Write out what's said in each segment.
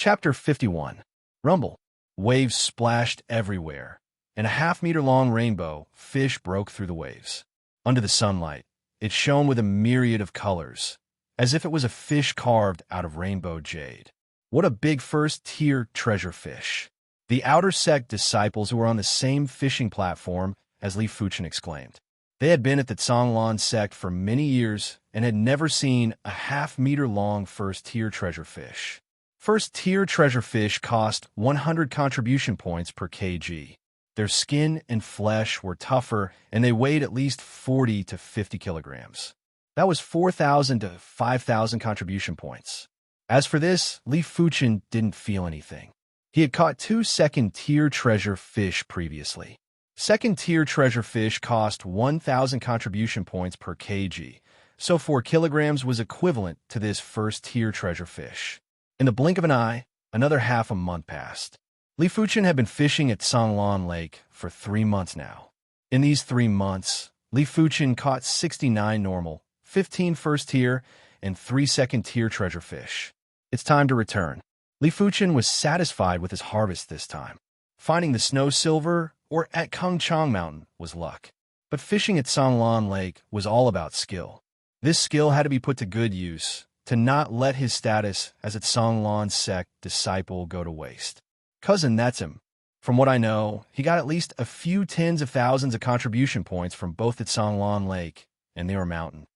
Chapter 51. Rumble. Waves splashed everywhere. In a half-meter-long rainbow, fish broke through the waves. Under the sunlight, it shone with a myriad of colors, as if it was a fish carved out of rainbow jade. What a big first-tier treasure fish! The outer sect disciples who were on the same fishing platform as Li Fuchen exclaimed. They had been at the Zhonglan sect for many years and had never seen a half-meter-long first-tier treasure fish. First-tier treasure fish cost 100 contribution points per kg. Their skin and flesh were tougher, and they weighed at least 40 to 50 kilograms. That was 4,000 to 5,000 contribution points. As for this, Li Fuchen didn't feel anything. He had caught 2 second-tier treasure fish previously. Second-tier treasure fish cost 1,000 contribution points per kg, so 4 kilograms was equivalent to this first-tier treasure fish. In the blink of an eye, another half a month passed. Li Fuchen had been fishing at Zhonglan Lake for 3 months now. In these 3 months, Li Fuchen caught 69 normal, 15 first-tier, and 3 second-tier treasure fish. It's time to return. Li Fuchen was satisfied with his harvest this time. Finding the snow silver or at Kungchang Mountain was luck. But fishing at Zhonglan Lake was all about skill. This skill had to be put to good use, to not let his status as a Zhonglan sect disciple go to waste. Cousin, that's him. From what I know, he got at least a few tens of thousands of contribution points from both the Zhonglan Lake and Near Mountain.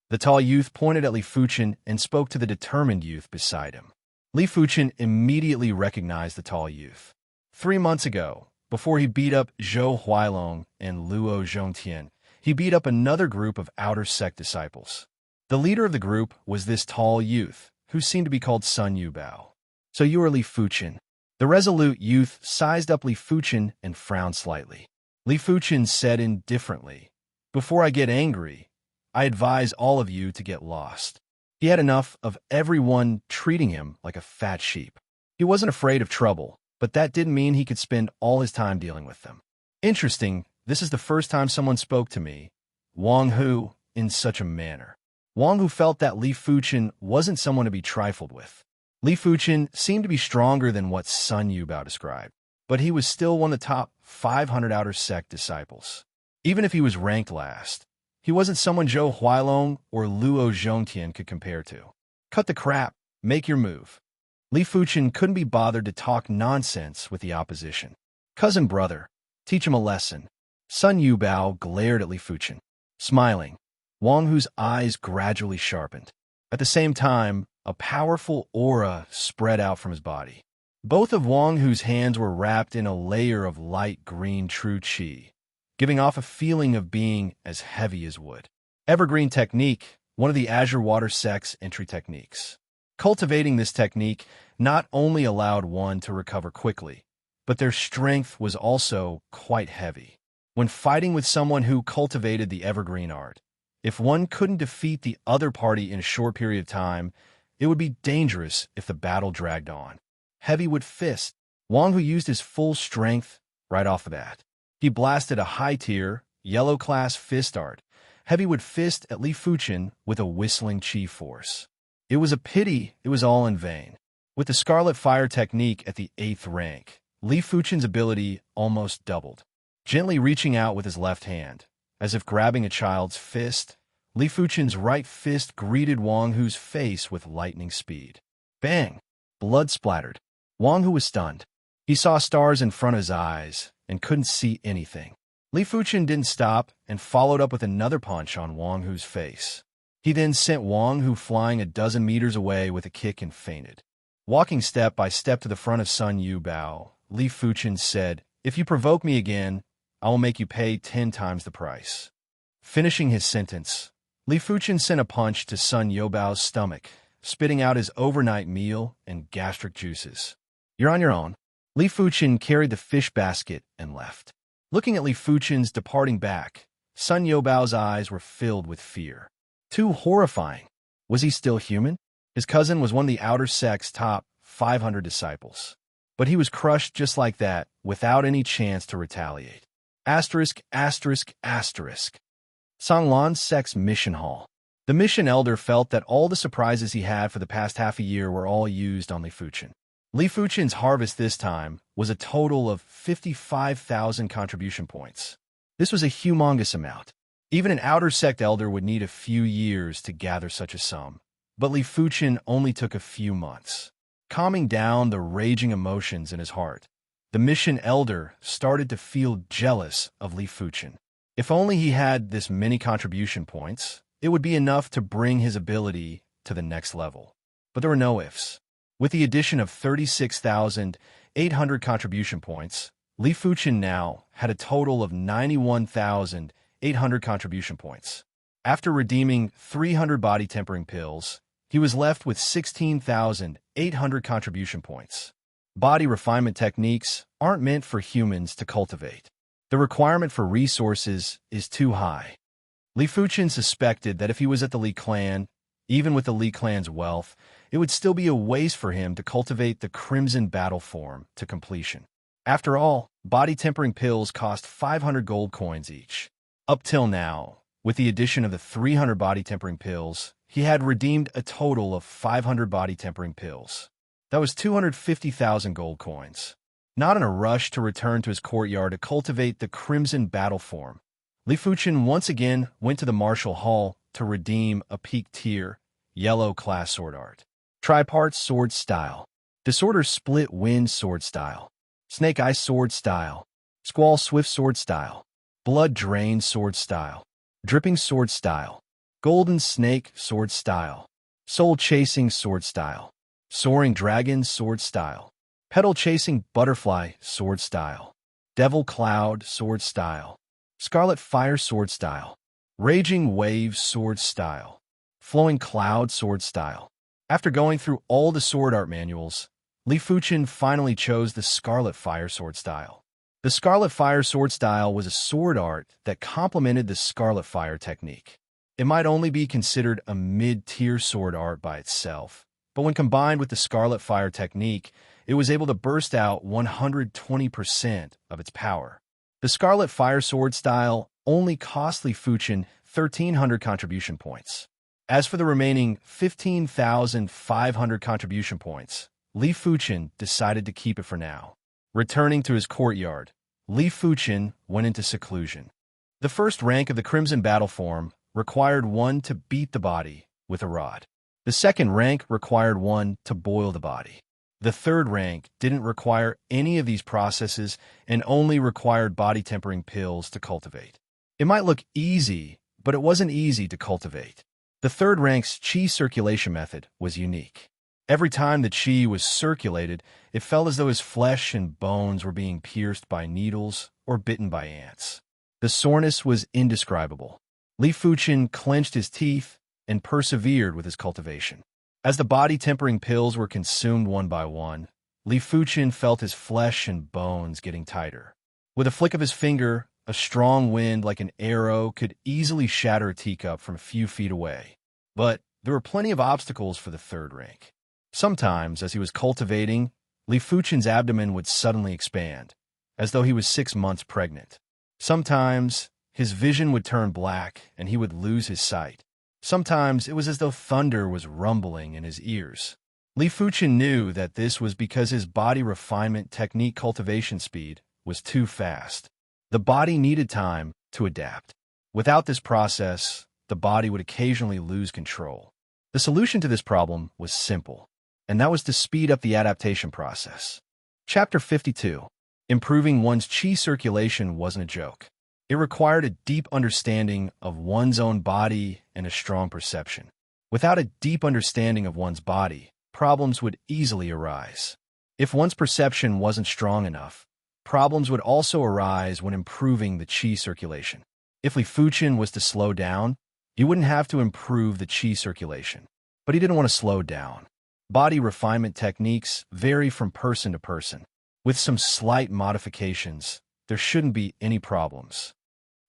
The tall youth pointed at Li Fuchen and spoke to the determined youth beside him. Li Fuchen immediately recognized the tall youth. 3 months ago, before he beat up Zhou Huailong and Luo Zhongtian, he beat up another group of outer sect disciples. The leader of the group was this tall youth, who seemed to be called Sun Yubao. So you are Li Fuchen. The resolute youth sized up Li Fuchen and frowned slightly. Li Fuchen said indifferently, "Before I get angry, I advise all of you to get lost." He had enough of everyone treating him like a fat sheep. He wasn't afraid of trouble, but that didn't mean he could spend all his time dealing with them. Interesting, this is the first time someone spoke to me, Wang Hu, in such a manner. Wang Hu felt that Li Fuchen wasn't someone to be trifled with. Li Fuchen seemed to be stronger than what Sun Yubao described, but he was still one of the top 500 outer sect disciples. Even if he was ranked last, he wasn't someone Zhou Huailong or Luo Zhongtian could compare to. Cut the crap, make your move. Li Fuchen couldn't be bothered to talk nonsense with the opposition. Cousin brother, teach him a lesson. Sun Yubao glared at Li Fuchen. Smiling, Wang Hu's eyes gradually sharpened. At the same time, a powerful aura spread out from his body. Both of Wang Hu's hands were wrapped in a layer of light green true qi, giving off a feeling of being as heavy as wood. Evergreen technique, one of the Azure Water sect's entry techniques. Cultivating this technique not only allowed one to recover quickly, but their strength was also quite heavy. When fighting with someone who cultivated the evergreen art, if one couldn't defeat the other party in a short period of time, it would be dangerous if the battle dragged on. Heavyweight fist. Wang Hu used his full strength right off the bat. He blasted a high-tier, yellow-class fist art, heavyweight fist at Li Fuchen with a whistling chi force. It was a pity it was all in vain. With the Scarlet Fire technique at the 8th rank, Li Fuchen's ability almost doubled. Gently reaching out with his left hand, as if grabbing a child's fist, Li Fuchen's right fist greeted Wang Hu's face with lightning speed. Bang! Blood splattered. Wang Hu was stunned. He saw stars in front of his eyes and couldn't see anything. Li Fuchen didn't stop and followed up with another punch on Wang Hu's face. He then sent Wang Hu flying a dozen meters away with a kick and fainted. Walking step by step to the front of Sun Yubao, Li Fuchen said, "If you provoke me again, I will make you pay 10 times the price." Finishing his sentence, Li Fuchen sent a punch to Sun Yubao's stomach, spitting out his overnight meal and gastric juices. "You're on your own." Li Fuchen carried the fish basket and left. Looking at Li Fuchen's departing back, Sun Yubao's eyes were filled with fear. Too horrifying. Was he still human? His cousin was one of the outer sect's top 500 disciples. But he was crushed just like that, without any chance to retaliate. Asterisk, asterisk, asterisk. Zhonglan sect's mission hall. The mission elder felt that all the surprises he had for the past half a year were all used on Li Fuchen. Li Fuchen's harvest this time was a total of 55,000 contribution points. This was a humongous amount. Even an outer sect elder would need a few years to gather such a sum. But Li Fuchen only took a few months. Calming down the raging emotions in his heart, the mission elder started to feel jealous of Li Fuchen. If only he had this many contribution points, it would be enough to bring his ability to the next level. But there were no ifs. With the addition of 36,800 contribution points, Li Fuchen now had a total of 91,800 contribution points. After redeeming 300 body tempering pills, he was left with 16,800 contribution points. Body refinement techniques aren't meant for humans to cultivate. The requirement for resources is too high. Li Fuchen suspected that if he was at the Li clan, even with the Li clan's wealth, it would still be a waste for him to cultivate the Crimson Battle form to completion. After all, body tempering pills cost 500 gold coins each. Up till now, with the addition of the 300 body tempering pills, he had redeemed a total of 500 body tempering pills. That was 250,000 gold coins. Not in a rush to return to his courtyard to cultivate the Crimson Battle form, Li Fuchen once again went to the Martial Hall to redeem a peak tier, yellow class sword art. Tripart sword style. Disorder split wind sword style. Snake eye sword style. Squall swift sword style. Blood drain sword style. Dripping sword style. Golden snake sword style. Soul chasing sword style. Soaring dragon sword style. Petal chasing butterfly sword style. Devil cloud sword style. Scarlet fire sword style. Raging wave sword style. Flowing cloud sword style. After going through all the sword art manuals, Li Fuchen finally chose the Scarlet Fire sword style. The Scarlet Fire sword style was a sword art that complemented the Scarlet Fire technique. It might only be considered a mid-tier sword art by itself, but when combined with the Scarlet Fire technique, it was able to burst out 120% of its power. The Scarlet Fire sword style only cost Li Fuchen 1,300 contribution points. As for the remaining 15,500 contribution points, Li Fuchen decided to keep it for now. Returning to his courtyard, Li Fuchen went into seclusion. The first rank of the Crimson Battle form required one to beat the body with a rod. The second rank required one to boil the body. The third rank didn't require any of these processes and only required body tempering pills to cultivate. It might look easy, but it wasn't easy to cultivate. The third rank's chi circulation method was unique. Every time the chi was circulated, it felt as though his flesh and bones were being pierced by needles or bitten by ants. The soreness was indescribable. Li Fuchen clenched his teeth and persevered with his cultivation. As the body tempering pills were consumed one by one, Li Fuchen felt his flesh and bones getting tighter. With a flick of his finger, a strong wind like an arrow could easily shatter a teacup from a few feet away. But there were plenty of obstacles for the third rank. Sometimes, as he was cultivating, Li Fuchen's abdomen would suddenly expand, as though he was 6 months pregnant. Sometimes, his vision would turn black and he would lose his sight. Sometimes, it was as though thunder was rumbling in his ears. Li Fuchen knew that this was because his body refinement technique cultivation speed was too fast. The body needed time to adapt. Without this process, the body would occasionally lose control. The solution to this problem was simple, and that was to speed up the adaptation process. Chapter 52. Improving one's chi circulation wasn't a joke. It required a deep understanding of one's own body and a strong perception. Without a deep understanding of one's body, problems would easily arise. If one's perception wasn't strong enough, problems would also arise when improving the chi circulation. If Li Fuchen was to slow down, he wouldn't have to improve the chi circulation. But he didn't want to slow down. Body refinement techniques vary from person to person. With some slight modifications, there shouldn't be any problems.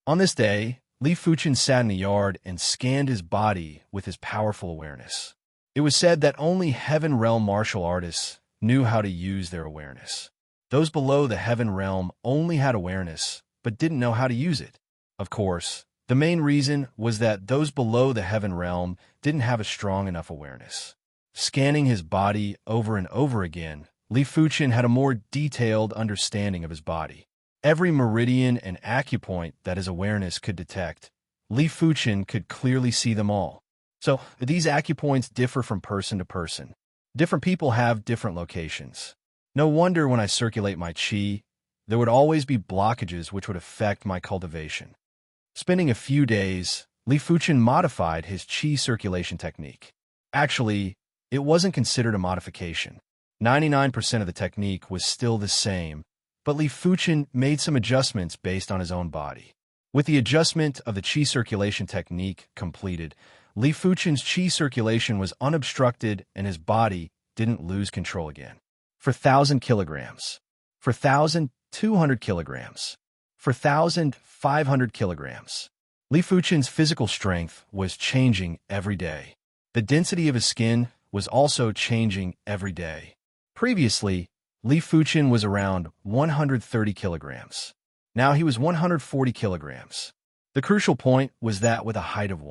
On this day, Li Fuchen sat in the yard and scanned his body with his powerful awareness. It was said that only Heaven Realm martial artists knew how to use their awareness. Those below the Heaven Realm only had awareness, but didn't know how to use it. Of course, the main reason was that those below the Heaven Realm didn't have a strong enough awareness. Scanning his body over and over again Li Fuchen had a more detailed understanding of his body. Every meridian and acupoint that his awareness could detect, Li Fuchen could clearly see them all. So, these acupoints differ from person to person. Different people have different locations. No wonder when I circulate my qi, there would always be blockages which would affect my cultivation. Spending a few days, Li Fuchen modified his qi circulation technique. Actually, it wasn't considered a modification. 99% of the technique was still the same, but Li Fuchen made some adjustments based on his own body. With the adjustment of the qi circulation technique completed, Li Fuchen's qi circulation was unobstructed and his body didn't lose control again. For 1,000 kilograms. For 1,200 kilograms. For 1,500 kilograms. Li Fuchen's physical strength was changing every day. The density of his skin was also changing every day. Previously, Li Fuchen was around 130 kilograms. Now he was 140 kilograms. The crucial point was that with a height of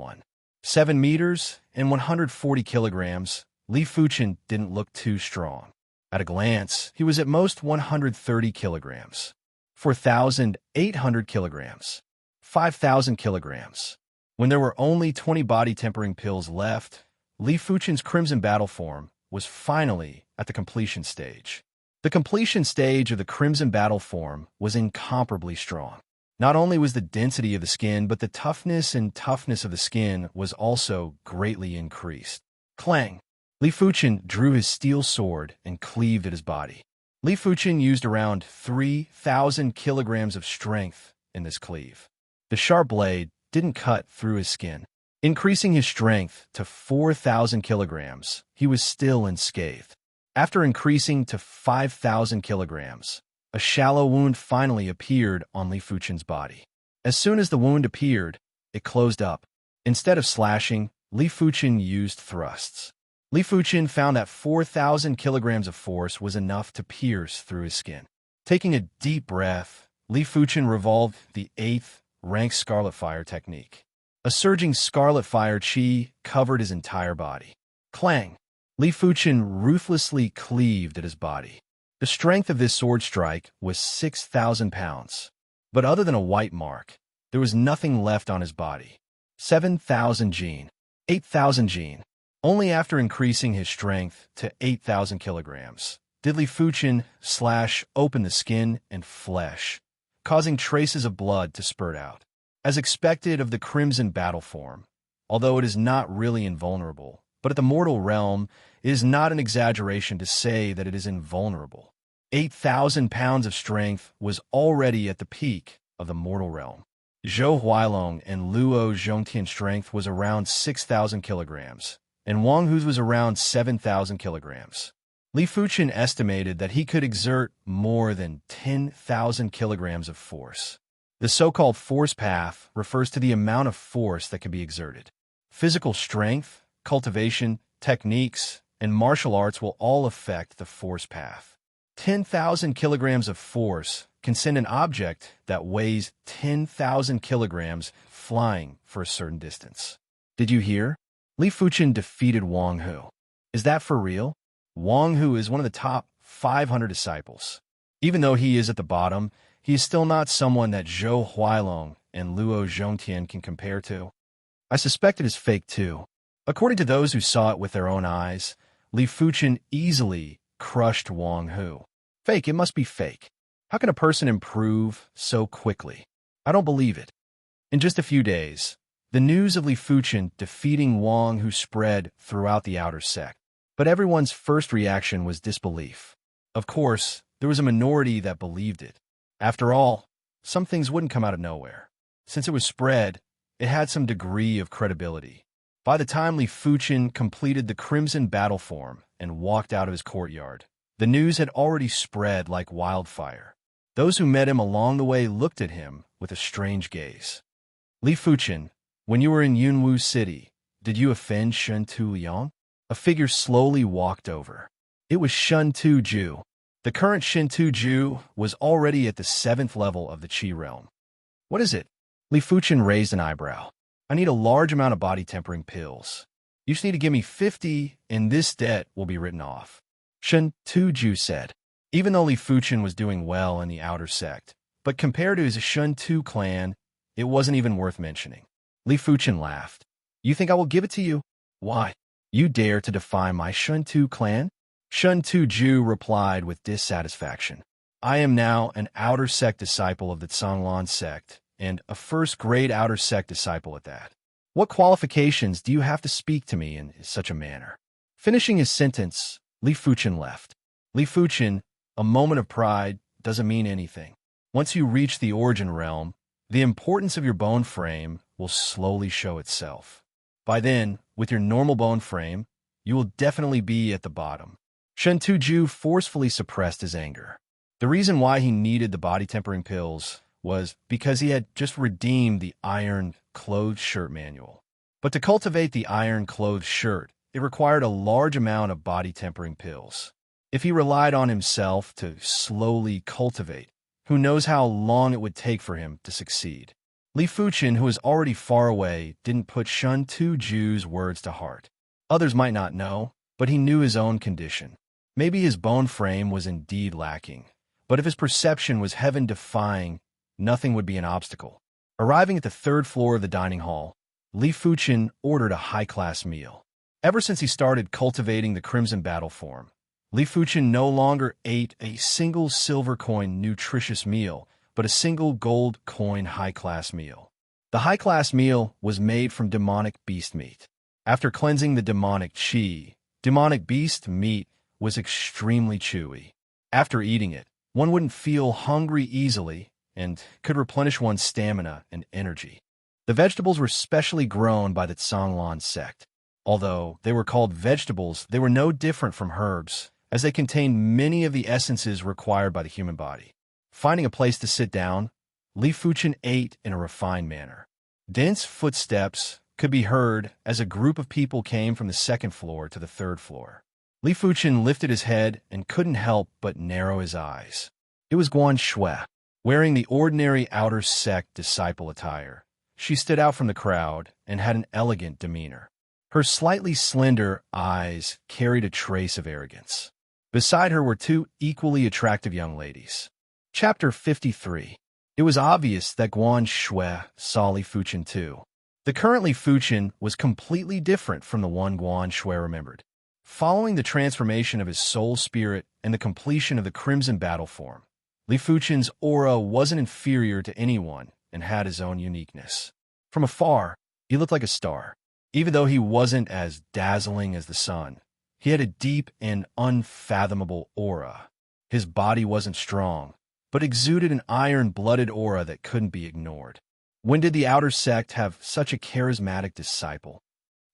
7 meters and 140 kilograms, Li Fuchen didn't look too strong. At a glance, he was at most 130 kilograms. 4,800 kilograms. 5,000 kilograms. When there were only 20 body-tempering pills left, Li Fuchen's Crimson Battle form was finally at the completion stage. The completion stage of the Crimson Battle form was incomparably strong. Not only was the density of the skin, but the toughness of the skin was also greatly increased. Clang! Li Fuchen drew his steel sword and cleaved at his body. Li Fuchen used around 3,000 kilograms of strength in this cleave. The sharp blade didn't cut through his skin. Increasing his strength to 4,000 kilograms, he was still unscathed. After increasing to 5,000 kilograms, a shallow wound finally appeared on Li Fuchen's body. As soon as the wound appeared, it closed up. Instead of slashing, Li Fuchen used thrusts. Li Fuchen found that 4,000 kilograms of force was enough to pierce through his skin. Taking a deep breath, Li Fuchen revolved the 8th rank Scarlet Fire technique. A surging Scarlet Fire qi covered his entire body. Clang! Li Fuchen ruthlessly cleaved at his body. The strength of this sword strike was 6,000 pounds. But other than a white mark, there was nothing left on his body. 7,000 jin. 8,000 jin. Only after increasing his strength to 8,000 kilograms did Li Fuchen slash open the skin and flesh, causing traces of blood to spurt out. As expected of the Crimson Battle form, although it is not really invulnerable, but at the mortal realm, it is not an exaggeration to say that it is invulnerable. 8,000 pounds of strength was already at the peak of the mortal realm. Zhou Huailong and Luo Zhongtian's strength was around 6,000 kilograms, and Wang Hu's was around 7,000 kilograms. Li Fuchen estimated that he could exert more than 10,000 kilograms of force. The so-called force path refers to the amount of force that can be exerted. Physical strength, cultivation, techniques, and martial arts will all affect the force path. 10,000 kilograms of force can send an object that weighs 10,000 kilograms flying for a certain distance. Did you hear? Li Fuchen defeated Wang Hu. Is that for real? Wang Hu is one of the top 500 disciples. Even though he is at the bottom, he is still not someone that Zhou Huailong and Luo Zhongtian can compare to. I suspect it is fake too. According to those who saw it with their own eyes, Li Fuchen easily crushed Wang Hu. Fake, it must be fake. How can a person improve so quickly? I don't believe it. In just a few days, the news of Li Fuchen defeating Wang Hu spread throughout the outer sect. But everyone's first reaction was disbelief. Of course, there was a minority that believed it. After all, some things wouldn't come out of nowhere. Since it was spread, it had some degree of credibility. By the time Li Fuchen completed the Crimson Battle form and walked out of his courtyard, the news had already spread like wildfire. Those who met him along the way looked at him with a strange gaze. Li Fuchen, when you were in Yunwu City, did you offend Shen Tu Liang? A figure slowly walked over. It was Shen Tu Ju. The current Shen Tu Ju was already at the 7th level of the Qi realm. What is it? Li Fuchen raised an eyebrow. I need a large amount of body tempering pills. You just need to give me 50 and this debt will be written off. Shun Tu said, even though Li Fuchen was doing well in the outer sect. But compared to his Shun Tu clan, it wasn't even worth mentioning. Li Fuchen laughed. You think I will give it to you? Why? You dare to defy my Shun Tu clan? Shun Tu replied with dissatisfaction. I am now an outer sect disciple of the Canglan sect, and a first-grade outer sect disciple at that. What qualifications do you have to speak to me in such a manner? Finishing his sentence, Li Fuchen left. Li Fuchen, a moment of pride doesn't mean anything. Once you reach the origin realm, the importance of your bone frame will slowly show itself. By then, with your normal bone frame, you will definitely be at the bottom. Shun Tu forcefully suppressed his anger. The reason why he needed the body tempering pills was because he had just redeemed the iron clothed shirt manual. But to cultivate the iron clothed shirt, it required a large amount of body tempering pills. If he relied on himself to slowly cultivate, who knows how long it would take for him to succeed. Li Fuchen, who was already far away, didn't put Shun Tu's words to heart. Others might not know, but he knew his own condition. Maybe his bone frame was indeed lacking, but if his perception was heaven-defying, nothing would be an obstacle. Arriving at the third floor of the dining hall, Li Fuchen ordered a high-class meal. Ever since he started cultivating the Crimson Battle form, Li Fuchen no longer ate a single silver coin nutritious meal, but a single gold coin high-class meal. The high-class meal was made from demonic beast meat. After cleansing the demonic qi, demonic beast meat was extremely chewy. After eating it, one wouldn't feel hungry easily and could replenish one's stamina and energy. The vegetables were specially grown by the Canglan sect. Although they were called vegetables, they were no different from herbs, as they contained many of the essences required by the human body. Finding a place to sit down, Li Fuchen ate in a refined manner. Dense footsteps could be heard as a group of people came from the second floor to the third floor. Li Fuchen lifted his head and couldn't help but narrow his eyes. It was Guan Shui. Wearing the ordinary outer sect disciple attire, she stood out from the crowd and had an elegant demeanor. Her slightly slender eyes carried a trace of arrogance. Beside her were two equally attractive young ladies. Chapter 53. It was obvious that Guan Shui saw Li Fuchen too. The current Li Fuchen was completely different from the one Guan Shui remembered. Following the transformation of his soul spirit and the completion of the Crimson Battle form, Li Fuchen's aura wasn't inferior to anyone and had his own uniqueness. From afar, he looked like a star. Even though he wasn't as dazzling as the sun, he had a deep and unfathomable aura. His body wasn't strong, but exuded an iron-blooded aura that couldn't be ignored. When did the outer sect have such a charismatic disciple?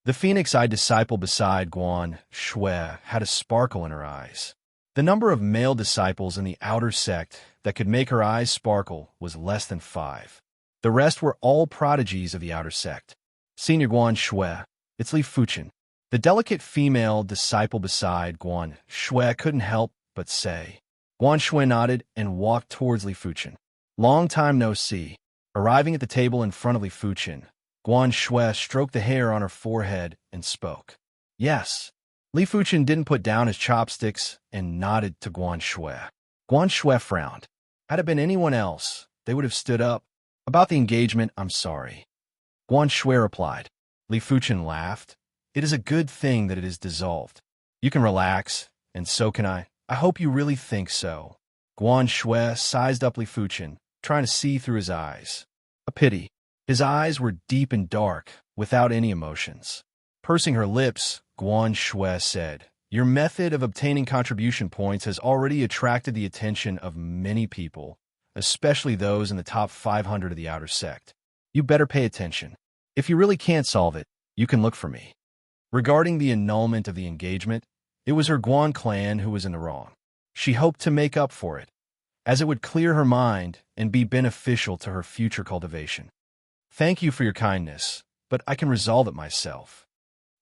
The phoenix-eyed disciple beside Guan Shui had a sparkle in her eyes. The number of male disciples in the outer sect that could make her eyes sparkle was less than 5. The rest were all prodigies of the outer sect. Senior Guan Shui, it's Li Fuchen. The delicate female disciple beside Guan Shui couldn't help but say. Guan Shui nodded and walked towards Li Fuchen. Long time no see. Arriving at the table in front of Li Fuchen, Guan Shui stroked the hair on her forehead and spoke. Yes. Li Fuchen didn't put down his chopsticks and nodded to Guan Shui. Guan Shui frowned. Had it been anyone else, they would have stood up. About the engagement, I'm sorry. Guan Shui replied. Li Fuchen laughed. It is a good thing that it is dissolved. You can relax, and so can I. I hope you really think so. Guan Shui sized up Li Fuchen, trying to see through his eyes. A pity. His eyes were deep and dark, without any emotions. Pursing her lips, Guan Shui said, Your method of obtaining contribution points has already attracted the attention of many people, especially those in the top 500 of the outer sect. You better pay attention. If you really can't solve it, you can look for me. Regarding the annulment of the engagement, it was her Guan clan who was in the wrong. She hoped to make up for it, as it would clear her mind and be beneficial to her future cultivation. Thank you for your kindness, but I can resolve it myself.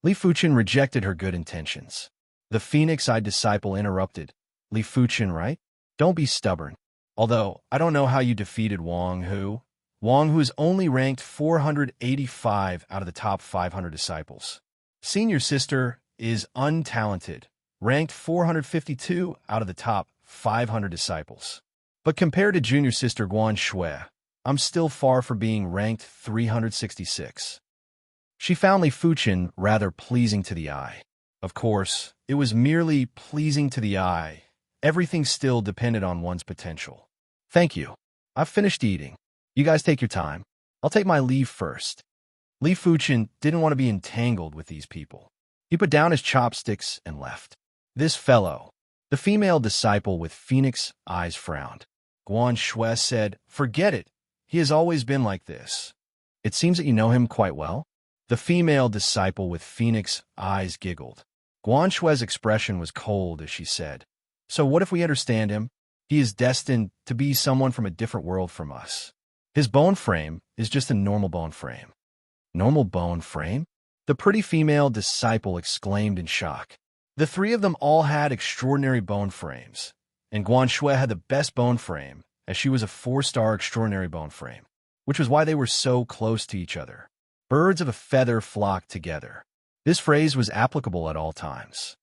Li Fuchen rejected her good intentions. The phoenix-eyed disciple interrupted. Li Fuchen, right? Don't be stubborn. Although, I don't know how you defeated Wang Hu. Wang Hu is only ranked 485 out of the top 500 disciples. Senior sister is untalented, ranked 452 out of the top 500 disciples. But compared to junior sister Guan Shui, I'm still far from being ranked 366. She found Li Fuchen rather pleasing to the eye. Of course, it was merely pleasing to the eye. Everything still depended on one's potential. Thank you. I've finished eating. You guys take your time. I'll take my leave first. Li Fuchen didn't want to be entangled with these people. He put down his chopsticks and left. This fellow, the female disciple with phoenix eyes, frowned. Guan Shui said, "Forget it. He has always been like this. It seems that you know him quite well." The female disciple with phoenix eyes giggled. Guan Shui's expression was cold as she said, "So what if we understand him? He is destined to be someone from a different world from us. His bone frame is just a normal bone frame." Normal bone frame? The pretty female disciple exclaimed in shock. The three of them all had extraordinary bone frames, and Guan Shui had the best bone frame, as she was a 4-star extraordinary bone frame, which was why they were so close to each other. Birds of a feather flock together. This phrase was applicable at all times.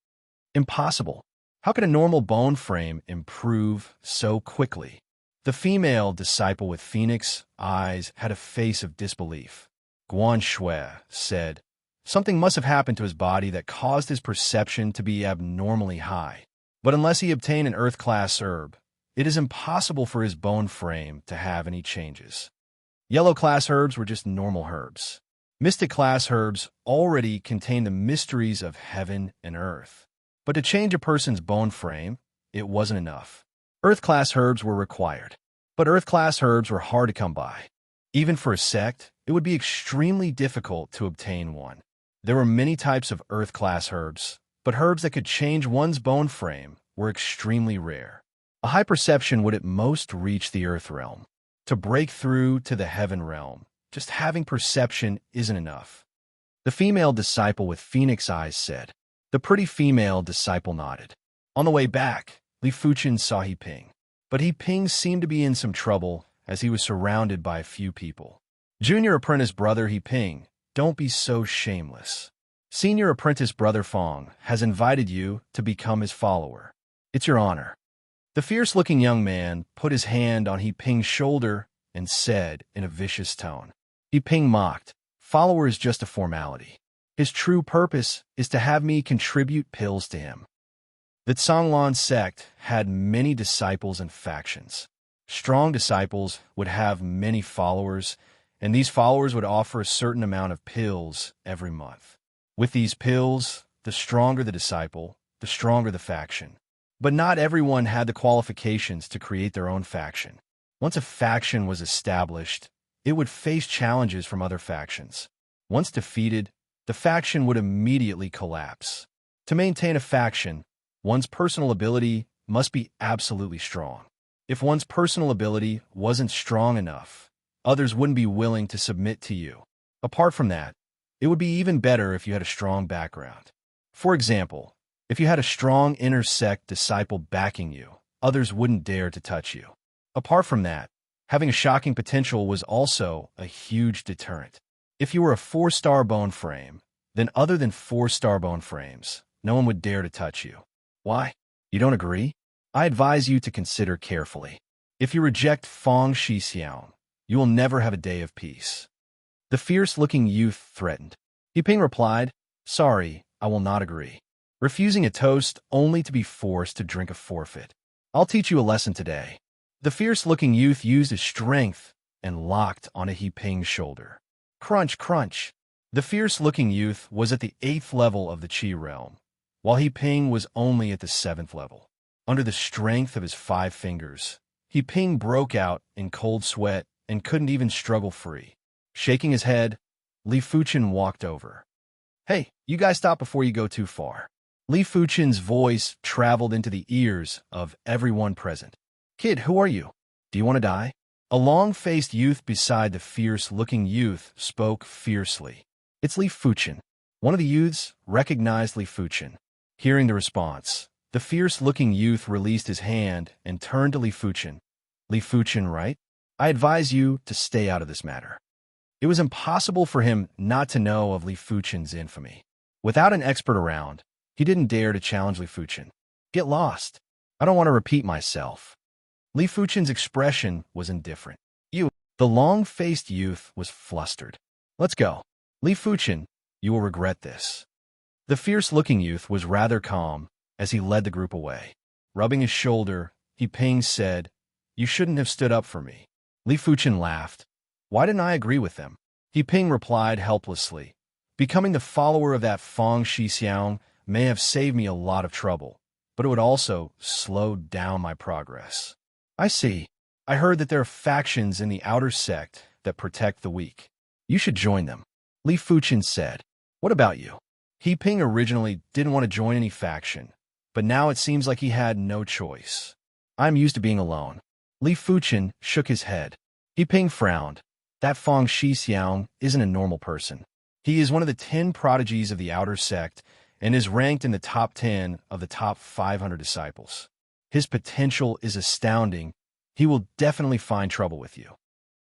Impossible. How could a normal bone frame improve so quickly? The female disciple with phoenix eyes had a face of disbelief. Guan Shui said, "Something must have happened to his body that caused his perception to be abnormally high. But unless he obtained an earth-class herb, it is impossible for his bone frame to have any changes." Yellow-class herbs were just normal herbs. Mystic-class herbs already contain the mysteries of heaven and earth. But to change a person's bone frame, it wasn't enough. Earth-class herbs were required. But earth-class herbs were hard to come by. Even for a sect, it would be extremely difficult to obtain one. There were many types of earth-class herbs, but herbs that could change one's bone frame were extremely rare. A high perception would at most reach the earth realm. To break through to the heaven realm, just having perception isn't enough. The female disciple with phoenix eyes said. The pretty female disciple nodded. On the way back, Li Fuchen saw He Ping. But He Ping seemed to be in some trouble as he was surrounded by a few people. Junior apprentice brother He Ping, don't be so shameless. Senior apprentice brother Fong has invited you to become his follower. It's your honor. The fierce-looking young man put his hand on He Ping's shoulder and said in a vicious tone. He Ping mocked, "Follower is just a formality. His true purpose is to have me contribute pills to him." The Tsanglan sect had many disciples and factions. Strong disciples would have many followers, and these followers would offer a certain amount of pills every month. With these pills, the stronger the disciple, the stronger the faction. But not everyone had the qualifications to create their own faction. Once a faction was established, it would face challenges from other factions. Once defeated, the faction would immediately collapse. To maintain a faction, one's personal ability must be absolutely strong. If one's personal ability wasn't strong enough, others wouldn't be willing to submit to you. Apart from that, it would be even better if you had a strong background. For example, if you had a strong inner sect disciple backing you, others wouldn't dare to touch you. Apart from that, having a shocking potential was also a huge deterrent. If you were a 4-star bone frame, then other than 4-star bone frames, no one would dare to touch you. Why? You don't agree? I advise you to consider carefully. If you reject Fong Shixiao, you will never have a day of peace. The fierce-looking youth threatened. He Ping replied, "Sorry, I will not agree. Refusing a toast only to be forced to drink a forfeit. I'll teach you a lesson today." The fierce-looking youth used his strength and locked onto He Ping's shoulder. Crunch, crunch. The fierce-looking youth was at the 8th level of the Qi realm, while He Ping was only at the 7th level. Under the strength of his 5 fingers, He Ping broke out in cold sweat and couldn't even struggle free. Shaking his head, Li Fuchen walked over. "Hey, you guys stop before you go too far." Li Fuchen's voice traveled into the ears of everyone present. "Kid, who are you? Do you want to die?" A long-faced youth beside the fierce-looking youth spoke fiercely. "It's Li Fuchen." One of the youths recognized Li Fuchen. Hearing the response, the fierce-looking youth released his hand and turned to Li Fuchen. "Li Fuchen, right? I advise you to stay out of this matter." It was impossible for him not to know of Li Fuchen's infamy. Without an expert around, He didn't dare to challenge Li Fuchen. Get lost. I don't want to repeat myself. Li Fuchen's expression was indifferent. The long-faced youth was flustered. Let's go. Li Fuchen, you will regret this. The fierce-looking youth was rather calm as he led the group away. Rubbing his shoulder, He Ping said, You shouldn't have stood up for me. Li Fuchen laughed. Why didn't I agree with them? He Ping replied helplessly. Becoming the follower of that Fang Shixiang may have saved me a lot of trouble, but it would also slow down my progress. I see. I heard that there are factions in the outer sect that protect the weak. You should join them. Li Fuchen said. What about you? He Ping originally didn't want to join any faction, but now it seems like he had no choice. I'm used to being alone. Li Fuchen shook his head. He Ping frowned. That Fang Shixiang isn't a normal person. He is one of the 10 prodigies of the outer sect and is ranked in the top 10 of the top 500 disciples. His potential is astounding. He will definitely find trouble with you.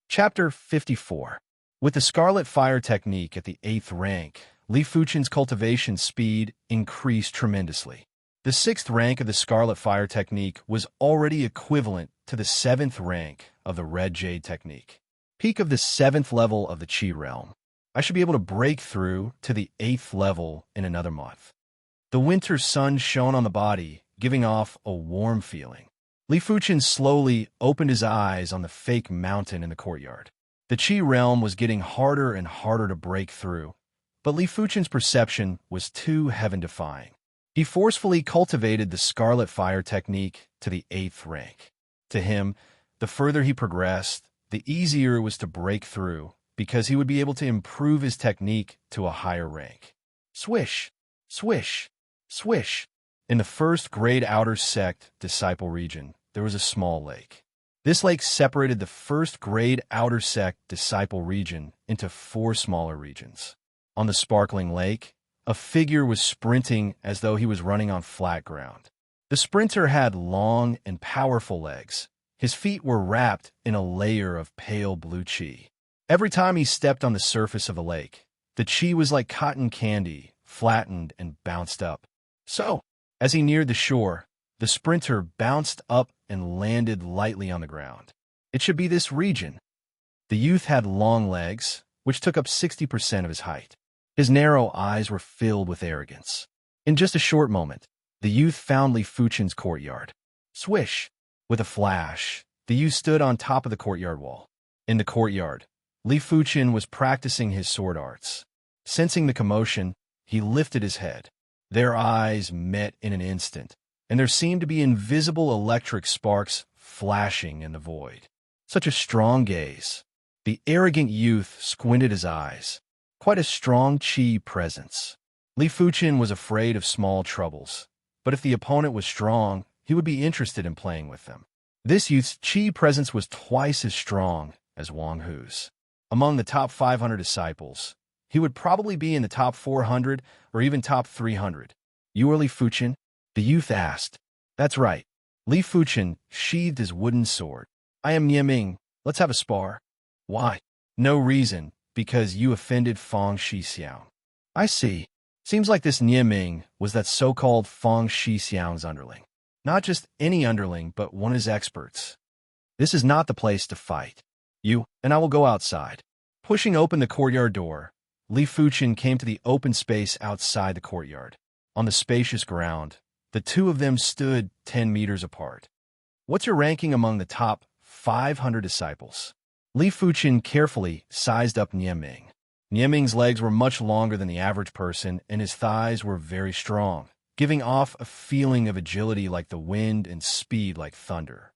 Chapter 54. With the Scarlet Fire technique at the 8th rank, Li Fuchen's cultivation speed increased tremendously. The 6th rank of the Scarlet Fire technique was already equivalent to the 7th rank of the Red Jade technique. Peak of the 7th level of the Qi realm. I should be able to break through to the 8th level in another month. The winter sun shone on the body, giving off a warm feeling. Li Fuchen slowly opened his eyes on the fake mountain in the courtyard. The Qi realm was getting harder and harder to break through, but Li Fuchen's perception was too heaven-defying. He forcefully cultivated the Scarlet Fire technique to the 8th rank. To him, the further he progressed, the easier it was to break through, because he would be able to improve his technique to a higher rank. Swish, swish, swish. In the first grade outer sect disciple region, there was a small lake. This lake separated the first grade outer sect disciple region into 4 smaller regions. On the sparkling lake, a figure was sprinting as though he was running on flat ground. The sprinter had long and powerful legs. His feet were wrapped in a layer of pale blue qi. Every time he stepped on the surface of the lake, the qi was like cotton candy, flattened and bounced up. So, as he neared the shore, the sprinter bounced up and landed lightly on the ground. It should be this region. The youth had long legs, which took up 60% of his height. His narrow eyes were filled with arrogance. In just a short moment, the youth found Li Fuchen's courtyard. Swish! With a flash, the youth stood on top of the courtyard wall. In the courtyard, Li Fuchen was practicing his sword arts. Sensing the commotion, he lifted his head. Their eyes met in an instant, and there seemed to be invisible electric sparks flashing in the void. Such a strong gaze. The arrogant youth squinted his eyes. Quite a strong qi presence. Li Fuchen was afraid of small troubles, but if the opponent was strong, he would be interested in playing with them. This youth's qi presence was twice as strong as Wang Hu's. Among the top 500 disciples, he would probably be in the top 400 or even top 300. You are Li Fuchen? The youth asked. That's right. Li Fuchen sheathed his wooden sword. I am Nieming. Let's have a spar. Why? No reason, because you offended Fang Shixiang. I see. Seems like this Nieming was that so-called Fang Shixiang's underling. Not just any underling, but one of his experts. This is not the place to fight. You and I will go outside. Pushing open the courtyard door, Li Fuchen came to the open space outside the courtyard. On the spacious ground, the two of them stood 10 meters apart. What's your ranking among the top 500 disciples? Li Fuchen carefully sized up Nieming. Nieming's legs were much longer than the average person, and his thighs were very strong, giving off a feeling of agility like the wind and speed like thunder.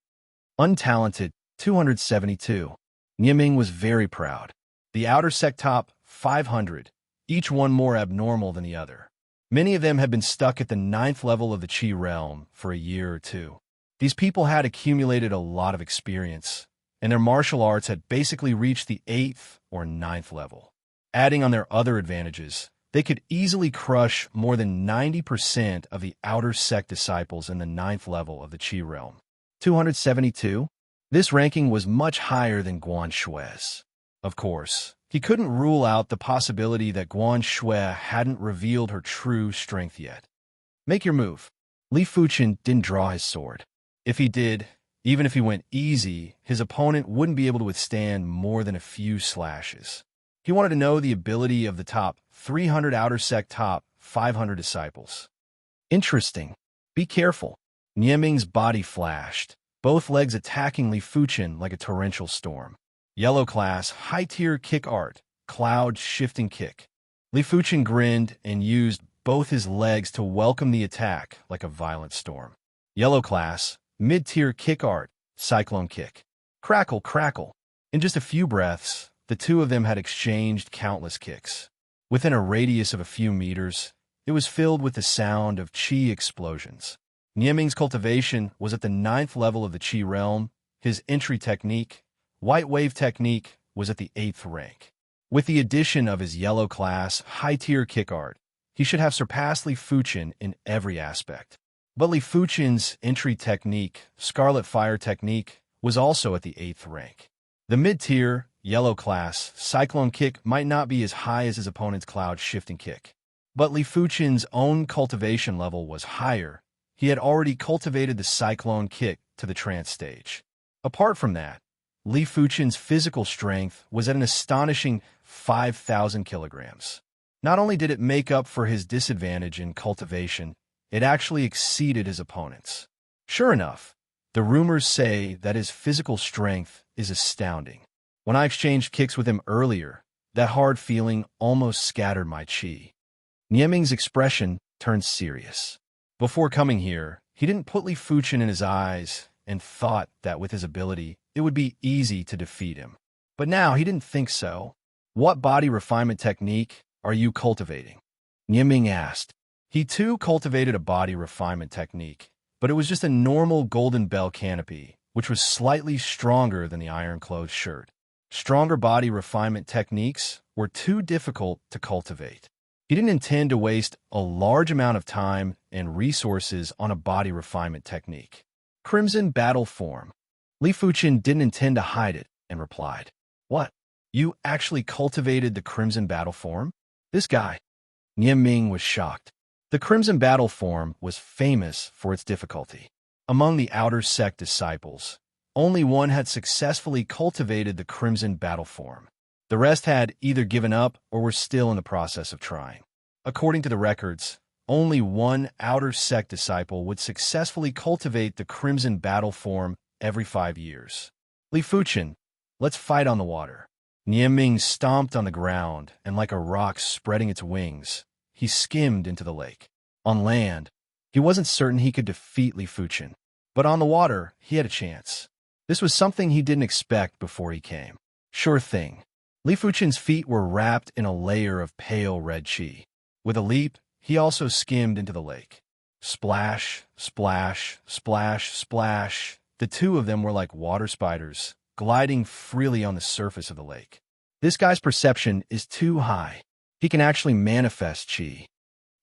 Untalented, 272. Nieming was very proud. The outer sect top 500, each one more abnormal than the other. Many of them had been stuck at the 9th level of the Qi realm for a year or two. These people had accumulated a lot of experience, and their martial arts had basically reached the 8th or 9th level. Adding on their other advantages, they could easily crush more than 90% of the outer sect disciples in the 9th level of the Qi realm. 272? This ranking was much higher than Guan Shui's. Of course, he couldn't rule out the possibility that Guan Shui hadn't revealed her true strength yet. Make your move. Li Fuchen didn't draw his sword. If he did, even if he went easy, his opponent wouldn't be able to withstand more than a few slashes. He wanted to know the ability of the top 300 outer sect top 500 disciples. Interesting. Be careful. Nieming's body flashed, both legs attacking Li Fuchen like a torrential storm. Yellow class, high-tier kick art, cloud shifting kick. Li Fuchen grinned and used both his legs to welcome the attack like a violent storm. Yellow class, mid-tier kick art, cyclone kick. Crackle, crackle. In just a few breaths, the two of them had exchanged countless kicks. Within a radius of a few meters, it was filled with the sound of chi explosions. Nieming's cultivation was at the 9th level of the chi realm. His entry technique, white wave technique, was at the 8th rank. With the addition of his yellow class, high-tier kick art, he should have surpassed Li Fuchen in every aspect. But Li Fuchen's entry technique, Scarlet Fire technique, was also at the 8th rank. The mid-tier, yellow class, cyclone kick might not be as high as his opponent's cloud shifting kick. But Li Fuchen's own cultivation level was higher. He had already cultivated the cyclone kick to the trance stage. Apart from that, Li Fuchen's physical strength was at an astonishing 5,000 kilograms. Not only did it make up for his disadvantage in cultivation, it actually exceeded his opponent's. Sure enough, the rumors say that his physical strength is astounding. When I exchanged kicks with him earlier, that hard feeling almost scattered my chi. Nieming's expression turned serious. Before coming here, he didn't put Li Fuchen in his eyes and thought that with his ability, it would be easy to defeat him. But now he didn't think so. What body refinement technique are you cultivating? Nieming asked. He too cultivated a body refinement technique, but it was just a normal golden bell canopy, which was slightly stronger than the iron-clothed shirt. Stronger body refinement techniques were too difficult to cultivate. He didn't intend to waste a large amount of time and resources on a body refinement technique. Crimson battle form. Li Fuchen didn't intend to hide it and replied, "What? You actually cultivated the crimson battle form? This guy?" Nieming was shocked. The crimson battle form was famous for its difficulty. Among the outer sect disciples, only one had successfully cultivated the crimson battle form. The rest had either given up or were still in the process of trying. According to the records, only one outer sect disciple would successfully cultivate the crimson battle form every 5 years. Li Fuchen, let's fight on the water. Nieming stomped on the ground, and like a rock spreading its wings, he skimmed into the lake. On land, he wasn't certain he could defeat Li Fuchen, but on the water, he had a chance. This was something he didn't expect before he came. Sure thing. Li Fuchen's feet were wrapped in a layer of pale red chi. With a leap, he also skimmed into the lake. Splash, splash, splash, splash. The two of them were like water spiders, gliding freely on the surface of the lake. This guy's perception is too high. He can actually manifest chi.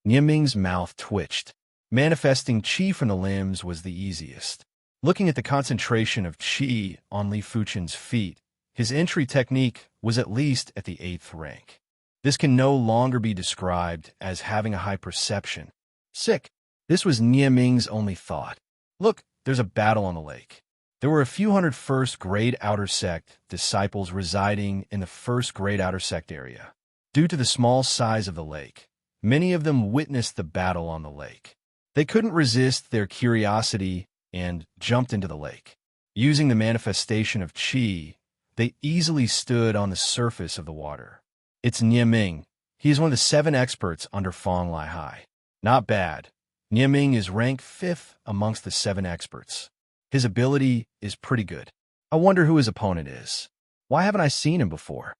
Nieming's mouth twitched. Manifesting chi from the limbs was the easiest. Looking at the concentration of chi on Li Fuchen's feet, his entry technique was at least at the 8th rank. This can no longer be described as having a high perception. Sick. This was Nieming's only thought. Look, there's a battle on the lake. There were a few hundred first-grade outer sect disciples residing in the first-grade outer sect area. Due to the small size of the lake, many of them witnessed the battle on the lake. They couldn't resist their curiosity and jumped into the lake. Using the manifestation of chi, they easily stood on the surface of the water. It's Nieming. He is one of the 7 experts under Fong Lai Hai. Not bad. Nieming is ranked 5th amongst the 7 experts. His ability is pretty good. I wonder who his opponent is. Why haven't I seen him before?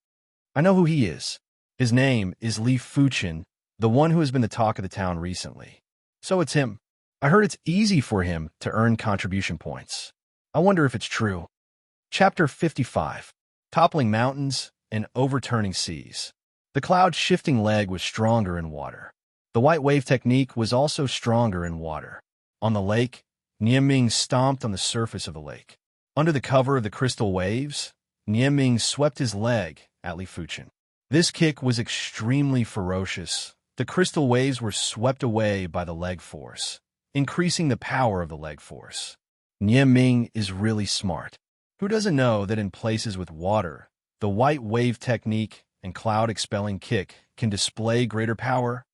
I know who he is. His name is Li Fuchen, the one who has been the talk of the town recently. So it's him. I heard it's easy for him to earn contribution points. I wonder if it's true. Chapter 55. Toppling Mountains and Overturning Seas. The cloud-shifting leg was stronger in water. The white wave technique was also stronger in water. On the lake, Nieming stomped on the surface of the lake. Under the cover of the crystal waves, Nieming swept his leg at Li Fuchen. This kick was extremely ferocious, The crystal waves were swept away by the leg force, increasing the power of the leg force. Ming is really smart. Who doesn't know that in places with water, the white wave technique and cloud-expelling kick can display greater power?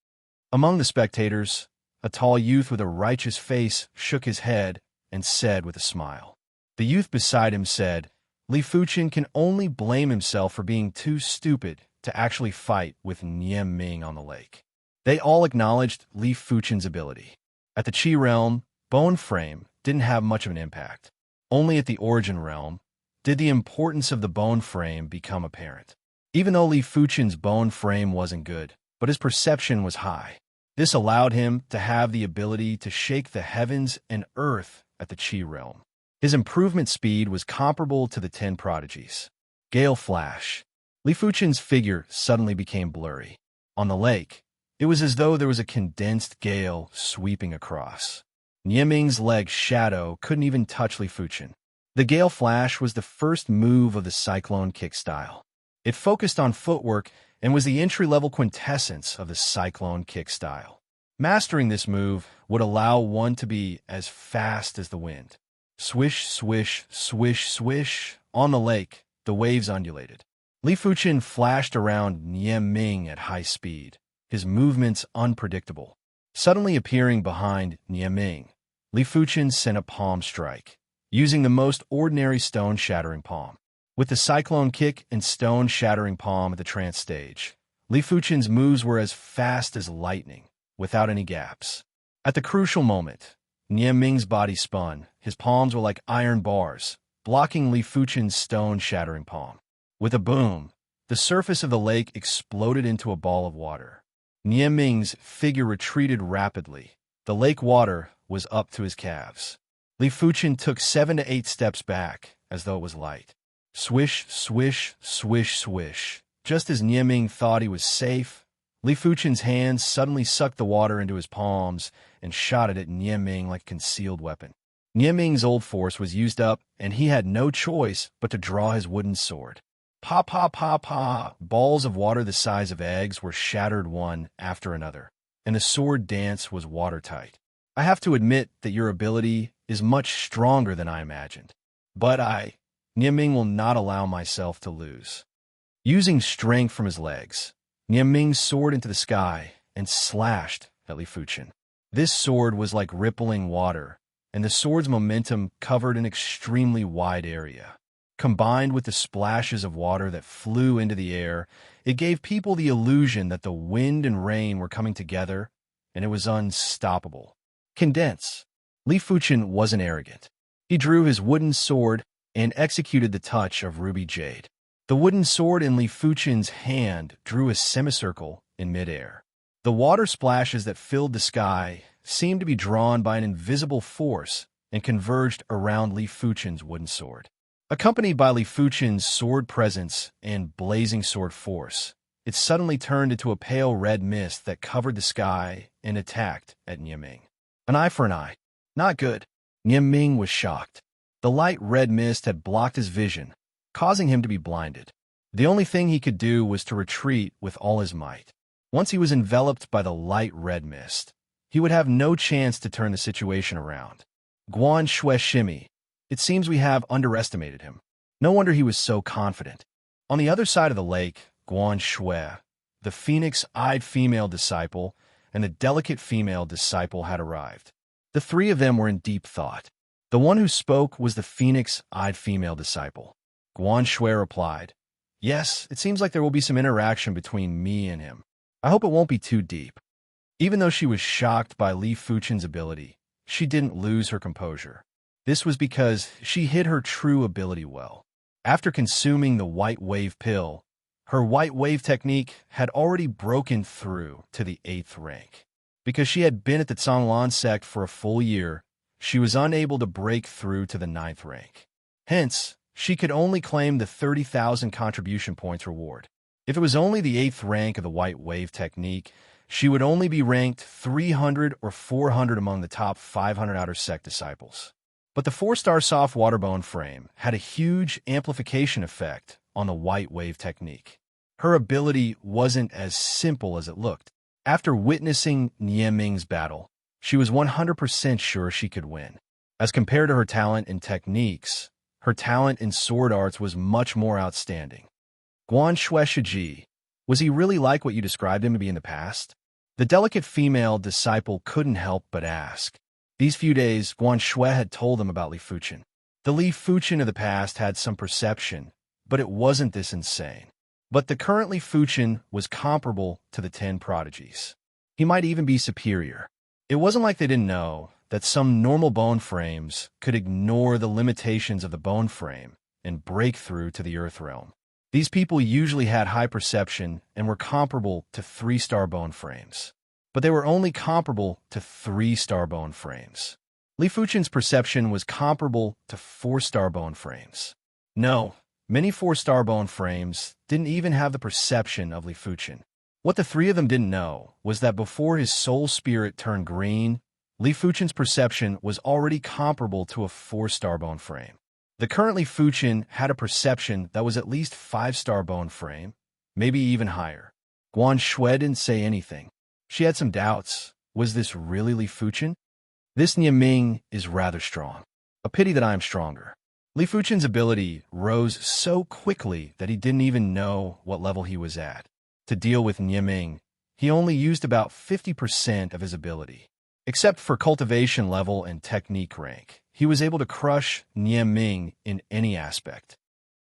Among the spectators, a tall youth with a righteous face shook his head and said with a smile. The youth beside him said, Li Fuchen can only blame himself for being too stupid to actually fight with Ming on the lake. They all acknowledged Li Fuchen's ability. At the Qi realm, bone frame didn't have much of an impact. Only at the origin realm did the importance of the bone frame become apparent. Even though Li Fuchen's bone frame wasn't good, but his perception was high. This allowed him to have the ability to shake the heavens and earth at the Qi realm. His improvement speed was comparable to the 10 prodigies. Gale flash. Li Fuchen's figure suddenly became blurry. On the lake, it was as though there was a condensed gale sweeping across. Ming's leg shadow couldn't even touch Li Fuchen. The gale flash was the first move of the cyclone kick style. It focused on footwork and was the entry-level quintessence of the cyclone kick style. Mastering this move would allow one to be as fast as the wind. Swish, swish, swish, swish. On the lake, the waves undulated. Li Fuchen flashed around Ming at high speed, his movements unpredictable. Suddenly appearing behind Ming, Li Fuchen sent a palm strike, using the most ordinary stone-shattering palm. With the cyclone kick and stone-shattering palm at the trance stage, Li Fuchen's moves were as fast as lightning, without any gaps. At the crucial moment, Ming's body spun. His palms were like iron bars, blocking Li Fuchen's stone-shattering palm. With a boom, the surface of the lake exploded into a ball of water. Ming's figure retreated rapidly. The lake water was up to his calves. Li Fuchen took 7 to 8 steps back, as though it was light. Swish, swish, swish, swish. Just as Ming thought he was safe, Li Fuchen's hands suddenly sucked the water into his palms and shot it at Ming like a concealed weapon. Ming's old force was used up, and he had no choice but to draw his wooden sword. Pa, pa, pa, pa. Balls of water the size of eggs were shattered one after another, and the sword dance was watertight. I have to admit that your ability is much stronger than I imagined. But Ming will not allow myself to lose. Using strength from his legs, Ming soared into the sky and slashed at Li Fuchen. This sword was like rippling water, and the sword's momentum covered an extremely wide area. Combined with the splashes of water that flew into the air, it gave people the illusion that the wind and rain were coming together, and it was unstoppable. Condense. Li Fuchen wasn't arrogant. He drew his wooden sword and executed the touch of ruby jade. The wooden sword in Li Fuchen's hand drew a semicircle in midair. The water splashes that filled the sky seemed to be drawn by an invisible force and converged around Li Fuchen's wooden sword. Accompanied by Li Fuchen's sword presence and blazing sword force, it suddenly turned into a pale red mist that covered the sky and attacked at Ming. An eye for an eye. Not good. Ming was shocked. The light red mist had blocked his vision, causing him to be blinded. The only thing he could do was to retreat with all his might. Once he was enveloped by the light red mist, he would have no chance to turn the situation around. Guan Shui shimmy. It seems we have underestimated him. No wonder he was so confident. On the other side of the lake, Guan Shui, the phoenix-eyed female disciple, and the delicate female disciple had arrived. The three of them were in deep thought. The one who spoke was the phoenix-eyed female disciple. Guan Shui replied, Yes, it seems like there will be some interaction between me and him. I hope it won't be too deep. Even though she was shocked by Li Fuchen's ability, she didn't lose her composure. This was because she hid her true ability well. After consuming the white wave pill, her white wave technique had already broken through to the 8th rank. Because she had been at the Zhonglan sect for a full year, she was unable to break through to the 9th rank. Hence, she could only claim the 30,000 contribution points reward. If it was only the 8th rank of the white wave technique, she would only be ranked 300 or 400 among the top 500 outer sect disciples. But the 4-star soft water bone frame had a huge amplification effect on the white wave technique. Her ability wasn't as simple as it looked. After witnessing Nieming's battle, she was 100% sure she could win. As compared to her talent in techniques, her talent in sword arts was much more outstanding. Guan Shueshiji, was he really like what you described him to be in the past? The delicate female disciple couldn't help but ask. These few days, Guan Shui had told them about Li Fuchen. The Li Fuchen of the past had some perception, but it wasn't this insane. But the current Li Fuchen was comparable to the 10 prodigies. He might even be superior. It wasn't like they didn't know that some normal bone frames could ignore the limitations of the bone frame and break through to the earth realm. These people usually had high perception and were comparable to 3-star bone frames. But they were only comparable to 3-star bone frames. Li Fuchen's perception was comparable to 4-star bone frames. No, many 4-star bone frames didn't even have the perception of Li Fuchen. What the three of them didn't know was that before his soul spirit turned green, Li Fuchen's perception was already comparable to a 4-star bone frame. The current Li Fuchen had a perception that was at least 5-star bone frame, maybe even higher. Guan Shui didn't say anything. She had some doubts. Was this really Li Fuchen? This Nieming is rather strong. A pity that I am stronger. Li Fuchen's ability rose so quickly that he didn't even know what level he was at. To deal with Nieming, he only used about 50% of his ability. Except for cultivation level and technique rank, he was able to crush Nieming in any aspect.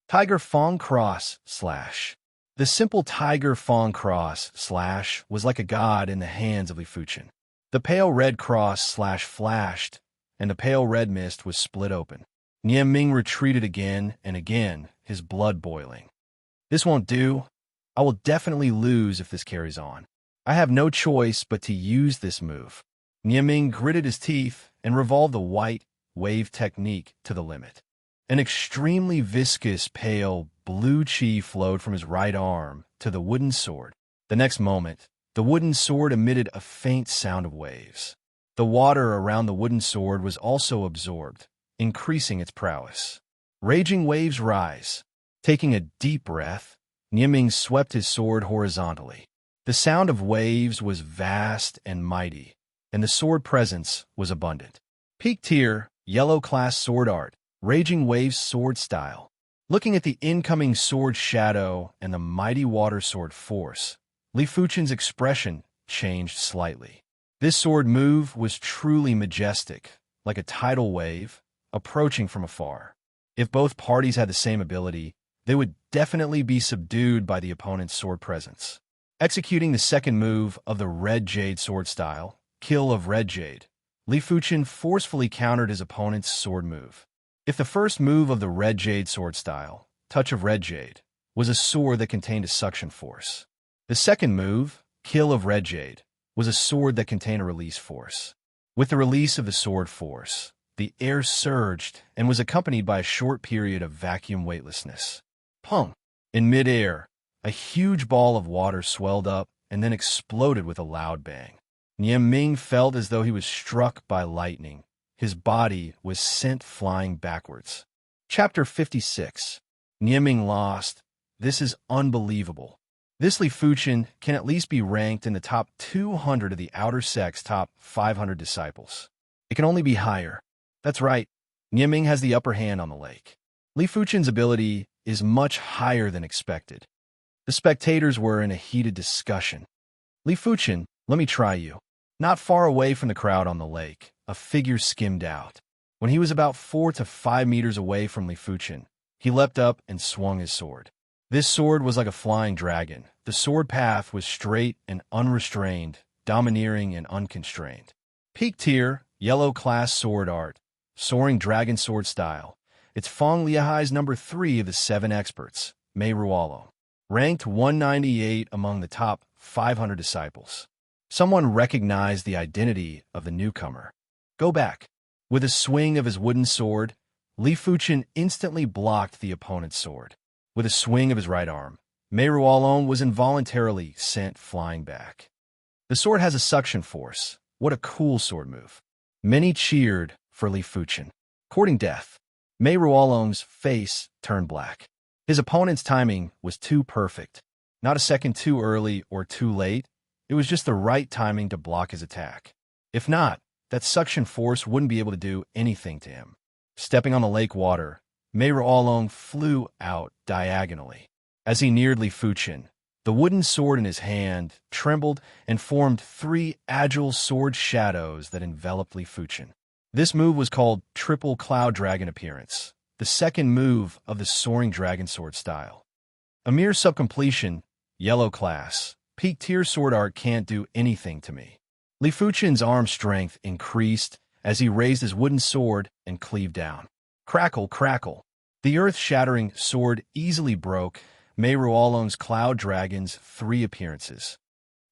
Tiger Fong Cross / The simple Tiger Fong Cross / was like a god in the hands of Li Fuchen. The pale red cross / flashed, and the pale red mist was split open. Nieming retreated again and again, his blood boiling. This won't do. I will definitely lose if this carries on. I have no choice but to use this move. Nieming gritted his teeth and revolved the white wave technique to the limit. An extremely viscous, pale, blue chi flowed from his right arm to the wooden sword. The next moment, the wooden sword emitted a faint sound of waves. The water around the wooden sword was also absorbed, increasing its prowess. Raging waves rise. Taking a deep breath, Nieming swept his sword horizontally. The sound of waves was vast and mighty, and the sword presence was abundant. Peak tier, yellow class sword art, raging waves sword style. Looking at the incoming sword shadow and the mighty water sword force, Li Fuchen's expression changed slightly. This sword move was truly majestic, like a tidal wave, approaching from afar. If both parties had the same ability, they would definitely be subdued by the opponent's sword presence. Executing the second move of the Red Jade sword style, Kill of Red Jade, Li Fuchen forcefully countered his opponent's sword move. If the first move of the Red Jade sword style, Touch of Red Jade, was a sword that contained a suction force, the second move, Kill of Red Jade, was a sword that contained a release force. With the release of the sword force, the air surged and was accompanied by a short period of vacuum weightlessness. Pong! In midair, a huge ball of water swelled up and then exploded with a loud bang. Nieming felt as though he was struck by lightning. His body was sent flying backwards. Chapter 56. Nieming lost. This is unbelievable. This Li Fuchen can at least be ranked in the top 200 of the outer sect's top 500 disciples. It can only be higher. That's right. Nieming has the upper hand on the lake. Li Fuchen's ability is much higher than expected. The spectators were in a heated discussion. Li Fuchen, let me try you. Not far away from the crowd on the lake, a figure skimmed out. When he was about 4 to 5 meters away from Li Fuchen, he leapt up and swung his sword. This sword was like a flying dragon. The sword path was straight and unrestrained, domineering and unconstrained. Peak tier, yellow class sword art, soaring dragon sword style. It's Fong Liahai's number 3 of the 7 experts, Mei Rualo. Ranked 198 among the top 500 disciples. Someone recognized the identity of the newcomer. Go back. With a swing of his wooden sword, Li Fuchen instantly blocked the opponent's sword. With a swing of his right arm, Mei Rualo was involuntarily sent flying back. The sword has a suction force. What a cool sword move. Many cheered for Li Fuchen. Courting death, Mei Rualo's face turned black. His opponent's timing was too perfect. Not a second too early or too late. It was just the right timing to block his attack. If not, that suction force wouldn't be able to do anything to him. Stepping on the lake water, Mei-Ruolong flew out diagonally. As he neared Li Fuchen, the wooden sword in his hand trembled and formed 3 agile sword shadows that enveloped Li Fuchen. This move was called Triple Cloud Dragon Appearance, the second move of the Soaring Dragon Sword style. A mere subcompletion, yellow class, peak tier sword art can't do anything to me. Li Fuchen's arm strength increased as he raised his wooden sword and cleaved down. Crackle, crackle. The earth-shattering sword easily broke Mei-Ruolong's Cloud Dragon's 3 appearances.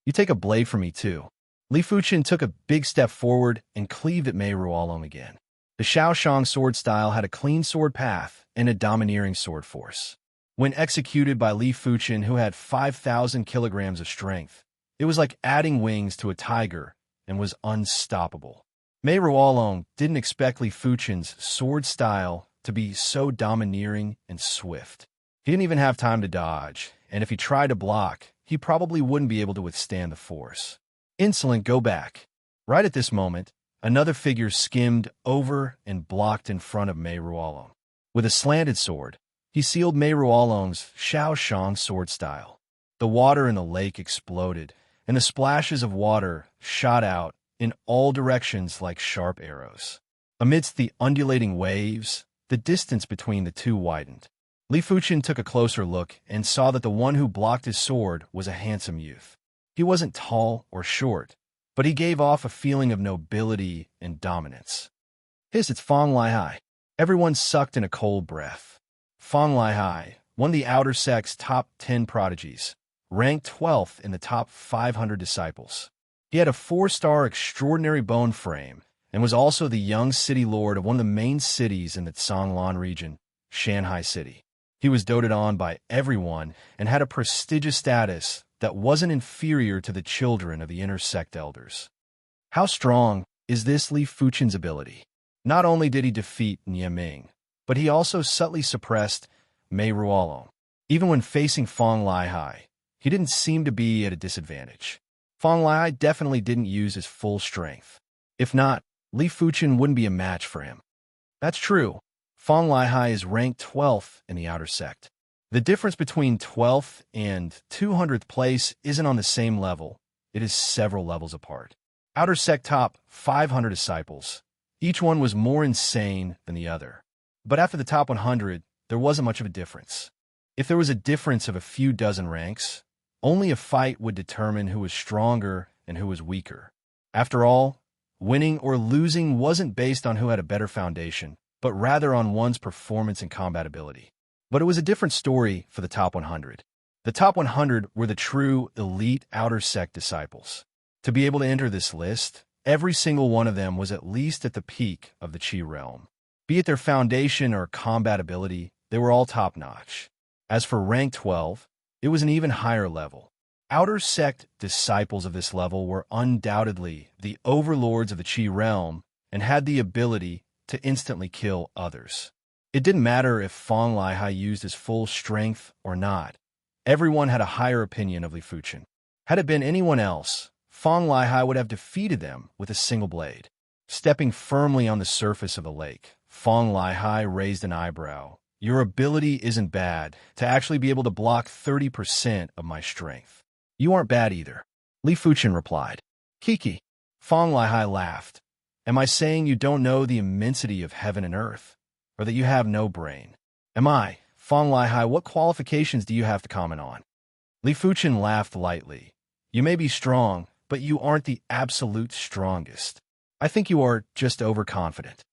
You take a blade from me too. Li Fuchen took a big step forward and cleaved at Mei-Ruolong again. The Shaoxiang sword style had a clean sword path and a domineering sword force. When executed by Li Fuchen, who had 5,000 kilograms of strength, it was like adding wings to a tiger and was unstoppable. Mei-Ruolong didn't expect Li Fuchen's sword style to be so domineering and swift. He didn't even have time to dodge, and if he tried to block, he probably wouldn't be able to withstand the force. Insolent, go back. Right at this moment, another figure skimmed over and blocked in front of Mei-Ruolong. With a slanted sword, he sealed Mei-Ruolong's Shaoxiang sword style. The water in the lake exploded, and the splashes of water shot out in all directions like sharp arrows. Amidst the undulating waves, the distance between the two widened. Li Fuchen took a closer look and saw that the one who blocked his sword was a handsome youth. He wasn't tall or short, but he gave off a feeling of nobility and dominance. It's Fang Lihai. Everyone sucked in a cold breath. Fang Lihai, one of the outer sect's top 10 prodigies, ranked 12th in the top 500 disciples. He had a 4-star extraordinary bone frame and was also the young city lord of one of the main cities in the Zhanglan region, Shanghai City. He was doted on by everyone and had a prestigious status that wasn't inferior to the children of the inner sect elders. How strong is this Li Fuchen's ability? Not only did he defeat Nie Ming, but he also subtly suppressed Mei-Ruolong. Even when facing Fang Lihai, he didn't seem to be at a disadvantage. Fang Lihai definitely didn't use his full strength. If not, Li Fuchen wouldn't be a match for him. That's true. Fang Lihai is ranked 12th in the outer sect. The difference between 12th and 200th place isn't on the same level. It is several levels apart. Outer sect top 500 disciples. Each one was more insane than the other. But after the top 100, there wasn't much of a difference. If there was a difference of a few dozen ranks, only a fight would determine who was stronger and who was weaker. After all, winning or losing wasn't based on who had a better foundation, but rather on one's performance and combat ability. But it was a different story for the top 100. The top 100 were the true elite outer sect disciples. To be able to enter this list, every single one of them was at least at the peak of the Qi realm. Be it their foundation or combat ability, they were all top-notch. As for rank 12, it was an even higher level. Outer sect disciples of this level were undoubtedly the overlords of the Qi realm and had the ability to instantly kill others. It didn't matter if Fang Lihai used his full strength or not. Everyone had a higher opinion of Li Fuchen. Had it been anyone else, Fang Lihai would have defeated them with a single blade. Stepping firmly on the surface of the lake, Fang Lihai raised an eyebrow. Your ability isn't bad to actually be able to block 30% of my strength. You aren't bad either. Li Fuchen replied. Kiki. Fang Lihai laughed. Am I saying you don't know the immensity of heaven and earth, or that you have no brain? Am I? Fang Lihai, what qualifications do you have to comment on? Li Fuchen laughed lightly. You may be strong, but you aren't the absolute strongest. I think you are just overconfident.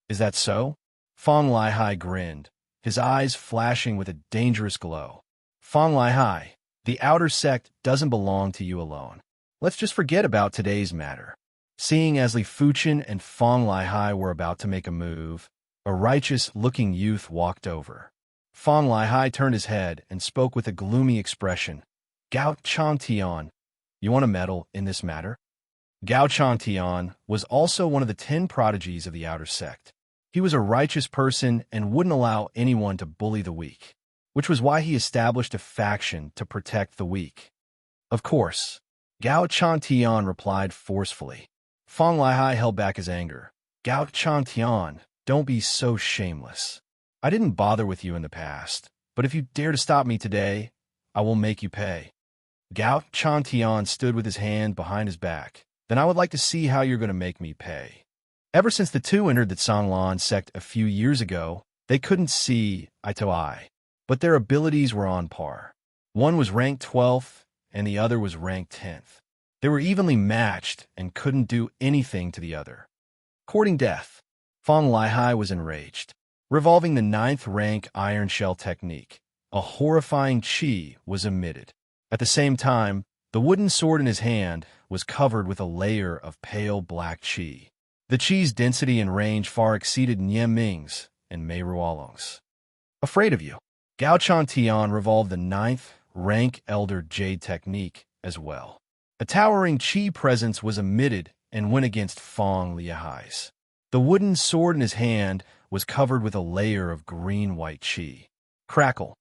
Is that so? Fang Lihai grinned, his eyes flashing with a dangerous glow. Fang Lihai, the outer sect doesn't belong to you alone. Let's just forget about today's matter. Seeing as Li Fuchen and Fang Lihai were about to make a move, a righteous-looking youth walked over. Fang Lihai turned his head and spoke with a gloomy expression. Gao Changtian, you want to meddle in this matter? Gao Changtian was also one of the 10 prodigies of the outer sect. He was a righteous person and wouldn't allow anyone to bully the weak, which was why he established a faction to protect the weak. Of course, Gao Chantian replied forcefully. Fong Lihai held back his anger. Gao Chantian, don't be so shameless. I didn't bother with you in the past, but if you dare to stop me today, I will make you pay. Gao Chantian stood with his hand behind his back. Then I would like to see how you're going to make me pay. Ever since the two entered the Songlan sect a few years ago, they couldn't see eye to eye, but their abilities were on par. One was ranked 12th, and the other was ranked 10th. They were evenly matched and couldn't do anything to the other. Courting death, Fong Lihai was enraged. Revolving the 9th rank Iron Shell technique, a horrifying chi was emitted. At the same time, the wooden sword in his hand was covered with a layer of pale black chi. The chi's density and range far exceeded Nian Ming's and Mei Ruolong's. Afraid of you, Gao Chantian revolved the 9th rank Elder Jade technique as well. A towering chi presence was emitted and went against Fong Lihai's. The wooden sword in his hand was covered with a layer of green-white chi. Crackle.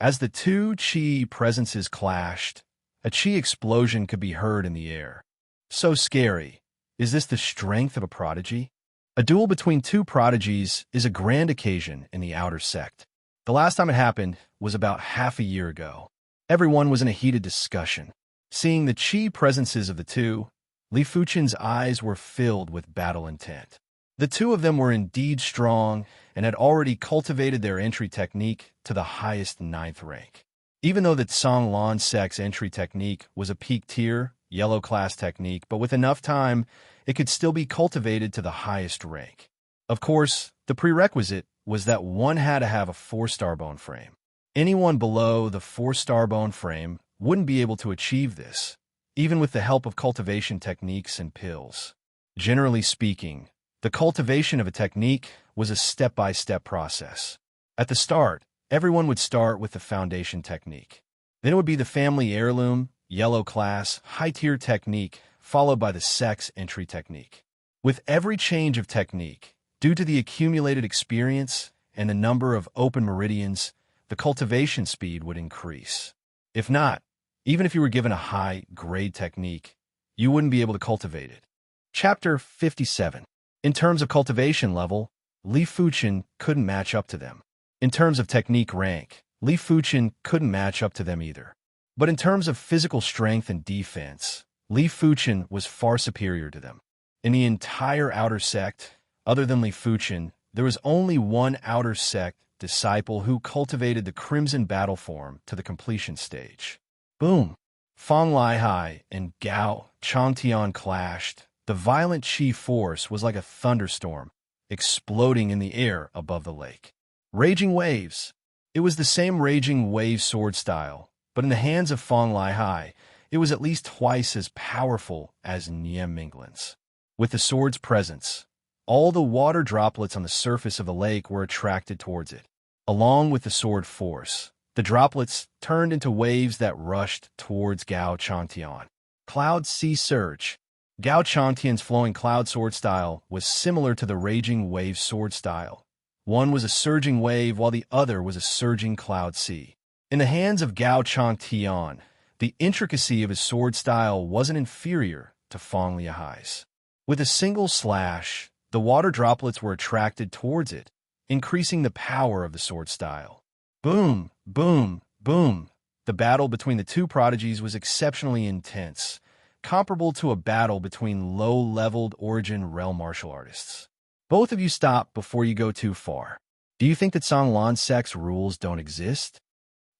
As the two chi presences clashed, a chi explosion could be heard in the air. So scary. Is this the strength of a prodigy? A duel between two prodigies is a grand occasion in the outer sect. The last time it happened was about half a year ago. Everyone was in a heated discussion. Seeing the chi presences of the two, Li Fuchen's eyes were filled with battle intent. The two of them were indeed strong and had already cultivated their entry technique to the highest 9th rank. Even though the Songlan sect's entry technique was a peak tier, yellow class technique, but with enough time, it could still be cultivated to the highest rank. Of course, the prerequisite was that one had to have a 4-star bone frame. Anyone below the 4-star bone frame wouldn't be able to achieve this, even with the help of cultivation techniques and pills. Generally speaking, the cultivation of a technique was a step-by-step process. At the start, everyone would start with the foundation technique. Then it would be the family heirloom, yellow class, high-tier technique, followed by the sex entry technique. With every change of technique, due to the accumulated experience and the number of open meridians, the cultivation speed would increase. If not, even if you were given a high-grade technique, you wouldn't be able to cultivate it. Chapter 57. In terms of cultivation level, Li Fuchen couldn't match up to them. In terms of technique rank, Li Fuchen couldn't match up to them either. But in terms of physical strength and defense, Li Fuchen was far superior to them. In the entire outer sect, other than Li Fuchen, there was only one outer sect disciple who cultivated the Crimson Battle form to the completion stage. Boom! Fong Lihai and Gao Chantian clashed. The violent chi force was like a thunderstorm, exploding in the air above the lake. Raging waves. It was the same raging wave sword style, but in the hands of Fong Lihai, it was at least twice as powerful as Nian Minglin's. With the sword's presence, all the water droplets on the surface of the lake were attracted towards it. Along with the sword force, the droplets turned into waves that rushed towards Gao Chantian. Cloud Sea Surge. Gao Chantian's flowing cloud sword style was similar to the raging wave sword style. One was a surging wave while the other was a surging cloud sea. In the hands of Gao Chantian, the intricacy of his sword style wasn't inferior to Fong Lihai's. With a single slash, the water droplets were attracted towards it, increasing the power of the sword style. Boom, boom, boom. The battle between the two prodigies was exceptionally intense, comparable to a battle between low-leveled Origin realm martial artists. Both of you stop before you go too far. Do you think that Songlan sect's rules don't exist?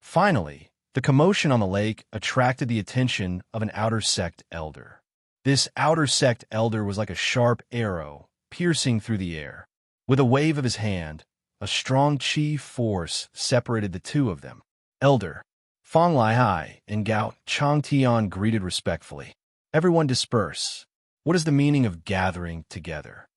Finally, the commotion on the lake attracted the attention of an outer sect elder. This outer sect elder was like a sharp arrow piercing through the air. With a wave of his hand, a strong chi force separated the two of them. Elder, Fong Lihai and Gao Changtian greeted respectfully. Everyone disperse. What is the meaning of gathering together?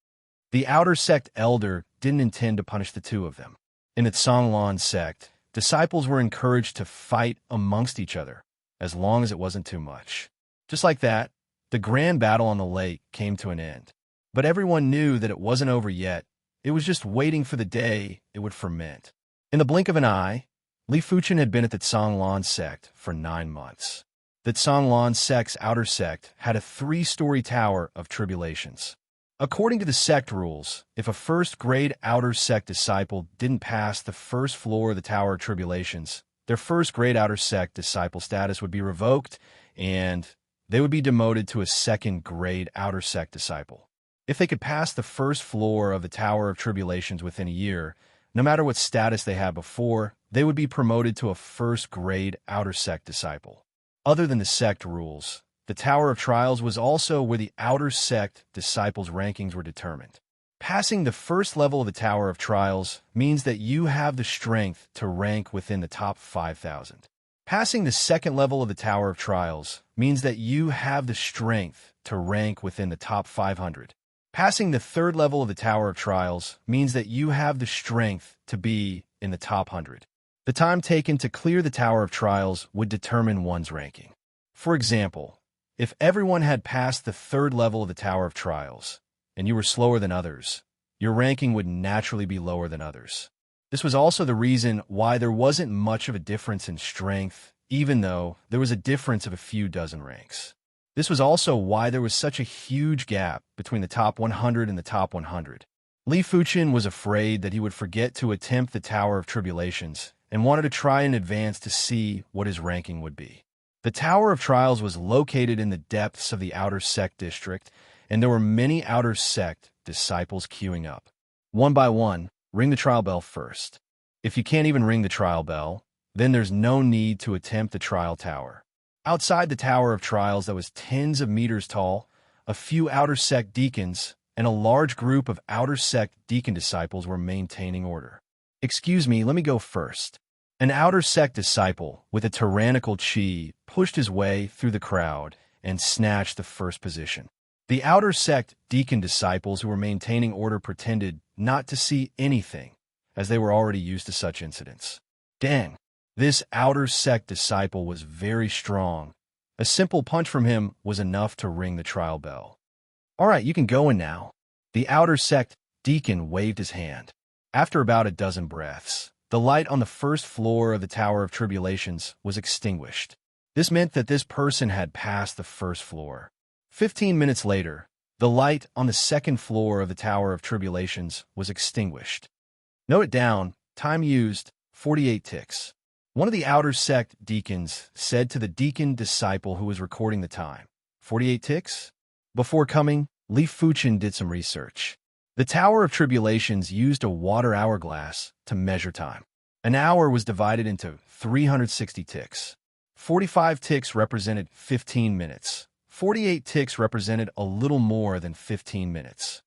The outer sect elder didn't intend to punish the two of them. In the Songlan sect, disciples were encouraged to fight amongst each other, as long as it wasn't too much. Just like that, the grand battle on the lake came to an end. But everyone knew that it wasn't over yet. It was just waiting for the day it would ferment. In the blink of an eye, Li Fuchen had been at the Songlan sect for 9 months. that Sanlan sect's outer sect had a 3-story tower of tribulations. According to the sect rules, if a first-grade outer sect disciple didn't pass the first floor of the Tower of Tribulations, their first-grade outer sect disciple status would be revoked, and they would be demoted to a second-grade outer sect disciple. If they could pass the first floor of the Tower of Tribulations within a year, no matter what status they had before, they would be promoted to a first-grade outer sect disciple. Other than the sect rules, the Tower of Trials was also where the outer sect disciples' rankings were determined. Passing the first level of the Tower of Trials means that you have the strength to rank within the top 5,000. Passing the second level of the Tower of Trials means that you have the strength to rank within the top 500. Passing the third level of the Tower of Trials means that you have the strength to be in the top 100. The time taken to clear the Tower of Trials would determine one's ranking. For example, if everyone had passed the third level of the Tower of Trials, and you were slower than others, your ranking would naturally be lower than others. This was also the reason why there wasn't much of a difference in strength, even though there was a difference of a few dozen ranks. This was also why there was such a huge gap between the top 100 and the top 100. Li Fuchen was afraid that he would forget to attempt the Tower of Tribulations and wanted to try in advance to see what his ranking would be. The Tower of Trials was located in the depths of the Outer Sect district, and there were many Outer Sect disciples queuing up. One by one, ring the trial bell first. If you can't even ring the trial bell, then there's no need to attempt the trial tower. Outside the Tower of Trials that was tens of meters tall, a few Outer Sect deacons and a large group of Outer Sect deacon disciples were maintaining order. "Excuse me, let me go first." An Outer Sect disciple with a tyrannical chi pushed his way through the crowd and snatched the first position. The Outer Sect deacon disciples who were maintaining order pretended not to see anything, as they were already used to such incidents. Dang, this Outer Sect disciple was very strong. A simple punch from him was enough to ring the trial bell. "All right, you can go in now." The Outer Sect deacon waved his hand. After about a dozen breaths, the light on the first floor of the Tower of Tribulations was extinguished. This meant that this person had passed the first floor. 15 minutes later, the light on the second floor of the Tower of Tribulations was extinguished. Note it down, time used, 48 ticks. One of the Outer Sect deacons said to the deacon disciple who was recording the time, 48 ticks? Before coming, Li Fuchen did some research. The Tower of Tribulations used a water hourglass to measure time. An hour was divided into 360 ticks. 45 ticks represented 15 minutes. 48 ticks represented a little more than 15 minutes.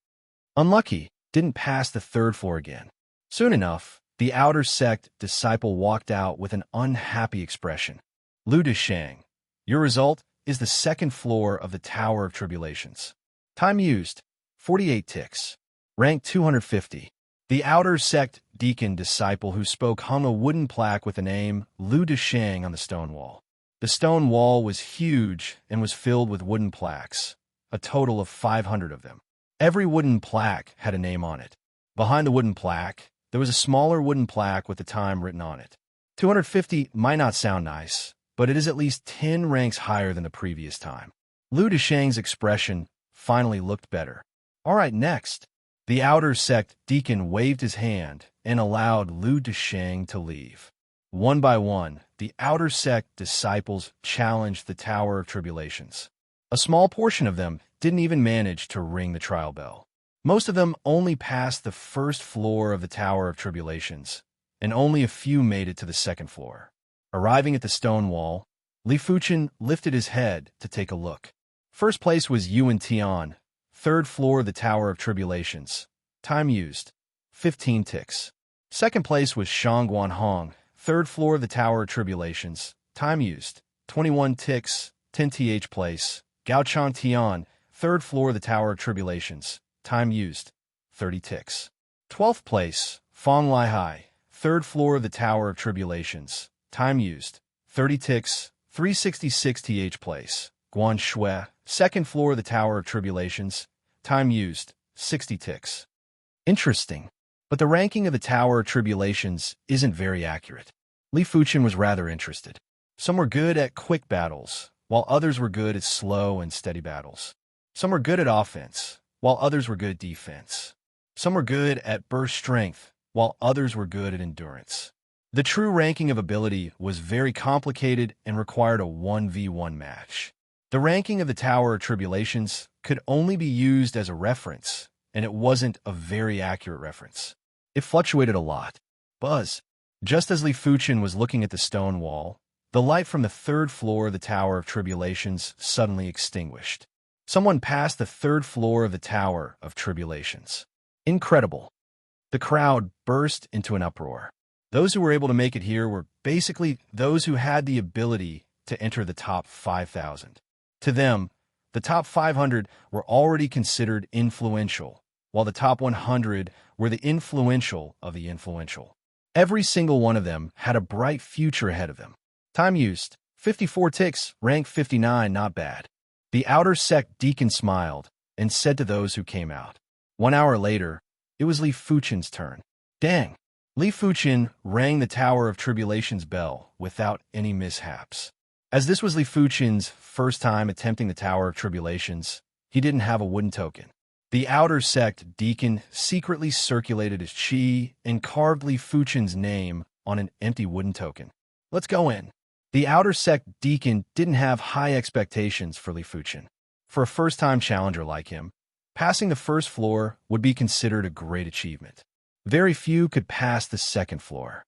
Unlucky, didn't pass the third floor again. Soon enough, the Outer Sect disciple walked out with an unhappy expression. "Lu Deshang, your result is the second floor of the Tower of Tribulations. Time used, 48 ticks. Rank 250. The Outer Sect deacon disciple who spoke hung a wooden plaque with the name Lu Deshang on the stone wall. The stone wall was huge and was filled with wooden plaques, a total of 500 of them. Every wooden plaque had a name on it. Behind the wooden plaque, there was a smaller wooden plaque with the time written on it. 250 might not sound nice, but it is at least 10 ranks higher than the previous time. Lu Deshang's expression finally looked better. "All right, next." The Outer Sect deacon waved his hand and allowed Lu Deshang to leave. One by one, the Outer Sect disciples challenged the Tower of Tribulations. A small portion of them didn't even manage to ring the trial bell. Most of them only passed the first floor of the Tower of Tribulations, and only a few made it to the second floor. Arriving at the stone wall, Li Fuchen lifted his head to take a look. First place was Yuan Tian, third floor of the Tower of Tribulations. Time used, 15 ticks. Second place was Shang Guanhong, third floor of the Tower of Tribulations. Time used, 21 ticks, 10 th place. Gao Chang Tian, third floor of the Tower of Tribulations. Time used, 30 ticks. 12th place, Fong Lai Hai, third floor of the Tower of Tribulations. Time used, 30 ticks, 366 th place. Guan Shui, second floor of the Tower of Tribulations. Time used, 60 ticks. Interesting, but the ranking of the Tower of Tribulations isn't very accurate. Li Fuchen was rather interested. Some were good at quick battles, while others were good at slow and steady battles. Some were good at offense, while others were good at defense. Some were good at burst strength, while others were good at endurance. The true ranking of ability was very complicated and required a 1v1 match. The ranking of the Tower of Tribulations could only be used as a reference, and it wasn't a very accurate reference. It fluctuated a lot. Buzz. Just as Li Fuchen was looking at the stone wall, the light from the third floor of the Tower of Tribulations suddenly extinguished. Someone passed the third floor of the Tower of Tribulations. Incredible. The crowd burst into an uproar. Those who were able to make it here were basically those who had the ability to enter the top 5,000. To them, the top 500 were already considered influential, while the top 100 were the influential of the influential. Every single one of them had a bright future ahead of them. Time used, 54 ticks, rank 59, not bad. The outer sect deacon smiled and said to those who came out. 1 hour later, it was Li Fuchen's turn. Dang! Li Fuchen rang the Tower of Tribulations bell without any mishaps. As this was Li Fuchen's first time attempting the Tower of Tribulations, he didn't have a wooden token. The outer sect deacon secretly circulated his chi and carved Li Fuchen's name on an empty wooden token. Let's go in. The outer sect deacon didn't have high expectations for Li Fuchen. For a first-time challenger like him, passing the first floor would be considered a great achievement. Very few could pass the second floor.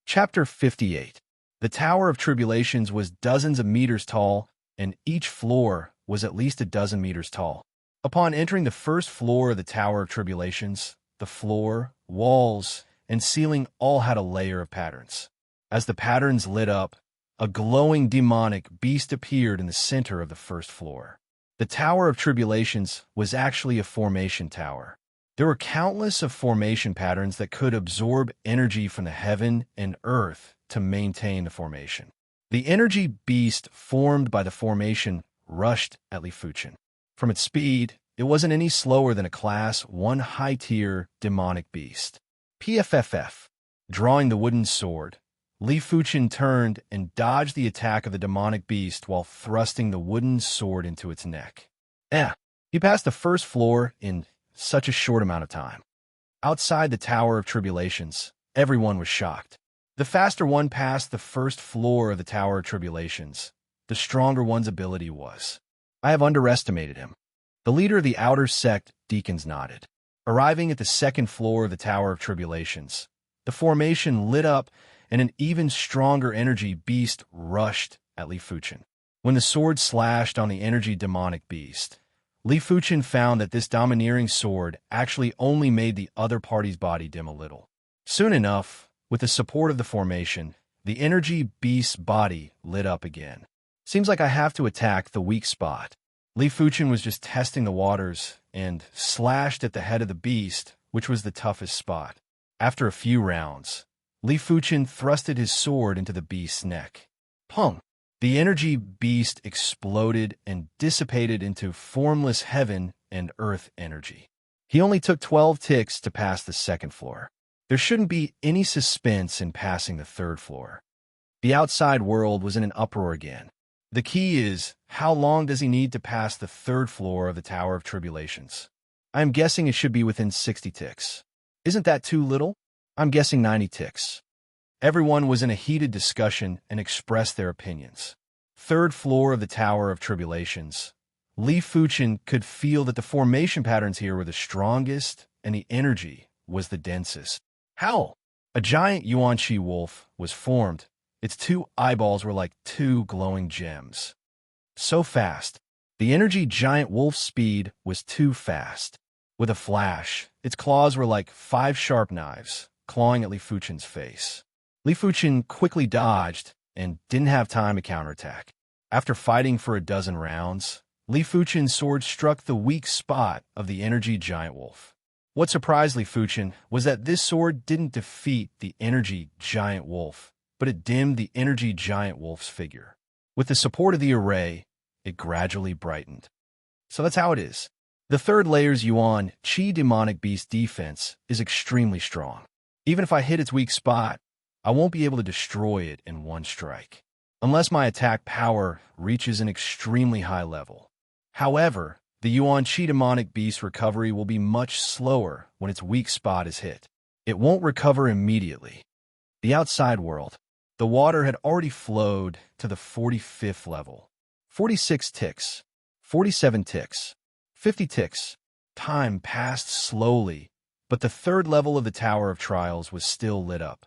Chapter 58. The Tower of Tribulations was dozens of meters tall, and each floor was at least a dozen meters tall. Upon entering the first floor of the Tower of Tribulations, the floor, walls, and ceiling all had a layer of patterns. As the patterns lit up, a glowing demonic beast appeared in the center of the first floor. The Tower of Tribulations was actually a formation tower. There were countless of formation patterns that could absorb energy from the heaven and earth to maintain the formation. The energy beast formed by the formation rushed at Li Fuchen. From its speed, it wasn't any slower than a Class 1 high-tier demonic beast. PFFF. Drawing the wooden sword, Li Fuchen turned and dodged the attack of the demonic beast while thrusting the wooden sword into its neck. He passed the first floor in such a short amount of time. Outside the Tower of Tribulations, everyone was shocked. The faster one passed the first floor of the Tower of Tribulations, the stronger one's ability was. I have underestimated him. The leader of the outer sect, deacons, nodded. Arriving at the second floor of the Tower of Tribulations, the formation lit up and an even stronger energy beast rushed at Li Fuchen. When the sword slashed on the energy demonic beast, Li Fuchen found that this domineering sword actually only made the other party's body dim a little. Soon enough, with the support of the formation, the energy beast's body lit up again. Seems like I have to attack the weak spot. Li Fuchen was just testing the waters and slashed at the head of the beast, which was the toughest spot. After a few rounds, Li Fuchen thrusted his sword into the beast's neck. Pong! The energy beast exploded and dissipated into formless heaven and earth energy. He only took 12 ticks to pass the second floor. There shouldn't be any suspense in passing the third floor. The outside world was in an uproar again. The key is, how long does he need to pass the third floor of the Tower of Tribulations? I'm guessing it should be within 60 ticks. Isn't that too little? I'm guessing 90 ticks. Everyone was in a heated discussion and expressed their opinions. Third floor of the Tower of Tribulations. Li Fuchen could feel that the formation patterns here were the strongest and the energy was the densest. How? A giant Yuan Chi wolf was formed. Its 2 eyeballs were like 2 glowing gems. So fast. The energy giant wolf's speed was too fast. With a flash, its claws were like 5 sharp knives, clawing at Li Fuchen's face. Li Fuchen quickly dodged and didn't have time to counterattack. After fighting for a dozen rounds, Li Fuchen's sword struck the weak spot of the energy giant wolf. What surprised Li Fuchen was that this sword didn't defeat the energy giant wolf, but it dimmed the energy giant wolf's figure. With the support of the array, it gradually brightened. So that's how it is. The third layer's Yuan Chi demonic beast defense is extremely strong. Even if I hit its weak spot, I won't be able to destroy it in one strike. unless my attack power reaches an extremely high level. However, the Yuan Qi demonic beast recovery will be much slower when its weak spot is hit. It won't recover immediately. The outside world. The water had already flowed to the 45th level. 46 ticks. 47 ticks. 50 ticks. Time passed slowly, but the third level of the Tower of Trials was still lit up.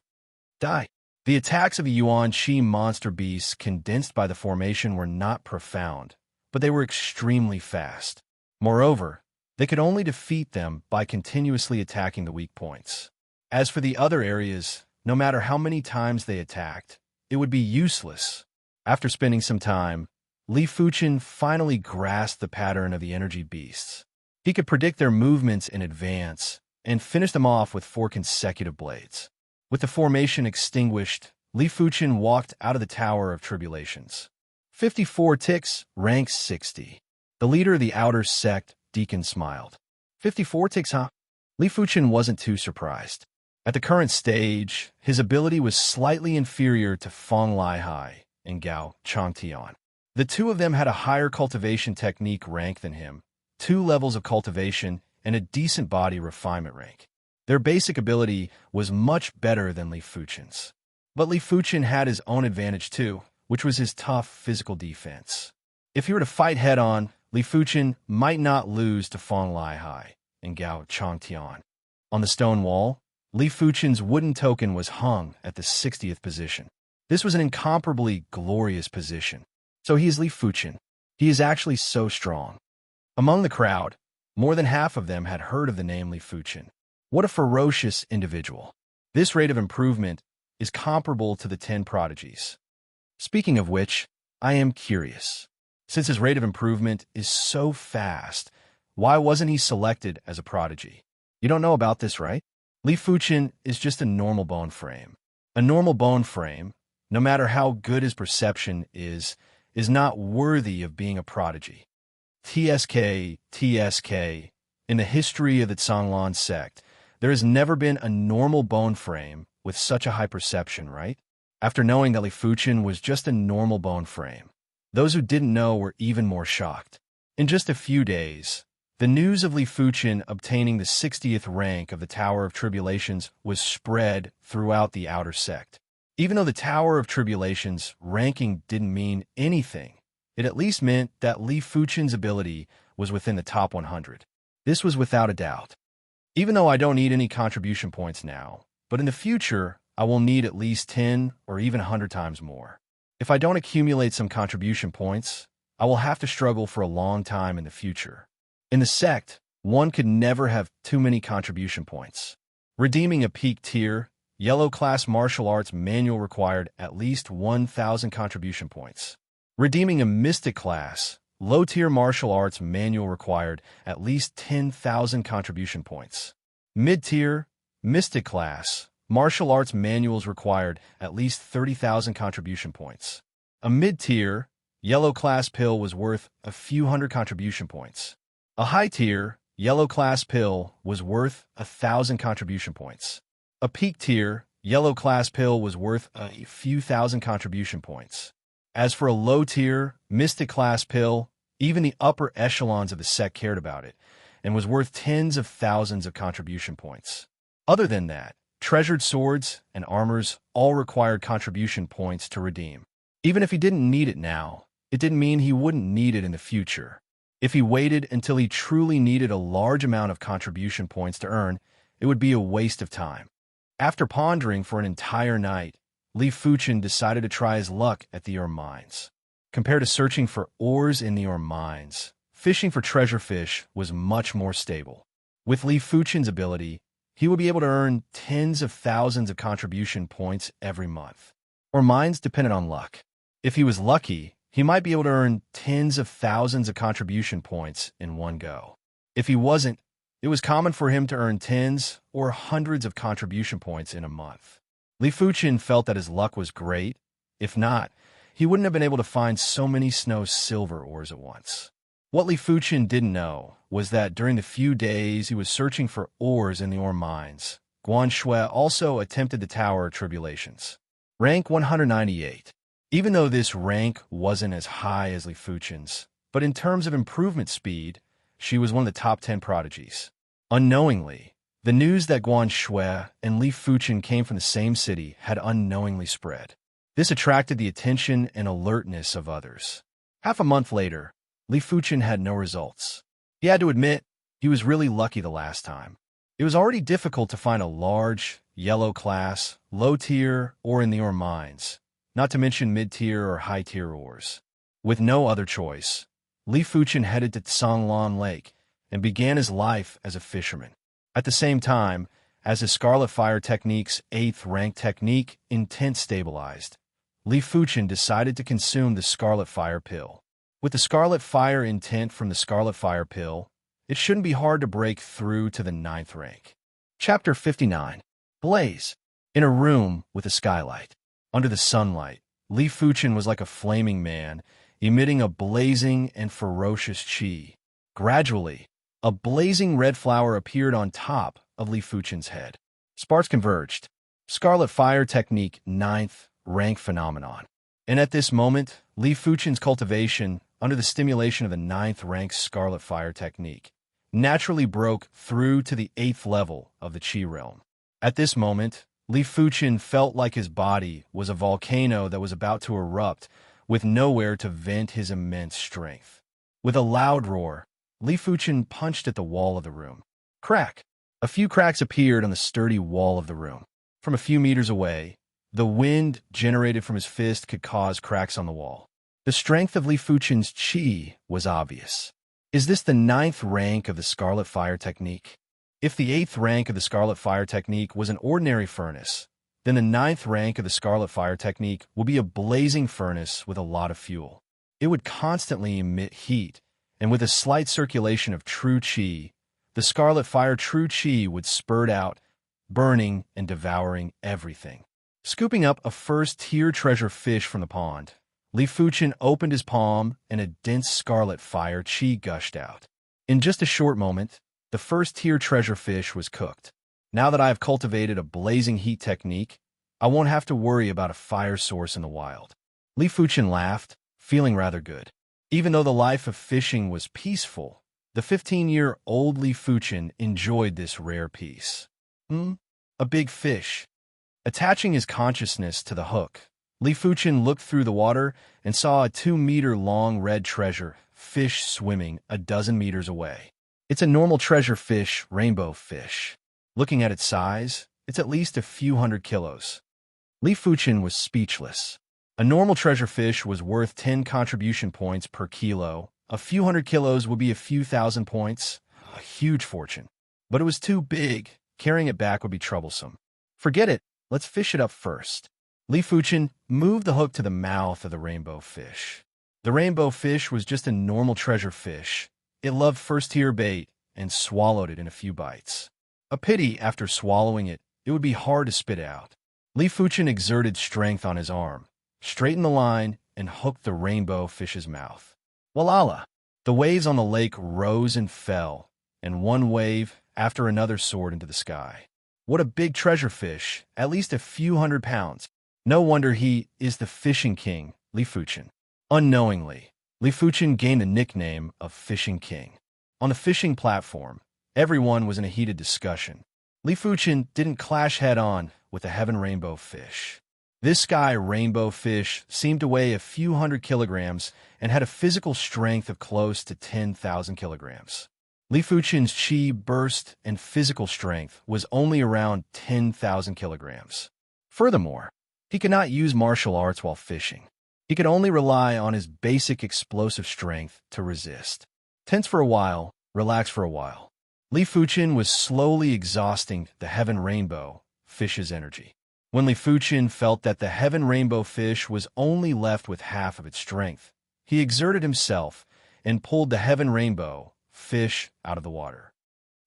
Die. The attacks of the Yuan Qi monster beasts condensed by the formation were not profound, but they were extremely fast. Moreover, they could only defeat them by continuously attacking the weak points. As for the other areas, no matter how many times they attacked, it would be useless. After spending some time, Li Fuchen finally grasped the pattern of the energy beasts. He could predict their movements in advance and finish them off with 4 consecutive blades. With the formation extinguished, Li Fuchen walked out of the Tower of Tribulations. 54 ticks, rank 60. The leader of the outer sect, Deacon, smiled. 54 ticks, huh? Li Fuchen wasn't too surprised. At the current stage, his ability was slightly inferior to Feng Lai Hai and Gao Changtian. The two of them had a higher cultivation technique rank than him, 2 levels of cultivation, and a decent body refinement rank. Their basic ability was much better than Li Fuchen's. But Li Fuchen had his own advantage too, which was his tough physical defense. If he were to fight head-on, Li Fuchen might not lose to Feng Lai Hai and Gao Changtian. On the stone wall, Li Fuchen's wooden token was hung at the 60th position. This was an incomparably glorious position. So he is Li Fuchen. He is actually so strong. Among the crowd, more than half of them had heard of the name Li Fuchen. What a ferocious individual. This rate of improvement is comparable to the 10 prodigies. Speaking of which, I am curious. Since his rate of improvement is so fast, why wasn't he selected as a prodigy? You don't know about this, right? Li Fuchen is just a normal bone frame. A normal bone frame, no matter how good his perception is not worthy of being a prodigy. TSK. In the history of the Zhanglan sect, there has never been a normal bone frame with such a high perception, right? After knowing that Li Fuchen was just a normal bone frame, those who didn't know were even more shocked. In just a few days, the news of Li Fuchen obtaining the 60th rank of the Tower of Tribulations was spread throughout the outer sect. Even though the Tower of Tribulations ranking didn't mean anything, it at least meant that Li Fuchen's ability was within the top 100. This was without a doubt. Even though I don't need any contribution points now, but in the future, I will need at least 10 or even 100 times more. If I don't accumulate some contribution points, I will have to struggle for a long time in the future. In the sect, one could never have too many contribution points. Redeeming a peak tier, yellow class martial arts manual required at least 1,000 contribution points. Redeeming a mystic class, low tier martial arts manual required at least 10,000 contribution points. Mid tier, mystic class, martial arts manuals required at least 30,000 contribution points. A mid tier, yellow class pill was worth a few hundred contribution points. A high tier, yellow class pill was worth 1,000 contribution points. A peak tier, yellow class pill was worth a few thousand contribution points. As for a low tier, mystic class pill, even the upper echelons of the sect cared about it, and was worth tens of thousands of contribution points. Other than that, treasured swords and armors all required contribution points to redeem. Even if he didn't need it now, it didn't mean he wouldn't need it in the future. If he waited until he truly needed a large amount of contribution points to earn, it would be a waste of time. After pondering for an entire night, Li Fuchen decided to try his luck at the ore mines. Compared to searching for ores in the ore mines, fishing for treasure fish was much more stable. With Li Fuchen's ability, he would be able to earn tens of thousands of contribution points every month. Ore mines depended on luck. If he was lucky, he might be able to earn tens of thousands of contribution points in one go. If he wasn't, it was common for him to earn tens or hundreds of contribution points in a month. Li Fuchen felt that his luck was great. If not, he wouldn't have been able to find so many snow silver ores at once. What Li Fuchen didn't know was that during the few days he was searching for ores in the ore mines, Guan Shui also attempted the Tower of Tribulations. Rank 198. Even though this rank wasn't as high as Li Fuchen's, but in terms of improvement speed, she was one of the top 10 prodigies. Unknowingly, the news that Guan Shui and Li Fuchen came from the same city had unknowingly spread. This attracted the attention and alertness of others. Half a month later, Li Fuchen had no results. He had to admit he was really lucky the last time. It was already difficult to find a large, yellow class, low-tier, or in the ore mines, not to mention mid-tier or high-tier ores. With no other choice, Li Fuchen headed to Tsanglan Lake and began his life as a fisherman. At the same time, as his Scarlet Fire Technique's 8th rank technique, Intent, stabilized, Li Fuchen decided to consume the Scarlet Fire Pill. With the Scarlet Fire Intent from the Scarlet Fire Pill, it shouldn't be hard to break through to the 9th rank. Chapter 59. Blaze. In a room with a skylight. Under the sunlight, Li Fuchen was like a flaming man, emitting a blazing and ferocious chi. Gradually, a blazing red flower appeared on top of Li Fuchen's head. Sparks converged. Scarlet Fire Technique 9th rank phenomenon. And at this moment, Li Fuchen's cultivation, under the stimulation of the 9th rank Scarlet Fire Technique, naturally broke through to the 8th level of the Qi realm. At this moment, Li Fuchen felt like his body was a volcano that was about to erupt, with nowhere to vent his immense strength. With a loud roar, Li Fuchen punched at the wall of the room. Crack! A few cracks appeared on the sturdy wall of the room. From a few meters away, the wind generated from his fist could cause cracks on the wall. The strength of Li Fuchen's chi was obvious. Is this the 9th rank of the Scarlet Fire Technique? If the 8th rank of the Scarlet Fire Technique was an ordinary furnace, then the 9th rank of the Scarlet Fire Technique will be a blazing furnace with a lot of fuel. It would constantly emit heat, and with a slight circulation of true chi, the Scarlet Fire true chi would spurt out, burning and devouring everything. Scooping up a first-tier treasure fish from the pond, Li Fuchen opened his palm and a dense scarlet fire chi gushed out. In just a short moment, the first-tier treasure fish was cooked. Now that I have cultivated a blazing heat technique, I won't have to worry about a fire source in the wild. Li Fuchen laughed, feeling rather good. Even though the life of fishing was peaceful, the 15-year-old Li Fuchen enjoyed this rare peace. A big fish. Attaching his consciousness to the hook, Li Fuchen looked through the water and saw a 2-meter-long red treasure fish swimming a dozen meters away. It's a normal treasure fish, rainbow fish. Looking at its size, it's at least a few hundred kilos. Li Fuchen was speechless. A normal treasure fish was worth 10 contribution points per kilo. A few hundred kilos would be a few thousand points, a huge fortune. But it was too big. Carrying it back would be troublesome. Forget it, let's fish it up first. Li Fuchen moved the hook to the mouth of the rainbow fish. The rainbow fish was just a normal treasure fish. It loved first-tier bait and swallowed it in a few bites. A pity after swallowing it, it would be hard to spit out. Li Fuchen exerted strength on his arm, straightened the line, and hooked the rainbow fish's mouth. Walala! The waves on the lake rose and fell, and one wave after another soared into the sky. What a big treasure fish, at least a few hundred pounds. No wonder he is the fishing king, Li Fuchen. Unknowingly, Li Fuchen gained the nickname of Fishing King. On the fishing platform, everyone was in a heated discussion. Li Fuchen didn't clash head-on with the heaven rainbow fish. This sky rainbow fish seemed to weigh a few hundred kilograms and had a physical strength of close to 10,000 kilograms. Li Fuchen's chi burst and physical strength was only around 10,000 kilograms. Furthermore, he could not use martial arts while fishing. He could only rely on his basic explosive strength to resist. Tense for a while, relax for a while. Li Fuchen was slowly exhausting the heaven rainbow fish's energy. When Li Fuchen felt that the heaven rainbow fish was only left with half of its strength, he exerted himself and pulled the heaven rainbow fish out of the water.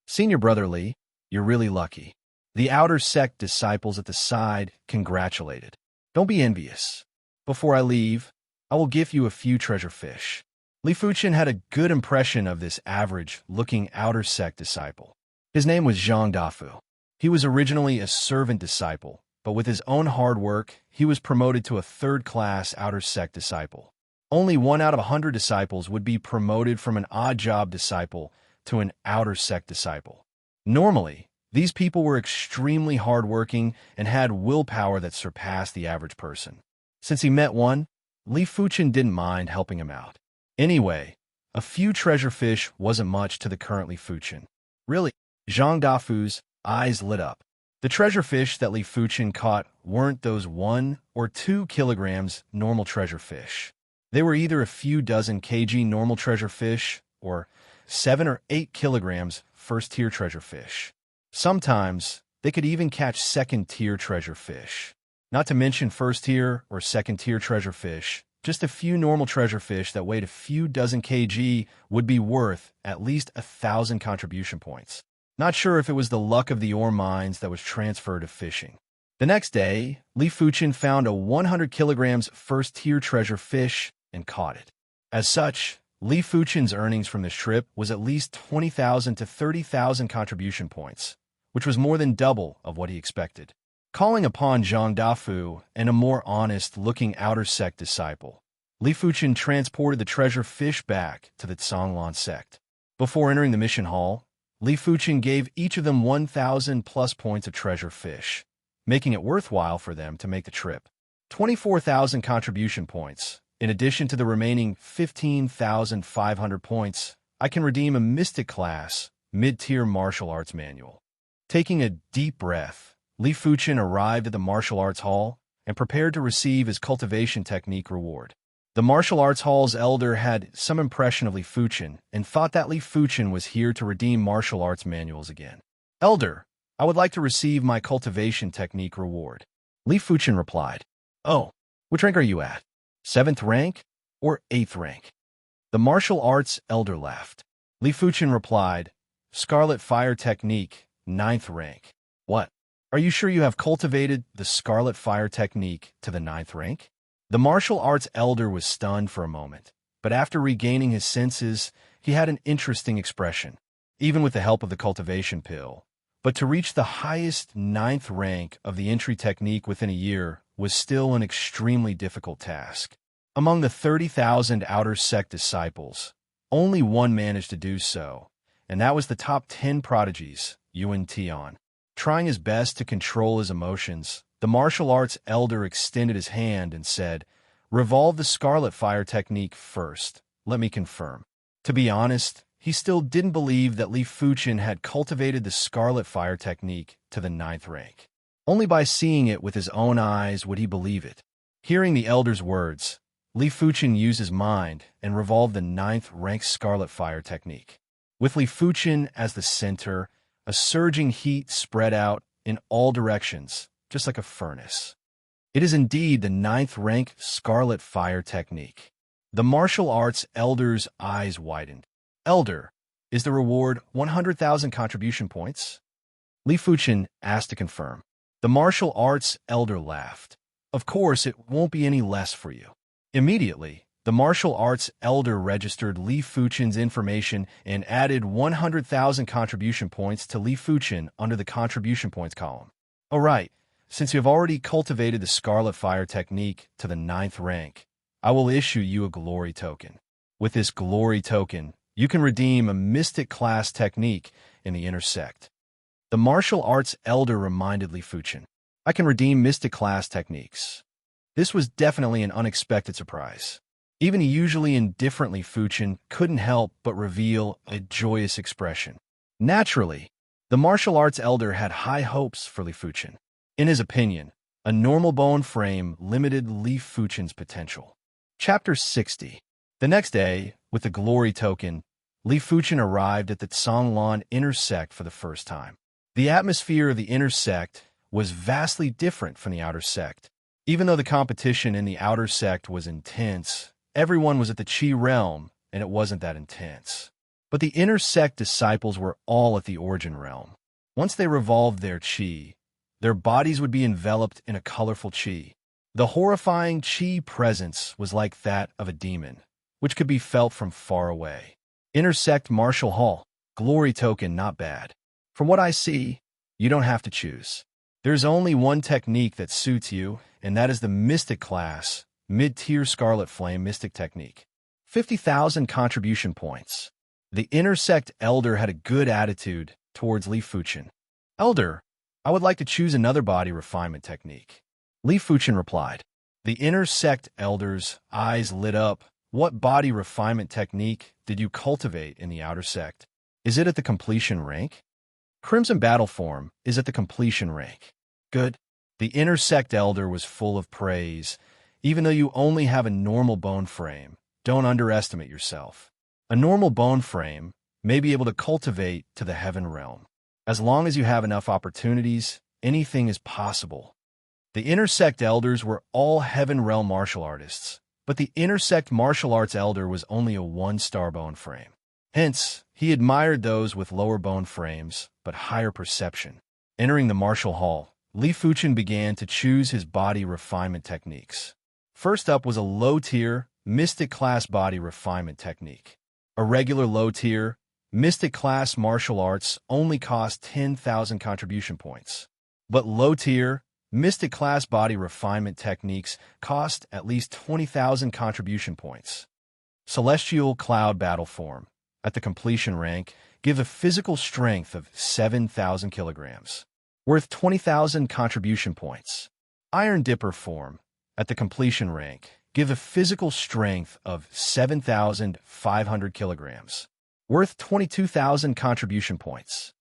Senior brother Li, you're really lucky. The outer sect disciples at the side congratulated. Don't be envious. Before I leave, I will give you a few treasure fish. Li Fuchen had a good impression of this average-looking outer sect disciple. His name was Zhang Dafu. He was originally a servant disciple, but with his own hard work, he was promoted to a third-class outer sect disciple. Only 1 out of 100 disciples would be promoted from an odd-job disciple to an outer sect disciple. Normally, these people were extremely hardworking and had willpower that surpassed the average person. Since he met one, Li Fuchen didn't mind helping him out. Anyway, a few treasure fish wasn't much to the current Li Fuchen. Really, Zhang Dafu's eyes lit up. The treasure fish that Li Fuchen caught weren't those 1 or 2 kilograms normal treasure fish. They were either a few dozen kg normal treasure fish or 7 or 8 kilograms first-tier treasure fish. Sometimes, they could even catch second-tier treasure fish. Not to mention first-tier or second-tier treasure fish, just a few normal treasure fish that weighed a few dozen kg would be worth at least 1,000 contribution points. Not sure if it was the luck of the ore mines that was transferred to fishing. The next day, Li Fuchen found a 100 kilograms first-tier treasure fish and caught it. As such, Li Fuchen's earnings from this trip was at least 20,000 to 30,000 contribution points, which was more than double of what he expected. Calling upon Zhang Dafu and a more honest-looking outer sect disciple, Li Fuchen transported the treasure fish back to the Tsanglan sect. Before entering the mission hall, Li Fuchen gave each of them 1,000 plus points of treasure fish, making it worthwhile for them to make the trip. 24,000 contribution points. In addition to the remaining 15,500 points, I can redeem a Mystic class, mid-tier martial arts manual. Taking a deep breath, Li Fuchen arrived at the martial arts hall and prepared to receive his cultivation technique reward. The martial arts hall's elder had some impression of Li Fuchen and thought that Li Fuchen was here to redeem martial arts manuals again. "Elder, I would like to receive my cultivation technique reward." Li Fuchen replied, "Oh, which rank are you at? 7th rank or 8th rank?" The martial arts elder laughed. Li Fuchen replied, "Scarlet Fire Technique, 9th rank." "What? Are you sure you have cultivated the Scarlet Fire Technique to the 9th rank?" The martial arts elder was stunned for a moment, but after regaining his senses, he had an interesting expression. Even with the help of the cultivation pill, but to reach the highest 9th rank of the entry technique within a year was still an extremely difficult task. Among the 30,000 outer sect disciples, only one managed to do so, and that was the top 10 prodigies, Yuan Tian. Trying his best to control his emotions, the martial arts elder extended his hand and said, "Revolve the Scarlet Fire Technique first. Let me confirm." To be honest, he still didn't believe that Li Fuchen had cultivated the Scarlet Fire Technique to the 9th rank. Only by seeing it with his own eyes would he believe it. Hearing the elder's words, Li Fuchen used his mind and revolved the 9th rank Scarlet Fire Technique. With Li Fuchen as the center, a surging heat spread out in all directions, just like a furnace. It is indeed the 9th rank Scarlet Fire Technique. The martial arts elder's eyes widened. "Elder, is the reward 100,000 contribution points?" Li Fuchen asked to confirm. The martial arts elder laughed. "Of course, it won't be any less for you." Immediately, the martial arts elder registered Li Fuchen's information and added 100,000 contribution points to Li Fuchen under the contribution points column. "All right, since you have already cultivated the Scarlet Fire Technique to the 9th rank, I will issue you a glory token. With this glory token, you can redeem a Mystic class technique in the inner sect." The martial arts elder reminded Li Fuchen, "I can redeem Mystic class techniques." This was definitely an unexpected surprise. Even a usually indifferent Li Fuchen couldn't help but reveal a joyous expression. Naturally, the martial arts elder had high hopes for Li Fuchen. In his opinion, a normal bone frame limited Li Fuchen's potential. Chapter 60. The next day, with the glory token, Li Fuchen arrived at the Tsanglan inner sect for the first time. The atmosphere of the inner sect was vastly different from the outer sect. Even though the competition in the outer sect was intense, everyone was at the Qi realm, and it wasn't that intense. But the inner sect disciples were all at the origin realm. Once they revolved their Qi, their bodies would be enveloped in a colorful Qi. The horrifying Qi presence was like that of a demon, which could be felt from far away. Inner sect martial hall, glory token not bad. From what I see, you don't have to choose. There's only one technique that suits you, and that is the Mystic class, mid-tier Scarlet Flame Mystic technique. 50,000 contribution points. The Intersect Elder had a good attitude towards Li Fuchen. Elder, I would like to choose another body refinement technique. Li Fuchen replied. The Intersect Elder's eyes lit up. What body refinement technique did you cultivate in the outer sect? Is it at the completion rank? Crimson Battle Form is at the completion rank. Good. The Intersect Elder was full of praise. Even though you only have a normal bone frame, don't underestimate yourself. A normal bone frame may be able to cultivate to the heaven realm. As long as you have enough opportunities, anything is possible. The Intersect Elders were all heaven realm martial artists, but the Intersect Martial Arts Elder was only a 1-star bone frame. Hence, he admired those with lower bone frames, but higher perception. Entering the martial hall, Li Fuchen began to choose his body refinement techniques. First up was a low-tier, Mystic class body refinement technique. A regular low-tier, Mystic class martial arts only cost 10,000 contribution points. But low-tier, Mystic class body refinement techniques cost at least 20,000 contribution points. Celestial Cloud Battle Form, at the completion rank, give a physical strength of 7,000 kilograms, worth 20,000 contribution points. Iron Dipper Form, at the completion rank, give a physical strength of 7,500 kilograms, worth 22,000 contribution points.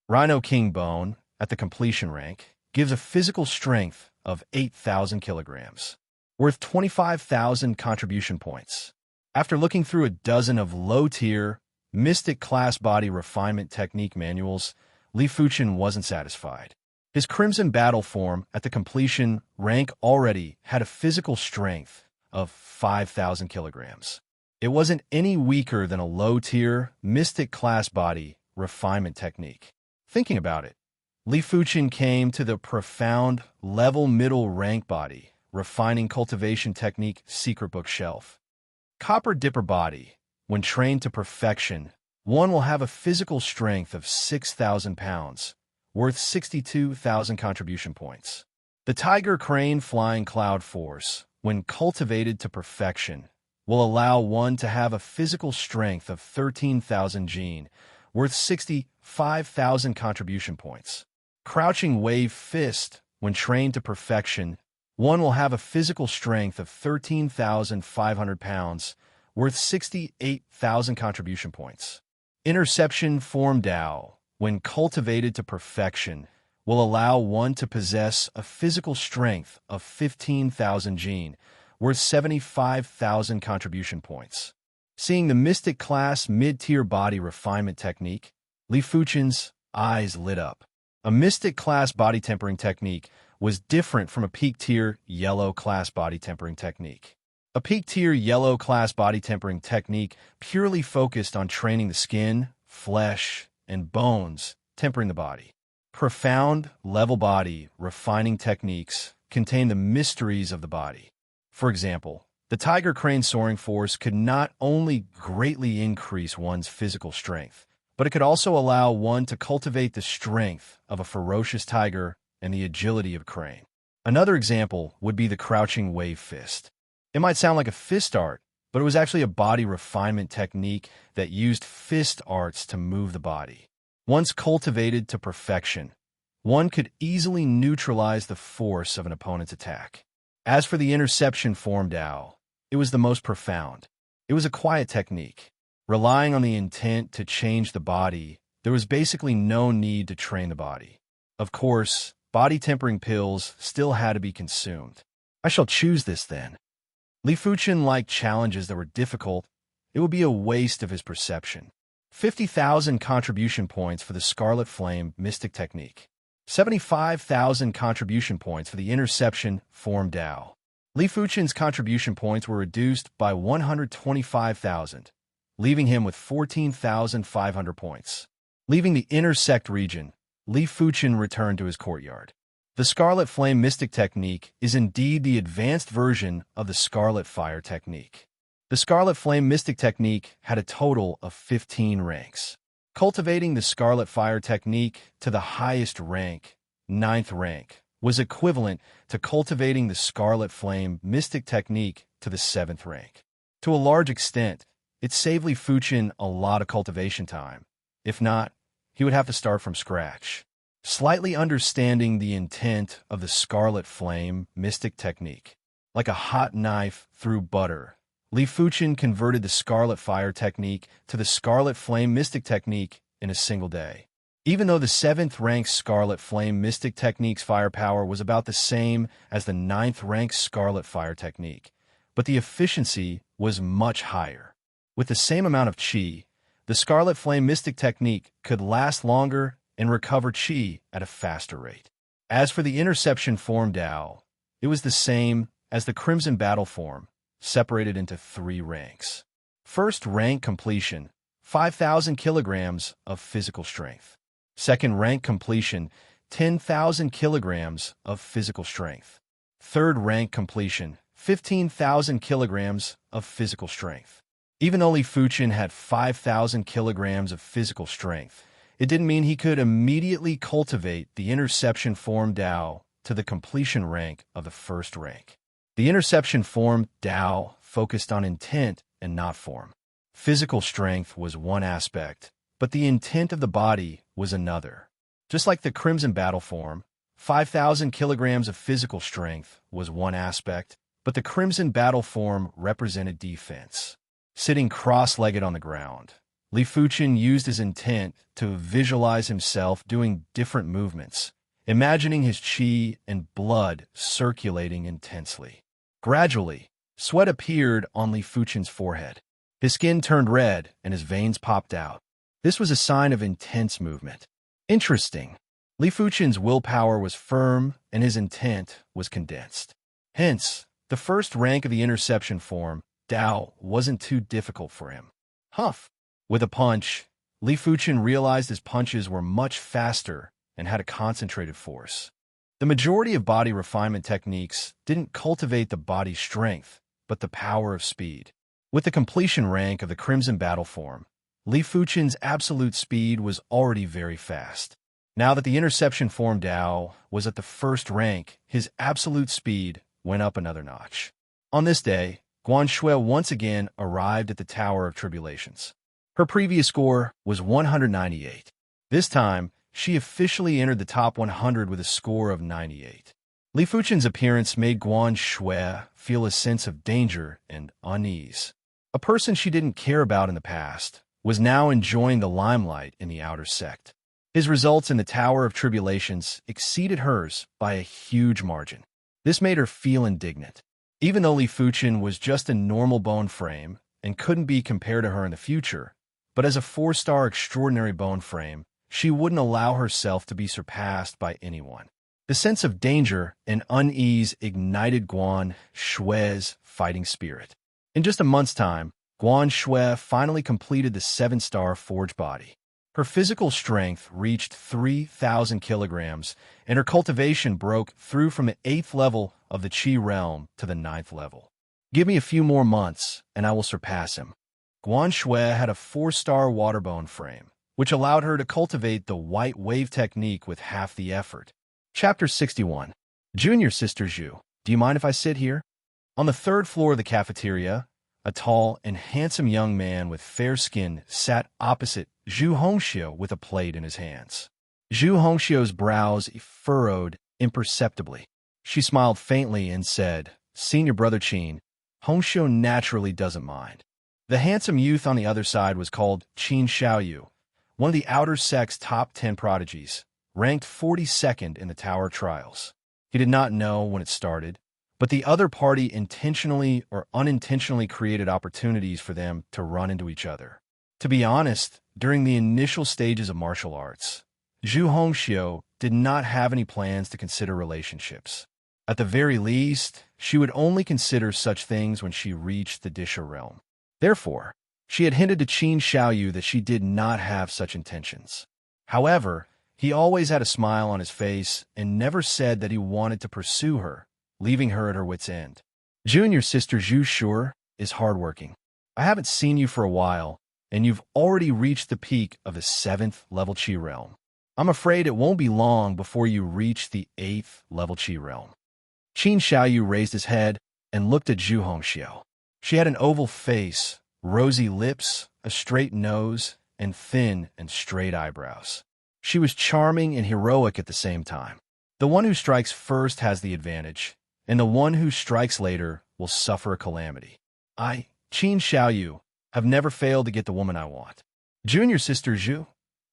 Rhino King Bone, at the completion rank, gives a physical strength of 8,000 kilograms, worth 25,000 contribution points. After looking through a dozen of low-tier, Mystic class body refinement technique manuals, Li Fuchen wasn't satisfied. His Crimson Battle Form at the completion rank already had a physical strength of 5,000 kilograms. It wasn't any weaker than a low-tier, Mystic class body refinement technique. Thinking about it, Li Fuchen came to the profound level middle rank body refining cultivation technique secret bookshelf. Copper Dipper Body. When trained to perfection, one will have a physical strength of 6,000 pounds, worth 62,000 contribution points. The Tiger Crane Flying Cloud Force, when cultivated to perfection, will allow one to have a physical strength of 13,000 gene, worth 65,000 contribution points. Crouching Wave Fist, when trained to perfection, one will have a physical strength of 13,500 pounds, worth 68,000 contribution points. Interception Form Dao, when cultivated to perfection, will allow one to possess a physical strength of 15,000 gene, worth 75,000 contribution points. Seeing the Mystic class mid-tier body refinement technique, Li Fuchen's eyes lit up. A Mystic class body tempering technique was different from a peak-tier yellow class body tempering technique. A peak-tier yellow class body tempering technique purely focused on training the skin, flesh, and bones, tempering the body. Profound, level body refining techniques contain the mysteries of the body. For example, the Tiger Crane Soaring Force could not only greatly increase one's physical strength, but it could also allow one to cultivate the strength of a ferocious tiger and the agility of a crane. Another example would be the Crouching Wave Fist. It might sound like a fist art, but it was actually a body refinement technique that used fist arts to move the body. Once cultivated to perfection, one could easily neutralize the force of an opponent's attack. As for the Interception Form Dao, it was the most profound. It was a quiet technique. Relying on the intent to change the body, there was basically no need to train the body. Of course, body tempering pills still had to be consumed. I shall choose this then. Li Fuchen liked challenges that were difficult. It would be a waste of his perception. 50,000 contribution points for the Scarlet Flame Mystic Technique. 75,000 contribution points for the Interception Form Dao. Li Fuchen's contribution points were reduced by 125,000, leaving him with 14,500 points. Leaving the Intersect region, Li Fuchen returned to his courtyard. The Scarlet Flame Mystic Technique is indeed the advanced version of the Scarlet Fire Technique. The Scarlet Flame Mystic Technique had a total of 15 ranks. Cultivating the Scarlet Fire Technique to the highest rank ninth rank, was equivalent to cultivating the Scarlet Flame mystic technique to the 7th rank. To a large extent, it saved Li Fuchen a lot of cultivation time. If not, he would have to start from scratch. Slightly understanding the intent of the Scarlet Flame mystic technique. Like a hot knife through butter, Li Fuchen converted the Scarlet Fire technique to the Scarlet Flame mystic technique in a single day. Even though the 7th rank Scarlet Flame mystic technique's firepower was about the same as the 9th rank Scarlet Fire technique, but the efficiency was much higher. With the same amount of qi, the Scarlet Flame mystic technique could last longer and recover qi at a faster rate. As for the Interception form Dao, it was the same as the Crimson Battle form, separated into 3 ranks. First rank completion, 5,000 kilograms of physical strength. Second rank completion, 10,000 kilograms of physical strength. Third rank completion, 15,000 kilograms of physical strength. Even though Li Fuchen had 5,000 kilograms of physical strength, it didn't mean he could immediately cultivate the Interception form Dao to the completion rank of the 1st rank. The Interception form Dao focused on intent and not form. Physical strength was one aspect, but the intent of the body was another. Just like the Crimson Battle form, 5,000 kilograms of physical strength was one aspect, but the Crimson Battle form represented defense. Sitting cross-legged on the ground, Li Fuchen used his intent to visualize himself doing different movements, imagining his qi and blood circulating intensely. Gradually, sweat appeared on Li Fuchen's forehead. His skin turned red and his veins popped out. This was a sign of intense movement. Interesting. Li Fuchen's willpower was firm and his intent was condensed. Hence, the 1st rank of the Interception form, Dao, wasn't too difficult for him. Huff! With a punch, Li Fuchen realized his punches were much faster and had a concentrated force. The majority of body refinement techniques didn't cultivate the body's strength, but the power of speed. With the completion rank of the Crimson Battle form, Li Fuchen's absolute speed was already very fast. Now that the Interception form Dao was at the 1st rank, his absolute speed went up another notch. On this day, Guan Shui once again arrived at the Tower of Tribulations. Her previous score was 198. This time, she officially entered the top 100 with a score of 98. Li Fuchen's appearance made Guan Shui feel a sense of danger and unease. A person she didn't care about in the past was now enjoying the limelight in the outer sect. His results in the Tower of Tribulations exceeded hers by a huge margin. This made her feel indignant. Even though Li Fuchen was just a normal bone frame and couldn't be compared to her in the future, but as a 4-star extraordinary bone frame, she wouldn't allow herself to be surpassed by anyone. The sense of danger and unease ignited Guan Shui's fighting spirit. In just a month's time, Guan Shui finally completed the 7-star forge body. Her physical strength reached 3,000 kilograms, and her cultivation broke through from the 8th level of the Qi realm to the 9th level. Give me a few more months, and I will surpass him. Guan Shui had a 4-star waterbone frame, which allowed her to cultivate the white wave technique with half the effort. Chapter 61. Junior Sister Zhu, do you mind if I sit here? On the 3rd floor of the cafeteria, a tall and handsome young man with fair skin sat opposite Zhu Hongxiu with a plate in his hands. Zhu Hongxiu's brows furrowed imperceptibly. She smiled faintly and said, "Senior Brother Qin, Hongxiu naturally doesn't mind." The handsome youth on the other side was called Qin Xiaoyu, one of the outer sect's top 10 prodigies, ranked 42nd in the Tower trials. He did not know when it started, but the other party intentionally or unintentionally created opportunities for them to run into each other. To be honest, during the initial stages of martial arts, Zhu Hongxiu did not have any plans to consider relationships. At the very least, she would only consider such things when she reached the Disha realm. Therefore, she had hinted to Qin Xiaoyu that she did not have such intentions. However, he always had a smile on his face and never said that he wanted to pursue her, leaving her at her wit's end. Junior Sister Zhu sure is hardworking. I haven't seen you for a while, and you've already reached the peak of the 7th level Qi realm. I'm afraid it won't be long before you reach the 8th level Qi realm. Qin Xiaoyu raised his head and looked at Zhu Hongxiu. She had an oval face, rosy lips, a straight nose, and thin and straight eyebrows. She was charming and heroic at the same time. The one who strikes first has the advantage, and the one who strikes later will suffer a calamity. I, Qin Xiaoyu, have never failed to get the woman I want. Junior sister Zhu,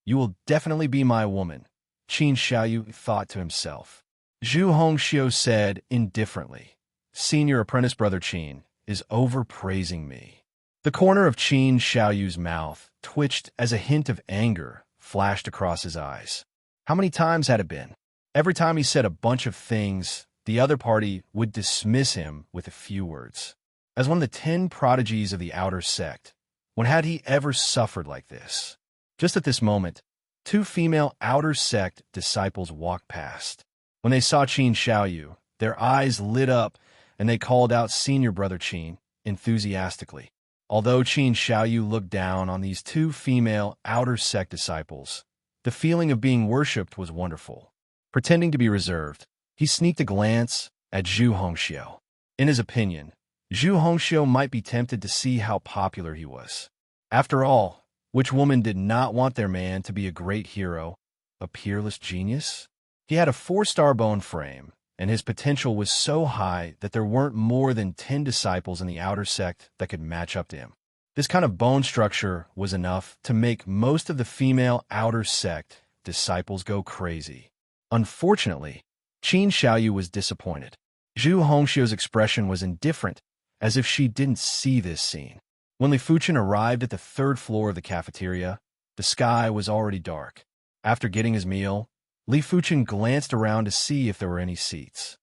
you will definitely be my woman, Qin Xiaoyu thought to himself. Zhu Hongxiu said indifferently, Senior apprentice brother Qin is overpraising me. The corner of Qin Xiaoyu's mouth twitched as a hint of anger flashed across his eyes. How many times had it been? Every time he said a bunch of things, the other party would dismiss him with a few words. As one of the 10 prodigies of the outer sect, when had he ever suffered like this? Just at this moment, 2 female outer sect disciples walked past. When they saw Qin Xiaoyu, their eyes lit up and they called out Senior Brother Qin enthusiastically. Although Qin Xiaoyu looked down on these 2 female outer sect disciples, the feeling of being worshipped was wonderful. Pretending to be reserved, he sneaked a glance at Zhu Hongxiu. In his opinion, Zhu Hongxiu might be tempted to see how popular he was. After all, which woman did not want their man to be a great hero, a peerless genius? He had a 4-star bone frame, and his potential was so high that there weren't more than 10 disciples in the outer sect that could match up to him. This kind of bone structure was enough to make most of the female outer sect disciples go crazy. Unfortunately, Qin Xiaoyu was disappointed. Zhu Hongxiu's expression was indifferent, as if she didn't see this scene. When Li Fuchen arrived at the 3rd floor of the cafeteria, the sky was already dark. After getting his meal, Li Fuchen glanced around to see if there were any seats.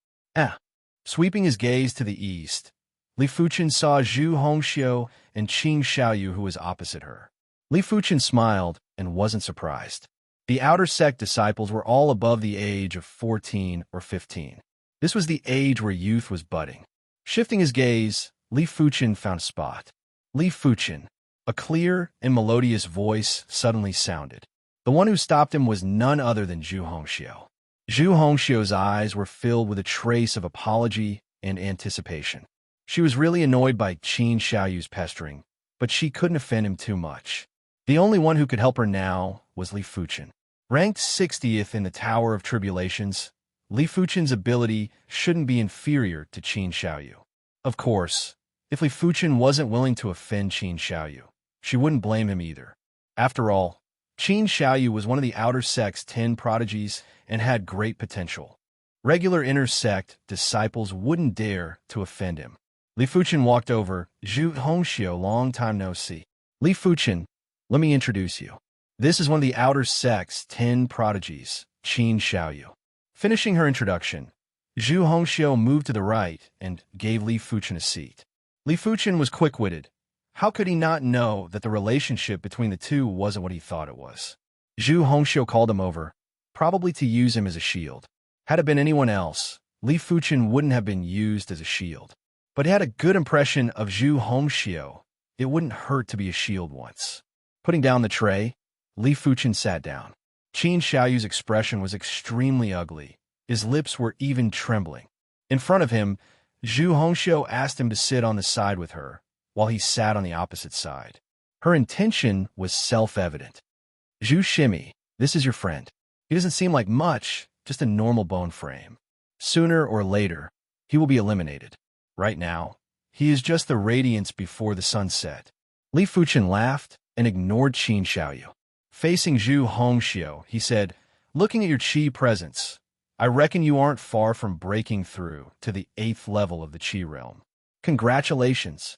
Sweeping his gaze to the east, Li Fuchen saw Zhu Hongxiu and Qin Xiaoyu, who was opposite her. Li Fuchen smiled and wasn't surprised. The outer sect disciples were all above the age of 14 or 15. This was the age where youth was budding. Shifting his gaze, Li Fuchen found a spot. Li Fuchen, a clear and melodious voice suddenly sounded. The one who stopped him was none other than Zhu Hongxiu. Zhu Hongxiu's eyes were filled with a trace of apology and anticipation. She was really annoyed by Qin Xiaoyu's pestering, but she couldn't offend him too much. The only one who could help her now was Li Fuchen. Ranked 60th in the Tower of Tribulations, Li Fuchen's ability shouldn't be inferior to Qin Xiaoyu. Of course, if Li Fuchen wasn't willing to offend Qin Xiaoyu, she wouldn't blame him either. After all, Qin Xiaoyu was one of the outer sect's 10 prodigies and had great potential. Regular inner sect disciples wouldn't dare to offend him. Li Fuchen walked over. Zhu Hongxiu, long time no see. Li Fuchen, let me introduce you. This is one of the outer sect's 10 prodigies, Qin Xiaoyu. Finishing her introduction, Zhu Hongxiu moved to the right and gave Li Fuchen a seat. Li Fuchen was quick-witted. How could he not know that the relationship between the two wasn't what he thought it was? Zhu Hongxiu called him over, probably to use him as a shield. Had it been anyone else, Li Fuchen wouldn't have been used as a shield. But he had a good impression of Zhu Hongxiu. It wouldn't hurt to be a shield once. Putting down the tray, Li Fuchen sat down. Qin Xiaoyu's expression was extremely ugly. His lips were even trembling. In front of him, Zhu Hongxiu asked him to sit on the side with her, while he sat on the opposite side. Her intention was self-evident. Zhu Shimi, this is your friend. He doesn't seem like much, just a normal bone frame. Sooner or later, he will be eliminated. Right now, he is just the radiance before the sunset. Li Fuchen laughed and ignored Qin Xiaoyu. Facing Zhu Hongxiu, he said, looking at your Qi presence, I reckon you aren't far from breaking through to the 8th level of the Qi realm. Congratulations.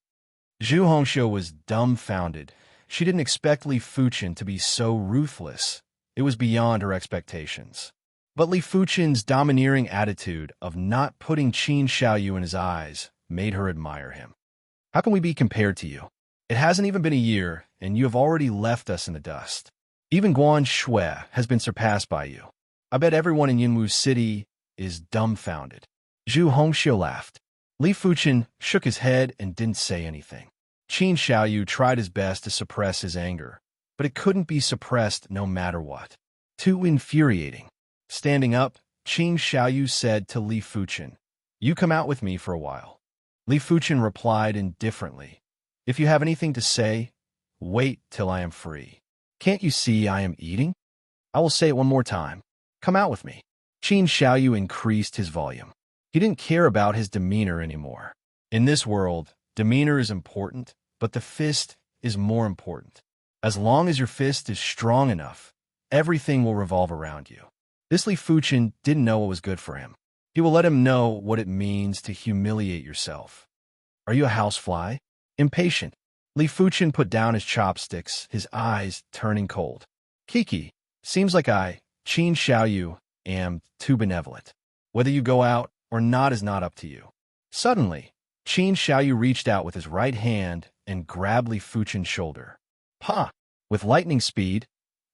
Zhu Hongxiu was dumbfounded. She didn't expect Li Fuchen to be so ruthless. It was beyond her expectations. But Li Fuchen's domineering attitude of not putting Qin Xiaoyu in his eyes made her admire him. How can we be compared to you? It hasn't even been a year, and you have already left us in the dust. Even Guan Shui has been surpassed by you. I bet everyone in Yinwu City is dumbfounded. Zhu Hongxiu laughed. Li Fuchen shook his head and didn't say anything. Qin Xiaoyu tried his best to suppress his anger, but it couldn't be suppressed no matter what. Too infuriating. Standing up, Qin Xiaoyu said to Li Fuchen, "You come out with me for a while." Li Fuchen replied indifferently, "If you have anything to say, wait till I am free. Can't you see I am eating? I will say it one more time. Come out with me." Qin Xiaoyu increased his volume. He didn't care about his demeanor anymore. In this world, demeanor is important, but the fist is more important. As long as your fist is strong enough, everything will revolve around you. This Li Fuchen didn't know what was good for him. He will let him know what it means to humiliate yourself. Are you a housefly? Impatient. Li Fuchen put down his chopsticks, his eyes turning cold. Kiki, seems like I, Qin Xiaoyu, am too benevolent. Whether you go out or not is not up to you. Suddenly, Qin Xiaoyu reached out with his right hand and grabbed Li Fuchen's shoulder. Pa! With lightning speed,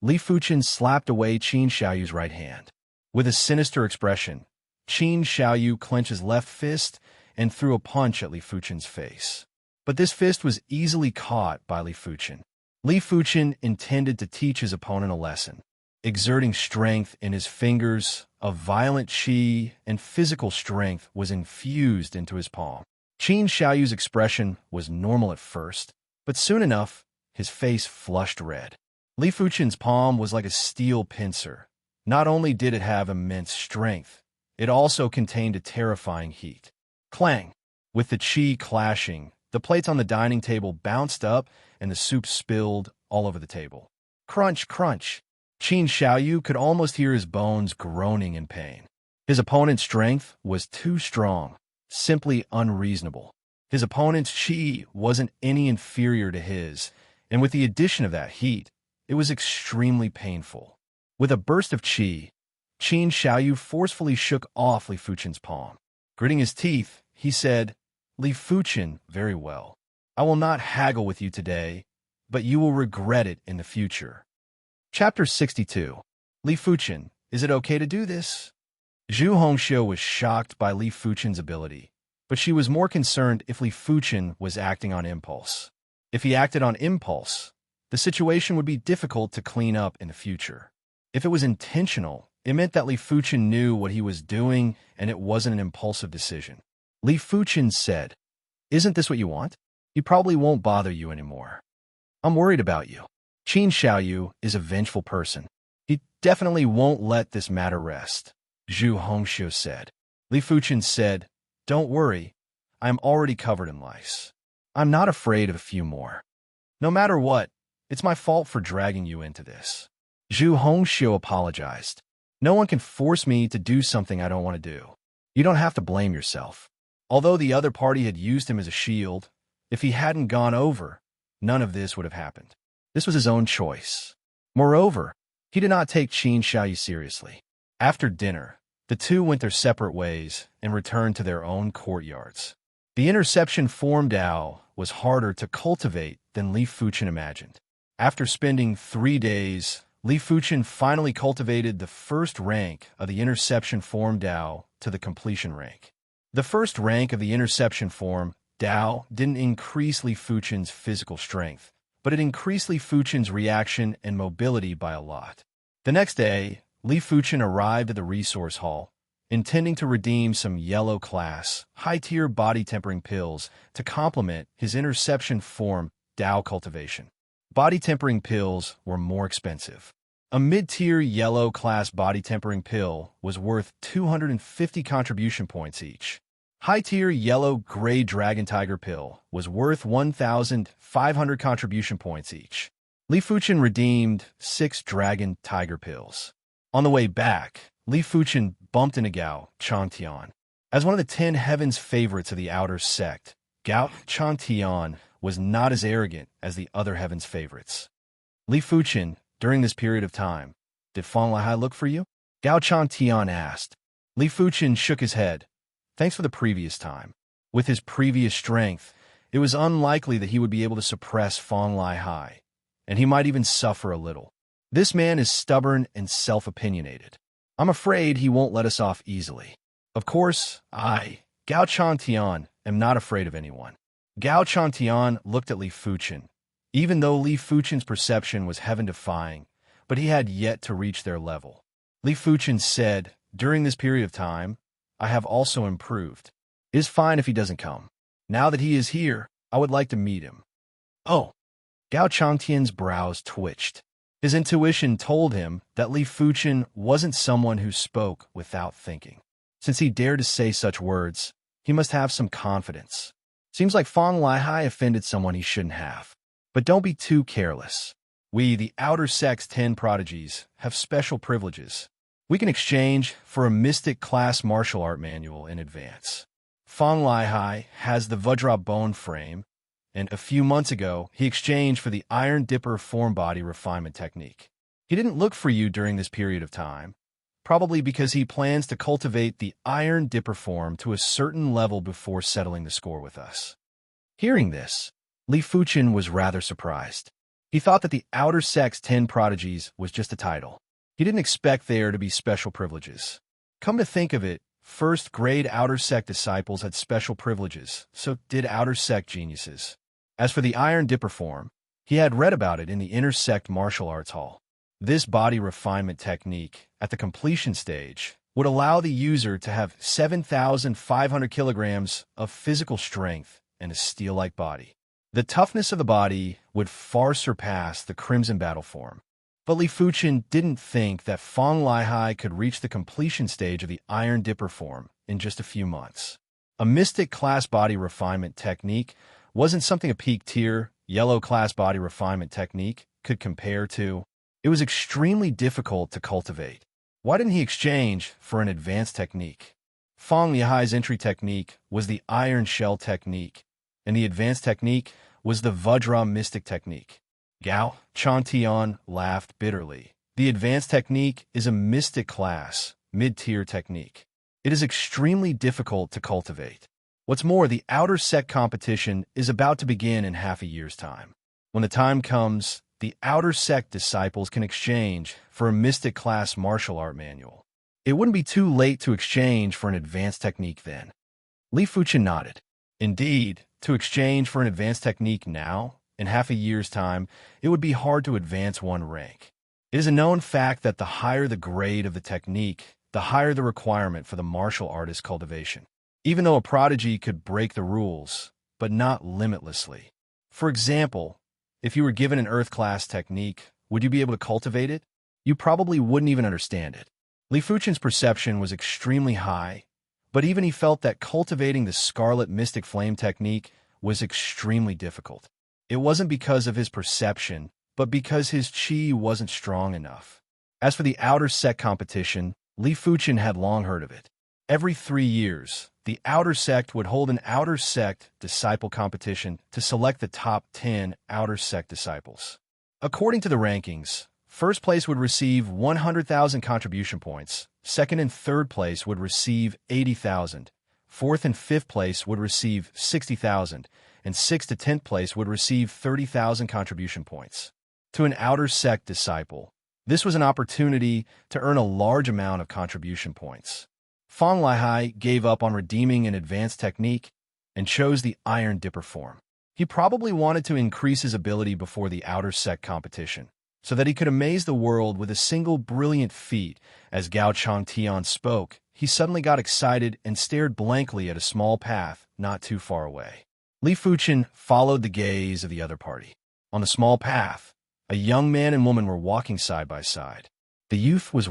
Li Fuchen slapped away Qin Xiaoyu's right hand. With a sinister expression, Qin Xiaoyu clenched his left fist and threw a punch at Li Fuchen's face. But this fist was easily caught by Li Fuchen. Li Fuchen intended to teach his opponent a lesson. Exerting strength in his fingers, a violent qi and physical strength was infused into his palm. Qin Xiaoyu's expression was normal at first, but soon enough, his face flushed red. Li Fuchen's palm was like a steel pincer. Not only did it have immense strength, it also contained a terrifying heat. Clang! With the qi clashing, the plates on the dining table bounced up and the soup spilled all over the table. Crunch, crunch! Qin Xiaoyu could almost hear his bones groaning in pain. His opponent's strength was too strong, simply unreasonable. His opponent's qi wasn't any inferior to his, and with the addition of that heat, it was extremely painful. With a burst of qi, Qin Xiaoyu forcefully shook off Li Fuchen's palm. Gritting his teeth, he said, "Li Fuchen, very well. I will not haggle with you today, but you will regret it in the future." Chapter 62. Li Fuchen, is it okay to do this? Zhu Hongxiu was shocked by Li Fuchen's ability, but she was more concerned if Li Fuchen was acting on impulse. If he acted on impulse, the situation would be difficult to clean up in the future. If it was intentional, it meant that Li Fuchen knew what he was doing and it wasn't an impulsive decision. Li Fuchen said, "Isn't this what you want? He probably won't bother you anymore. I'm worried about you. Qin Xiaoyu is a vengeful person. He definitely won't let this matter rest," Zhu Hongxiu said. Li Fuchen said, "Don't worry, I am already covered in lice. I'm not afraid of a few more. No matter what, it's my fault for dragging you into this." Zhu Hongxiu apologized. "No one can force me to do something I don't want to do. You don't have to blame yourself." Although the other party had used him as a shield, if he hadn't gone over, none of this would have happened. This was his own choice. Moreover, he did not take Qin Xiaoyu seriously. After dinner, the two went their separate ways and returned to their own courtyards. The interception form Dao was harder to cultivate than Li Fuchen imagined. After spending 3 days, Li Fuchen finally cultivated the first rank of the interception form Dao to the completion rank. The first rank of the interception form Dao didn't increase Li Fuchen's physical strength, but it increased Li Fuchen's reaction and mobility by a lot. The next day, Li Fuchen arrived at the resource hall, intending to redeem some yellow class, high-tier body tempering pills to complement his interception form Dao cultivation. Body tempering pills were more expensive. A mid-tier yellow class body tempering pill was worth 250 contribution points each. High-tier yellow-gray dragon tiger pill was worth 1,500 contribution points each. Li Fuchen redeemed 6 dragon tiger pills. On the way back, Li Fuchen bumped into Gao Changtian. As one of the 10 heavens favorites of the outer sect, Gao Changtian was not as arrogant as the other heavens favorites. "Li Fuchen, during this period of time, did Fang Lihai look for you?" Gao Changtian asked. Li Fuchen shook his head. Thanks for the previous time. With his previous strength, it was unlikely that he would be able to suppress Fang Lihai, and he might even suffer a little. This man is stubborn and self-opinionated. I'm afraid he won't let us off easily. Of course, I, Gao Changtian, am not afraid of anyone. Gao Changtian looked at Li Fuchen. Even though Li Fuchen's perception was heaven-defying, but he had yet to reach their level. Li Fuchen said, "During this period of time, I have also improved. It is fine if he doesn't come. Now that he is here, I would like to meet him." Oh, Gao Changtian's brows twitched. His intuition told him that Li Fuchen wasn't someone who spoke without thinking. Since he dared to say such words, he must have some confidence. Seems like Fang Lihai offended someone he shouldn't have. But don't be too careless. We, the outer sex 10 prodigies, have special privileges. We can exchange for a mystic class martial art manual in advance. Fang Lihai has the Vajra bone frame, and a few months ago, he exchanged for the Iron Dipper form body refinement technique. He didn't look for you during this period of time, probably because he plans to cultivate the Iron Dipper form to a certain level before settling the score with us. Hearing this, Li Fuchen was rather surprised. He thought that the Outer Sex 10 Prodigies was just a title. He didn't expect there to be special privileges. Come to think of it, first-grade Outer Sect disciples had special privileges, so did Outer Sect geniuses. As for the Iron Dipper form, he had read about it in the Inner Sect Martial Arts Hall. This body refinement technique, at the completion stage, would allow the user to have 7,500 kilograms of physical strength and a steel-like body. The toughness of the body would far surpass the Crimson Battle form. But Li Fuchen didn't think that Fang Lihai could reach the completion stage of the Iron Dipper form in just a few months. A Mystic class body refinement technique wasn't something a peak-tier, yellow class body refinement technique could compare to. It was extremely difficult to cultivate. Why didn't he exchange for an advanced technique? Fang Lihai's entry technique was the Iron Shell technique, and the advanced technique was the Vajra Mystic technique. Gao Changtian laughed bitterly. The advanced technique is a mystic class, mid-tier technique. It is extremely difficult to cultivate. What's more, the outer sect competition is about to begin in half a year's time. When the time comes, the outer sect disciples can exchange for a mystic class martial art manual. It wouldn't be too late to exchange for an advanced technique then. Li Fuchen nodded. Indeed, to exchange for an advanced technique now, in half a year's time, it would be hard to advance one rank. It is a known fact that the higher the grade of the technique, the higher the requirement for the martial artist's cultivation. Even though a prodigy could break the rules, but not limitlessly. For example, if you were given an Earth class technique, would you be able to cultivate it? You probably wouldn't even understand it. Li Fuchen's perception was extremely high, but even he felt that cultivating the Scarlet Mystic Flame technique was extremely difficult. It wasn't because of his perception, but because his chi wasn't strong enough. As for the outer sect competition, Li Fuchen had long heard of it. Every 3 years, the outer sect would hold an outer sect disciple competition to select the top 10 outer sect disciples. According to the rankings, first place would receive 100,000 contribution points, second and third place would receive 80,000, fourth and fifth place would receive 60,000, and 6th to 10th place would receive 30,000 contribution points. To an outer sect disciple, this was an opportunity to earn a large amount of contribution points. Fang Lihai gave up on redeeming an advanced technique and chose the Iron Dipper form. He probably wanted to increase his ability before the outer sect competition, so that he could amaze the world with a single brilliant feat. As Gao Changtian spoke, he suddenly got excited and stared blankly at a small path not too far away. Li Fuchen followed the gaze of the other party. On the small path, a young man and woman were walking side by side. The youth was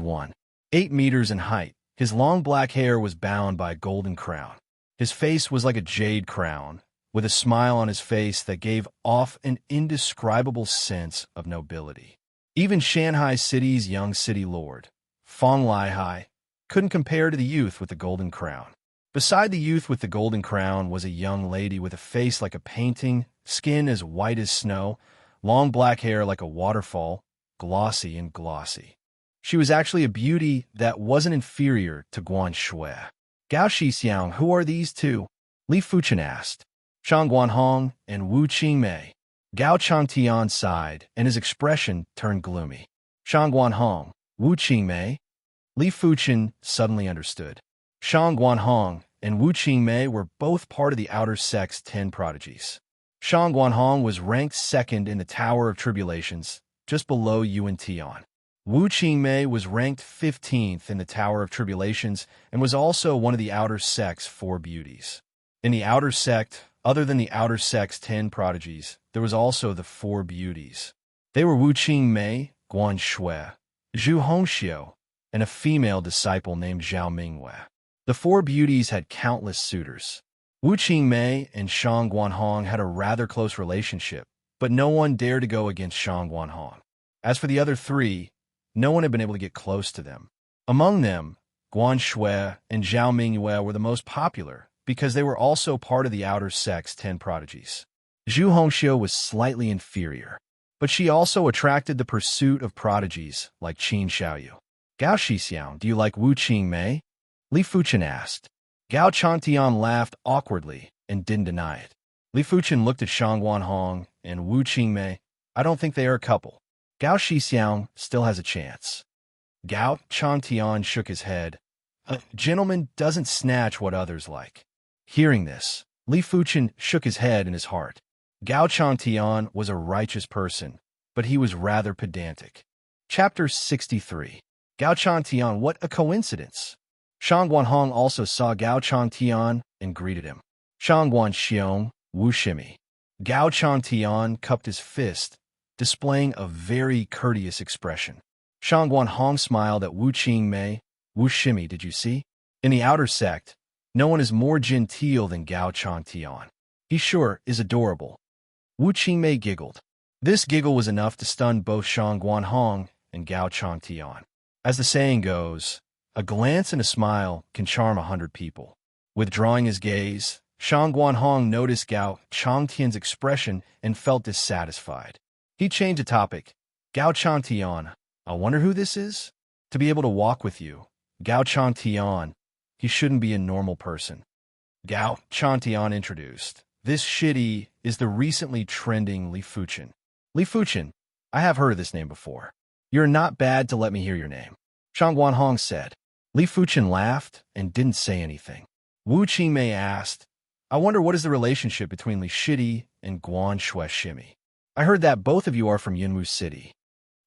8 meters in height. His long black hair was bound by a golden crown. His face was like a jade crown, with a smile on his face that gave off an indescribable sense of nobility. Even Shanghai City's young city lord, Fang Lihai, couldn't compare to the youth with the golden crown. Beside the youth with the golden crown was a young lady with a face like a painting, skin as white as snow, long black hair like a waterfall, glossy and glossy. She was actually a beauty that wasn't inferior to Guan Shui. Gao Shixiang, who are these two? Li Fuchen asked. Shang Guanhong and Wu Qingmei. Gao Changtian sighed, and his expression turned gloomy. Shang Guanhong, Wu Qingmei? Li Fuchen suddenly understood. Shang Guanhong and Wu Qingmei were both part of the Outer Sect's 10 prodigies. Shang Guanhong was ranked second in the Tower of Tribulations, just below Yuan Tian. Wu Qingmei was ranked 15th in the Tower of Tribulations and was also one of the Outer Sect's 4 beauties. In the Outer Sect, other than the Outer Sect's 10 prodigies, there was also the 4 beauties. They were Wu Qingmei, Guan Shui, Zhu Hongxiu, and a female disciple named Zhao Mingwei. The 4 beauties had countless suitors. Wu Qingmei and Shang Guanhong had a rather close relationship, but no one dared to go against Shang Guanhong. As for the other 3, no one had been able to get close to them. Among them, Guan Shui and Zhao Mingwei were the most popular because they were also part of the Outer Sect's 10 prodigies. Zhu Hongxiu was slightly inferior, but she also attracted the pursuit of prodigies like Qin Xiaoyu. Gao Shixiang, do you like Wu Qingmei? Li Fuchen asked. Gao Chantian laughed awkwardly and didn't deny it. Li Fuchen looked at Shang Guanhong and Wu Qingmei. I don't think they are a couple. Gao Shixiang still has a chance. Gao Chantian shook his head. A gentleman doesn't snatch what others like. Hearing this, Li Fuchen shook his head in his heart. Gao Chantian was a righteous person, but he was rather pedantic. Chapter 63. Gao Chantian, what a coincidence! Shang Guanhong also saw Gao Chantian and greeted him. Shang Guanxiong, Wu Shimi. Gao Chantian cupped his fist, displaying a very courteous expression. Shang Guanhong smiled at Wu Qingmei. Wu Shimi, did you see? In the Outer Sect, no one is more genteel than Gao Chantian. He sure is adorable. Wu Qingmei giggled. This giggle was enough to stun both Shang Guanhong and Gao Chantian. As the saying goes, a glance and a smile can charm 100 people. Withdrawing his gaze, Shang Guanhong noticed Gao Changtian's expression and felt dissatisfied. He changed the topic. Gao Chantian, I wonder who this is? To be able to walk with you. Gao Chantian, he shouldn't be a normal person. Gao Chantian introduced. This shitty is the recently trending Li Fuchen. Li Fuchen, I have heard of this name before. You're not bad to let me hear your name. Shang Guanhong said. Li Fuchen laughed and didn't say anything. Wu Qingmei asked, I wonder what is the relationship between Li Shidi and Guan Shui Shimi. I heard that both of you are from Yunwu City.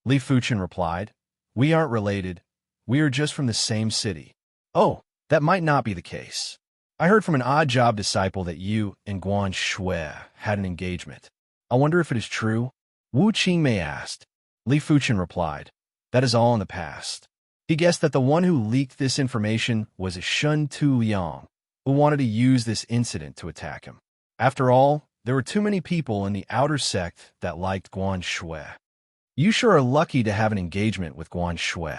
Li Fuchen replied, We aren't related. We are just from the same city. Oh, that might not be the case. I heard from an odd job disciple that you and Guan Shui had an engagement. I wonder if it is true? Wu Qingmei asked. Li Fuchen replied, That is all in the past. He guessed that the one who leaked this information was Shun Tu Liang, who wanted to use this incident to attack him. After all, there were too many people in the Outer Sect that liked Guan Shui. You sure are lucky to have an engagement with Guan Shui,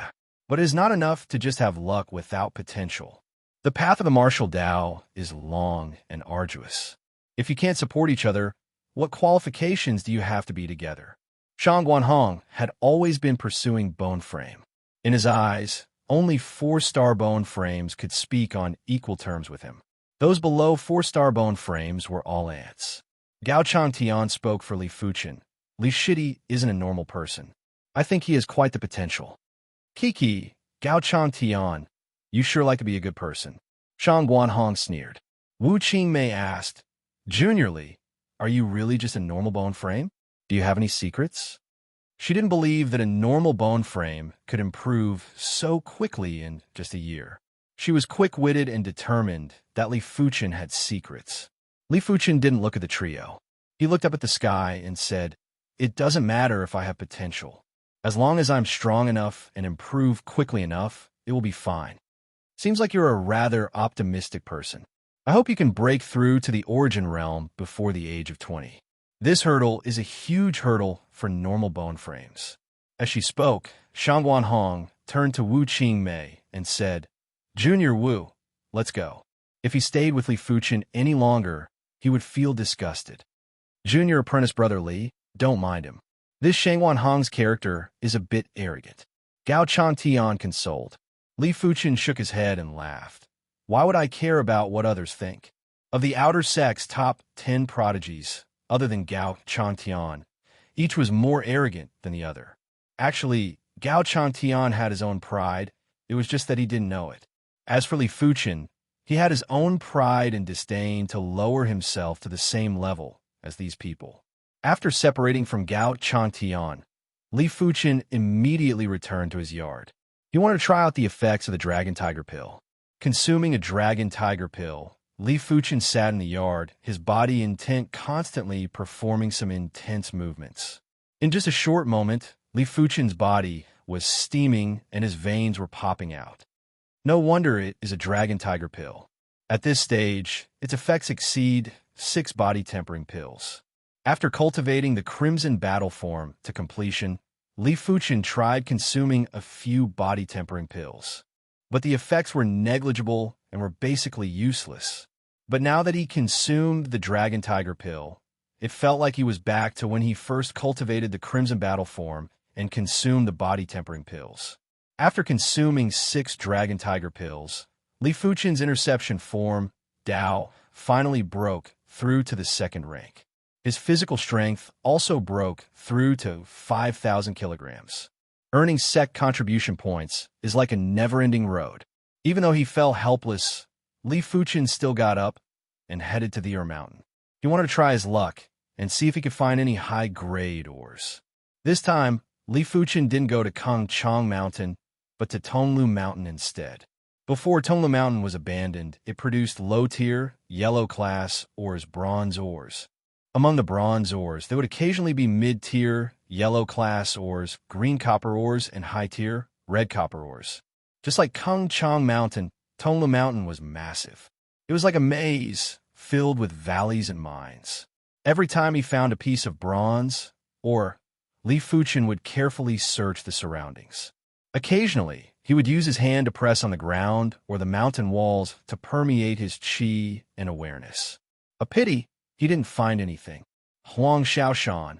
but it is not enough to just have luck without potential. The path of the martial Tao is long and arduous. If you can't support each other, what qualifications do you have to be together? Shang Guanhong had always been pursuing bone frame. In his eyes, only 4-star bone frames could speak on equal terms with him. Those below 4-star bone frames were all ants. Gao Chantian spoke for Li Fuchen. Li Shidi isn't a normal person. I think he has quite the potential. Kiki, Gao Chantian, you sure like to be a good person. Shang Guanhong sneered. Wu Qingmei asked, Junior Li, are you really just a normal bone frame? Do you have any secrets? She didn't believe that a normal bone frame could improve so quickly in just a year. She was quick-witted and determined that Li Fuchen had secrets. Li Fuchen didn't look at the trio. He looked up at the sky and said, It doesn't matter if I have potential. As long as I'm strong enough and improve quickly enough, it will be fine. Seems like you're a rather optimistic person. I hope you can break through to the origin realm before the age of 20. This hurdle is a huge hurdle for normal bone frames. As she spoke, Shang Guanhong turned to Wu Qingmei and said, Junior Wu, let's go. If he stayed with Li Fuchen any longer, he would feel disgusted. Junior apprentice brother Li, don't mind him. This Shang Guanhong's character is a bit arrogant. Gao Chantian consoled. Li Fuchen shook his head and laughed. Why would I care about what others think? Of the Outer Sect's top 10 prodigies, other than Gao Chantian, each was more arrogant than the other. Actually, Gao Chantian had his own pride. It was just that he didn't know it. As for Li Fuchen, he had his own pride and disdain to lower himself to the same level as these people. After separating from Gao Chantian, Li Fuchen immediately returned to his yard. He wanted to try out the effects of the dragon tiger pill. Consuming a dragon tiger pill, Li Fuchen sat in the yard, his body intent constantly performing some intense movements. In just a short moment, Li Fuchen's body was steaming and his veins were popping out. No wonder it is a dragon tiger pill. At this stage, its effects exceed 6 body tempering pills. After cultivating the crimson battle form to completion, Li Fuchen tried consuming a few body tempering pills. But the effects were negligible and were basically useless. But now that he consumed the dragon tiger pill, it felt like he was back to when he first cultivated the crimson battle form and consumed the body tempering pills. After consuming 6 dragon tiger pills, Li Fuchen's interception form, Dao, finally broke through to the second rank. His physical strength also broke through to 5,000 kilograms. Earning sect contribution points is like a never-ending road. Even though he fell helpless, Li Fuchen still got up and headed to the Ur Mountain. He wanted to try his luck and see if he could find any high-grade ores. This time, Li Fuchen didn't go to Kangchong Mountain, but to Tonglu Mountain instead. Before Tonglu Mountain was abandoned, it produced low-tier, yellow-class ores, bronze ores. Among the bronze ores, there would occasionally be mid-tier, yellow-class ores, green copper ores, and high-tier, red copper ores. Just like Kangchong Mountain, Tonglu Mountain was massive. It was like a maze filled with valleys and mines. Every time he found a piece of bronze ore, Li Fuchen would carefully search the surroundings. Occasionally, he would use his hand to press on the ground or the mountain walls to permeate his qi and awareness. A pity he didn't find anything. Huang Xiaoshan,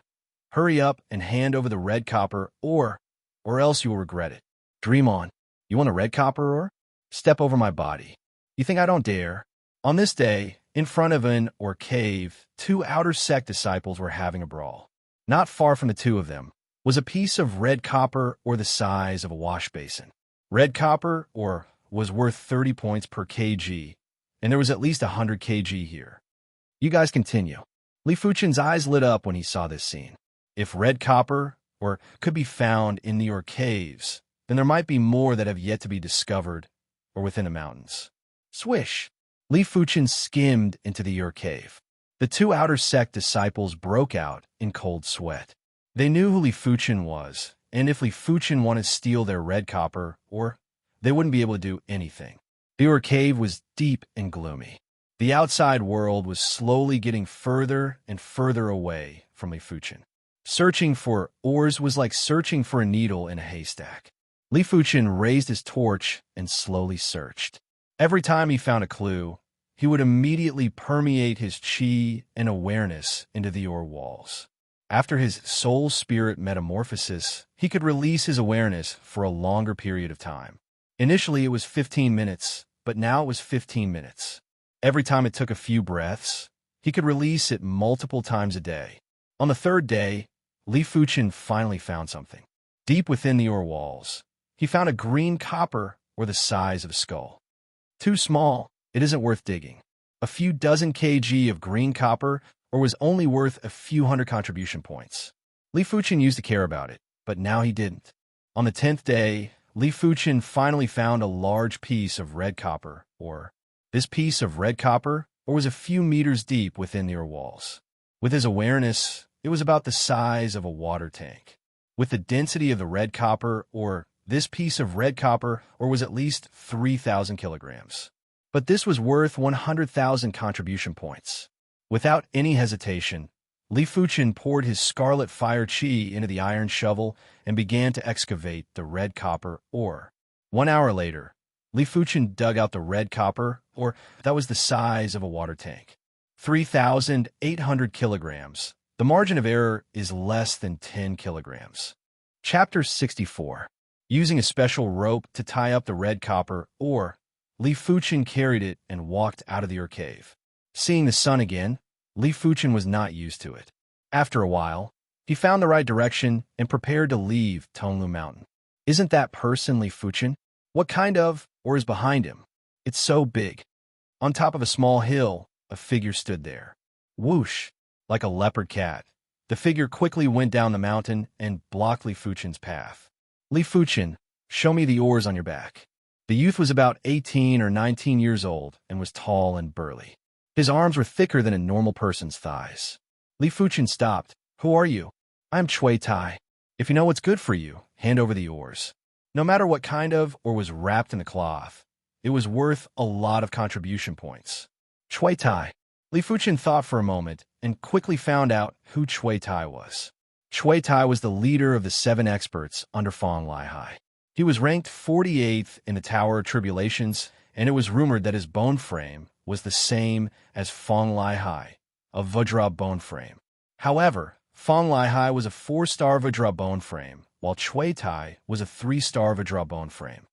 hurry up and hand over the red copper ore, or else you will regret it. Dream on. You want a red copper ore? Step over my body. You think I don't dare? On this day, in front of an Ur cave, 2 outer sect disciples were having a brawl. Not far from the 2 of them was a piece of red copper ore the size of a wash basin. Red copper ore was worth 30 points per kg, and there was at least 100 kg here. You guys continue. Li Fuchen's eyes lit up when he saw this scene. If red copper ore could be found in the Ur caves, then there might be more that have yet to be discovered or within the mountains. Swish! Li Fuchen skimmed into the Ur cave. The 2 outer sect disciples broke out in cold sweat. They knew who Li Fuchen was, and if Li Fuchen wanted to steal their red copper ore, they wouldn't be able to do anything. The Ur cave was deep and gloomy. The outside world was slowly getting further and further away from Li Fuchen. Searching for ores was like searching for a needle in a haystack. Li Fuchen raised his torch and slowly searched. Every time he found a clue, he would immediately permeate his qi and awareness into the ore walls. After his soul-spirit metamorphosis, he could release his awareness for a longer period of time. Initially, it was 15 minutes, but now it was 15 minutes. Every time it took a few breaths, he could release it multiple times a day. On the 3rd day, Li Fuchen finally found something. Deep within the ore walls, he found a green copper ore the size of a skull. Too small, it isn't worth digging. A few dozen kg of green copper ore was only worth a few hundred contribution points. Li Fuchen used to care about it, but now he didn't. On the 10th day, Li Fuchen finally found a large piece of red copper ore. This piece of red copper ore was a few meters deep within the ore walls. With his awareness, it was about the size of a water tank. With the density of the red copper ore, this piece of red copper ore was at least 3,000 kilograms. But this was worth 100,000 contribution points. Without any hesitation, Li Fuchen poured his scarlet fire qi into the iron shovel and began to excavate the red copper ore. 1 hour later, Li Fuchen dug out the red copper ore that was the size of a water tank. 3,800 kilograms. The margin of error is less than 10 kilograms. Chapter 64. Using a special rope to tie up the red copper ore, Li Fuchen carried it and walked out of the Ur cave. Seeing the sun again, Li Fuchen was not used to it. After a while, he found the right direction and prepared to leave Tonglu Mountain. Isn't that person Li Fuchen? What kind of ore is behind him? It's so big. On top of a small hill, a figure stood there. Whoosh! Like a leopard cat, The figure quickly went down the mountain and blocked Li Fuchen's path. Li Fuchen, show me the oars on your back. The youth was about 18 or 19 years old and was tall and burly. His arms were thicker than a normal person's thighs. Li Fuchen stopped. Who are you? I'm Chui Tai. If you know what's good for you, hand over the oars. No matter what kind of or was wrapped in the cloth, it was worth a lot of contribution points. Chui Tai. Li Fuchen thought for a moment and quickly found out who Chui Tai was. Chui Tai was the leader of the 7 experts under Fong Lihai. He was ranked 48th in the Tower of Tribulations, and it was rumored that his bone frame was the same as Fong Lihai, a Vajra bone frame. However, Fong Lihai was a 4-star Vajra bone frame, while Chui Tai was a 3-star Vajra bone frame.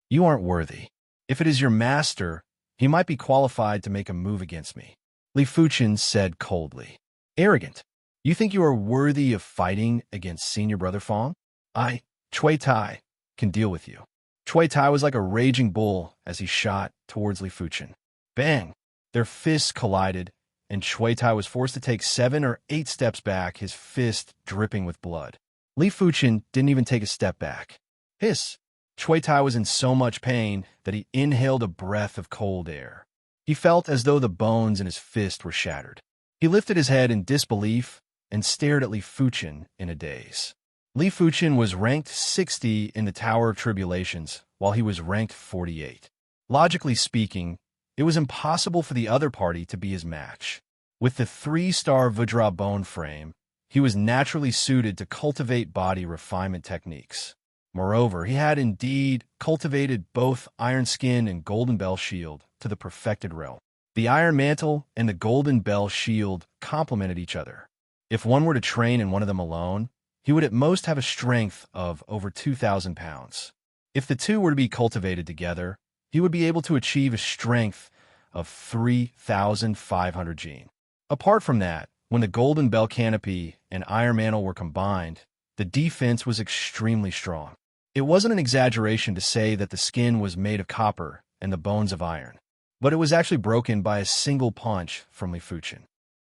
You aren't worthy. If it is your master, he might be qualified to make a move against me, Li Fuchen said coldly. Arrogant. You think you are worthy of fighting against senior brother Fong? I, Chui Tai, can deal with you. Chui Tai was like a raging bull as he shot towards Li Fuchen. Bang! Their fists collided, and Chui Tai was forced to take 7 or 8 steps back, his fist dripping with blood. Li Fuchen didn't even take a step back. Hiss! Chui Tai was in so much pain that he inhaled a breath of cold air. He felt as though the bones in his fist were shattered. He lifted his head in disbelief and stared at Li Fuchen in a daze. Li Fuchen was ranked 60 in the Tower of Tribulations, while he was ranked 48. Logically speaking, it was impossible for the other party to be his match. With the 3-star Vajra bone frame, he was naturally suited to cultivate body refinement techniques. Moreover, he had indeed cultivated both Iron Skin and Golden Bell Shield to the perfected realm. The Iron Mantle and the Golden Bell Shield complemented each other. If one were to train in one of them alone, he would at most have a strength of over 2,000 pounds. If the two were to be cultivated together, he would be able to achieve a strength of 3,500 gene. Apart from that, when the Golden Bell Canopy and Iron Mantle were combined, the defense was extremely strong. It wasn't an exaggeration to say that the skin was made of copper and the bones of iron, but it was actually broken by a single punch from Li Fuchen.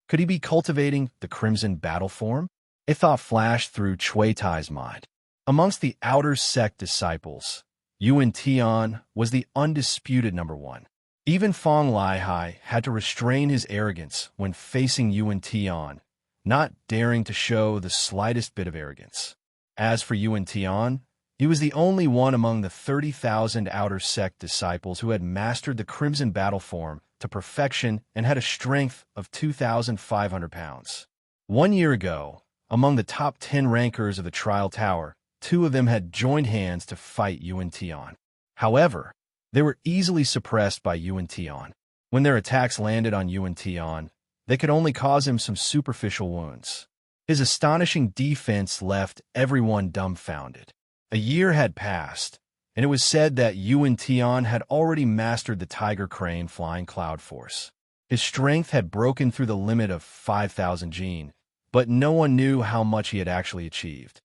Could he be cultivating the Crimson Battle form? A thought flashed through Chui Tai's mind. Amongst the outer sect disciples, Yuan Tian was the undisputed number 1. Even Fong Lihai had to restrain his arrogance when facing Yuan Tian, not daring to show the slightest bit of arrogance. As for Yuan Tian, he was the only one among the 30,000 outer sect disciples who had mastered the Crimson Battle form to perfection and had a strength of 2,500 pounds. 1 year ago, among the top 10 rankers of the Trial Tower, 2 of them had joined hands to fight Yuan Tian. However, they were easily suppressed by Yuan Tian. When their attacks landed on Yuan Tian, they could only cause him some superficial wounds. His astonishing defense left everyone dumbfounded. A year had passed, and it was said that Yuan Tian had already mastered the Tiger Crane Flying Cloud Force. His strength had broken through the limit of 5,000 gene, but no one knew how much he had actually achieved.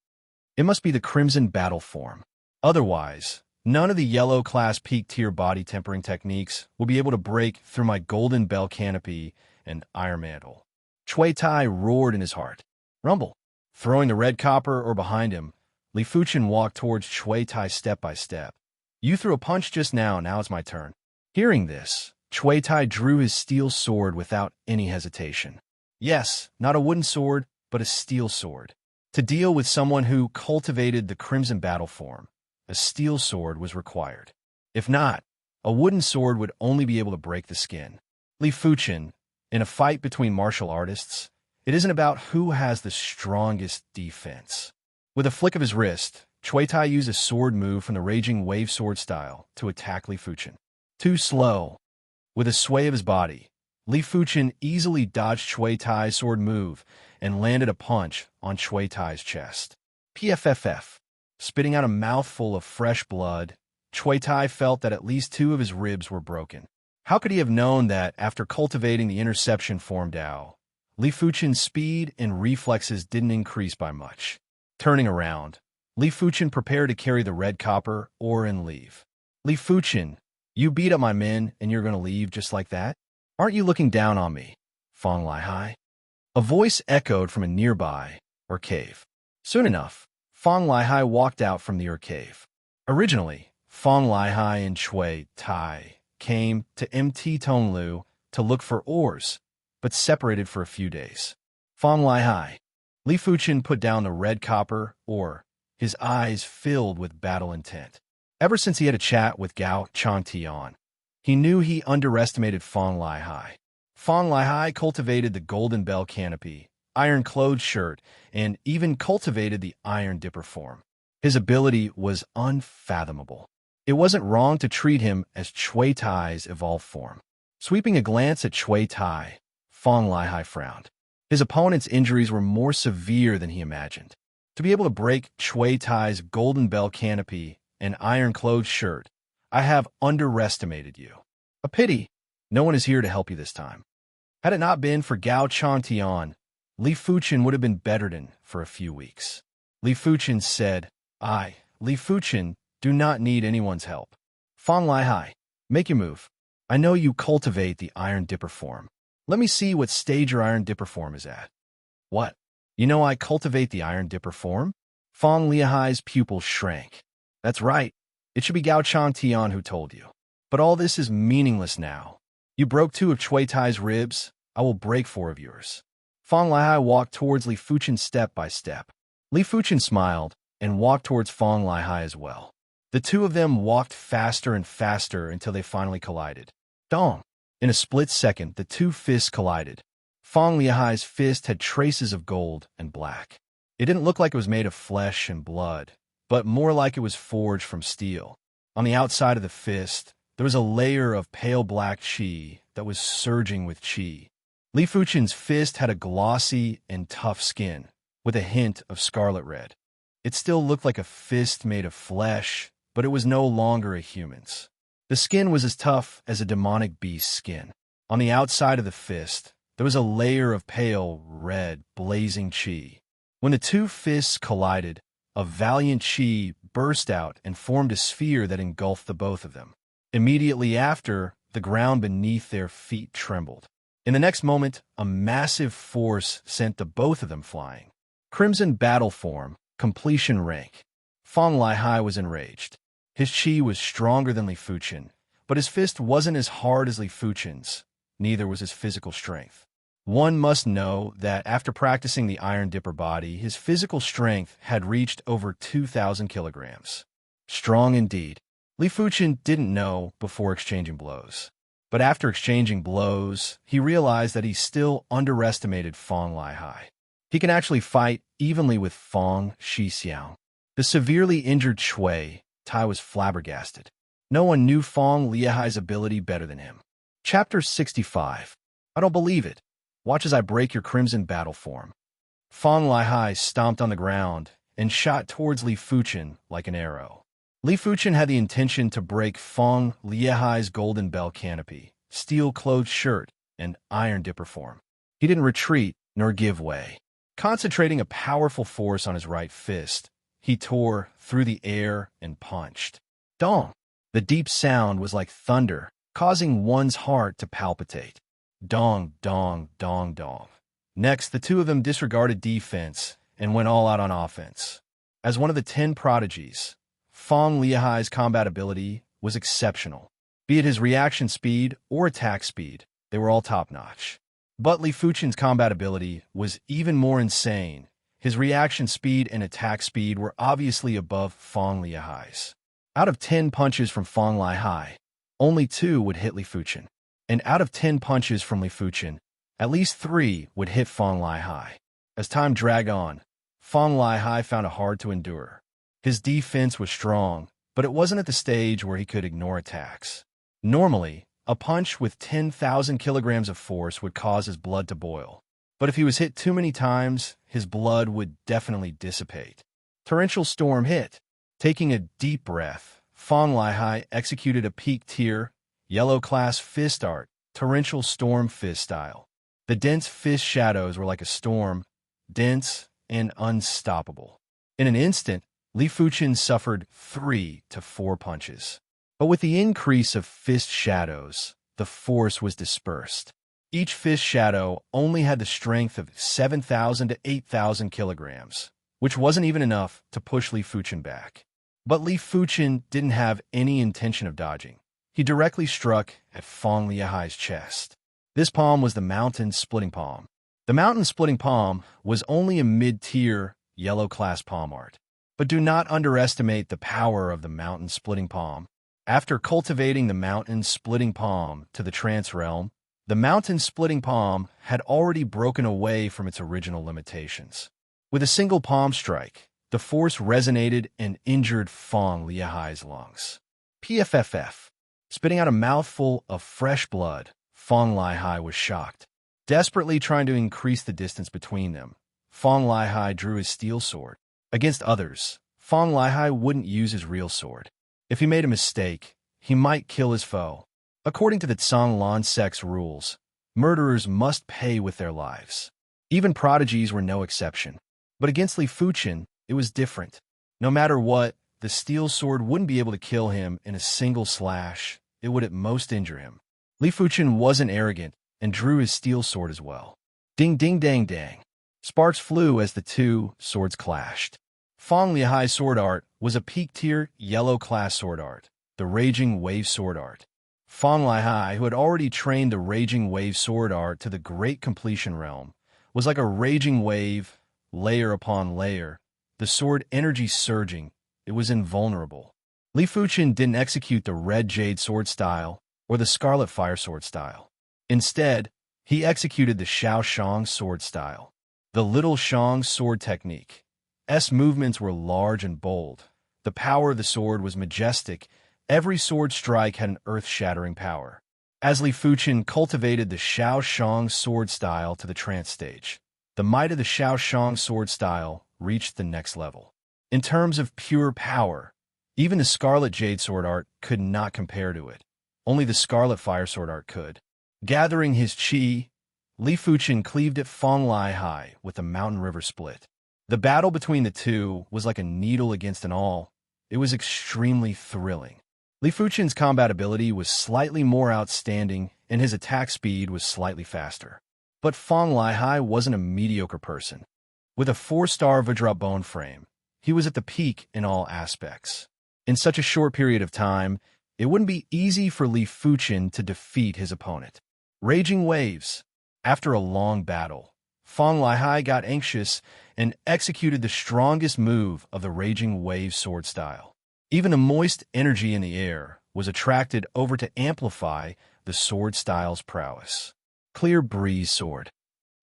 It must be the Crimson Battle form. Otherwise, none of the yellow class peak tier body tempering techniques will be able to break through my Golden Bell Canopy and Iron Mantle. Chui Tai roared in his heart. Rumble. Throwing the red copper or behind him, Li Fuchen walked towards Chui Tai step by step. You threw a punch just now it's my turn. Hearing this, Chui Tai drew his steel sword without any hesitation. Yes, not a wooden sword, but a steel sword. To deal with someone who cultivated the Crimson Battle form, a steel sword was required. If not, a wooden sword would only be able to break the skin. Li Fuchen, in a fight between martial artists, it isn't about who has the strongest defense. With a flick of his wrist, Chui Tai used a sword move from the Raging Wave sword style to attack Li Fuchen. Too slow. With a sway of his body, Li Fuchen easily dodged Chui Tai's sword move and landed a punch on Chui Tai's chest. PFFF. Spitting out a mouthful of fresh blood, Chui Tai felt that at least 2 of his ribs were broken. How could he have known that after cultivating the Interception form Dao, Li Fuchen's speed and reflexes didn't increase by much? Turning around, Li Fuchen prepared to carry the red copper ore and leave. Li Fuchen, you beat up my men and you're going to leave just like that? Aren't you looking down on me, Fong Lihai? A voice echoed from a nearby cave. Soon enough, Fong Lihai walked out from the cave. Originally, Fong Lihai and Chui Tai came to Mt Tonglu to look for ores, but separated for a few days. Fong Lihai. Li Fuchen put down the red copper ore, his eyes filled with battle intent. Ever since he had a chat with Gao Changtian, he knew he underestimated Fong Lihai. Fong Lihai cultivated the golden bell canopy, iron-clothed shirt, and even cultivated the iron dipper form. His ability was unfathomable. It wasn't wrong to treat him as Chui Tai's evolved form. Sweeping a glance at Chui Tai, Fong Lihai frowned. His opponent's injuries were more severe than he imagined. To be able to break Chui Tai's golden bell canopy and iron-clothed shirt, I have underestimated you. A pity. No one is here to help you this time. Had it not been for Gao Changtian, Li Fuchen would have been bettered for a few weeks. Li Fuchen said, Li Fuchen, do not need anyone's help. Fong Lihai, make your move. I know you cultivate the iron dipper form. Let me see what stage your iron dipper form is at. What? You know I cultivate the iron dipper form? Fong Lihai's pupils shrank. That's right. It should be Gao Changtian who told you. But all this is meaningless now. You broke 2 of Chui Tai's ribs. I will break 4 of yours. Fong Lihai walked towards Li Fuchen step by step. Li Fuchen smiled and walked towards Fong Lihai as well. The two of them walked faster and faster until they finally collided. Dong! In a split second, the 2 fists collided. Fong Lihai's fist had traces of gold and black. It didn't look like it was made of flesh and blood, but more like it was forged from steel. On the outside of the fist, there was a layer of pale black qi that was surging with qi. Li Fuchen's fist had a glossy and tough skin, with a hint of scarlet red. It still looked like a fist made of flesh, but it was no longer a human's. The skin was as tough as a demonic beast's skin. On the outside of the fist, there was a layer of pale, red, blazing qi. When the 2 fists collided, a valiant qi burst out and formed a sphere that engulfed the both of them. Immediately after, the ground beneath their feet trembled. In the next moment, a massive force sent the both of them flying. Crimson battle form, completion rank. Fong Lihai was enraged. His qi was stronger than Li Fuchen, but his fist wasn't as hard as Li Fuchen's. Neither was his physical strength. One must know that after practicing the Iron Dipper body, his physical strength had reached over 2,000 kilograms. Strong indeed. Li Fuchen didn't know before exchanging blows. But after exchanging blows, he realized that he still underestimated Fong Lihai. He can actually fight evenly with Fong Shixiang. The severely injured Chui Tai was flabbergasted. No one knew Fong Lihai's ability better than him. Chapter 65. I don't believe it. Watch as I break your crimson battle form. Fong Lihai stomped on the ground and shot towards Li Fuchen like an arrow. Li Fuchen had the intention to break Fong Lihai's golden bell canopy, steel-clothed shirt, and iron dipper form. He didn't retreat nor give way. Concentrating a powerful force on his right fist, he tore through the air and punched. Dong! The deep sound was like thunder, causing one's heart to palpitate. Dong, dong, dong, dong. Next, the 2 of them disregarded defense and went all out on offense. As one of the 10 prodigies, Fong Lihai's combat ability was exceptional. Be it his reaction speed or attack speed, they were all top-notch. But Li Fuchen's combat ability was even more insane. His reaction speed and attack speed were obviously above Fong Lihai's. Out of 10 punches from Fong Lihai, only 2 would hit Li Fuchen. And out of 10 punches from Li Fuchen, at least 3 would hit Fong Lihai. As time dragged on, Fong Lihai found it hard to endure. His defense was strong, but it wasn't at the stage where he could ignore attacks. Normally, a punch with 10,000 kilograms of force would cause his blood to boil. But if he was hit too many times, his blood would definitely dissipate. Torrential storm hit. Taking a deep breath, Fong Lihai executed a peak tier, yellow class fist art, torrential storm fist style. The dense fist shadows were like a storm, dense and unstoppable. In an instant, Li Fuchen suffered 3 to 4 punches. But with the increase of fist shadows, the force was dispersed. Each fist shadow only had the strength of 7,000 to 8,000 kilograms, which wasn't even enough to push Li Fuchen back. But Li Fuchen didn't have any intention of dodging. He directly struck at Fong Liahai's chest. This palm was the mountain-splitting palm. The mountain-splitting palm was only a mid-tier, yellow-class palm art. But do not underestimate the power of the mountain-splitting palm. After cultivating the mountain-splitting palm to the trance realm, the mountain-splitting palm had already broken away from its original limitations. With a single palm strike, the force resonated and injured Fong Liahai's lungs. PFFF. Spitting out a mouthful of fresh blood, Fong Liahai was shocked. Desperately trying to increase the distance between them, Fong Liahai drew his steel sword. Against others, Fong Liahai wouldn't use his real sword. If he made a mistake, he might kill his foe. According to the Zhanglan sect's rules, murderers must pay with their lives. Even prodigies were no exception. But against Li Fuchen, it was different. No matter what, the steel sword wouldn't be able to kill him in a single slash. It would at most injure him. Li Fuchen wasn't arrogant and drew his steel sword as well. Ding ding dang dang. Sparks flew as the two swords clashed. Fong Liahai's sword art was a peak-tier, yellow-class sword art, the Raging Wave sword art. Fong Liahai, who had already trained the Raging Wave sword art to the great completion realm, was like a raging wave, layer upon layer, the sword energy surging. It was invulnerable. Li Fuchen didn't execute the Red Jade sword style or the Scarlet Fire sword style. Instead, he executed the Xiao Shang sword style. The Little Shang sword technique. S movements were large and bold. The power of the sword was majestic. Every sword strike had an earth-shattering power. As Li Fuchen cultivated the Xiao Shang sword style to the trance stage, the might of the Xiao Shang sword style reached the next level. In terms of pure power, even the Scarlet Jade sword art could not compare to it. Only the Scarlet Fire sword art could. Gathering his chi, Li Fuchen cleaved at Fong Liahai with a mountain river split. The battle between the two was like a needle against an awl. It was extremely thrilling. Li Fuchen's combat ability was slightly more outstanding, and his attack speed was slightly faster. But Fong Liahai wasn't a mediocre person. With a 4-star Vajra bone frame, he was at the peak in all aspects. In such a short period of time, it wouldn't be easy for Li Fuchen to defeat his opponent. Raging Waves. After a long battle, Fong Liahai got anxious and executed the strongest move of the Raging Wave sword style. Even the moist energy in the air was attracted over to amplify the sword style's prowess. Clear Breeze sword.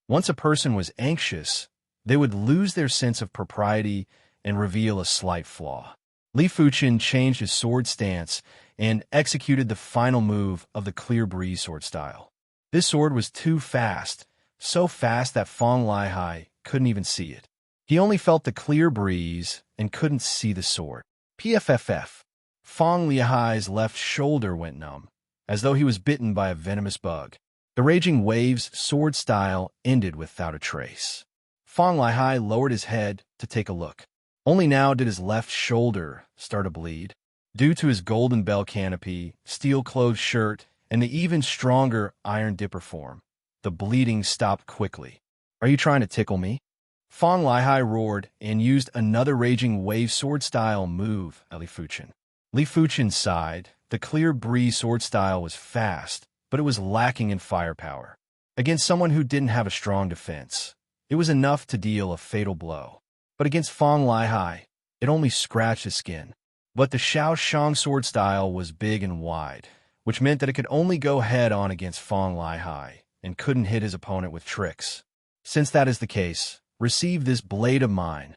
Once a person was anxious, they would lose their sense of propriety and reveal a slight flaw. Li Fuchen changed his sword stance and executed the final move of the Clear Breeze sword style. This sword was too fast, so fast that Fong Liahai couldn't even see it. He only felt the clear breeze and couldn't see the sword. PFFF. Fong Liahai's left shoulder went numb, as though he was bitten by a venomous bug. The Raging Wave's sword style ended without a trace. Fong Liahai lowered his head to take a look. Only now did his left shoulder start to bleed. Due to his golden bell canopy, steel-clothed shirt, and the even stronger Iron Dipper form, the bleeding stopped quickly. Are you trying to tickle me? Fong Liahai roared and used another Raging Wave sword-style move at Li Fuchen. Li Fuchen sighed. The Clear Breeze sword style was fast, but it was lacking in firepower. Against someone who didn't have a strong defense, it was enough to deal a fatal blow. But against Fong Liahai, it only scratched his skin. But the Xiao Shang sword style was big and wide, which meant that it could only go head-on against Fong Liahai and couldn't hit his opponent with tricks. Since that is the case, receive this blade of mine.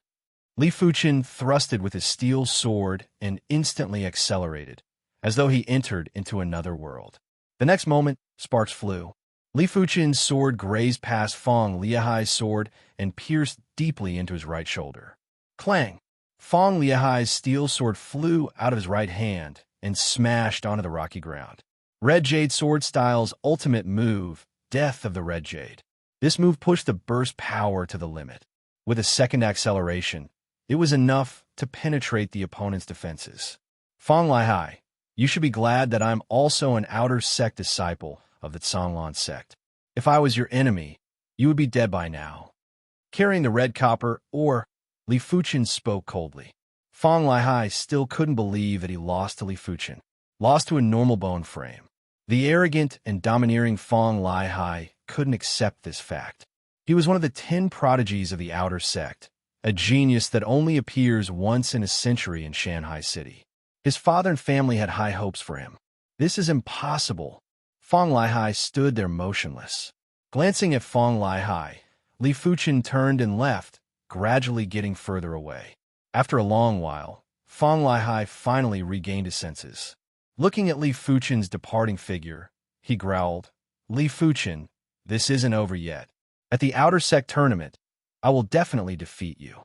Li Fuchen thrusted with his steel sword and instantly accelerated, as though he entered into another world. The next moment, sparks flew. Li Fuchen's sword grazed past Fong Liahai's sword and pierced deeply into his right shoulder. Clang! Fong Liahai's steel sword flew out of his right hand and smashed onto the rocky ground. Red Jade sword style's ultimate move, Death of the Red Jade. This move pushed the burst power to the limit. With a second acceleration, it was enough to penetrate the opponent's defenses. Fong Liahai, you should be glad that I'm also an outer sect disciple of the Zhanglan sect. If I was your enemy, you would be dead by now. Carrying the red copper, or Li Fuchen spoke coldly. Fong Lihai still couldn't believe that he lost to Li Fuchen, lost to a normal bone frame. The arrogant and domineering Fong Lihai couldn't accept this fact. He was one of the 10 prodigies of the outer sect, a genius that only appears once in a century in Shanghai City. His father and family had high hopes for him. This is impossible. Fong Lihai stood there motionless. Glancing at Fong Lihai, Li Fuchen turned and left, gradually getting further away. After a long while, Fong Lihai finally regained his senses. Looking at Li Fuchen's departing figure, he growled, "Li Fuchen, this isn't over yet. At the Outer Sect tournament, I will definitely defeat you."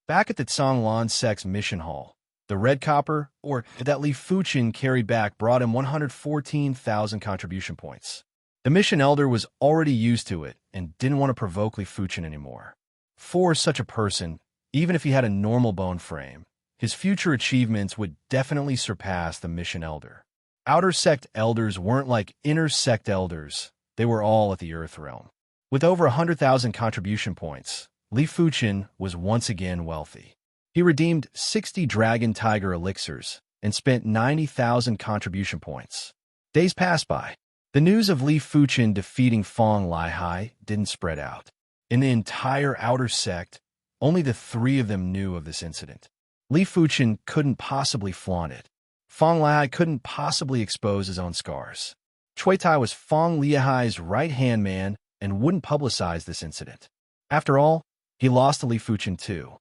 Back at the Canglan Sect's mission hall, the red copper, or that Li Fuchen carried back, brought him 114,000 contribution points. The mission elder was already used to it and didn't want to provoke Li Fuchen anymore. For such a person, even if he had a normal bone frame, his future achievements would definitely surpass the mission elder. Outer Sect elders weren't like inner sect elders, they were all at the Earth Realm. With over 100,000 contribution points, Li Fuchen was once again wealthy. He redeemed 60 Dragon Tiger elixirs and spent 90,000 contribution points. Days passed by. The news of Li Fuchen defeating Fong Lihai didn't spread out. In the entire Outer Sect, only the 3 of them knew of this incident. Li Fuchen couldn't possibly flaunt it. Fong Lihai couldn't possibly expose his own scars. Cui Tai was Fong Lihai's right-hand man and wouldn't publicize this incident. After all, he lost to Li Fuchen too.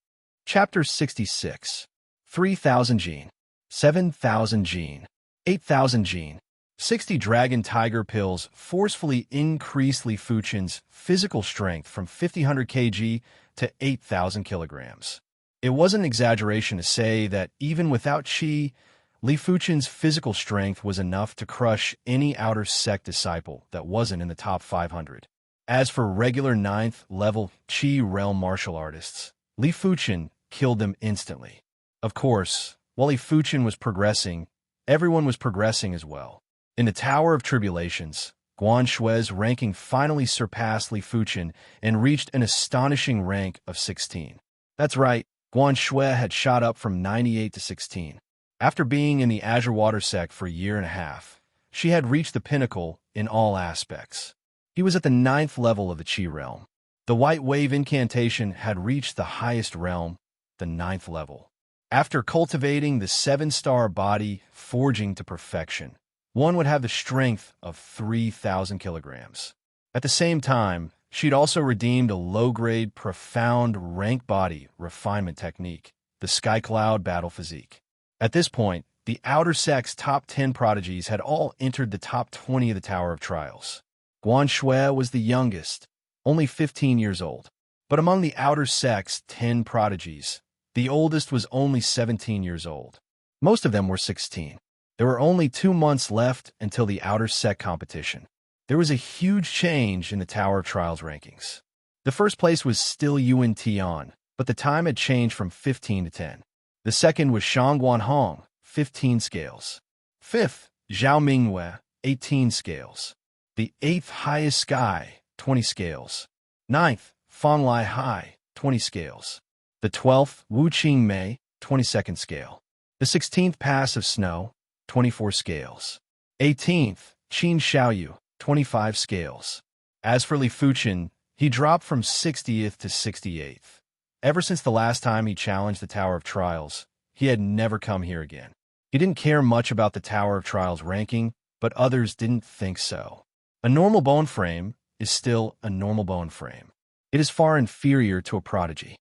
Chapter 66. 3,000 Gene. 7,000 Gene. 8,000 Gene. 60 Dragon Tiger pills forcefully increased Li Fuchen's physical strength from 5,000 kg to 8,000 kilograms. It wasn't an exaggeration to say that even without Qi, Li Fuchen's physical strength was enough to crush any Outer Sect disciple that wasn't in the top 500. As for regular 9th level Qi realm martial artists, Li Fuchen killed them instantly. Of course, while Li Fuchen was progressing, everyone was progressing as well. In the Tower of Tribulations, Guan Shui's ranking finally surpassed Li Fuchen and reached an astonishing rank of 16. That's right, Guan Shui had shot up from 98 to 16. After being in the Azure Water Sect for a year and a half, she had reached the pinnacle in all aspects. He was at the 9th level of the Qi realm. The White Wave incantation had reached the highest realm, the 9th level. After cultivating the 7-star body, forging to perfection, one would have the strength of 3,000 kilograms. At the same time, she'd also redeemed a low-grade, profound rank body refinement technique, the Sky Cloud Battle Physique. At this point, the Outer Sect's top 10 prodigies had all entered the top 20 of the Tower of Trials. Guan Shui was the youngest, only 15 years old. But among the Outer Sect's 10 prodigies, the oldest was only 17 years old. Most of them were 16. There were only 2 months left until the Outer Sect competition. There was a huge change in the Tower of Trials rankings. The first place was still Yuan Tian, but the time had changed from 15 to 10. The second was Shangguan Hong, 15 scales. Fifth, Zhao Mingwei, 18 scales. The 8th highest Sky, 20 scales. 9th, Fong Lihai, 20 scales. The 12th, Wu Qingmei, 22nd scale. The 16th Pass of Snow, 24 scales. 18th, Qin Xiaoyu, 25 scales. As for Li Fuchen, he dropped from 60th to 68th. Ever since the last time he challenged the Tower of Trials, he had never come here again. He didn't care much about the Tower of Trials ranking, but others didn't think so. A normal bone frame is still a normal bone frame. It is far inferior to a prodigy.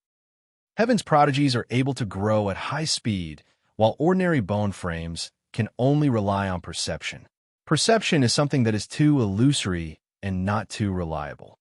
Heaven's prodigies are able to grow at high speed, while ordinary bone frames can only rely on perception. Perception is something that is too illusory and not too reliable.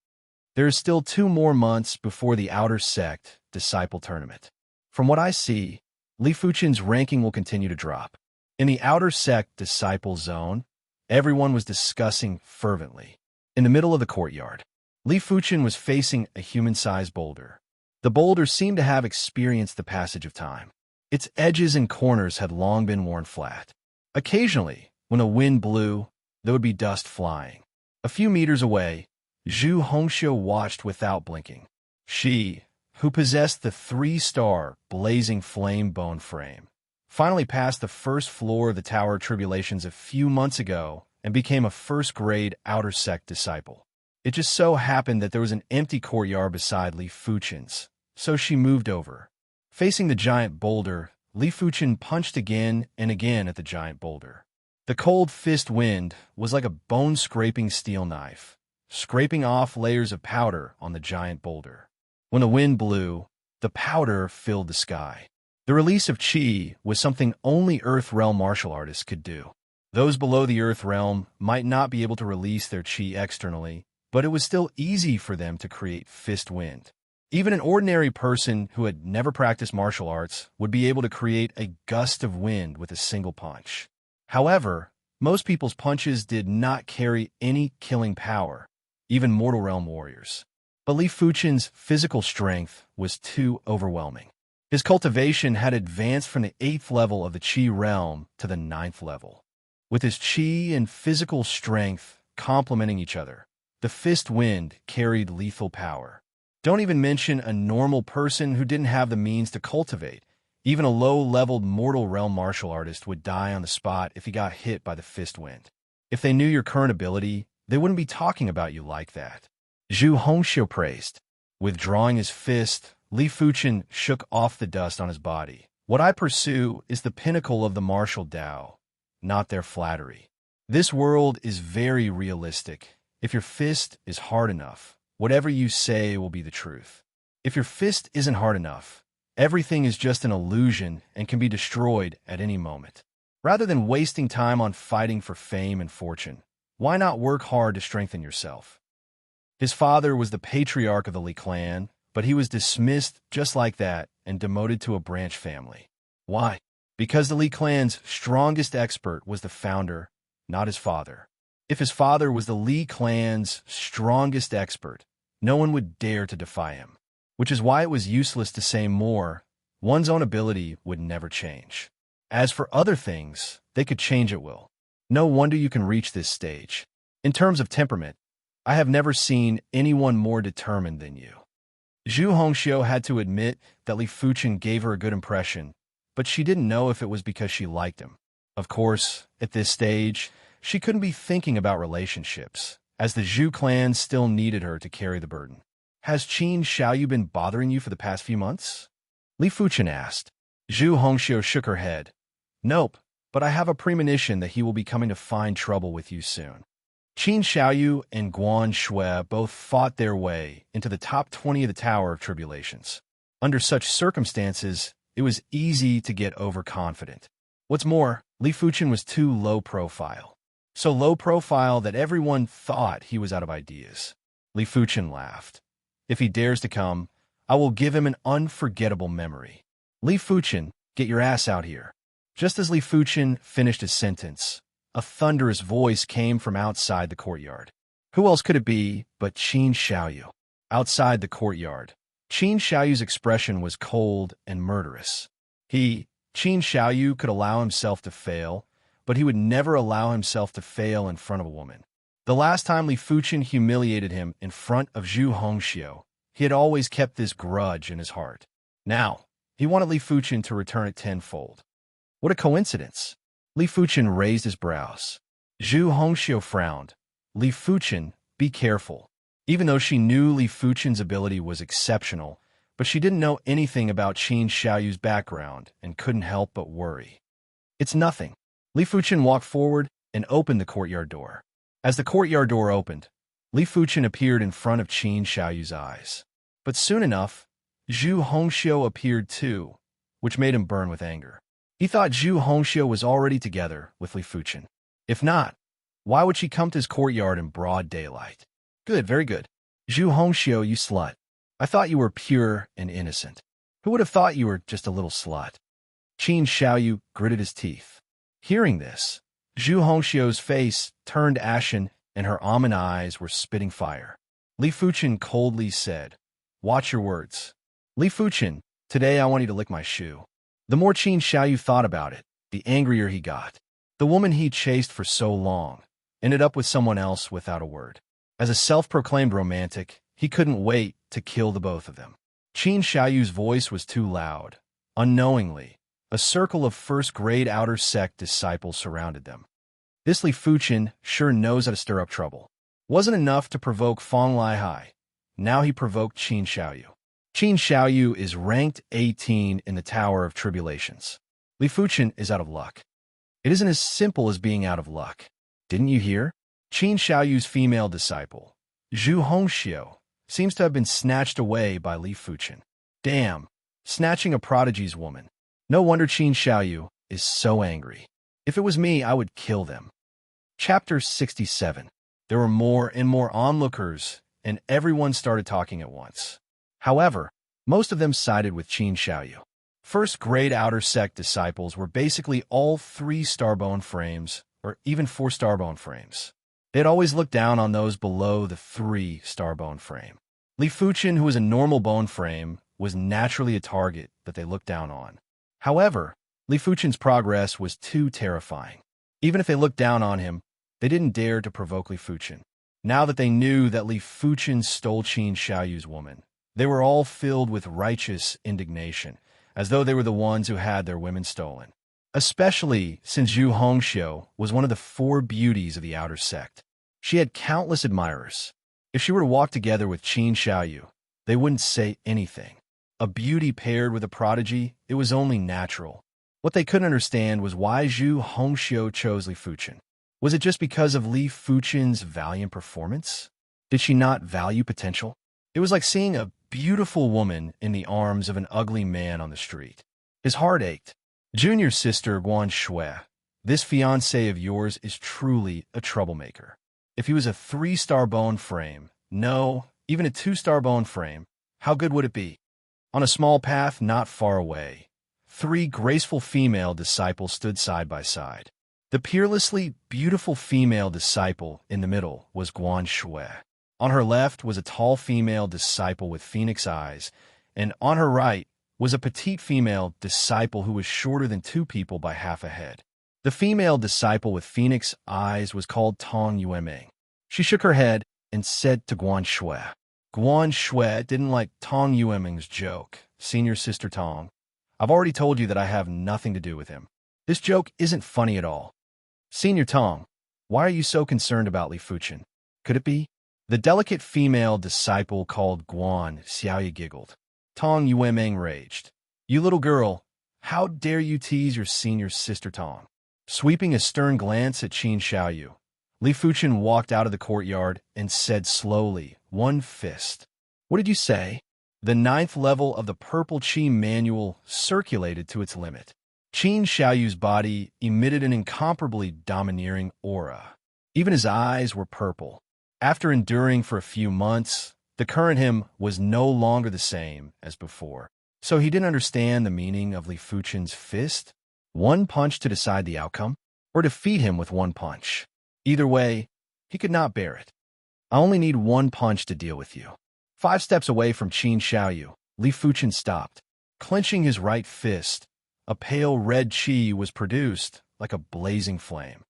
There is still 2 more months before the Outer Sect Disciple Tournament. From what I see, Li Fuchen's ranking will continue to drop. In the Outer Sect Disciple Zone, everyone was discussing fervently. In the middle of the courtyard, Li Fuchen was facing a human-sized boulder. The boulder seemed to have experienced the passage of time. Its edges and corners had long been worn flat. Occasionally, when a wind blew, there would be dust flying. A few meters away, Zhu Hongxiu watched without blinking. She, who possessed the 3-star blazing flame bone frame, finally passed the first floor of the Tower of Tribulations a few months ago and became a first-grade outer sect disciple. It just so happened that there was an empty courtyard beside Li Fuchen's, so she moved over. Facing the giant boulder, Li Fuchen punched again and again at the giant boulder. The cold fist wind was like a bone-scraping steel knife, scraping off layers of powder on the giant boulder. When the wind blew, the powder filled the sky. The release of qi was something only Earth Realm martial artists could do. Those below the Earth Realm might not be able to release their qi externally, but it was still easy for them to create fist wind. Even an ordinary person who had never practiced martial arts would be able to create a gust of wind with a single punch. However, most people's punches did not carry any killing power, even Mortal Realm warriors. But Li Fuchen's physical strength was too overwhelming. His cultivation had advanced from the 8th level of the Qi realm to the 9th level. With his Qi and physical strength complementing each other, the fist wind carried lethal power. Don't even mention a normal person who didn't have the means to cultivate. Even a low-leveled Mortal Realm martial artist would die on the spot if he got hit by the fist wind. If they knew your current ability, they wouldn't be talking about you like that. Zhu Hongxiu praised. Withdrawing his fist, Li Fuchen shook off the dust on his body. What I pursue is the pinnacle of the martial Tao, not their flattery. This world is very realistic. If your fist is hard enough, whatever you say will be the truth. If your fist isn't hard enough, everything is just an illusion and can be destroyed at any moment. Rather than wasting time on fighting for fame and fortune, why not work hard to strengthen yourself? His father was the patriarch of the Li clan, but he was dismissed just like that and demoted to a branch family. Why? Because the Li clan's strongest expert was the founder, not his father. If his father was the Li clan's strongest expert, no one would dare to defy him. Which is why it was useless to say more. One's own ability would never change. As for other things, they could change at will. No wonder you can reach this stage. In terms of temperament, I have never seen anyone more determined than you. Zhu Hongxiu had to admit that Li Fuchen gave her a good impression, but she didn't know if it was because she liked him. Of course, at this stage, she couldn't be thinking about relationships, as the Zhu clan still needed her to carry the burden. Has Qin Xiaoyu been bothering you for the past few months? Li Fuchen asked. Zhu Hongxiu shook her head. Nope, but I have a premonition that he will be coming to find trouble with you soon. Qin Xiaoyu and Guan Shui both fought their way into the top 20 of the Tower of Tribulations. Under such circumstances, it was easy to get overconfident. What's more, Li Fuchen was too low profile. So low profile that everyone thought he was out of ideas. Li Fuchen laughed. If he dares to come, I will give him an unforgettable memory. Li Fuchen, get your ass out here. Just as Li Fuchen finished his sentence, a thunderous voice came from outside the courtyard. Who else could it be but Qin Xiaoyu? Outside the courtyard, Qin Xiaoyu's expression was cold and murderous. Qin Xiaoyu, could allow himself to fail, but he would never allow himself to fail in front of a woman. The last time Li Fuchen humiliated him in front of Zhu Hongxiu, he had always kept this grudge in his heart. Now, he wanted Li Fuchen to return it tenfold. What a coincidence! Li Fuchen raised his brows. Zhu Hongxiu frowned. Li Fuchen, be careful. Even though she knew Li Fuchen's ability was exceptional, but she didn't know anything about Qin Xiaoyu's background and couldn't help but worry. It's nothing. Li Fuchen walked forward and opened the courtyard door. As the courtyard door opened, Li Fuchen appeared in front of Qin Xiaoyu's eyes. But soon enough, Zhu Hongxiu appeared too, which made him burn with anger. He thought Zhu Hongxiu was already together with Li Fuchen. If not, why would she come to his courtyard in broad daylight? Good, very good. Zhu Hongxiu, you slut. I thought you were pure and innocent. Who would have thought you were just a little slut? Qin Xiaoyu gritted his teeth. Hearing this, Zhu Hongxiu's face turned ashen and her almond eyes were spitting fire. Li Fuchen coldly said, Watch your words. Li Fuchen, today I want you to lick my shoe. The more Qin Xiaoyu thought about it, the angrier he got. The woman he chased for so long ended up with someone else without a word. As a self-proclaimed romantic, he couldn't wait to kill the both of them. Qin Xiaoyu's voice was too loud. Unknowingly, a circle of first-grade outer sect disciples surrounded them. This Li Fuqin sure knows how to stir up trouble. Wasn't enough to provoke Fang Lihai. Now he provoked Qin Xiaoyu. Qin Xiaoyu is ranked 18 in the Tower of Tribulations. Li Fuqin is out of luck. It isn't as simple as being out of luck. Didn't you hear? Qin Xiaoyu's female disciple, Zhu Hongxiu, seems to have been snatched away by Li Fuqin. Damn, snatching a prodigy's woman. No wonder Qin Xiaoyu is so angry. If it was me, I would kill them. Chapter 67. There were more and more onlookers, and everyone started talking at once. However, most of them sided with Qin Xiaoyu. First-grade outer sect disciples were basically all 3-star bone frames, or even 4-star bone frames. They had always looked down on those below the 3-star bone frame. Li Fuqin, who was a normal bone frame, was naturally a target that they looked down on. However, Li Fuqin's progress was too terrifying. Even if they looked down on him, they didn't dare to provoke Li Fuqin. Now that they knew that Li Fuqin stole Qin Xiaoyu's woman, they were all filled with righteous indignation, as though they were the ones who had their women stolen. Especially since Zhu Hongxiu was one of the 4 beauties of the outer sect. She had countless admirers. If she were to walk together with Qin Xiaoyu, they wouldn't say anything. A beauty paired with a prodigy, it was only natural. What they couldn't understand was why Zhu Hongxiu chose Li Fuqin. Was it just because of Li Fuqin's valiant performance? Did she not value potential? It was like seeing a beautiful woman in the arms of an ugly man on the street. His heart ached. Junior sister Guan Shui, this fiancé of yours is truly a troublemaker. If he was a 3-star bone frame, no, even a 2-star bone frame, how good would it be? On a small path not far away, 3 graceful female disciples stood side by side. The peerlessly beautiful female disciple in the middle was Guan Shui. On her left was a tall female disciple with phoenix eyes, and on her right was a petite female disciple who was shorter than 2 people by half a head. The female disciple with phoenix eyes was called Tong Yueming. She shook her head and said to Guan Shui. Guan Shui didn't like Tong Yueming's joke. Senior sister Tong, I've already told you that I have nothing to do with him. This joke isn't funny at all. Senior Tong, why are you so concerned about Li Fuqin? Could it be? The delicate female disciple called Guan Xiaoyu giggled. Tong Yueming raged. You little girl, how dare you tease your senior sister Tong? Sweeping a stern glance at Qin Xiaoyu, Li Fuqin walked out of the courtyard and said slowly, one fist. What did you say? The 9th level of the Purple Qi manual circulated to its limit. Qin Xiaoyu's body emitted an incomparably domineering aura. Even his eyes were purple. After enduring for a few months, the current him was no longer the same as before. So he didn't understand the meaning of Li Fuqin's fist? One punch to decide the outcome? Or defeat him with one punch? Either way, he could not bear it. I only need one punch to deal with you. 5 steps away from Qin Xiaoyu, Li Fuqin stopped. Clenching his right fist, a pale red qi was produced like a blazing flame.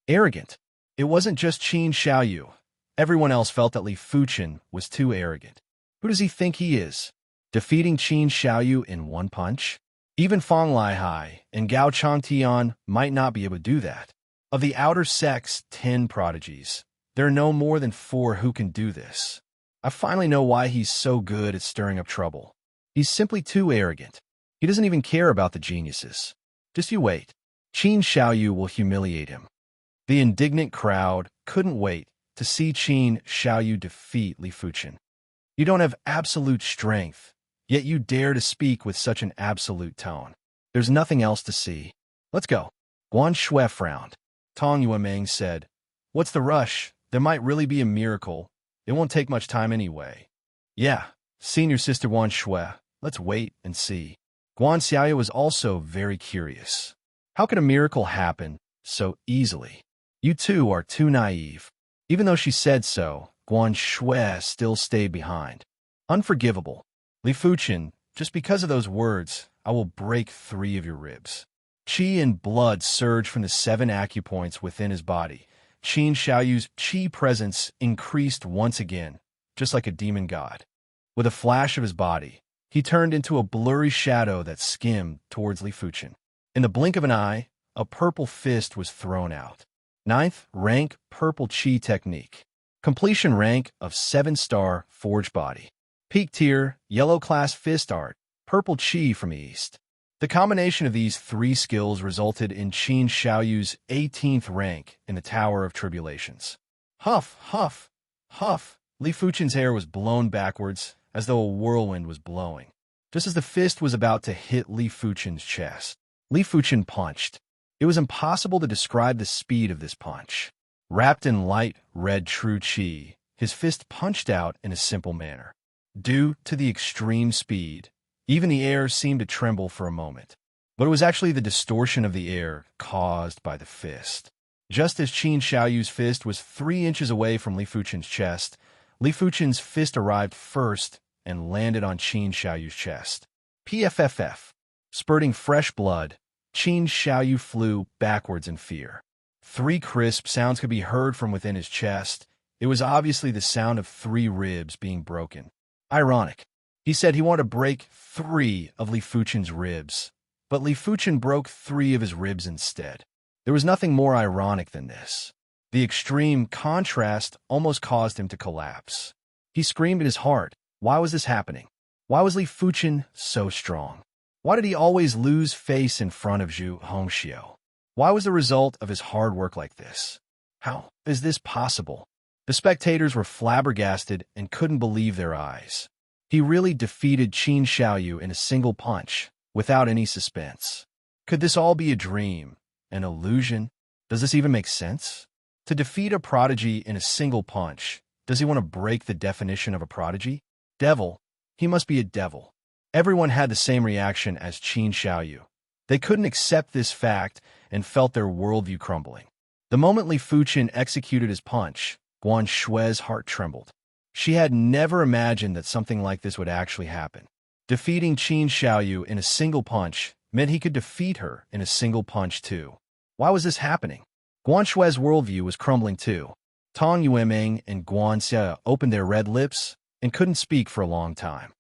Arrogant. It wasn't just Qin Xiaoyu. Everyone else felt that Li Fuqin was too arrogant. Who does he think he is? Defeating Qin Xiaoyu in one punch? Even Fang Lihai and Gao Changtian might not be able to do that. Of the outer sect's 10 prodigies, there are no more than 4 who can do this. I finally know why he's so good at stirring up trouble. He's simply too arrogant. He doesn't even care about the geniuses. Just you wait. Qin Xiaoyu will humiliate him. The indignant crowd couldn't wait to see Qin Xiaoyu defeat Li Fuqin. You don't have absolute strength, yet you dare to speak with such an absolute tone. There's nothing else to see. Let's go. Guan Shui frowned. Tong Yueming said, What's the rush? There might really be a miracle. It won't take much time anyway. Yeah, senior sister Guan Shui, let's wait and see. Guan Xiaoyu was also very curious. How could a miracle happen so easily? You two are too naive. Even though she said so, Guan Shui still stayed behind. Unforgivable. Li Fuqin, just because of those words, I will break 3 of your ribs. Qi and blood surged from the 7 acupoints within his body, Qin Xiaoyu's qi presence increased once again, just like a demon god. With a flash of his body, he turned into a blurry shadow that skimmed towards Li Fuchen. In the blink of an eye, a purple fist was thrown out. 9th rank purple qi technique. Completion rank of 7-star forged body. Peak tier, yellow class fist art, purple qi from east. The combination of these 3 skills resulted in Qin Xiaoyu's 18th rank in the Tower of Tribulations. Huff, huff, huff. Li Fuchen's hair was blown backwards as though a whirlwind was blowing. Just as the fist was about to hit Li Fuchen's chest, Li Fuchen punched. It was impossible to describe the speed of this punch. Wrapped in light red true qi, his fist punched out in a simple manner. Due to the extreme speed, even the air seemed to tremble for a moment. But it was actually the distortion of the air caused by the fist. Just as Qin Xiaoyu's fist was 3 inches away from Li Fuchen's chest, Li Fuchen's fist arrived first and landed on Qin Xiaoyu's chest. PFFF. Spurting fresh blood, Qin Xiaoyu flew backwards in fear. 3 crisp sounds could be heard from within his chest. It was obviously the sound of 3 ribs being broken. Ironic. He said he wanted to break 3 of Li Fuchen's ribs, but Li Fuchen broke 3 of his ribs instead. There was nothing more ironic than this. The extreme contrast almost caused him to collapse. He screamed in his heart, why was this happening? Why was Li Fuchen so strong? Why did he always lose face in front of Zhu Hongxiu? Why was the result of his hard work like this? How is this possible? The spectators were flabbergasted and couldn't believe their eyes. He really defeated Qin Xiaoyu in a single punch, without any suspense. Could this all be a dream, an illusion? Does this even make sense? To defeat a prodigy in a single punch, does he want to break the definition of a prodigy? Devil. He must be a devil. Everyone had the same reaction as Qin Xiaoyu. They couldn't accept this fact and felt their worldview crumbling. The moment Li Fuchen executed his punch, Guan Shui's heart trembled. She had never imagined that something like this would actually happen. Defeating Qin Xiaoyu in a single punch meant he could defeat her in a single punch too. Why was this happening? Guan Shui's worldview was crumbling too. Tong Yueming and Guan Xia opened their red lips and couldn't speak for a long time.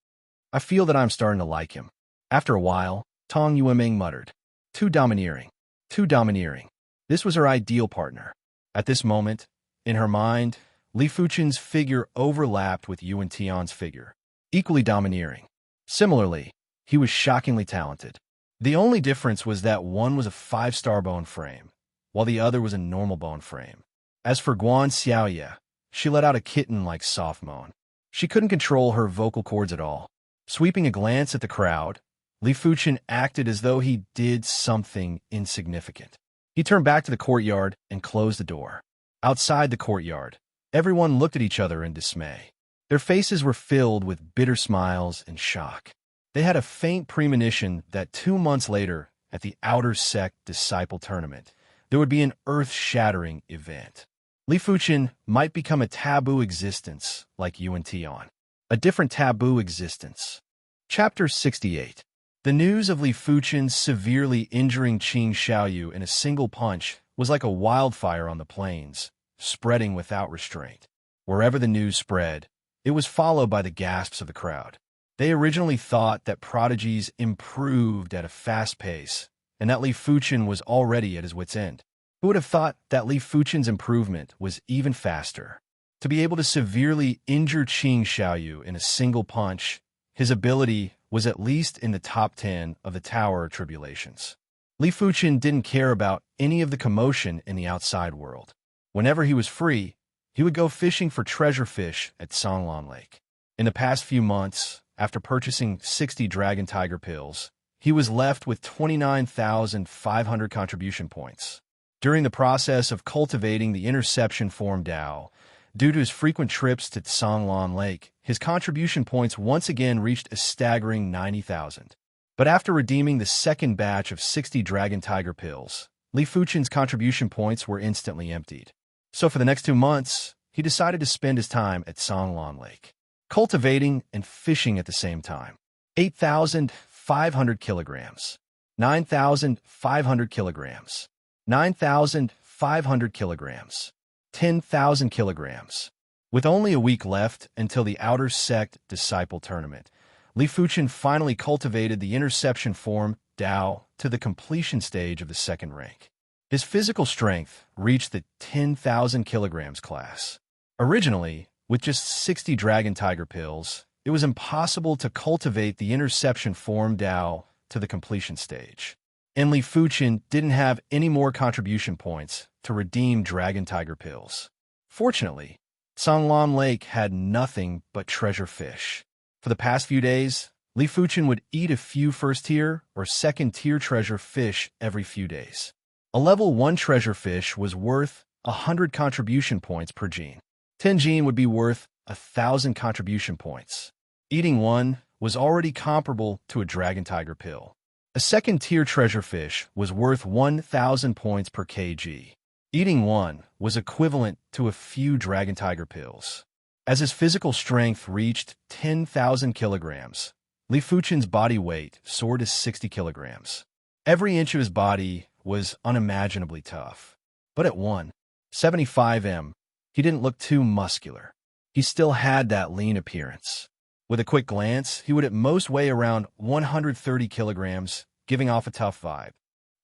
I feel that I'm starting to like him. After a while, Tong Yueming muttered, too domineering, too domineering. This was her ideal partner. At this moment, in her mind, Li Fuchen's figure overlapped with Yuan Tian's figure, equally domineering. Similarly, he was shockingly talented. The only difference was that one was a 5-star bone frame, while the other was a normal bone frame. As for Guan Xiaoye, she let out a kitten-like soft moan. She couldn't control her vocal cords at all. Sweeping a glance at the crowd, Li Fuchen acted as though he did something insignificant. He turned back to the courtyard and closed the door. Outside the courtyard, everyone looked at each other in dismay. Their faces were filled with bitter smiles and shock. They had a faint premonition that 2 months later, at the Outer Sect Disciple Tournament, there would be an earth-shattering event. Li Fuchen might become a taboo existence like Yuan Tian. A different taboo existence. Chapter 68. The news of Li Fuchen severely injuring Qin Xiaoyu in a single punch was like a wildfire on the plains, spreading without restraint. Wherever the news spread, it was followed by the gasps of the crowd. They originally thought that prodigies improved at a fast pace, and that Li Fuchen was already at his wit's end. Who would have thought that Li Fuchen's improvement was even faster? To be able to severely injure Qin Xiaoyu in a single punch, his ability was at least in the top 10 of the Tower of Tribulations. Li Fuchen didn't care about any of the commotion in the outside world. Whenever he was free, he would go fishing for treasure fish at Songlan Lake. In the past few months, after purchasing 60 Dragon Tiger pills, he was left with 29,500 contribution points. During the process of cultivating the interception form Dao, due to his frequent trips to Songlan Lake, his contribution points once again reached a staggering 90,000. But after redeeming the second batch of 60 Dragon Tiger pills, Li Fuchen's contribution points were instantly emptied. So for the next 2 months, he decided to spend his time at Songlan Lake, cultivating and fishing at the same time. 8,500 kilograms, 9,500 kilograms, 9,500 kilograms. 10,000 kilograms. With only a week left until the Outer Sect Disciple Tournament, Li Fuchen finally cultivated the interception form Dao to the completion stage of the second rank. His physical strength reached the 10,000 kilograms class. Originally, with just 60 Dragon Tiger pills, it was impossible to cultivate the interception form Dao to the completion stage. And Li Fuchen didn't have any more contribution points to redeem Dragon Tiger pills. Fortunately, Sanglam Lake had nothing but treasure fish. For the past few days, Li Fuchen would eat a few first-tier or second-tier treasure fish every few days. A level 1 treasure fish was worth 100 contribution points per gene. 10 gene would be worth 1,000 contribution points. Eating one was already comparable to a Dragon Tiger pill. A second-tier treasure fish was worth 1,000 points per kg. Eating one was equivalent to a few Dragon Tiger pills. As his physical strength reached 10,000 kilograms, Li Fuchen's body weight soared to 60 kilograms. Every inch of his body was unimaginably tough. But at 175 m, he didn't look too muscular. He still had that lean appearance. With a quick glance, he would at most weigh around 130 kilograms, giving off a tough vibe.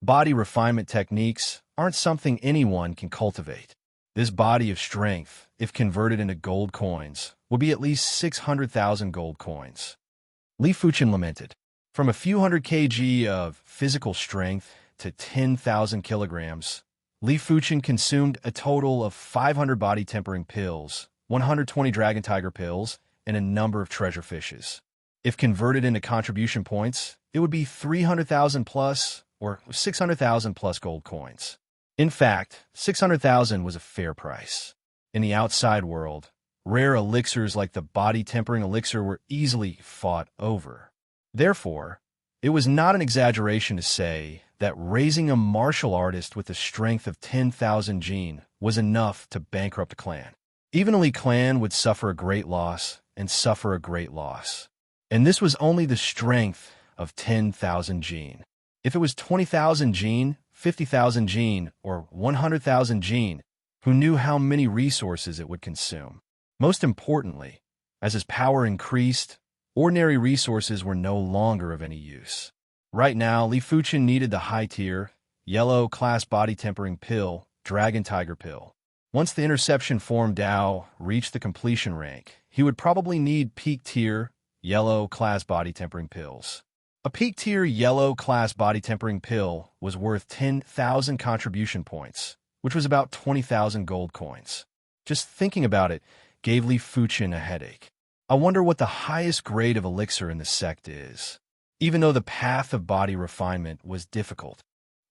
Body refinement techniques aren't something anyone can cultivate. This body of strength, if converted into gold coins, will be at least 600,000 gold coins. Li Fuchen lamented. From a few hundred kg of physical strength to 10,000 kilograms, Li Fuchen consumed a total of 500 body tempering pills, 120 Dragon Tiger pills, and a number of treasure fishes. If converted into contribution points, it would be 300,000 plus or 600,000 plus gold coins. In fact, 600,000 was a fair price. In the outside world, rare elixirs like the body-tempering elixir were easily fought over. Therefore, it was not an exaggeration to say that raising a martial artist with the strength of 10,000 gene was enough to bankrupt a clan. Even a Li clan would suffer a great loss and suffer a great loss. And this was only the strength of 10,000 gene. If it was 20,000 gene, 50,000 gene, or 100,000 gene, who knew how many resources it would consume? Most importantly, as his power increased, ordinary resources were no longer of any use. Right now, Li Fuchen needed the high-tier, yellow class body tempering pill, Dragon Tiger pill. Once the interception form Dao reached the completion rank, he would probably need peak-tier, yellow class body tempering pills. A peak-tier yellow class body tempering pill was worth 10,000 contribution points, which was about 20,000 gold coins. Just thinking about it gave Li Fuchen a headache. I wonder what the highest grade of elixir in the sect is. Even though the path of body refinement was difficult,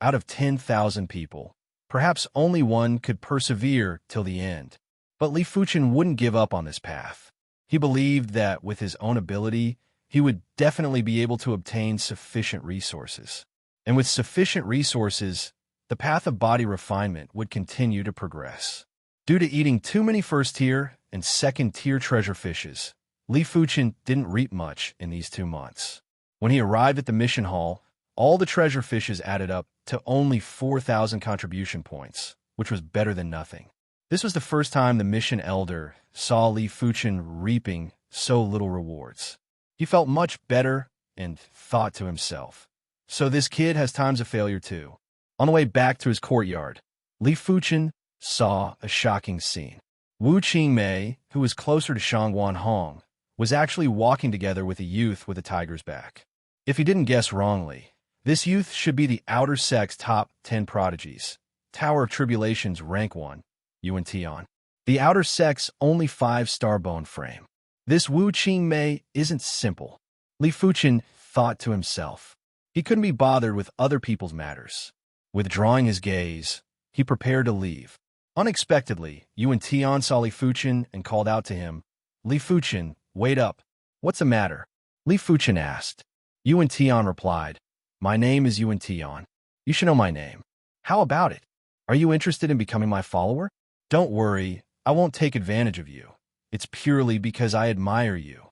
out of 10,000 people, perhaps only one could persevere till the end. But Li Fuchen wouldn't give up on this path. He believed that with his own ability, he would definitely be able to obtain sufficient resources. And with sufficient resources, the path of body refinement would continue to progress. Due to eating too many first-tier and second-tier treasure fishes, Li Fuchen didn't reap much in these 2 months. When he arrived at the mission hall, all the treasure fishes added up to only 4,000 contribution points, which was better than nothing. This was the first time the mission elder saw Li Fuchen reaping so little rewards. He felt much better and thought to himself, so this kid has times of failure too. On the way back to his courtyard, Li Fuchen saw a shocking scene. Wu Qingmei, who was closer to Shangguan Hong, was actually walking together with a youth with a tiger's back. If he didn't guess wrongly, this youth should be the Outer Sect's top 10 prodigies, Tower of Tribulation's rank 1, Yuan Tian. The Outer Sect's only 5-star bone frame. This Wu Qingmei isn't simple. Li Fuchen thought to himself. He couldn't be bothered with other people's matters. Withdrawing his gaze, he prepared to leave. Unexpectedly, Yuan Tian saw Li Fuchen and called out to him, "Li Fuchen, wait up. What's the matter?" Li Fuchen asked. Yuan Tian replied, "My name is Yuan Tian. You should know my name. How about it? Are you interested in becoming my follower? Don't worry, I won't take advantage of you. It's purely because I admire you."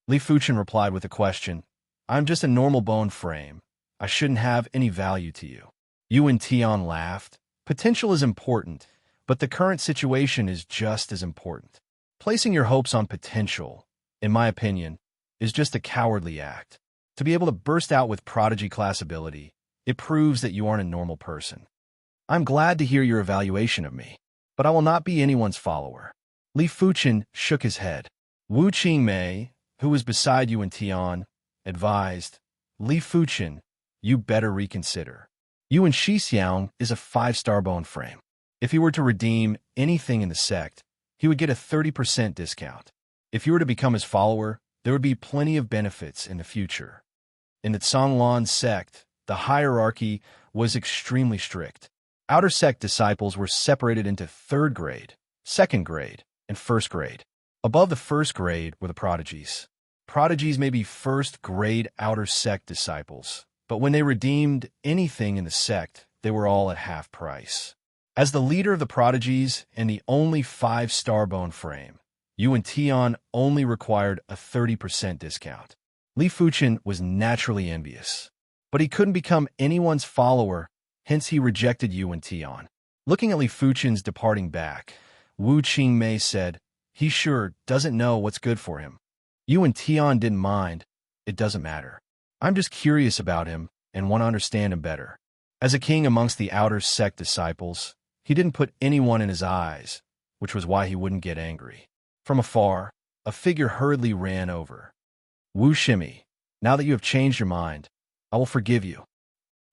Li Fuchen replied with a question. "I'm just a normal bone frame. I shouldn't have any value to you." Yuan Tian laughed. "Potential is important. But the current situation is just as important. Placing your hopes on potential, in my opinion, is just a cowardly act. To be able to burst out with prodigy class ability, it proves that you aren't a normal person. I'm glad to hear your evaluation of me, but I will not be anyone's follower. Li Fuchen shook his head. Wu Qingmei, who was beside Yuan Tian, advised, Li Fuchen, you better reconsider. Yuan Shixiang is a 5-star bone frame. If he were to redeem anything in the sect, he would get a 30% discount. If you were to become his follower, there would be plenty of benefits in the future. In the Zhonglan sect, the hierarchy was extremely strict. Outer sect disciples were separated into 3rd grade, 2nd grade, and 1st grade. Above the 1st grade were the prodigies. Prodigies may be 1st grade outer sect disciples, but when they redeemed anything in the sect, they were all at half price. As the leader of the prodigies and the only 5-star bone frame, Yuan Tian only required a 30% discount. Li Fuchen was naturally envious, but he couldn't become anyone's follower, hence he rejected Yuan Tian. Looking at Li Fuchen's departing back, Wu Qingmei said, he sure doesn't know what's good for him. Yuan Tian didn't mind. It doesn't matter. I'm just curious about him and want to understand him better. As a king amongst the outer sect disciples, he didn't put anyone in his eyes, which was why he wouldn't get angry. From afar, a figure hurriedly ran over. Wu Shimi, now that you have changed your mind, I will forgive you.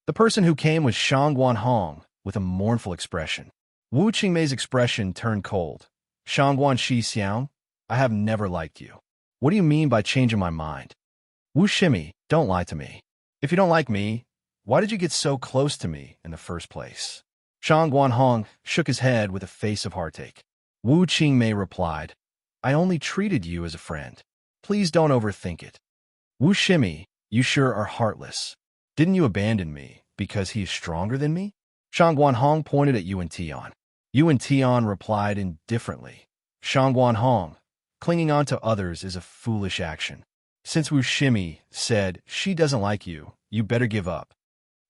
The person who came was Shang Guanhong, with a mournful expression. Wu Qingmei's expression turned cold. Shang Guan Xixiang, I have never liked you. What do you mean by changing my mind? Wu Shimi, don't lie to me. If you don't like me, why did you get so close to me in the first place? Shang Guanhong shook his head with a face of heartache. Wu Qingmei replied, I only treated you as a friend. Please don't overthink it. Wu Shimi, you sure are heartless. Didn't you abandon me because he is stronger than me? Shang Guanhong pointed at Yuan Tian. Yuan Tian replied indifferently. Shang Guanhong, clinging on to others is a foolish action. Since Wu Shimi said she doesn't like you, you better give up.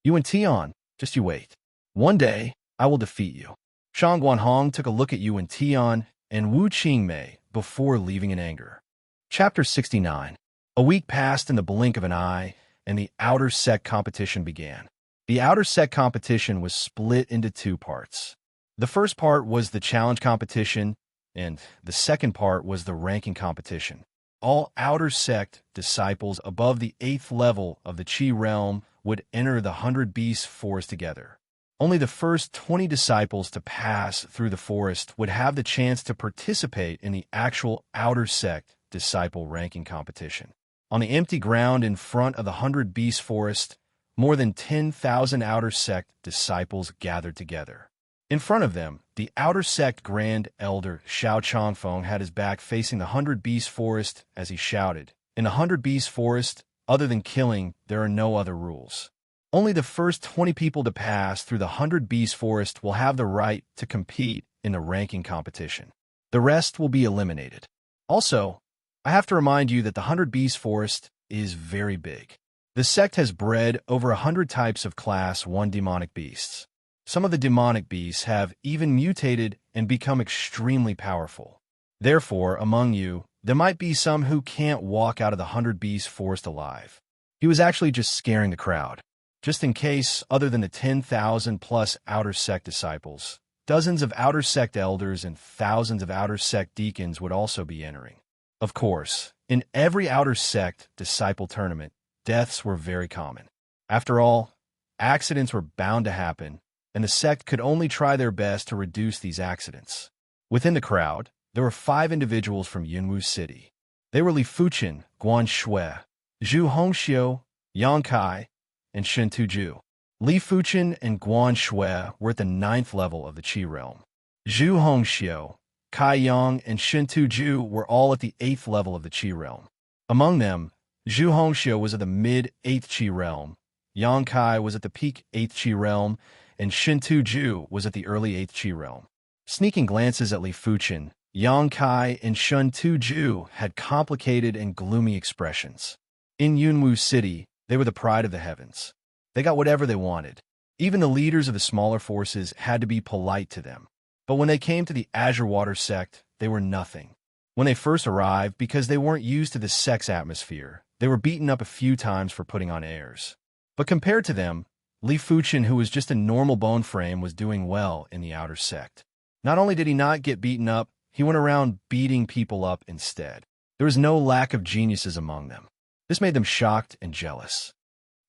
Yuan Tian, just you wait. One day, I will defeat you. Shang Guanhong took a look at Yuan Tian and Wu Qingmei before leaving in anger. Chapter 69. A week passed in the blink of an eye, and the outer sect competition began. The outer sect competition was split into 2 parts. The first part was the challenge competition, and the second part was the ranking competition. All outer sect disciples above the 8th level of the Qi realm would enter the 100 Beasts forest together. Only the first 20 disciples to pass through the forest would have the chance to participate in the actual outer sect disciple ranking competition. On the empty ground in front of the 100 Beasts forest, more than 10,000 outer sect disciples gathered together. In front of them, the outer sect Grand Elder Xiao Changfeng had his back facing the 100 Beasts forest as he shouted, in the 100 Beasts forest, other than killing, there are no other rules. Only the first 20 people to pass through the 100 Beasts forest will have the right to compete in the ranking competition. The rest will be eliminated. Also, I have to remind you that the 100 Beasts forest is very big. The sect has bred over 100 types of Class 1 demonic beasts. Some of the demonic beasts have even mutated and become extremely powerful. Therefore, among you, there might be some who can't walk out of the 100 Beasts forest alive. He was actually just scaring the crowd. Just in case, other than the 10,000 plus outer sect disciples, dozens of outer sect elders and thousands of outer sect deacons would also be entering. Of course, in every outer sect disciple tournament, deaths were very common. After all, accidents were bound to happen, and the sect could only try their best to reduce these accidents. Within the crowd, there were 5 individuals from Yunwu City. They were Li Fuchen, Guan Shui, Zhu Hongxiu, Yang Kai, and Shen Tuju. Li Fuchen and Guan Shui were at the 9th level of the Qi realm. Zhu Hongxiu, Kai Yang, and Shen Tuju were all at the 8th level of the Qi realm. Among them, Zhu Hongxiu was at the mid-8th Qi realm, Yang Kai was at the peak 8th Qi realm, and Shen Tuju was at the early 8th Qi realm. Sneaking glances at Li Fuchen, Yang Kai, and Shen Tuju had complicated and gloomy expressions. In Yunwu City, they were the pride of the heavens. They got whatever they wanted. Even the leaders of the smaller forces had to be polite to them. But when they came to the Azure Water sect, they were nothing. When they first arrived, because they weren't used to the sect's atmosphere, they were beaten up a few times for putting on airs. But compared to them, Li Fuchen, who was just a normal bone frame, was doing well in the outer sect. Not only did he not get beaten up, he went around beating people up instead. There was no lack of geniuses among them. This made them shocked and jealous.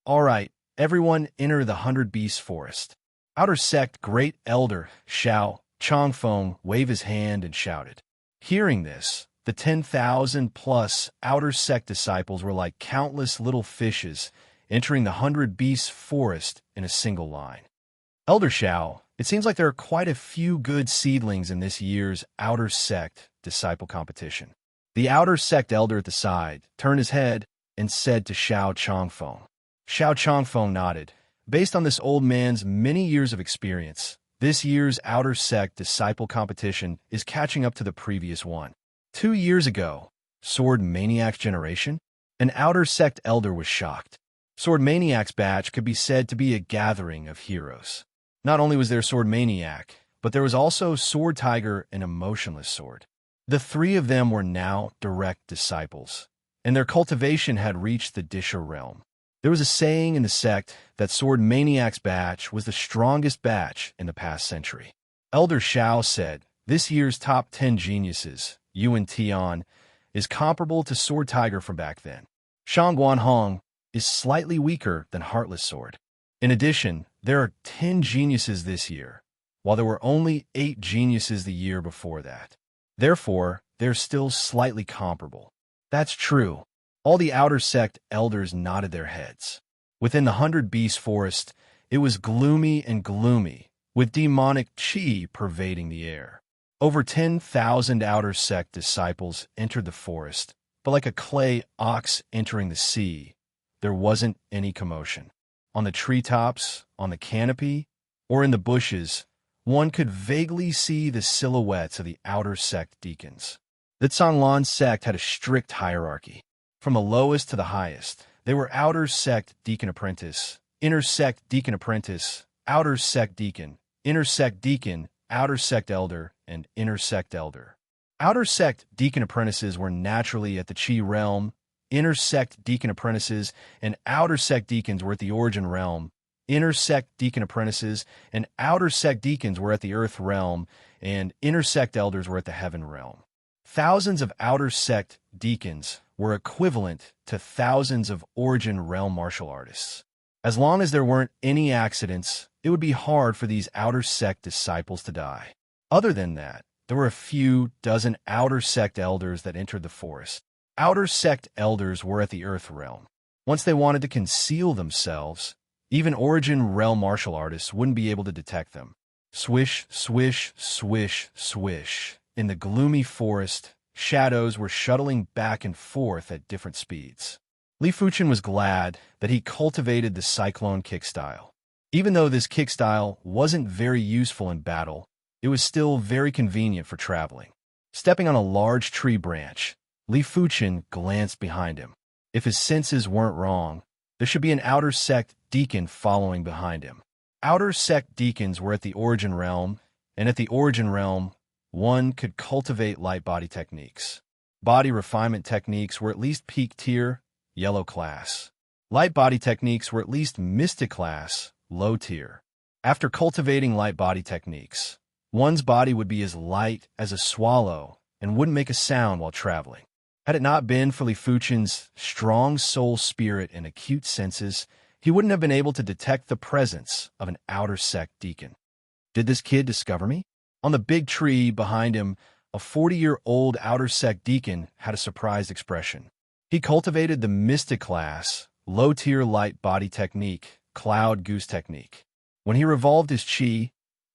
All right, everyone enter the 100 Beasts Forest. Outer Sect Great Elder Xiao Chongfeng waved his hand and shouted. Hearing this, the 10,000-plus Outer Sect disciples were like countless little fishes entering the 100 Beasts Forest in a single line. Elder Xiao, it seems like there are quite a few good seedlings in this year's Outer Sect disciple competition. The Outer Sect elder at the side turned his head and said to Xiao Chongfeng. Xiao Chongfeng nodded. Based on this old man's many years of experience, this year's Outer Sect disciple competition is catching up to the previous one. 2 years ago, Sword Maniac's generation, an Outer Sect elder was shocked. Sword Maniac's batch could be said to be a gathering of heroes. Not only was there Sword Maniac, but there was also Sword Tiger and Emotionless Sword. The three of them were now direct disciples, and their cultivation had reached the Disha realm. There was a saying in the sect that Sword Maniac's batch was the strongest batch in the past century. Elder Xiao said, this year's top 10 geniuses, Yuan Tian, is comparable to Sword Tiger from back then. Shang Guanhong is slightly weaker than Heartless Sword. In addition, there are 10 geniuses this year, while there were only 8 geniuses the year before that. Therefore, they're still slightly comparable. That's true. All the Outer Sect elders nodded their heads. Within the 100 Beast Forest, it was gloomy and gloomy, with demonic chi pervading the air. Over 10,000 Outer Sect disciples entered the forest, but like a clay ox entering the sea, there wasn't any commotion. On the treetops, on the canopy, or in the bushes, one could vaguely see the silhouettes of the Outer Sect deacons. The Zhanglan sect had a strict hierarchy. From the lowest to the highest, they were Outer Sect Deacon Apprentice, Inner Sect Deacon Apprentice, Outer Sect Deacon, Inner Sect Deacon, Outer Sect Elder, and Inner Sect Elder. Outer Sect Deacon Apprentices were naturally at the Chi realm, Inner Sect Deacon Apprentices and Outer Sect Deacons were at the Origin realm, Inner Sect Deacon Apprentices and Outer Sect Deacons were at the Earth realm, and Inner Sect Elders were at the Heaven realm. Thousands of Outer Sect Deacons were equivalent to thousands of Origin realm martial artists. As long as there weren't any accidents, it would be hard for these Outer Sect disciples to die. Other than that, there were a few dozen Outer Sect elders that entered the forest. Outer Sect elders were at the Earth realm. Once they wanted to conceal themselves, even Origin realm martial artists wouldn't be able to detect them. Swish, swish, swish, swish. In the gloomy forest, shadows were shuttling back and forth at different speeds. Li Fuchen was glad that he cultivated the cyclone kick style. Even though this kick style wasn't very useful in battle, it was still very convenient for traveling. Stepping on a large tree branch, Li Fuchen glanced behind him. If his senses weren't wrong, there should be an Outer Sect Deacon following behind him. Outer Sect Deacons were at the Origin realm, and at the Origin realm, one could cultivate light body techniques. Body refinement techniques were at least peak tier, yellow class. Light body techniques were at least mystic class, low tier. After cultivating light body techniques, one's body would be as light as a swallow and wouldn't make a sound while traveling. Had it not been for Li Fuchen's strong soul spirit and acute senses, he wouldn't have been able to detect the presence of an Outer Sect Deacon. Did this kid discover me? On the big tree behind him, a 40-year-old Outer Sect Deacon had a surprised expression. He cultivated the mystic class, low-tier light body technique, cloud goose technique. When he revolved his chi,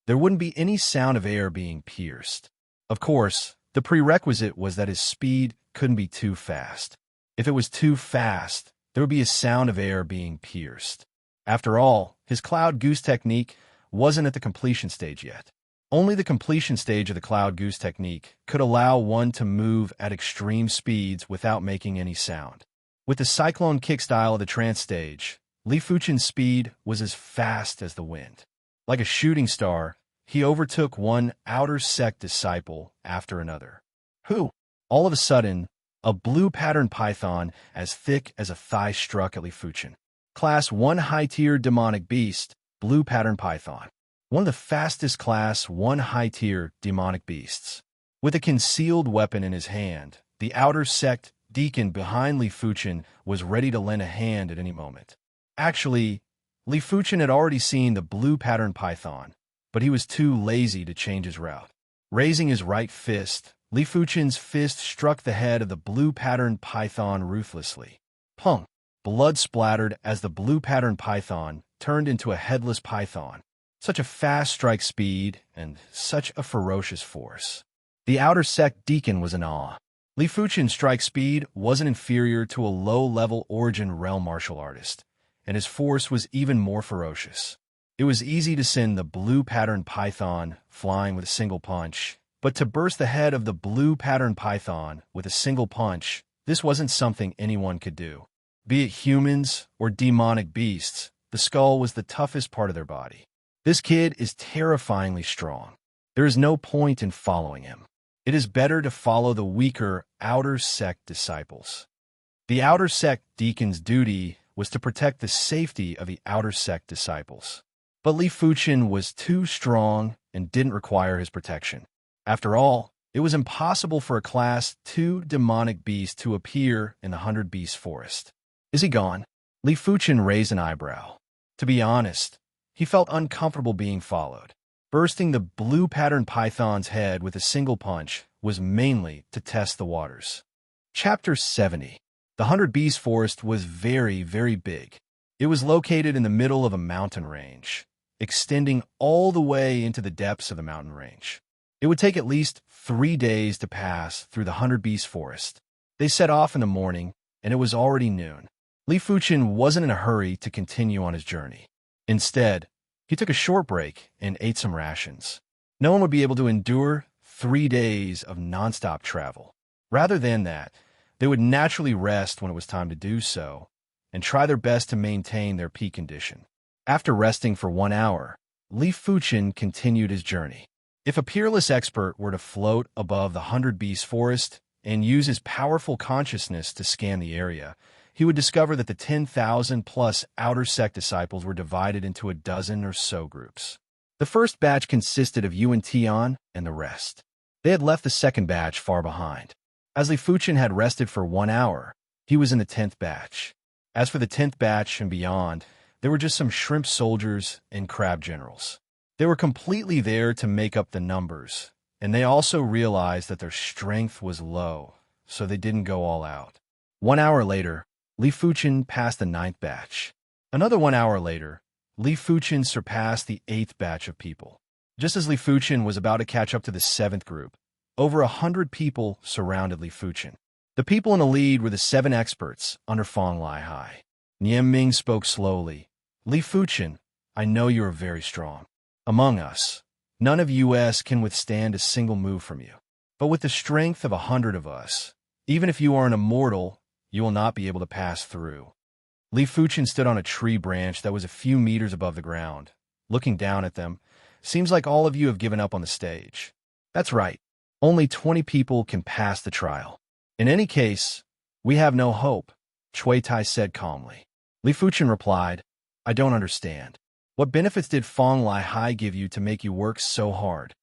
there wouldn't be any sound of air being pierced. Of course, the prerequisite was that his speed couldn't be too fast. If it was too fast, there would be a sound of air being pierced. After all, his cloud goose technique wasn't at the completion stage yet. Only the completion stage of the cloud goose technique could allow one to move at extreme speeds without making any sound. With the cyclone kick style of the trance stage, Li Fuchen's speed was as fast as the wind. Like a shooting star, he overtook one outer sect disciple after another. Who? All of a sudden, a blue-patterned python as thick as a thigh struck at Li Fuchen. Class 1 high-tier demonic beast, blue-patterned python. One of the fastest Class 1 high-tier demonic beasts. With a concealed weapon in his hand, the outer sect deacon behind Li Fuchen was ready to lend a hand at any moment. Actually, Li Fuchen had already seen the blue-patterned python, but he was too lazy to change his route. Raising his right fist, Li Fuchen's fist struck the head of the blue-patterned python ruthlessly. Pung! Blood splattered as the blue-patterned python turned into a headless python. Such a fast strike speed and such a ferocious force. The outer sect deacon was in awe. Li Fuchen's strike speed wasn't inferior to a low-level origin realm martial artist, and his force was even more ferocious. It was easy to send the blue-patterned python flying with a single punch, but to burst the head of the blue-patterned python with a single punch, this wasn't something anyone could do. Be it humans or demonic beasts, the skull was the toughest part of their body. This kid is terrifyingly strong. There is no point in following him. It is better to follow the weaker outer sect disciples. The outer sect deacon's duty was to protect the safety of the outer sect disciples. But Li Fuchen was too strong and didn't require his protection. After all, it was impossible for a Class 2 demonic beast to appear in the 100 Beast Forest. Is he gone? Li Fuchen raised an eyebrow. To be honest, he felt uncomfortable being followed. Bursting the blue-patterned python's head with a single punch was mainly to test the waters. Chapter 70. The 100 Beast Forest was very, very big. It was located in the middle of a mountain range, extending all the way into the depths of the mountain range. It would take at least 3 days to pass through the 100 Beast Forest. They set off in the morning, and it was already noon. Li Fuchen wasn't in a hurry to continue on his journey. Instead, he took a short break and ate some rations. No one would be able to endure 3 days of nonstop travel. Rather than that, they would naturally rest when it was time to do so, and try their best to maintain their peak condition. After resting for 1 hour, Li Fuchen continued his journey. If a peerless expert were to float above the 100 Beast Forest and use his powerful consciousness to scan the area, he would discover that the 10,000-plus outer sect disciples were divided into a dozen or so groups. The first batch consisted of Yu and Tian and the rest. They had left the second batch far behind. As Li Fuchen had rested for 1 hour, he was in the 10th batch. As for the 10th batch and beyond, there were just some shrimp soldiers and crab generals. They were completely there to make up the numbers, and they also realized that their strength was low, so they didn't go all out. 1 hour later, Li Fuchen passed the 9th batch. Another 1 hour later, Li Fuchen surpassed the 8th batch of people. Just as Li Fuchen was about to catch up to the 7th group, over 100 people surrounded Li Fuchen. The people in the lead were the 7 experts under Fong Lai Hai. Nian Ming spoke slowly. Li Fuchen, I know you are very strong. Among us, none of us can withstand a single move from you. But with the strength of 100 of us, even if you are an immortal, you will not be able to pass through. Li Fuchen stood on a tree branch that was a few meters above the ground. Looking down at them, seems like all of you have given up on the stage. That's right. Only 20 people can pass the trial. In any case, we have no hope, Cui Tai said calmly. Li Fuchen replied, I don't understand. What benefits did Fong Lai Hai give you to make you work so hard?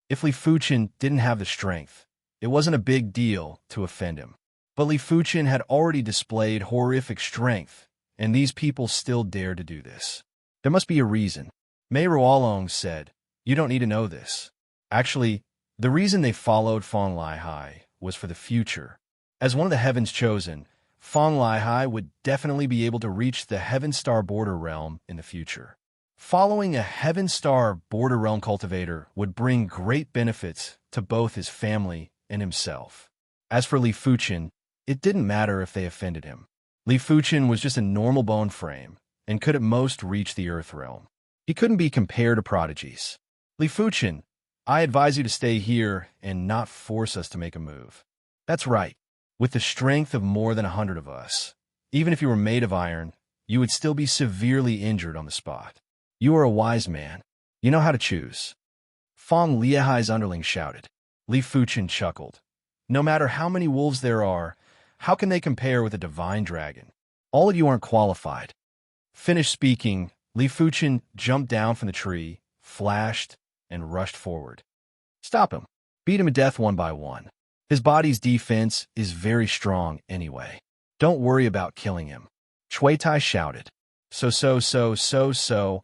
If Li Fuchen didn't have the strength, it wasn't a big deal to offend him. But Li Fuchen had already displayed horrific strength, and these people still dared to do this. There must be a reason. Mei Ruolong said, You don't need to know this. Actually, the reason they followed Fong Lai Hai was for the future. As one of the Heavens Chosen, Fong Lai Hai would definitely be able to reach the Heaven Star Border Realm in the future. Following a Heaven Star Border Realm cultivator would bring great benefits to both his family and himself. As for Li Fuchen, it didn't matter if they offended him. Li Fuchen was just a normal bone frame and could at most reach the Earth Realm. He couldn't be compared to prodigies. Li Fuchen, I advise you to stay here and not force us to make a move. That's right. With the strength of more than 100 of us, even if you were made of iron, you would still be severely injured on the spot. You are a wise man. You know how to choose. Fong Liehai's underling shouted. Li Fuchen chuckled. No matter how many wolves there are, how can they compare with a divine dragon? All of you aren't qualified. Finished speaking, Li Fuchen jumped down from the tree, flashed, and rushed forward. Stop him. Beat him to death one by one. His body's defense is very strong anyway. Don't worry about killing him. Chui Tai shouted. So.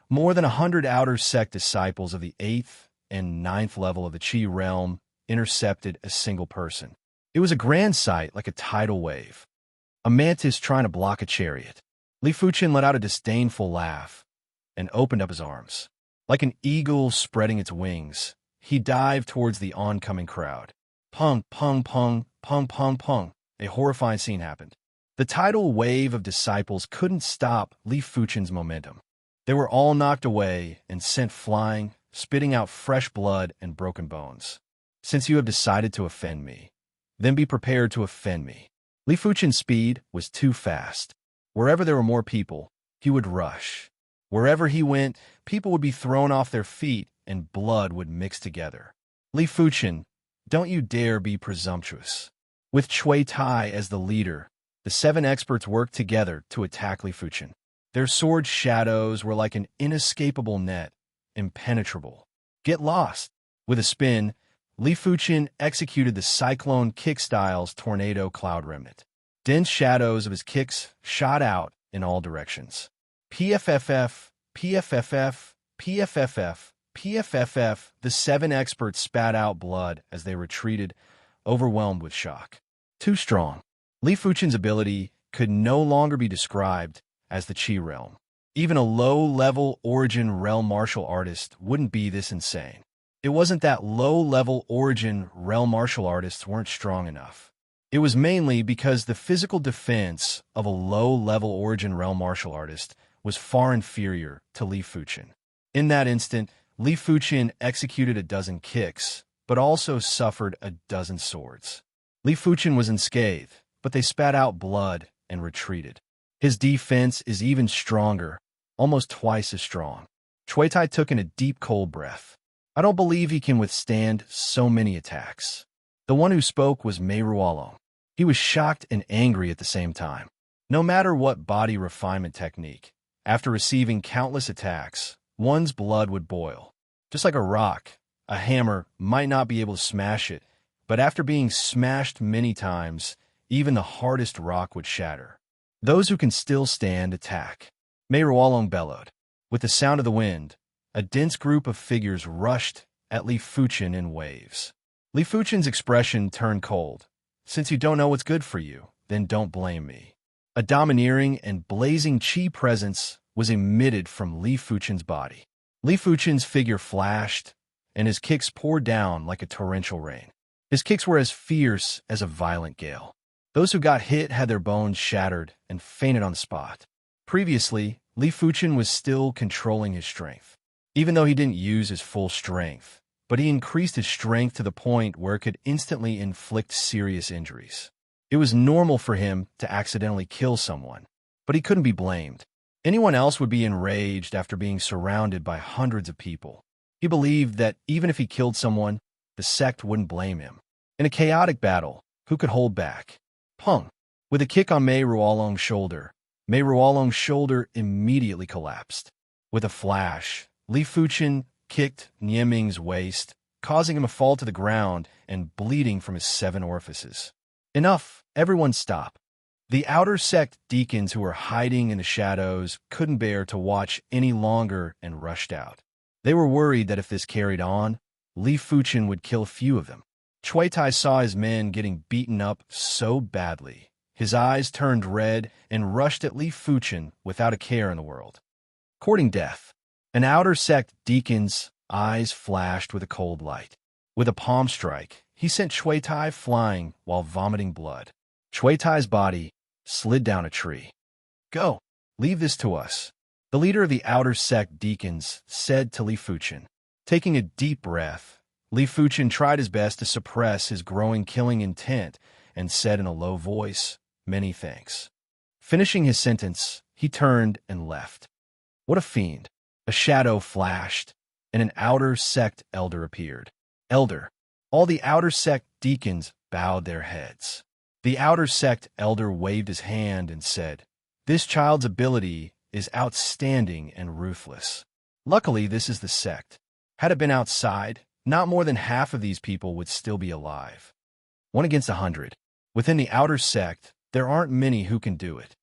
More than 100 outer sect disciples of the 8th and 9th level of the Qi realm intercepted a single person. It was a grand sight like a tidal wave. A mantis trying to block a chariot. Li Fuchen let out a disdainful laugh and opened up his arms. Like an eagle spreading its wings, he dived towards the oncoming crowd. Pung, pung, pung, pung, pung, pung. A horrifying scene happened. The tidal wave of disciples couldn't stop Li Fuchen's momentum. They were all knocked away and sent flying, spitting out fresh blood and broken bones. Since you have decided to offend me, then be prepared to offend me. Li Fuchen's speed was too fast. Wherever there were more people, he would rush. Wherever he went, people would be thrown off their feet and blood would mix together. Li Fuchen, don't you dare be presumptuous. With Chui Tai as the leader, the 7 experts worked together to attack Li Fuchen. Their sword shadows were like an inescapable net, impenetrable. Get lost. With a spin, Li Fuchen executed the Cyclone Kick Style's Tornado Cloud Remnant. Dense shadows of his kicks shot out in all directions. PFFF, PFFF, PFFF, PFFF, the 7 experts spat out blood as they retreated, overwhelmed with shock. Too strong. Li Fuchen's ability could no longer be described as the Qi realm. Even a low-level origin realm martial artist wouldn't be this insane. It wasn't that low-level origin realm martial artists weren't strong enough. It was mainly because the physical defense of a low-level origin realm martial artist was far inferior to Li Fuchen. In that instant, Li Fuchen executed a dozen kicks, but also suffered a dozen swords. Li Fuchen was unscathed, but they spat out blood and retreated. His defense is even stronger, almost twice as strong. Chui Tai took in a deep, cold breath. I don't believe he can withstand so many attacks. The one who spoke was Mei Ruolong. He was shocked and angry at the same time. No matter what body refinement technique, after receiving countless attacks, one's blood would boil. Just like a rock, a hammer might not be able to smash it, but after being smashed many times, even the hardest rock would shatter. Those who can still stand attack. Mei Ruolong bellowed. With the sound of the wind, a dense group of figures rushed at Li Fuchen in waves. Li Fuchen's expression turned cold. Since you don't know what's good for you, then don't blame me. A domineering and blazing Qi presence was emitted from Li Fuchen's body. Li Fuchen's figure flashed, and his kicks poured down like a torrential rain. His kicks were as fierce as a violent gale. Those who got hit had their bones shattered and fainted on the spot. Previously, Li Fuchen was still controlling his strength, even though he didn't use his full strength, but he increased his strength to the point where it could instantly inflict serious injuries. It was normal for him to accidentally kill someone, but he couldn't be blamed. Anyone else would be enraged after being surrounded by hundreds of people. He believed that even if he killed someone, the sect wouldn't blame him. In a chaotic battle, who could hold back? Pung! With a kick on Mei Ruolong's shoulder immediately collapsed. With a flash, Li Fuchen kicked Nieming's waist, causing him to fall to the ground and bleeding from his 7 orifices. Enough! Everyone stop! The outer sect deacons who were hiding in the shadows couldn't bear to watch any longer and rushed out. They were worried that if this carried on, Li Fuchen would kill a few of them. Chui Tai saw his men getting beaten up so badly. His eyes turned red and rushed at Li Fuchen without a care in the world. Courting death. An outer sect deacon's eyes flashed with a cold light. With a palm strike, he sent Chui Tai flying while vomiting blood. Chui Tai's body slid down a tree. Go! Leave this to us. The leader of the outer sect deacons said to Li Fuchen. Taking a deep breath, Li Fuchen tried his best to suppress his growing killing intent and said in a low voice, "Many thanks." Finishing his sentence, he turned and left. What a fiend! A shadow flashed, and an outer sect elder appeared. Elder. All the outer sect deacons bowed their heads. The outer sect elder waved his hand and said, "This child's ability is outstanding and ruthless. Luckily, this is the sect. Had it been outside, not more than half of these people would still be alive. 1 against 100. Within the outer sect, there aren't many who can do it."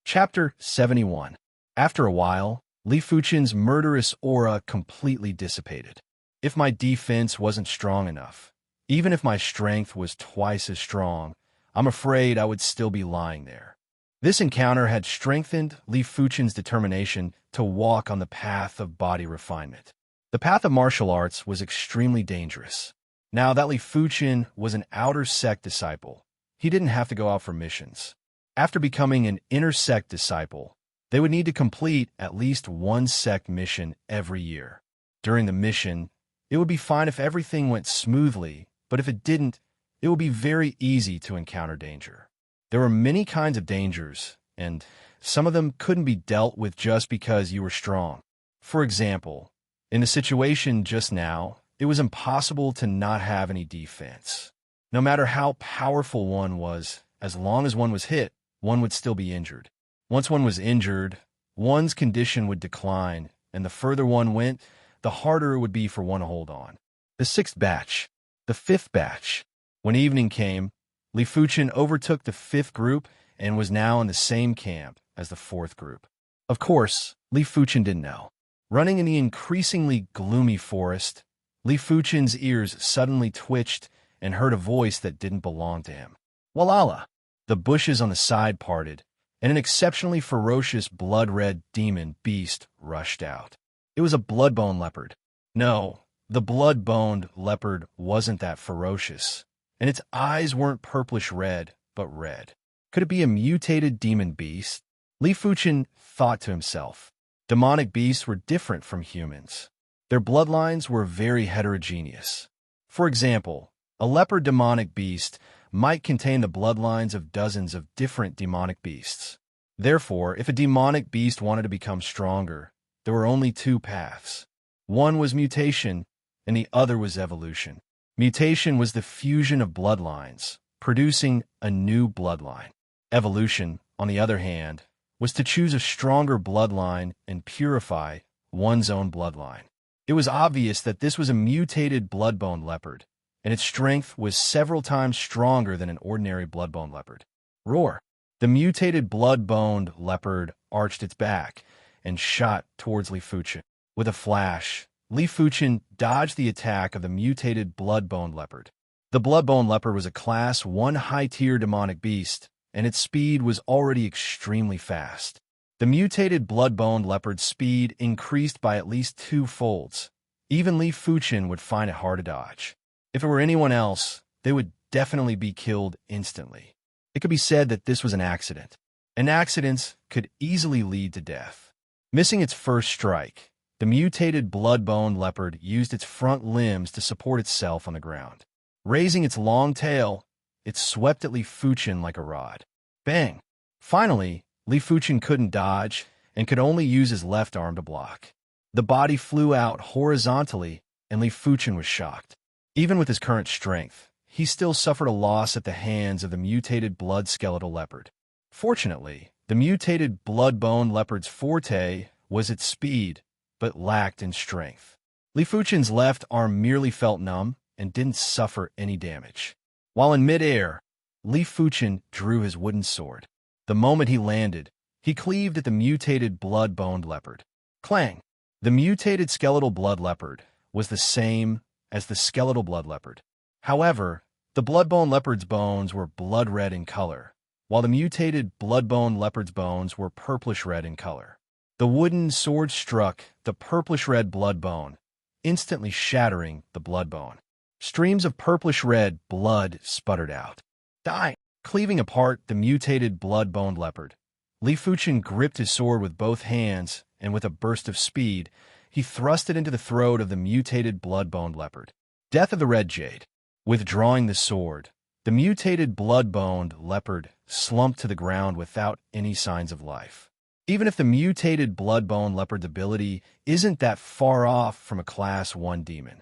Chapter 71. After a while, Li Fuchen's murderous aura completely dissipated. If my defense wasn't strong enough, even if my strength was twice as strong, I'm afraid I would still be lying there. This encounter had strengthened Li Fuchen's determination to walk on the path of body refinement. The path of martial arts was extremely dangerous. Now that Li Fuchen was an outer sect disciple, he didn't have to go out for missions. After becoming an inner sect disciple, they would need to complete at least one sect mission every year. During the mission, it would be fine if everything went smoothly, but if it didn't, it would be very easy to encounter danger. There were many kinds of dangers, and some of them couldn't be dealt with just because you were strong. For example, in the situation just now, it was impossible to not have any defense. No matter how powerful one was, as long as one was hit, one would still be injured. Once one was injured, one's condition would decline, and the further one went, the harder it would be for one to hold on. The 6th batch. The 5th batch. When evening came, Li Fuchen overtook the 5th group and was now in the same camp as the 4th group. Of course, Li Fuchen didn't know. Running in the increasingly gloomy forest, Li Fuchen's ears suddenly twitched and heard a voice that didn't belong to him. Walala! The bushes on the side parted, and an exceptionally ferocious blood-red demon beast rushed out. It was a blood-bone leopard. No, the blood-boned leopard wasn't that ferocious, and its eyes weren't purplish-red, but red. Could it be a mutated demon beast? Li Fuchen thought to himself. Demonic beasts were different from humans. Their bloodlines were very heterogeneous. For example, a leopard demonic beast might contain the bloodlines of dozens of different demonic beasts. Therefore, if a demonic beast wanted to become stronger, there were only 2 paths. One was mutation, and the other was evolution. Mutation was the fusion of bloodlines, producing a new bloodline. Evolution, on the other hand, was to choose a stronger bloodline and purify one's own bloodline. It was obvious that this was a mutated blood-bone leopard, and its strength was several times stronger than an ordinary blood-bone leopard. Roar! The mutated blood-boned leopard arched its back and shot towards Li Fuchen. With a flash, Li Fuchen dodged the attack of the mutated blood-boned leopard. The blood-boned leopard was a Class 1 high-tier demonic beast, and its speed was already extremely fast. The mutated blood-boned leopard's speed increased by at least 2 folds. Even Li Fuchen would find it hard to dodge. If it were anyone else, they would definitely be killed instantly. It could be said that this was an accident. And accidents could easily lead to death. Missing its first strike, the mutated blood-boned leopard used its front limbs to support itself on the ground. Raising its long tail, it swept at Li Fuchen like a rod. Bang! Finally, Li Fuchen couldn't dodge and could only use his left arm to block. The body flew out horizontally, and Li Fuchen was shocked. Even with his current strength, he still suffered a loss at the hands of the mutated blood skeletal leopard. Fortunately, the mutated blood-bone leopard's forte was its speed, but lacked in strength. Li Fuchen's left arm merely felt numb and didn't suffer any damage. While in midair, Li Fuchen drew his wooden sword. The moment he landed, he cleaved at the mutated blood-boned leopard. Clang! The mutated skeletal blood leopard was the same as the skeletal blood leopard. However, the blood-bone leopard's bones were blood-red in color, while the mutated blood-bone leopard's bones were purplish-red in color. The wooden sword struck the purplish-red blood bone, instantly shattering the blood bone. Streams of purplish-red blood sputtered out. Die! Cleaving apart the mutated blood-boned leopard, Li Fuchen gripped his sword with both hands, and with a burst of speed, he thrust it into the throat of the mutated blood-boned leopard. Death of the Red Jade. Withdrawing the sword, the mutated blood-boned leopard slumped to the ground without any signs of life. even if the mutated blood-bone leopard's ability isn't that far off from a Class 1 demon.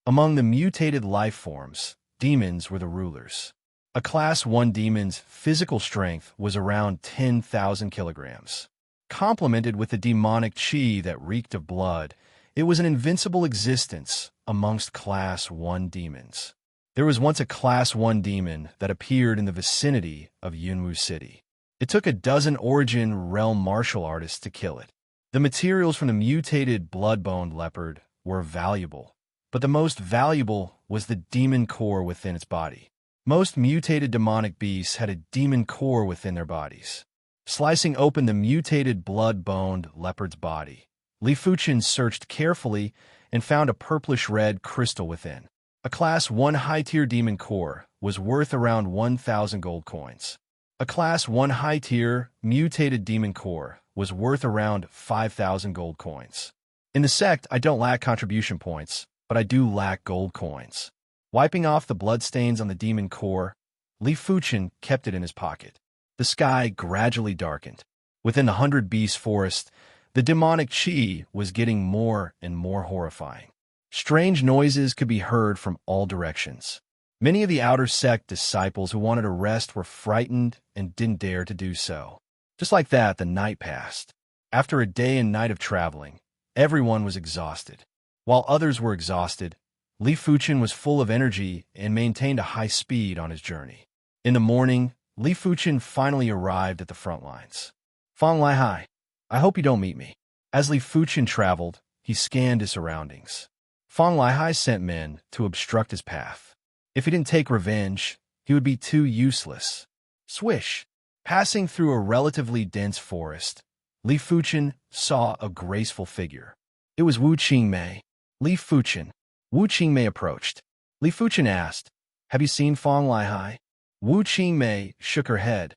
Among the mutated life forms, demons were the rulers. A Class 1 demon's physical strength was around 10,000 kilograms. Complemented with the demonic chi that reeked of blood, it was an invincible existence amongst Class 1 demons. There was once a Class 1 demon that appeared in the vicinity of Yunwu City. It took a dozen Origin Realm martial artists to kill it. The materials from the mutated blood-boned leopard were valuable, but the most valuable was the demon core within its body. Most mutated demonic beasts had a demon core within their bodies. Slicing open the mutated blood-boned leopard's body, Li Fuchen searched carefully and found a purplish-red crystal within. A Class 1 high-tier demon core was worth around 1,000 gold coins. A Class 1 high-tier mutated demon core was worth around 5,000 gold coins. In the sect, I don't lack contribution points, but I do lack gold coins. Wiping off the bloodstains on the demon core, Li Fuchen kept it in his pocket. The sky gradually darkened. Within the 100 Beast Forest, the demonic chi was getting more and more horrifying. Strange noises could be heard from all directions. Many of the outer sect disciples who wanted to rest were frightened and didn't dare to do so. Just like that, the night passed. After a day and night of traveling, everyone was exhausted. While others were exhausted, Li Fuchen was full of energy and maintained a high speed on his journey. In the morning, Li Fuchen finally arrived at the front lines. Fang Laihai, I hope you don't meet me. As Li Fuchen traveled, he scanned his surroundings. Fang Laihai sent men to obstruct his path. If he didn't take revenge, he would be too useless. Swish! Passing through a relatively dense forest, Li Fuchen saw a graceful figure. It was Wu Qingmei. Li Fuchen. Wu Qingmei approached. Li Fuchen asked, "Have you seen Fang Laihai?" Wu Qingmei shook her head.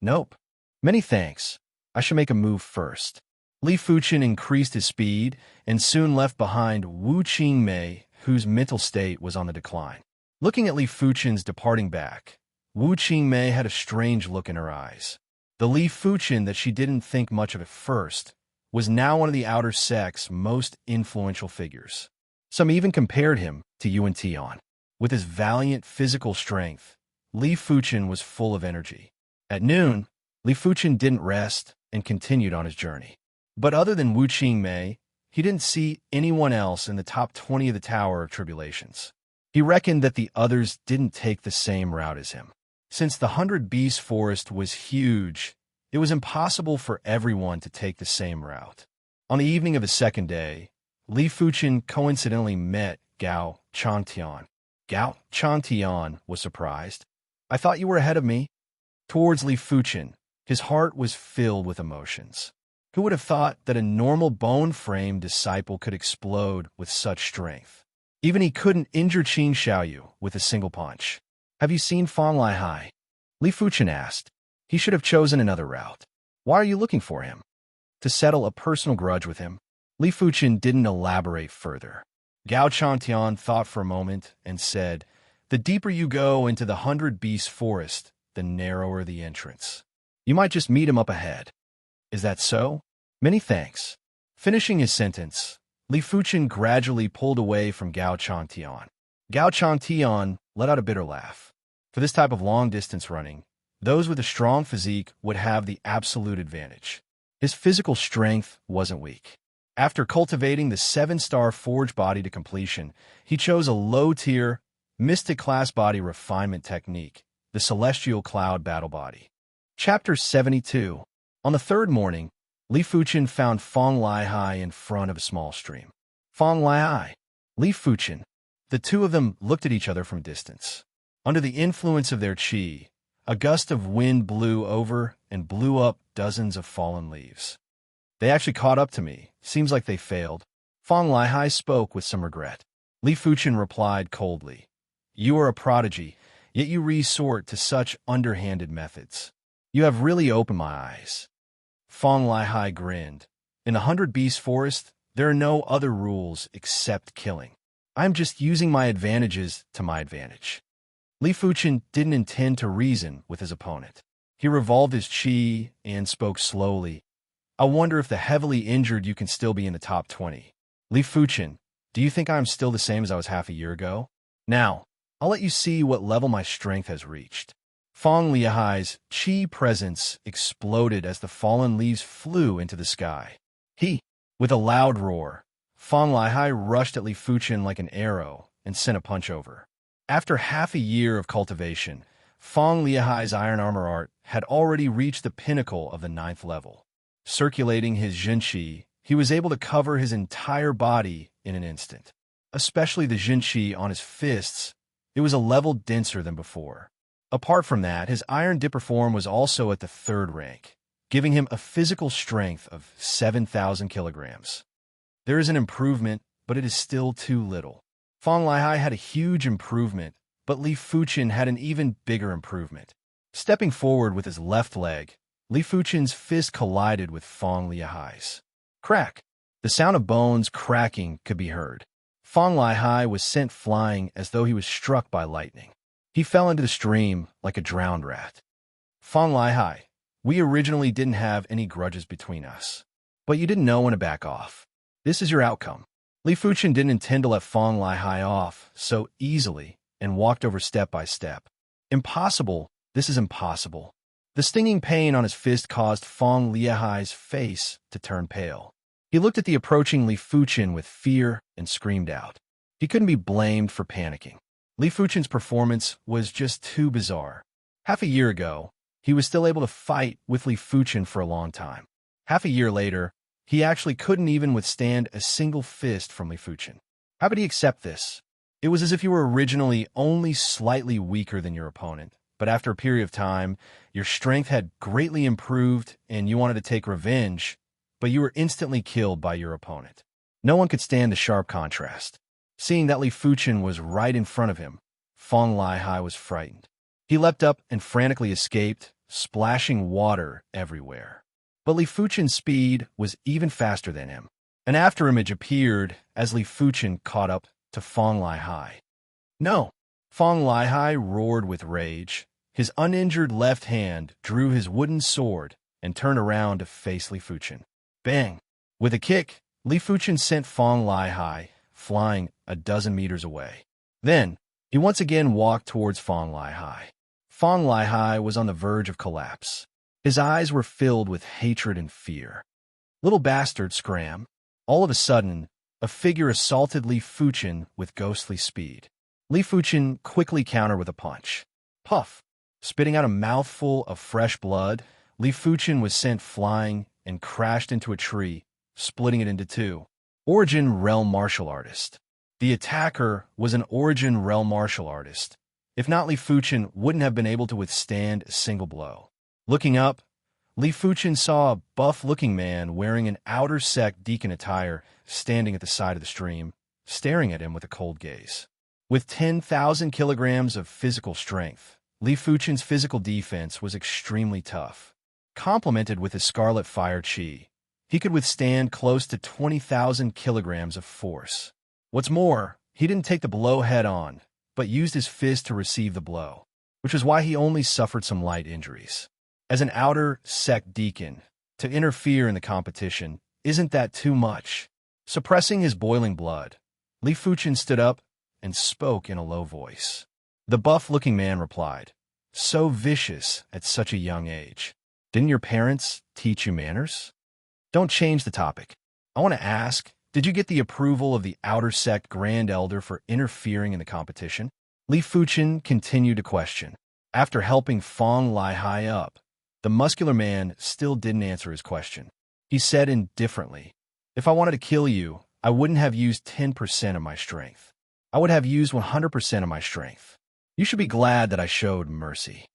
"Nope. Many thanks. I should make a move first." Li Fuchen increased his speed and soon left behind Wu Qingmei, whose mental state was on the decline. Looking at Li Fuchen's departing back, Wu Qingmei had a strange look in her eyes. The Li Fuchen that she didn't think much of at first was now one of the outer sect's most influential figures. Some even compared him to Yuan Tian. With his valiant physical strength, Li Fuchen was full of energy. At noon, Li Fuchen didn't rest and continued on his journey. But other than Wu Qingmei, he didn't see anyone else in the top 20 of the Tower of Tribulations. He reckoned that the others didn't take the same route as him. Since the 100 Beast Forest was huge, it was impossible for everyone to take the same route. On the evening of the second day, Li Fuchen coincidentally met Gao Changtian. Gao Changtian was surprised. "I thought you were ahead of me." Towards Li Fuchen, his heart was filled with emotions. Who would have thought that a normal bone-frame disciple could explode with such strength? Even he couldn't injure Qin Xiaoyu with a single punch. "Have you seen Fang Laihai?" Li Fuchen asked. He should have chosen another route. "Why are you looking for him?" "To settle a personal grudge with him." Li Fuchen didn't elaborate further. Gao Changtian thought for a moment and said, "The deeper you go into the 100 Beast Forest, the narrower the entrance. You might just meet him up ahead." "Is that so? Many thanks." Finishing his sentence, Li Fuchen gradually pulled away from Gao Changtian. Gao Changtian let out a bitter laugh. For this type of long-distance running, those with a strong physique would have the absolute advantage. His physical strength wasn't weak. After cultivating the 7-star forge body to completion, he chose a low-tier, mystic class body refinement technique, the Celestial Cloud Battle Body. Chapter 72. On the third morning, Li Fuchen found Fang Laihai in front of a small stream. "Fang Laihai, Li Fuchen." The two of them looked at each other from a distance. Under the influence of their qi, a gust of wind blew over and blew up dozens of fallen leaves. "They actually caught up to me. Seems like they failed." Fang Laihai spoke with some regret. Li Fuchen replied coldly, "You are a prodigy, yet you resort to such underhanded methods. You have really opened my eyes." Fang Laihai grinned. "In the 100 Beast Forest, there are no other rules except killing. I am just using my advantages to my advantage." Li Fuchen didn't intend to reason with his opponent. He revolved his qi and spoke slowly. I wonder if the heavily injured you can still be in the top 20. Li Fuchen, do you think I am still the same as I was half a year ago? Now, I'll let you see what level my strength has reached. Fong Liahai's chi presence exploded as the fallen leaves flew into the sky. With a loud roar, Fong Liahai rushed at Li Fuchen like an arrow and sent a punch over. After half a year of cultivation, Fong Liahai's iron armor art had already reached the pinnacle of the 9th level. Circulating his Jinqi, he was able to cover his entire body in an instant. Especially the Jinqi on his fists, it was a level denser than before. Apart from that, his iron dipper form was also at the 3rd rank, giving him a physical strength of 7,000 kilograms. There is an improvement, but it is still too little. Fong Liahai had a huge improvement, but Li Fuchen had an even bigger improvement. Stepping forward with his left leg, Li Fuchen's fist collided with Fong Liahai's. Crack! The sound of bones cracking could be heard. Fong Liahai was sent flying as though he was struck by lightning. He fell into the stream like a drowned rat. Fong Liahai, we originally didn't have any grudges between us, but you didn't know when to back off. This is your outcome. Li Fuchen didn't intend to let Fong Liahai off so easily and walked over step by step. Impossible. This is impossible. The stinging pain on his fist caused Fong Liahai's face to turn pale. He looked at the approaching Li Fuchen with fear and screamed out. He couldn't be blamed for panicking. Li Fuchen's performance was just too bizarre. Half a year ago, he was still able to fight with Li Fuchen for a long time. Half a year later, he actually couldn't even withstand a single fist from Li Fuchen. How could he accept this? It was as if you were originally only slightly weaker than your opponent, but after a period of time, your strength had greatly improved and you wanted to take revenge, but you were instantly killed by your opponent. No one could stand the sharp contrast. Seeing that Li Fuchen was right in front of him, Fong Liahai was frightened. He leapt up and frantically escaped, splashing water everywhere. But Li Fuchen's speed was even faster than him. An afterimage appeared as Li Fuchen caught up to Fong Liahai. No! Fong Liahai roared with rage. His uninjured left hand drew his wooden sword and turned around to face Li Fuchen. Bang! With a kick, Li Fuchen sent Fong Liahai flying a dozen meters away. Then, he once again walked towards Fong Liahai. Fong Liahai was on the verge of collapse. His eyes were filled with hatred and fear. Little bastard, scram. All of a sudden, a figure assaulted Li Fuchen with ghostly speed. Li Fuchen quickly countered with a punch. Puff! Spitting out a mouthful of fresh blood, Li Fuchen was sent flying and crashed into a tree, splitting it into two. Origin Realm Martial Artist. The attacker was an Origin Realm Martial Artist. If not, Li Fuchen wouldn't have been able to withstand a single blow. Looking up, Li Fuchen saw a buff-looking man wearing an outer sect deacon attire standing at the side of the stream, staring at him with a cold gaze. With 10,000 kilograms of physical strength, Li Fuchen's physical defense was extremely tough. Complemented with his scarlet fire chi, he could withstand close to 20,000 kilograms of force. What's more, he didn't take the blow head-on, but used his fist to receive the blow, which is why he only suffered some light injuries. As an outer sect deacon, to interfere in the competition, isn't that too much? Suppressing his boiling blood, Li Fuchen stood up and spoke in a low voice. The buff-looking man replied, "So vicious at such a young age. Didn't your parents teach you manners?" Don't change the topic. I want to ask, did you get the approval of the outer sect Grand Elder for interfering in the competition? Li Fuchen continued to question. After helping Fong Liahai up, the muscular man still didn't answer his question. He said indifferently, "If I wanted to kill you, I wouldn't have used 10% of my strength. I would have used 100% of my strength. You should be glad that I showed mercy."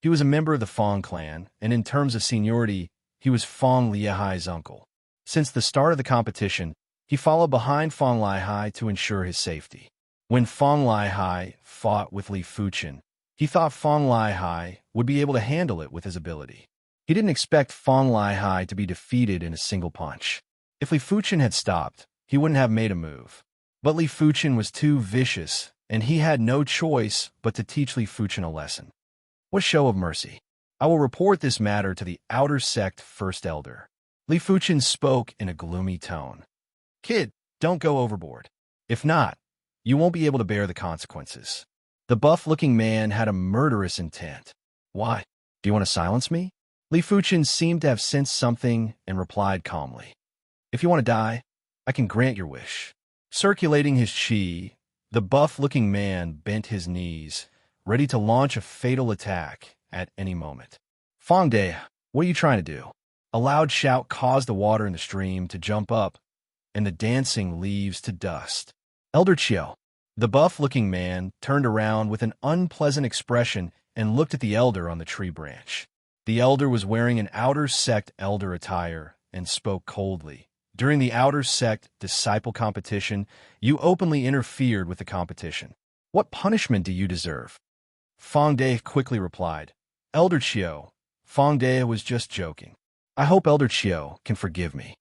He was a member of the Fong clan, and in terms of seniority, he was Fong Liahai's uncle. Since the start of the competition, he followed behind Fong Liahai to ensure his safety. When Fong Liahai fought with Li Fuchen, he thought Fong Liahai would be able to handle it with his ability. He didn't expect Fong Liahai to be defeated in a single punch. If Li Fuchen had stopped, he wouldn't have made a move. But Li Fuchen was too vicious, and he had no choice but to teach Li Fuchen a lesson. What show of mercy! I will report this matter to the outer sect First Elder. Li Fuchen spoke in a gloomy tone. Kid, don't go overboard. If not, you won't be able to bear the consequences. The buff-looking man had a murderous intent. Why? Do you want to silence me? Li Fuchen seemed to have sensed something and replied calmly. If you want to die, I can grant your wish. Circulating his chi, the buff-looking man bent his knees, ready to launch a fatal attack at any moment. Fong De, what are you trying to do? A loud shout caused the water in the stream to jump up and the dancing leaves to dust. Elder Chiao. The buff-looking man turned around with an unpleasant expression and looked at the elder on the tree branch. The elder was wearing an outer sect elder attire and spoke coldly. During the outer sect disciple competition, you openly interfered with the competition. What punishment do you deserve? Fong De quickly replied. Elder Chiao, Fong De was just joking. I hope Elder Chiao can forgive me.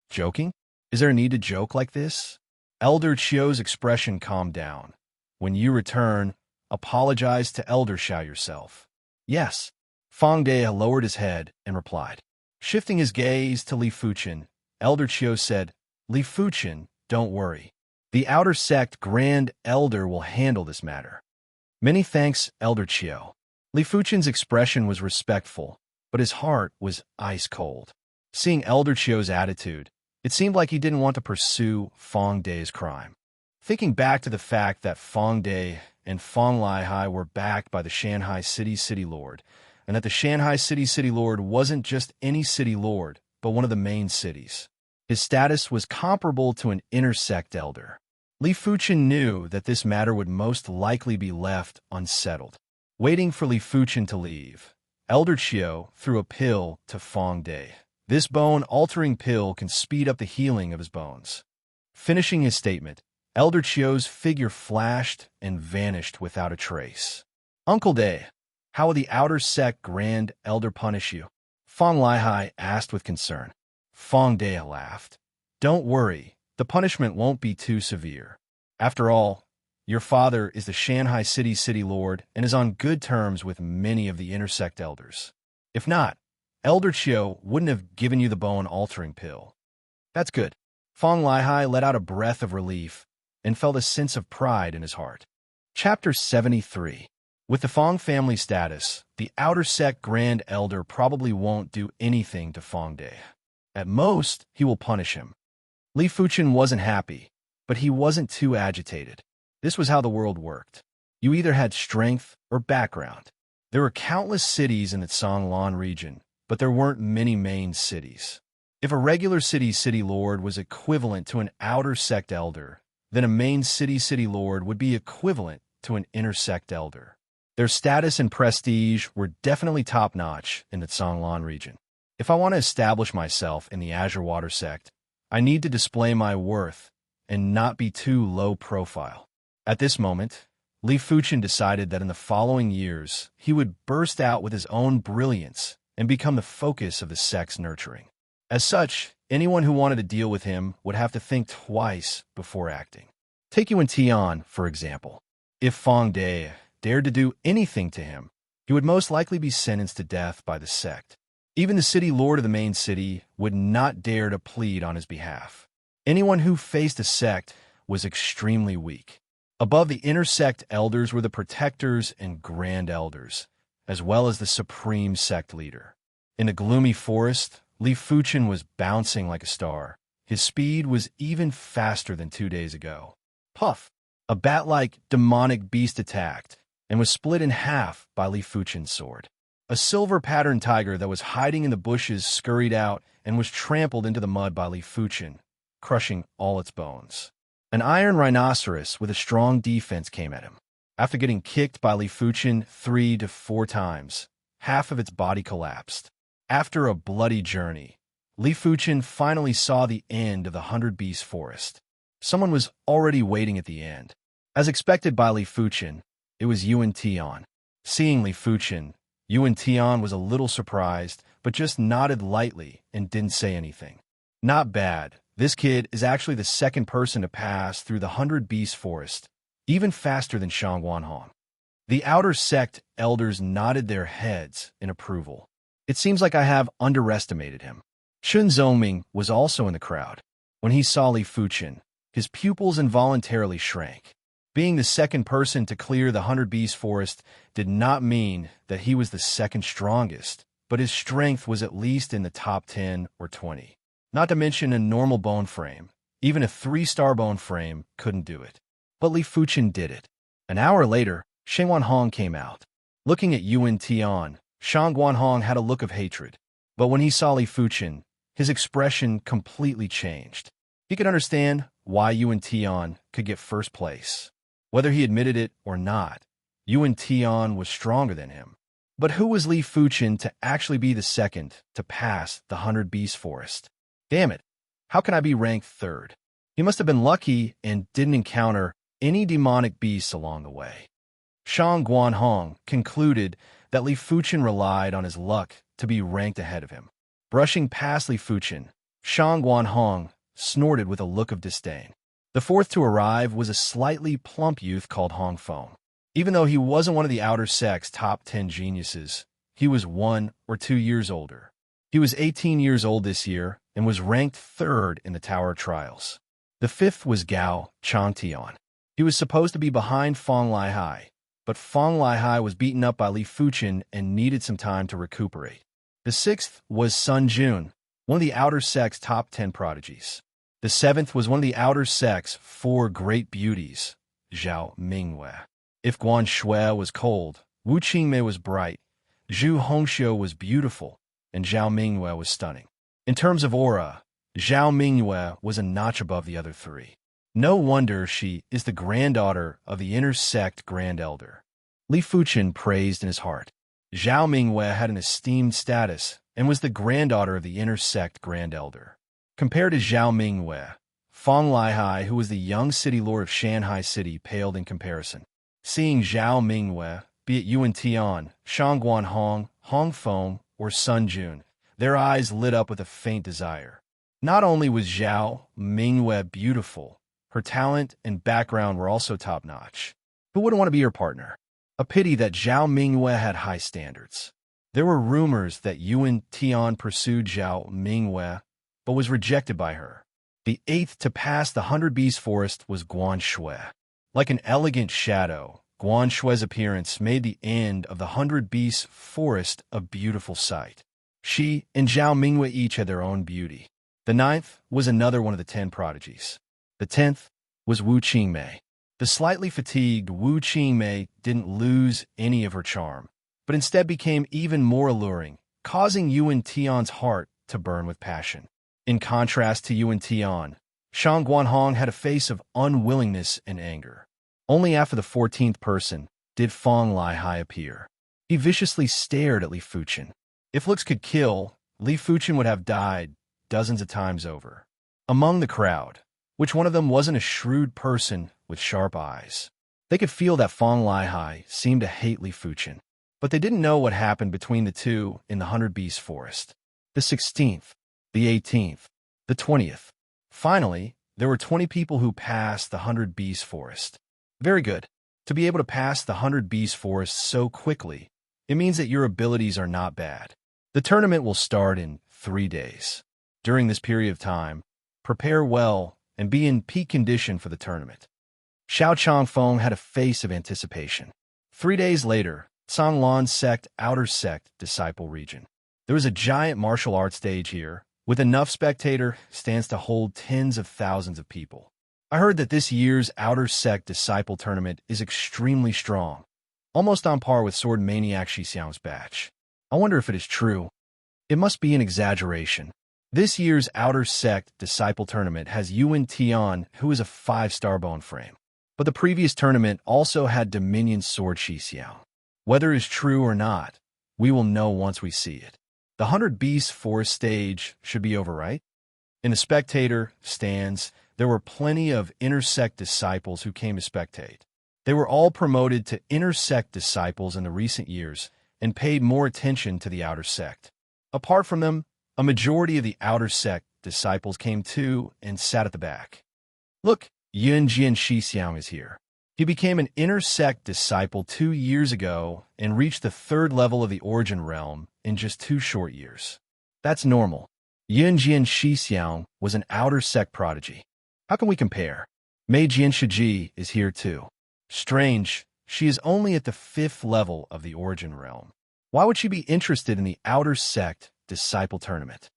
Joking? Is there a need to joke like this? Elder Chiao's expression calmed down. When you return, apologize to Elder Xiao yourself. Yes. Fong De lowered his head and replied. Shifting his gaze to Li Fuchen, Elder Chiao said, Li Fuchen, don't worry. The outer sect Grand Elder will handle this matter. Many thanks, Elder Chiao. Li Fuchen's expression was respectful, but his heart was ice cold. Seeing Elder Chiao's attitude, it seemed like he didn't want to pursue Fong De's crime. Thinking back to the fact that Fong De and Fong Lihai were backed by the Shanghai City Lord, and that the Shanghai City Lord wasn't just any city lord, but one of the main cities. His status was comparable to an intersect elder. Li Fuchen knew that this matter would most likely be left unsettled. Waiting for Li Fuchen to leave, Elder Chiao threw a pill to Fong De. This bone-altering pill can speed up the healing of his bones. Finishing his statement, Elder Chiao's figure flashed and vanished without a trace. Uncle De, how will the outer sect Grand Elder punish you? Fong Lihai asked with concern. Fong De laughed. Don't worry, the punishment won't be too severe. After all, your father is the Shanghai City Lord and is on good terms with many of the intersect elders. If not, Elder Chiao wouldn't have given you the bone-altering pill. That's good. Fong Lihai let out a breath of relief and felt a sense of pride in his heart. Chapter 73. With the Fong family status, the outer sect Grand Elder probably won't do anything to Fong De. At most, he will punish him. Li Fuchen wasn't happy, but he wasn't too agitated. This was how the world worked. You either had strength or background. There were countless cities in the Songlan region, but there weren't many main cities. If a regular city lord was equivalent to an outer sect elder, then a main city lord would be equivalent to an intersect elder. Their status and prestige were definitely top-notch in the Songlan region. If I want to establish myself in the Azure Water sect, I need to display my worth and not be too low profile. At this moment, Li Fuchen decided that in the following years, he would burst out with his own brilliance and become the focus of the sect's nurturing. As such, anyone who wanted to deal with him would have to think twice before acting. Take Yuan Tian, for example. If Fong De dared to do anything to him, he would most likely be sentenced to death by the sect. Even the city lord of the main city would not dare to plead on his behalf. Anyone who faced a sect was extremely weak. Above the intersect elders were the protectors and grand elders, as well as the supreme sect leader. In a gloomy forest, Li Fuchen was bouncing like a star. His speed was even faster than 2 days ago. Puff! A bat-like demonic beast attacked and was split in half by Li Fuchen's sword. A silver-patterned tiger that was hiding in the bushes scurried out and was trampled into the mud by Li Fuchen, crushing all its bones. An iron rhinoceros with a strong defense came at him. After getting kicked by Li Fuchen 3 to 4 times, half of its body collapsed. After a bloody journey, Li Fuchen finally saw the end of the 100-beast forest. Someone was already waiting at the end. As expected by Li Fuchen, it was Yuan Tian. Seeing Li Fuchen, Yuan Tian was a little surprised, but just nodded lightly and didn't say anything. Not bad. This kid is actually the second person to pass through the 100-beast forest, even faster than Shang Wanhong. The outer sect elders nodded their heads in approval. It seems like I have underestimated him. Shun Zhongming was also in the crowd. When he saw Li Fuchen, his pupils involuntarily shrank. Being the second person to clear the 100 Beast Forest did not mean that he was the second strongest, but his strength was at least in the top 10 or 20. Not to mention a normal bone frame. Even a 3-star bone frame couldn't do it. But Li Fuchen did it. An hour later, Shang Guanhong came out. Looking at Yuan Tian, Shang Guanhong had a look of hatred. But when he saw Li Fuchen, his expression completely changed. He could understand why Yuan Tian could get first place. Whether he admitted it or not, Yuan Tian was stronger than him. But who was Li Fuchen to actually be the second to pass the 100 Beast Forest? Damn it, how can I be ranked third? He must have been lucky and didn't encounter any demonic beasts along the way. Shang Guanhong concluded that Li Fuchen relied on his luck to be ranked ahead of him. Brushing past Li Fuchen, Shang Guanhong snorted with a look of disdain. The fourth to arrive was a slightly plump youth called Hong Feng. Even though he wasn't one of the outer sect's top 10 geniuses, he was 1 or 2 years older. He was 18 years old this year and was ranked third in the Tower Trials. The fifth was Gao Changtian. He was supposed to be behind Feng Lihai, but Feng Lihai was beaten up by Li Fuchen and needed some time to recuperate. The sixth was Sun Jun, one of the outer sect's top 10 prodigies. The seventh was one of the outer sect's 4 great beauties, Zhao Mingyue. If Guan Shui was cold, Wu Qingmei was bright, Zhu Hongxiu was beautiful, and Zhao Mingyue was stunning. In terms of aura, Zhao Mingyue was a notch above the other 3. No wonder she is the granddaughter of the inner sect Grand Elder. Li Fuchen praised in his heart. Zhao Mingyue had an esteemed status and was the granddaughter of the inner sect Grand Elder. Compared to Zhao Mingyue, Feng Lihai, who was the young city lord of Shanghai City, paled in comparison. Seeing Zhao Mingyue, be it Yuan Tian, Shang Guanhong, Hong Feng, or Sun Jun, their eyes lit up with a faint desire. Not only was Zhao Mingyue beautiful, her talent and background were also top-notch. Who wouldn't want to be her partner? A pity that Zhao Mingyue had high standards. There were rumors that Yuan Tian pursued Zhao Mingyue, but was rejected by her. The eighth to pass the 100 Beast Forest was Guan Shui. Like an elegant shadow, Guan Shui's appearance made the end of the 100 Beast Forest a beautiful sight. She and Zhao Mingyue each had their own beauty. The ninth was another one of the 10 prodigies. The 10th was Wu Qingmei. The slightly fatigued Wu Qingmei didn't lose any of her charm, but instead became even more alluring, causing Yuan Tian's heart to burn with passion. In contrast to Yuan Tian, Shang Guanhong had a face of unwillingness and anger. Only after the 14th person did Feng Lihai appear. He viciously stared at Li Fuchen. If looks could kill, Li Fuchen would have died dozens of times over. Among the crowd, which one of them wasn't a shrewd person with sharp eyes? They could feel that Feng Lihai seemed to hate Li Fuchen, but they didn't know what happened between the two in the 100 Beast Forest. The 16th, the 18th, the 20th. Finally, there were 20 people who passed the 100 Beast Forest. Very good. To be able to pass the 100 Beast Forest so quickly, it means that your abilities are not bad. The tournament will start in 3 days. During this period of time, prepare well and be in peak condition for the tournament. Xiao Changfeng had a face of anticipation. 3 days later, Canglan Sect Outer Sect Disciple Region. There was a giant martial arts stage here, with enough spectator stands to hold tens of thousands of people. I heard that this year's Outer Sect Disciple Tournament is extremely strong, almost on par with Sword Maniac Shixiang's batch. I wonder if it is true. It must be an exaggeration. This year's Outer Sect Disciple Tournament has Yuan Tian, who is a 5-star bone frame. But the previous tournament also had Dominion Sword Shixiang. Whether it is true or not, we will know once we see it. The 100 Beast Forest stage should be over, right? In the spectator stands, there were plenty of intersect disciples who came to spectate. They were all promoted to intersect disciples in the recent years and paid more attention to the outer sect. Apart from them, a majority of the outer sect disciples came too and sat at the back. Look, Yun Jian Shixiang is here. He became an intersect disciple 2 years ago and reached the 3rd level of the Origin Realm in just 2 short years. That's normal. Yun Jian Shixiang was an outer sect prodigy. How can we compare? Mei Jian Shiji is here too. Strange, she is only at the 5th level of the origin realm. Why would she be interested in the outer sect disciple tournament?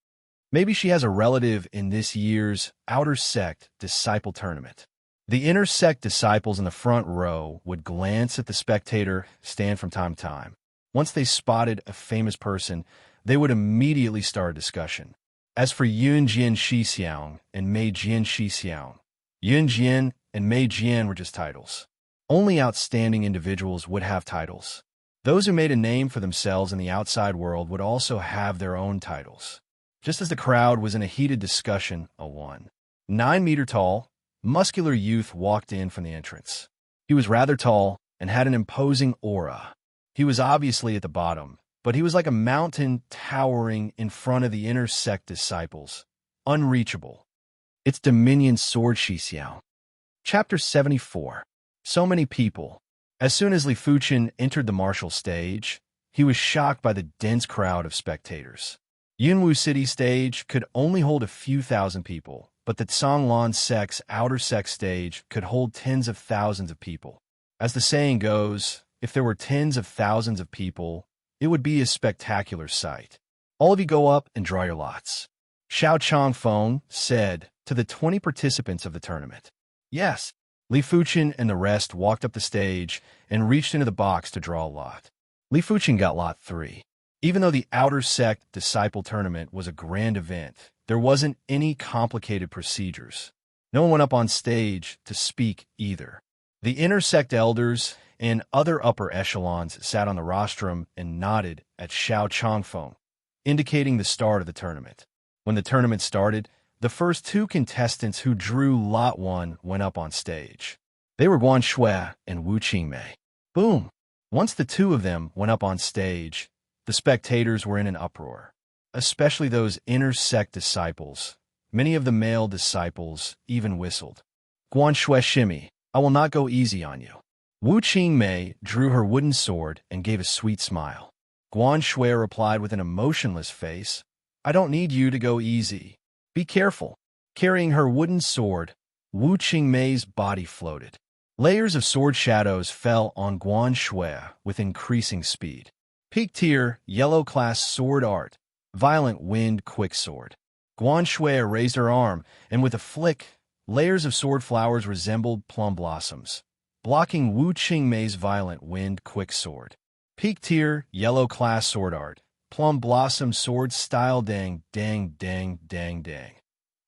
Maybe she has a relative in this year's outer sect disciple tournament. The inner sect disciples in the front row would glance at the spectator stand from time to time. Once they spotted a famous person, they would immediately start a discussion. As for Yun Jian Shixiang and Mei Jian Shixiang, Yun Jian and Mei Jian were just titles. Only outstanding individuals would have titles. Those who made a name for themselves in the outside world would also have their own titles. Just as the crowd was in a heated discussion, a 9-meter tall, muscular youth walked in from the entrance. He was rather tall and had an imposing aura. He was obviously at the bottom, but he was like a mountain towering in front of the inner sect disciples, unreachable. It's Dominion Sword Shixiao. Chapter 74. So many people. As soon as Li Fuchen entered the martial stage, he was shocked by the dense crowd of spectators. Yunwu City stage could only hold a few thousand people, but the Canglan sect's outer sect stage could hold tens of thousands of people. As the saying goes, if there were tens of thousands of people, it would be a spectacular sight. All of you go up and draw your lots. Xiao Changfeng said to the 20 participants of the tournament. Yes. Li Fuchen and the rest walked up the stage and reached into the box to draw a lot. Li Fuchen got lot 3. Even though the outer sect disciple tournament was a grand event, there wasn't any complicated procedures. No one went up on stage to speak either. The inner sect elders and other upper echelons sat on the rostrum and nodded at Xiao Changfeng, indicating the start of the tournament. When the tournament started, the first 2 contestants who drew Lot 1 went up on stage. They were Guan Shui and Wu Qingmei. Boom! Once the 2 of them went up on stage, the spectators were in an uproar, especially those inner sect disciples. Many of the male disciples even whistled. Guan Shui shimmy, I will not go easy on you. Wu Qingmei drew her wooden sword and gave a sweet smile. Guan Shui replied with an emotionless face, I don't need you to go easy. Be careful. Carrying her wooden sword, Wu Qingmei's body floated. Layers of sword shadows fell on Guan Shui with increasing speed. Peak tier, yellow class sword art, violent wind quicksword. Guan Shui raised her arm, and with a flick, layers of sword flowers resembled plum blossoms, blocking Wu Qingmei's violent wind quicksword. Peak tier, yellow class sword art. Plum blossom sword style dang, dang, dang, dang, dang.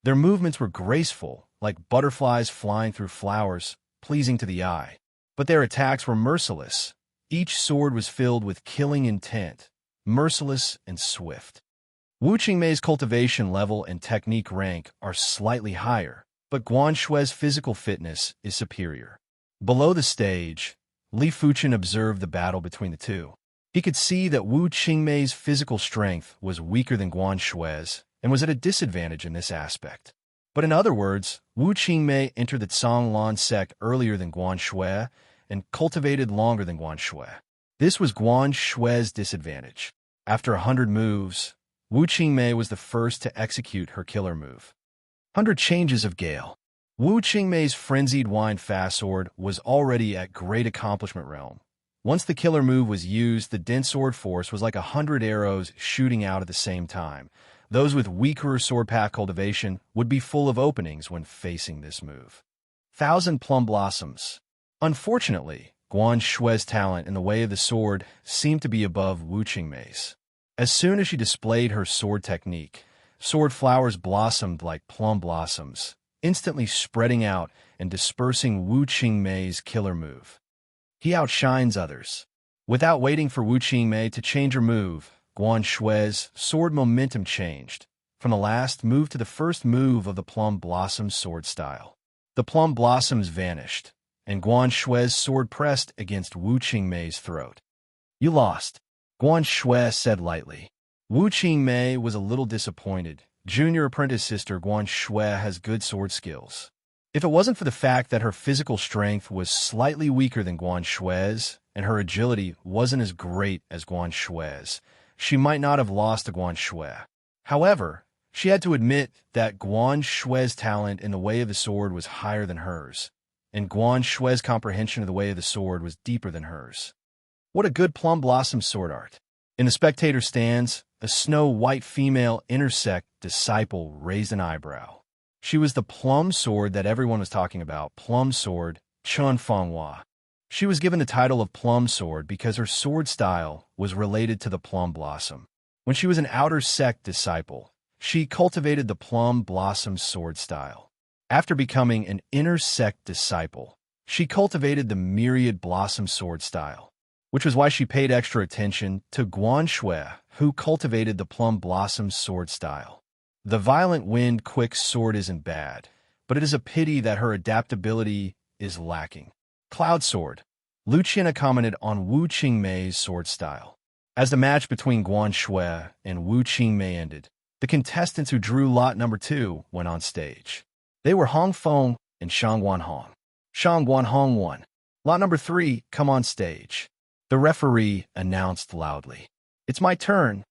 Their movements were graceful, like butterflies flying through flowers, pleasing to the eye. But their attacks were merciless. Each sword was filled with killing intent, merciless and swift. Wu Qingmei's cultivation level and technique rank are slightly higher, but Guan Shui's physical fitness is superior. Below the stage, Li Fuchen observed the battle between the 2. He could see that Wu Qingmei's physical strength was weaker than Guan Shui's and was at a disadvantage in this aspect. But in other words, Wu Qingmei entered the Canglan sect earlier than Guan Shui and cultivated longer than Guan Shui. This was Guan Shui's disadvantage. After 100 moves, Wu Qingmei was the first to execute her killer move. 100 changes of gale. Wu Qingmei's frenzied wind fast sword was already at great accomplishment realm. Once the killer move was used, the dense sword force was like 100 arrows shooting out at the same time. Those with weaker sword path cultivation would be full of openings when facing this move. 1,000 plum blossoms. Unfortunately, Guan Shui's talent in the way of the sword seemed to be above Wu Qingmei's. As soon as she displayed her sword technique, sword flowers blossomed like plum blossoms, instantly spreading out and dispersing Wu Qingmei's killer move. He outshines others. Without waiting for Wu Qingmei to change her move, Guan Shui's sword momentum changed, from the last move to the first move of the plum blossom sword style. The plum blossoms vanished, and Guan Shui's sword pressed against Wu Qingmei's throat. You lost, Guan Shui said lightly. Wu Qingmei was a little disappointed. Junior apprentice sister Guan Shui has good sword skills. If it wasn't for the fact that her physical strength was slightly weaker than Guan Shui's, and her agility wasn't as great as Guan Shui's, she might not have lost to Guan Shui. However, She had to admit that Guan Shui's talent in the way of the sword was higher than hers, and Guan Shui's comprehension of the way of the sword was deeper than hers. What a good plum blossom sword art! In the spectator stands, a snow-white female intersect disciple raised an eyebrow. She was the plum sword that everyone was talking about, plum sword, Chun Fenghua. She was given the title of plum sword because her sword style was related to the plum blossom. When she was an outer sect disciple, she cultivated the plum blossom sword style. After becoming an inner sect disciple, she cultivated the myriad blossom sword style, which was why she paid extra attention to Guan Shui, who cultivated the plum blossom sword style. The violent wind quick sword isn't bad, but it is a pity that her adaptability is lacking. Cloud sword. Lu Qian commented on Wu Qingmei's sword style. As the match between Guan Shui and Wu Qingmei ended, the contestants who drew lot number 2 went on stage. They were Hong Feng and Shang Guanhong. Shang Guanhong won. Lot number 3, come on stage. The referee announced loudly, "It's my turn."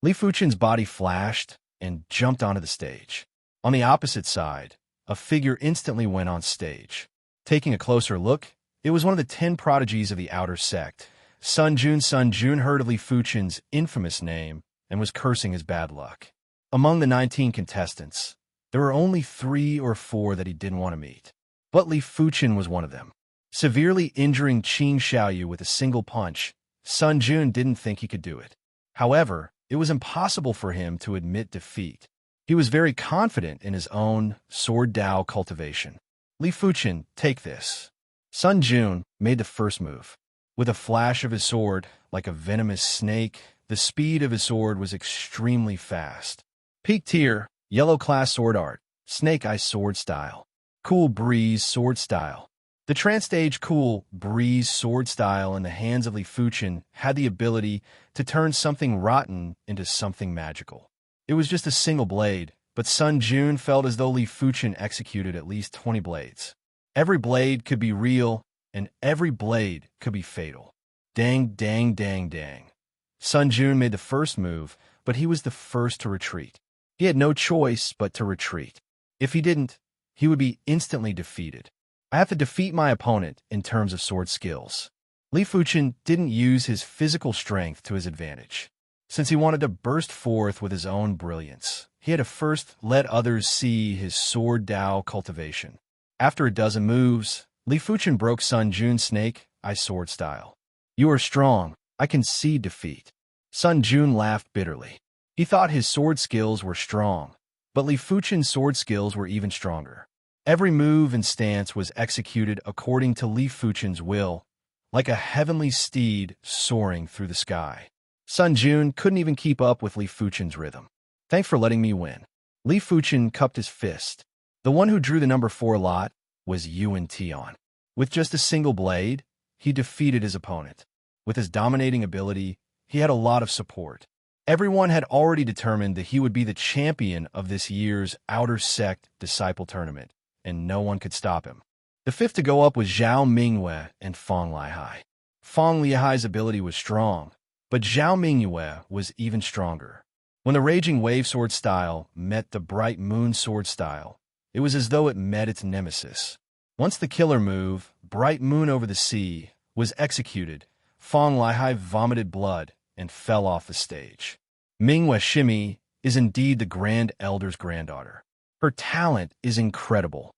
Li Fuchen's body flashed and jumped onto the stage. On the opposite side, a figure instantly went on stage. Taking a closer look, it was one of the 10 prodigies of the outer sect. Sun Jun heard of Li Fuchen's infamous name and was cursing his bad luck. Among the 19 contestants, there were only 3 or 4 that he didn't want to meet. But Li Fuchen was one of them. Severely injuring Qin Xiaoyu with a single punch, Sun Jun didn't think he could do it. However, it was impossible for him to admit defeat. He was very confident in his own sword Dao cultivation. "Li Fuchen, take this." Sun Jun made the first move. With a flash of his sword, like a venomous snake, the speed of his sword was extremely fast. Peak tier, yellow class sword art, snake eye sword style. Cool breeze sword style. The trans-stage cool breeze sword style in the hands of Li Fuchen had the ability to turn something rotten into something magical. It was just a single blade, but Sun Jun felt as though Li Fuchen executed at least 20 blades. Every blade could be real, and every blade could be fatal. Dang, dang, dang, dang. Sun Jun made the first move, but he was the first to retreat. He had no choice but to retreat. If he didn't, he would be instantly defeated. I have to defeat my opponent in terms of sword skills. Li Fuchen didn't use his physical strength to his advantage. Since he wanted to burst forth with his own brilliance, he had to first let others see his sword Dao cultivation. After a dozen moves, Li Fuchen broke Sun Jun's snake eye sword style. "You are strong. I concede defeat." Sun Jun laughed bitterly. He thought his sword skills were strong, but Li Fuchen's sword skills were even stronger. Every move and stance was executed according to Li Fuchen's will, like a heavenly steed soaring through the sky. Sun Jun couldn't even keep up with Li Fuchen's rhythm. "Thanks for letting me win." Li Fuchen cupped his fist. The one who drew the number 4 lot was Yuan Tian. With just a single blade, he defeated his opponent. With his dominating ability, he had a lot of support. Everyone had already determined that he would be the champion of this year's Outer Sect Disciple Tournament, and no one could stop him. The 5th to go up was Zhao Mingyue and Feng Lihai. Feng Lihai's ability was strong, but Zhao Mingyue was even stronger. When the Raging Wave sword style met the Bright Moon sword style, it was as though it met its nemesis. Once the killer move, Bright Moon over the Sea, was executed, Feng Lihai vomited blood and fell off the stage. Mingyue Shimi is indeed the Grand Elder's granddaughter. Her talent is incredible.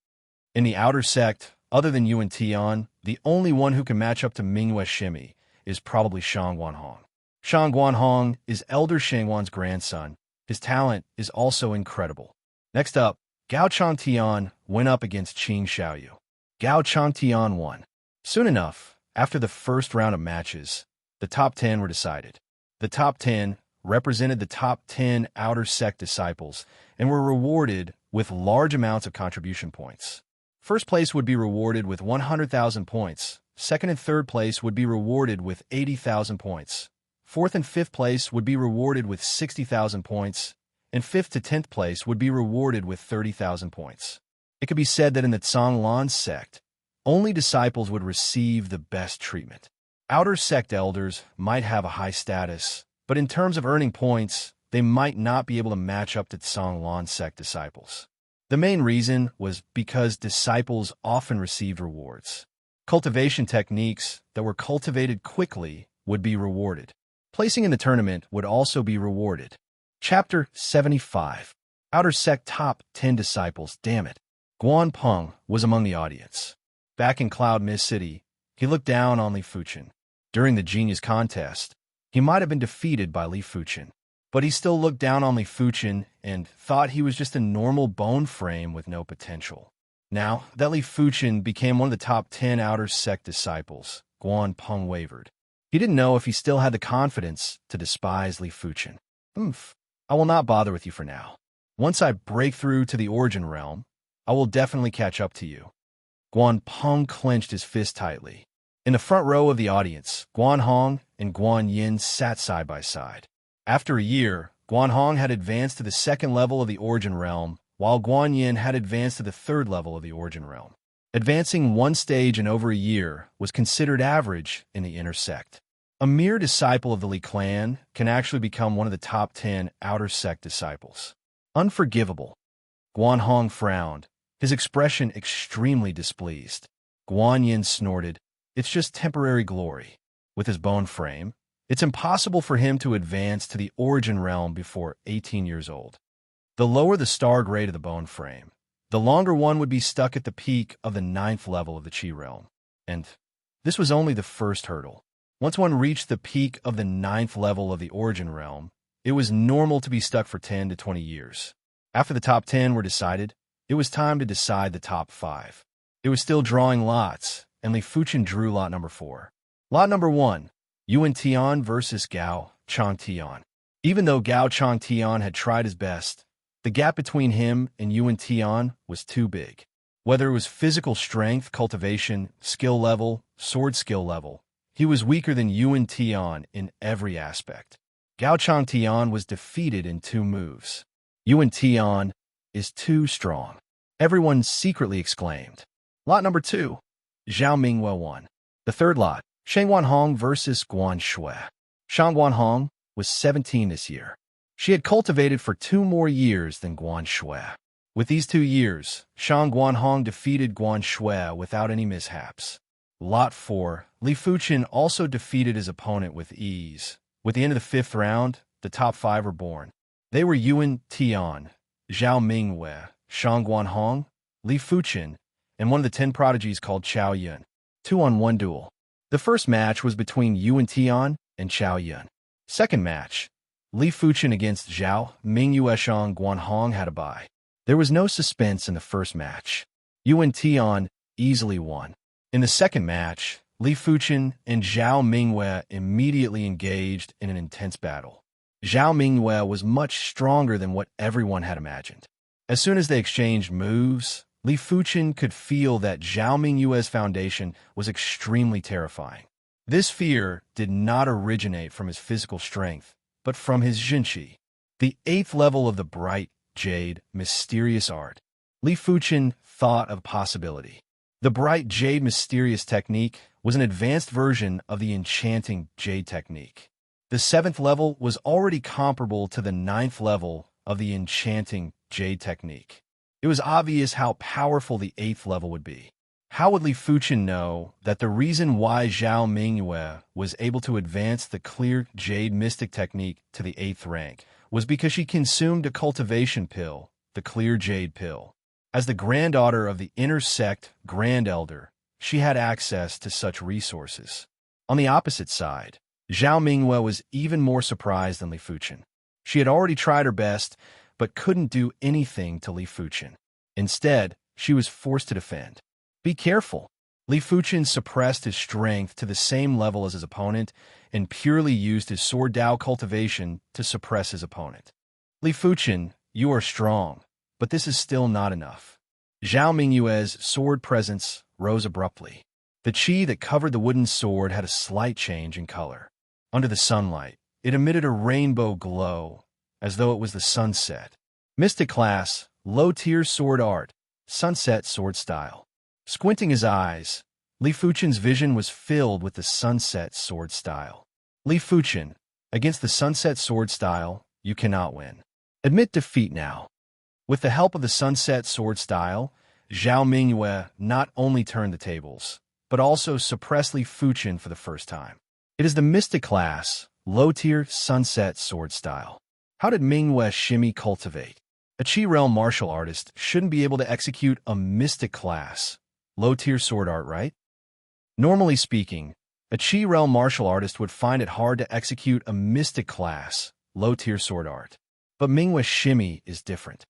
In the outer sect, other than Yuan Tian, the only one who can match up to Mingyue Shimi is probably Shang Guanhong. Shang Guanhong is Elder Shangwan's grandson. His talent is also incredible. Next up, Gao Changtian went up against Qin Xiaoyu. Gao Changtian won. Soon enough, after the first round of matches, the top 10 were decided. The top 10 represented the top 10 outer sect disciples and were rewarded with large amounts of contribution points. First place would be rewarded with 100,000 points. Second and third place would be rewarded with 80,000 points. Fourth and fifth place would be rewarded with 60,000 points. And 5th to 10th place would be rewarded with 30,000 points. It could be said that in the Zhonglan sect, only disciples would receive the best treatment. Outer sect elders might have a high status, but in terms of earning points, they might not be able to match up to Tsang Lan sect disciples. The main reason was because disciples often received rewards. Cultivation techniques that were cultivated quickly would be rewarded. Placing in the tournament would also be rewarded. Chapter 75. Outer Sect Top 10 Disciples. Damn it. Guan Peng was among the audience. Back in Cloud Mist City, he looked down on Li Fuchen. During the Genius Contest, he might have been defeated by Li Fuchen, but he still looked down on Li Fuchen and thought he was just a normal bone frame with no potential. Now that Li Fuchen became one of the top 10 Outer Sect disciples, Guan Peng wavered. He didn't know if he still had the confidence to despise Li Fuchen. I will not bother with you for now. Once I break through to the Origin Realm, I will definitely catch up to you. Guan Peng clenched his fist tightly. In the front row of the audience, Guan Hong and Guan Yin sat side by side. After a year, Guan Hong had advanced to the second level of the Origin Realm, while Guan Yin had advanced to the third level of the Origin Realm. Advancing one stage in over a year was considered average in the inner sect. A mere disciple of the Li clan can actually become one of the top 10 Outer Sect disciples. Unforgivable. Guan Hong frowned, his expression extremely displeased. Guan Yin snorted, "It's just temporary glory. With his bone frame, it's impossible for him to advance to the Origin Realm before 18 years old. The lower the star grade of the bone frame, the longer one would be stuck at the peak of the 9th level of the Qi Realm. And this was only the first hurdle. Once one reached the peak of the 9th level of the Origin Realm, it was normal to be stuck for 10 to 20 years. After the top 10 were decided, it was time to decide the top 5. It was still drawing lots, and Li Fuchen drew lot number 4. Lot number 1, Yuan Tian versus Gao Changtian. Even though Gao Changtian had tried his best, the gap between him and Yuan Tian was too big. Whether it was physical strength, cultivation, skill level, sword skill level, he was weaker than Yuan Tian in every aspect. Gao Changtian was defeated in 2 moves. Yuan Tian is too strong. Everyone secretly exclaimed. Lot number 2, Zhao Mingwe won. The third lot, Shang Guanhong versus Guan Shui. Shang Guanhong was 17 this year. She had cultivated for 2 more years than Guan Shui. With these 2 years, Shang Guanhong defeated Guan Shui without any mishaps. Lot 4, Li Fuchen also defeated his opponent with ease. With the end of the 5th round, the top 5 were born. They were Yuan Tian, Zhao Mingwe, Shang Guanhong, Li Fuchen, and one of the 10 prodigies called Chao Yun. 2-on-1 duel. The first match was between Yuan Tian and Chao Yun. Second match, Li Fuchen against Zhao Mingyue. Shang Guanhong had a bye. There was no suspense in the first match. Yuan Tian easily won. In the second match, Li Fuchen and Zhao Mingyue immediately engaged in an intense battle. Zhao Mingyue was much stronger than what everyone had imagined. As soon as they exchanged moves, Li Fuchen could feel that Zhao Mingyue's foundation was extremely terrifying. This fear did not originate from his physical strength, but from his Jinqi, the 8th level of the bright, jade, mysterious art. Li Fuchen thought of possibility. The bright jade mysterious technique was an advanced version of the enchanting jade technique. The 7th level was already comparable to the 9th level of the enchanting jade technique. It was obvious how powerful the 8th level would be. How would Li Fuchen know that the reason why Zhao Mingyue was able to advance the clear jade mystic technique to the 8th rank was because she consumed a cultivation pill, the clear jade pill. As the granddaughter of the inner sect Grand Elder, she had access to such resources. On the opposite side, Zhao Mingyue was even more surprised than Li Fuchen. She had already tried her best, but couldn't do anything to Li Fuchen. Instead, she was forced to defend. Be careful. Li Fuchen suppressed his strength to the same level as his opponent and purely used his sword Dao cultivation to suppress his opponent. Li Fuchen, you are strong, but this is still not enough. Zhao Mingyue's sword presence rose abruptly. The qi that covered the wooden sword had a slight change in color. Under the sunlight, it emitted a rainbow glow, as though it was the sunset. Mystic class, low-tier sword art, sunset sword style. Squinting his eyes, Li Fuchen's vision was filled with the sunset sword style. Li Fuchen, against the sunset sword style, you cannot win. Admit defeat now. With the help of the sunset sword style, Zhao Mingyue not only turned the tables, but also suppressed Li Fuqin for the first time. It is the mystic class, low-tier sunset sword style. How did Mingyue shimmy cultivate? A Qi realm martial artist shouldn't be able to execute a mystic class, low-tier sword art, right? Normally speaking, a Qi realm martial artist would find it hard to execute a mystic class, low-tier sword art. But Mingyue shimmy is different.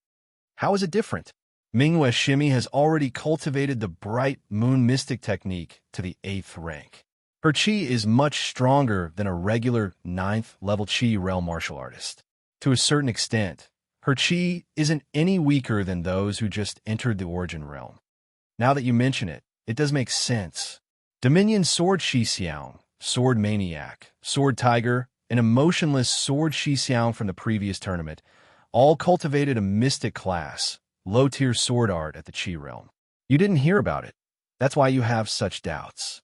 How is it different? Mingyue shimmy has already cultivated the bright moon mystic technique to the 8th rank. Her Qi is much stronger than a regular 9th level Qi realm martial artist. To a certain extent, her Qi isn't any weaker than those who just entered the origin realm. Now that you mention it, it does make sense. Dominion Sword Xixiang, Sword Maniac, Sword Tiger, and Emotionless Sword Xixiang from the previous tournament all cultivated a mystic class, low-tier sword art at the Qi realm. You didn't hear about it. That's why you have such doubts.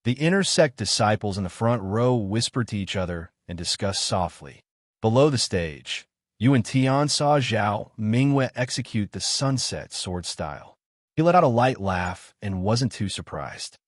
The inner sect disciples in the front row whispered to each other and discussed softly. Below the stage, Yuan Tian saw Zhao Mingyue execute the sunset sword style. He let out a light laugh and wasn't too surprised.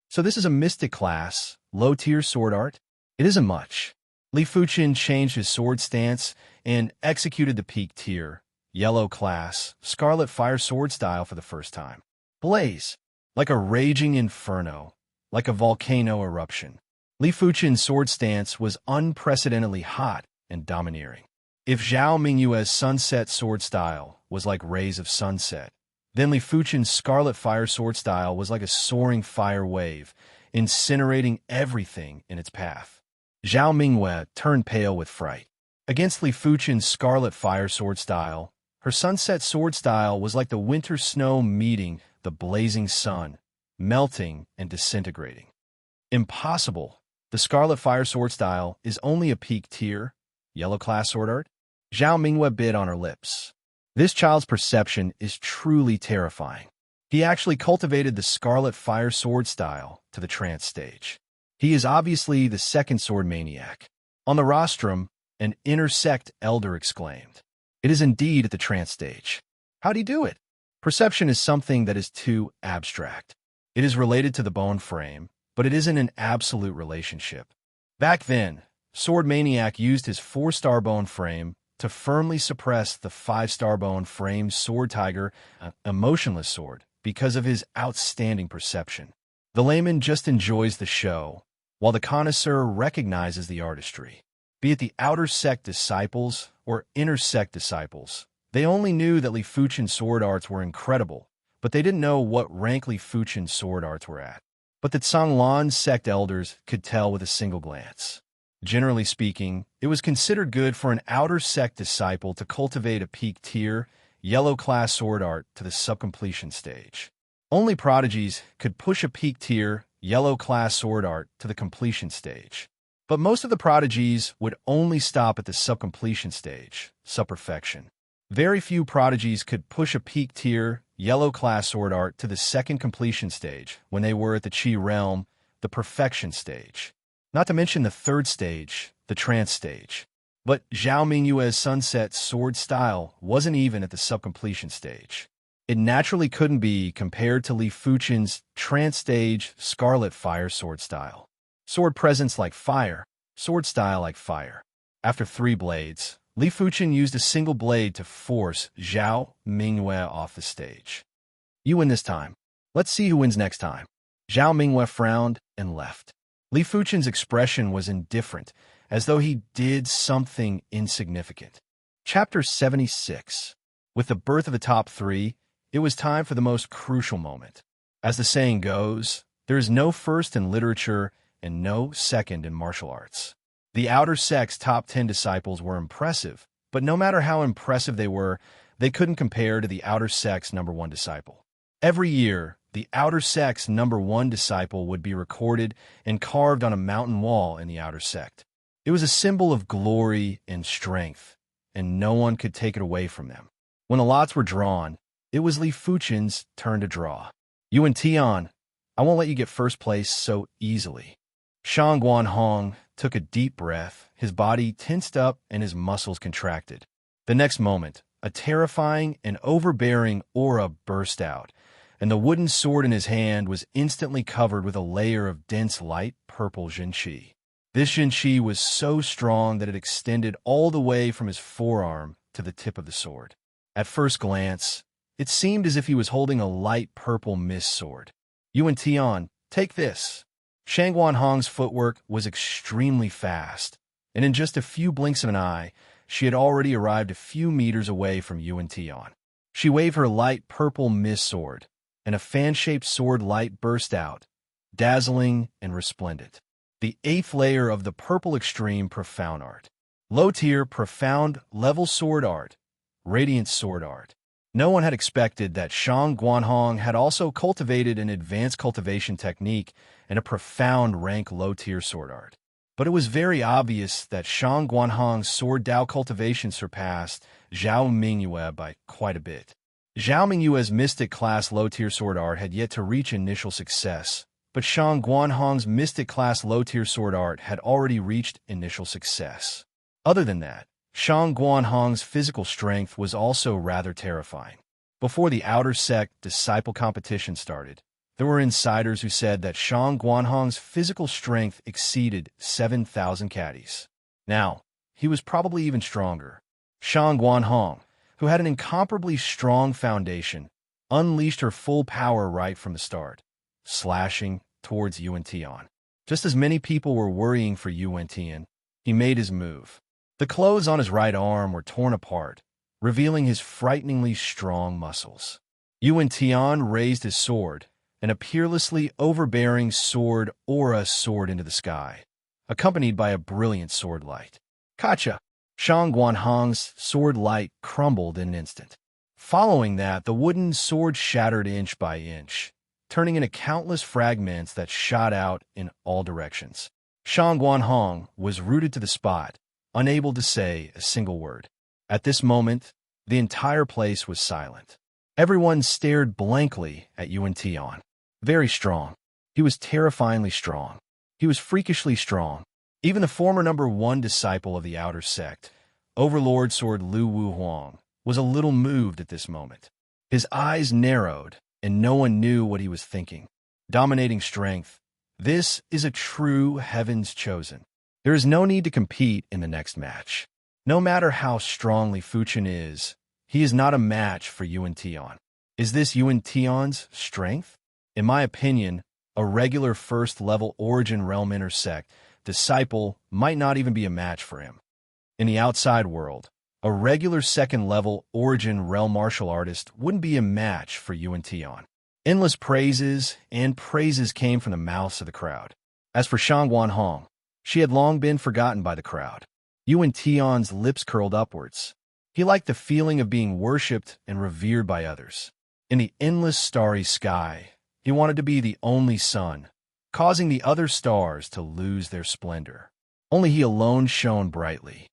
So this is a mystic class, low-tier sword art? It isn't much. Li Fuqin changed his sword stance and executed the peak tier, yellow class, scarlet fire sword style for the first time. Blaze, like a raging inferno, like a volcano eruption. Li Fuqin's sword stance was unprecedentedly hot and domineering. If Zhao Mingyue's sunset sword style was like rays of sunset, then Li Fuqin's scarlet fire sword style was like a soaring fire wave, incinerating everything in its path. Zhao Mingyue turned pale with fright. Against Li Fuqin's scarlet fire sword style, her sunset sword style was like the winter snow meeting the blazing sun, melting and disintegrating. Impossible. The scarlet fire sword style is only a peak tier, yellow class sword art. Zhao Mingyue bit on her lips. This child's perception is truly terrifying. He actually cultivated the scarlet fire sword style to the trance stage. He is obviously the second sword maniac. On the rostrum, an inner sect elder exclaimed. It is indeed at the trance stage. How'd he do it? Perception is something that is too abstract. It is related to the bone frame, but it isn't an absolute relationship. Back then, Sword Maniac used his 4-star bone frame to firmly suppress the 5-star bone frame Sword Tiger, emotionless sword, because of his outstanding perception. The layman just enjoys the show, while the connoisseur recognizes the artistry. Be it the outer sect disciples or inner sect disciples, they only knew that Li Fuqin's sword arts were incredible, but they didn't know what rank Li Fuqin's sword arts were at. But the Zhanglan sect elders could tell with a single glance. Generally speaking, it was considered good for an outer sect disciple to cultivate a peak tier, yellow class sword art to the subcompletion stage. Only prodigies could push a peak tier, yellow class sword art to the completion stage. But most of the prodigies would only stop at the subcompletion stage, subperfection. Very few prodigies could push a peak tier, yellow class sword art to the second completion stage when they were at the Qi realm, the perfection stage. Not to mention the third stage, the trance stage. But Zhao Mingyue's sunset sword style wasn't even at the subcompletion stage. It naturally couldn't be compared to Li Fuqin's trance stage scarlet fire sword style. Sword presence like fire, sword style like fire. After 3 blades, Li Fuqin used a single blade to force Zhao Mingyue off the stage. You win this time. Let's see who wins next time. Zhao Mingyue frowned and left. Li Fuqin's expression was indifferent, as though he did something insignificant. Chapter 76. With the birth of the top 3, it was time for the most crucial moment. As the saying goes, there is no first in literature and no second in martial arts. The outer sect's top 10 disciples were impressive, but no matter how impressive they were, they couldn't compare to the outer sect's number 1 disciple. Every year, the outer sect's number 1 disciple would be recorded and carved on a mountain wall in the outer sect. It was a symbol of glory and strength, and no one could take it away from them. When the lots were drawn, it was Li Fuqin's turn to draw. Yuan Tian, I won't let you get first place so easily. Shang Guanhong, took a deep breath, his body tensed up and his muscles contracted. The next moment, a terrifying and overbearing aura burst out, and the wooden sword in his hand was instantly covered with a layer of dense light purple Jinqi. This Jinqi was so strong that it extended all the way from his forearm to the tip of the sword. At first glance, it seemed as if he was holding a light purple mist sword. "Yuan Tian, take this." Shang Guanhong's footwork was extremely fast, and in just a few blinks of an eye, she had already arrived a few meters away from Yuan Tian. She waved her light purple mist sword, and a fan-shaped sword light burst out, dazzling and resplendent. The 8th layer of the purple extreme profound art. Low-tier profound level sword art. Radiant sword art. No one had expected that Shang Guanhong had also cultivated an advanced cultivation technique and a profound rank low-tier sword art. But it was very obvious that Shang Guanhong's sword Dao cultivation surpassed Zhao Mingyue by quite a bit. Zhao Mingyue's mystic class low-tier sword art had yet to reach initial success, but Shang Guanhong's mystic class low-tier sword art had already reached initial success. Other than that, Shang Guanhong's physical strength was also rather terrifying. Before the outer sect disciple competition started, there were insiders who said that Shang Guanhong's physical strength exceeded 7,000 caddies. Now, he was probably even stronger. Shang Guanhong, who had an incomparably strong foundation, unleashed her full power right from the start, slashing towards Yuan Tian. Just as many people were worrying for Yuan Tian, he made his move. The clothes on his right arm were torn apart, revealing his frighteningly strong muscles. Yuan Tian raised his sword, and a peerlessly overbearing sword aura soared into the sky, accompanied by a brilliant sword light. Kacha! Shang Guanhong's sword light crumbled in an instant. Following that, the wooden sword shattered inch by inch, turning into countless fragments that shot out in all directions. Shang Guanhong was rooted to the spot, unable to say a single word. At this moment, the entire place was silent. Everyone stared blankly at Yuan Tian. Very strong. He was terrifyingly strong. He was freakishly strong. Even the former #1 disciple of the outer sect, Overlord Sword Lu Wu Huang, was a little moved at this moment. His eyes narrowed, and no one knew what he was thinking. Dominating strength. This is a true heaven's chosen. There is no need to compete in the next match. No matter how strong Li Fuchen is, he is not a match for Yuan Tian. Is this Yuan Tian's strength? In my opinion, a regular first-level Origin Realm intersect disciple might not even be a match for him. In the outside world, a regular second-level Origin Realm martial artist wouldn't be a match for Yuan Tian. Endless praises and praises came from the mouths of the crowd. As for Shang Guanhong, she had long been forgotten by the crowd. Yuan Tian's lips curled upwards. He liked the feeling of being worshipped and revered by others. In the endless starry sky, he wanted to be the only sun, causing the other stars to lose their splendor. Only he alone shone brightly.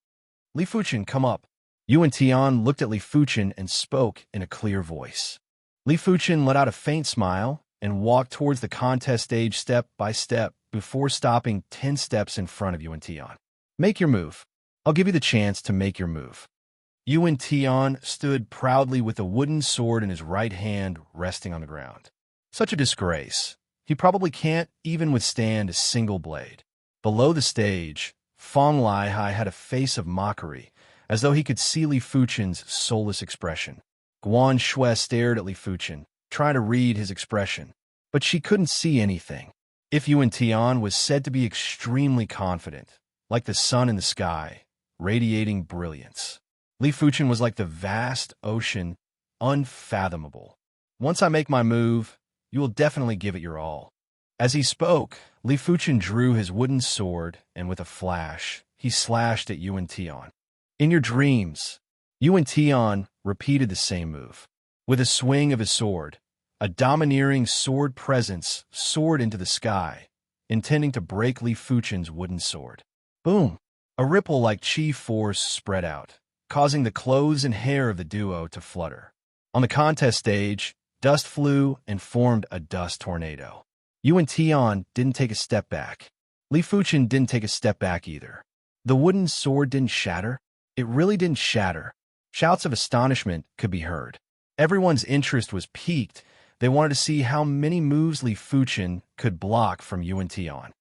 Li Fuchen, come up. Yuan Tian looked at Li Fuchen and spoke in a clear voice. Li Fuchen let out a faint smile and walked towards the contest stage step by step before stopping 10 steps in front of Yuan Tian. Make your move. I'll give you the chance to make your move. Yuan Tian stood proudly with a wooden sword in his right hand resting on the ground. Such a disgrace. He probably can't even withstand a single blade. Below the stage, Fong Lihai had a face of mockery, as though he could see Li Fuchen's soulless expression. Guan Shui stared at Li Fuchen, trying to read his expression, but she couldn't see anything. If Yuan Tian was said to be extremely confident, like the sun in the sky, radiating brilliance, Li Fuchen was like the vast ocean, unfathomable. Once I make my move, you will definitely give it your all. As he spoke, Li Fuchen drew his wooden sword, and with a flash, he slashed at Yuan Tian. In your dreams, Yuan Tian repeated the same move. With a swing of his sword, a domineering sword presence soared into the sky, intending to break Li Fuchen's wooden sword. Boom! A ripple like chi force spread out, causing the clothes and hair of the duo to flutter. On the contest stage, dust flew and formed a dust tornado. Yuan Tian didn't take a step back. Li Fuchen didn't take a step back either. The wooden sword didn't shatter. It really didn't shatter. Shouts of astonishment could be heard. Everyone's interest was piqued. They wanted to see how many moves Li Fuchen could block from Yuan Tian.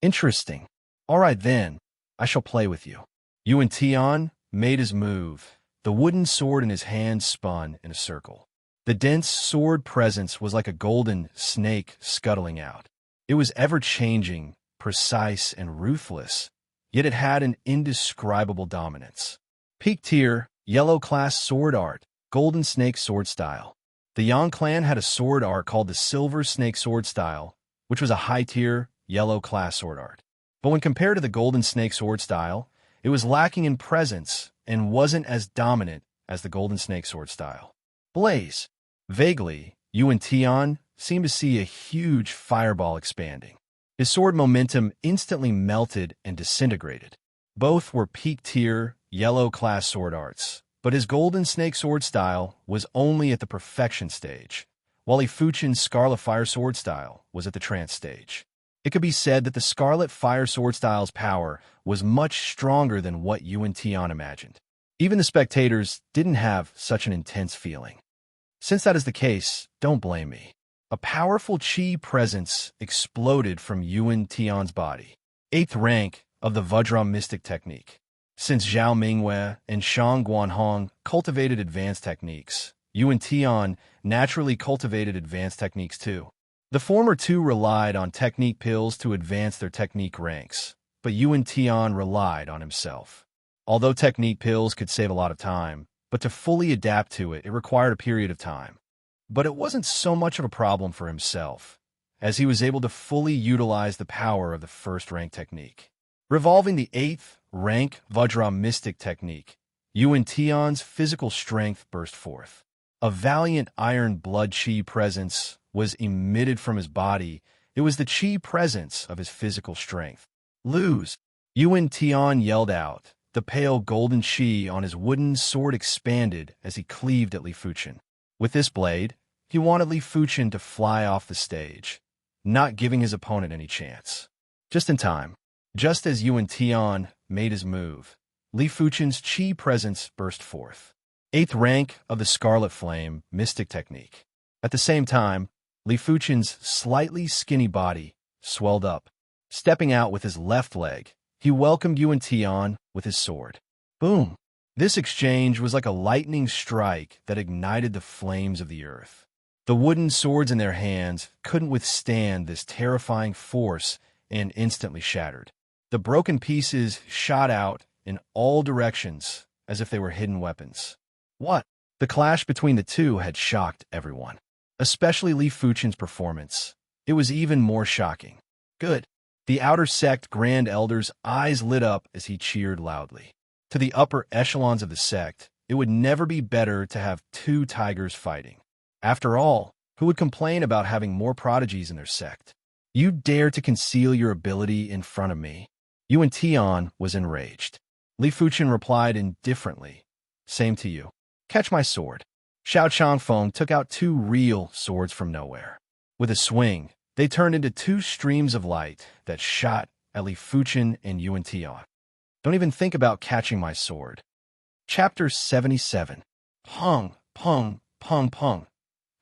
Interesting. All right then, I shall play with you. Yuan Tian made his move. The wooden sword in his hand spun in a circle. The dense sword presence was like a golden snake scuttling out. It was ever-changing, precise, and ruthless, yet it had an indescribable dominance. Peak tier, yellow class sword art, golden snake sword style. The Yang clan had a sword art called the silver snake sword style, which was a high-tier, yellow class sword art. But when compared to the golden snake sword style, it was lacking in presence and wasn't as dominant as the golden snake sword style. Blaze. Vaguely, Yuan Tian seemed to see a huge fireball expanding. His sword momentum instantly melted and disintegrated. Both were peak-tier, yellow-class sword arts, but his golden snake sword style was only at the perfection stage, while Li Fuchen's scarlet fire sword style was at the trance stage. It could be said that the scarlet fire sword style's power was much stronger than what Yuan Tian imagined. Even the spectators didn't have such an intense feeling. Since that is the case, don't blame me. A powerful chi presence exploded from Yuan Tian's body. 8th rank of the Vajra mystic technique. Since Zhao Mingwei and Shang Guanhong cultivated advanced techniques, Yuan Tian naturally cultivated advanced techniques too. The former two relied on technique pills to advance their technique ranks, but Yuan Tian relied on himself. Although technique pills could save a lot of time, but to fully adapt to it required a period of time. But it wasn't so much of a problem for himself, as he was able to fully utilize the power of the first rank technique. Revolving the 8th rank Vajra mystic technique, Yuan Tian's physical strength burst forth. A valiant iron blood chi presence was emitted from his body. It was the chi presence of his physical strength. Lose! Yuan Tian yelled out. The pale golden chi on his wooden sword expanded as he cleaved at Li Fuchen. With this blade, he wanted Li Fuchen to fly off the stage, not giving his opponent any chance. Just in time, just as Yuan Tian made his move, Li Fuchen's chi presence burst forth. 8th rank of the Scarlet Flame mystic technique. At the same time, Li Fuchen's slightly skinny body swelled up. Stepping out with his left leg, he welcomed Yuan Tian with his sword. Boom! This exchange was like a lightning strike that ignited the flames of the earth. The wooden swords in their hands couldn't withstand this terrifying force and instantly shattered. The broken pieces shot out in all directions as if they were hidden weapons. What? The clash between the two had shocked everyone, especially Li Fuchen's performance. It was even more shocking. Good. The outer sect Grand Elder's eyes lit up as he cheered loudly. To the upper echelons of the sect, it would never be better to have two tigers fighting. After all, who would complain about having more prodigies in their sect? You dare to conceal your ability in front of me? Yuan Tian was enraged. Li Fuchen replied indifferently. Same to you. Catch my sword. Xiao Changfeng took out 2 real swords from nowhere. With a swing, they turned into 2 streams of light that shot at Li Fuchen and Yuan Tian. Don't even think about catching my sword. Chapter 77. Pung, pung, pung, pung.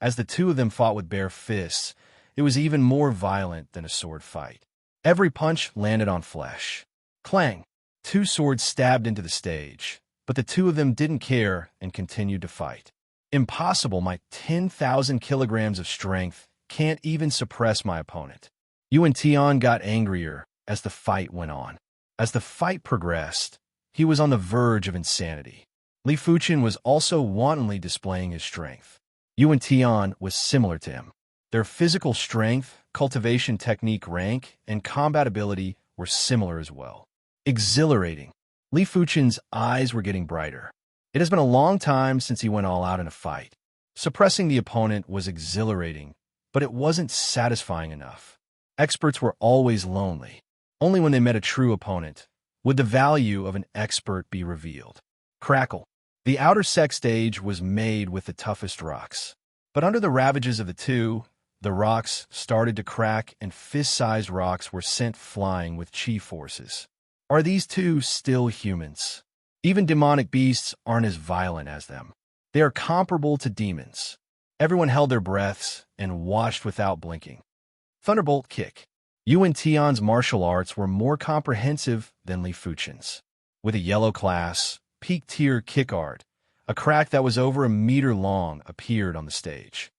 As the two of them fought with bare fists, it was even more violent than a sword fight. Every punch landed on flesh. Clang! 2 swords stabbed into the stage, but the two of them didn't care and continued to fight. Impossible, my 10,000 kilograms of strength can't even suppress my opponent. Yuan Tian got angrier as the fight went on. As the fight progressed, he was on the verge of insanity. Li Fuchen was also wantonly displaying his strength. Yuan Tian was similar to him. Their physical strength, cultivation technique rank, and combat ability were similar as well. Exhilarating. Li Fuchen's eyes were getting brighter. It has been a long time since he went all out in a fight. Suppressing the opponent was exhilarating, but it wasn't satisfying enough. Experts were always lonely. Only when they met a true opponent would the value of an expert be revealed. Crackle. The outer sect stage was made with the toughest rocks. But under the ravages of the two, The rocks started to crack, and fist-sized rocks were sent flying with chi forces. Are these two still humans? Even demonic beasts aren't as violent as them. They are comparable to demons. Everyone held their breaths and watched without blinking. Thunderbolt kick. Yuan Tian's martial arts were more comprehensive than Li Fuchen's. With a yellow class, peak-tier kick art, a crack that was over a meter long appeared on the stage.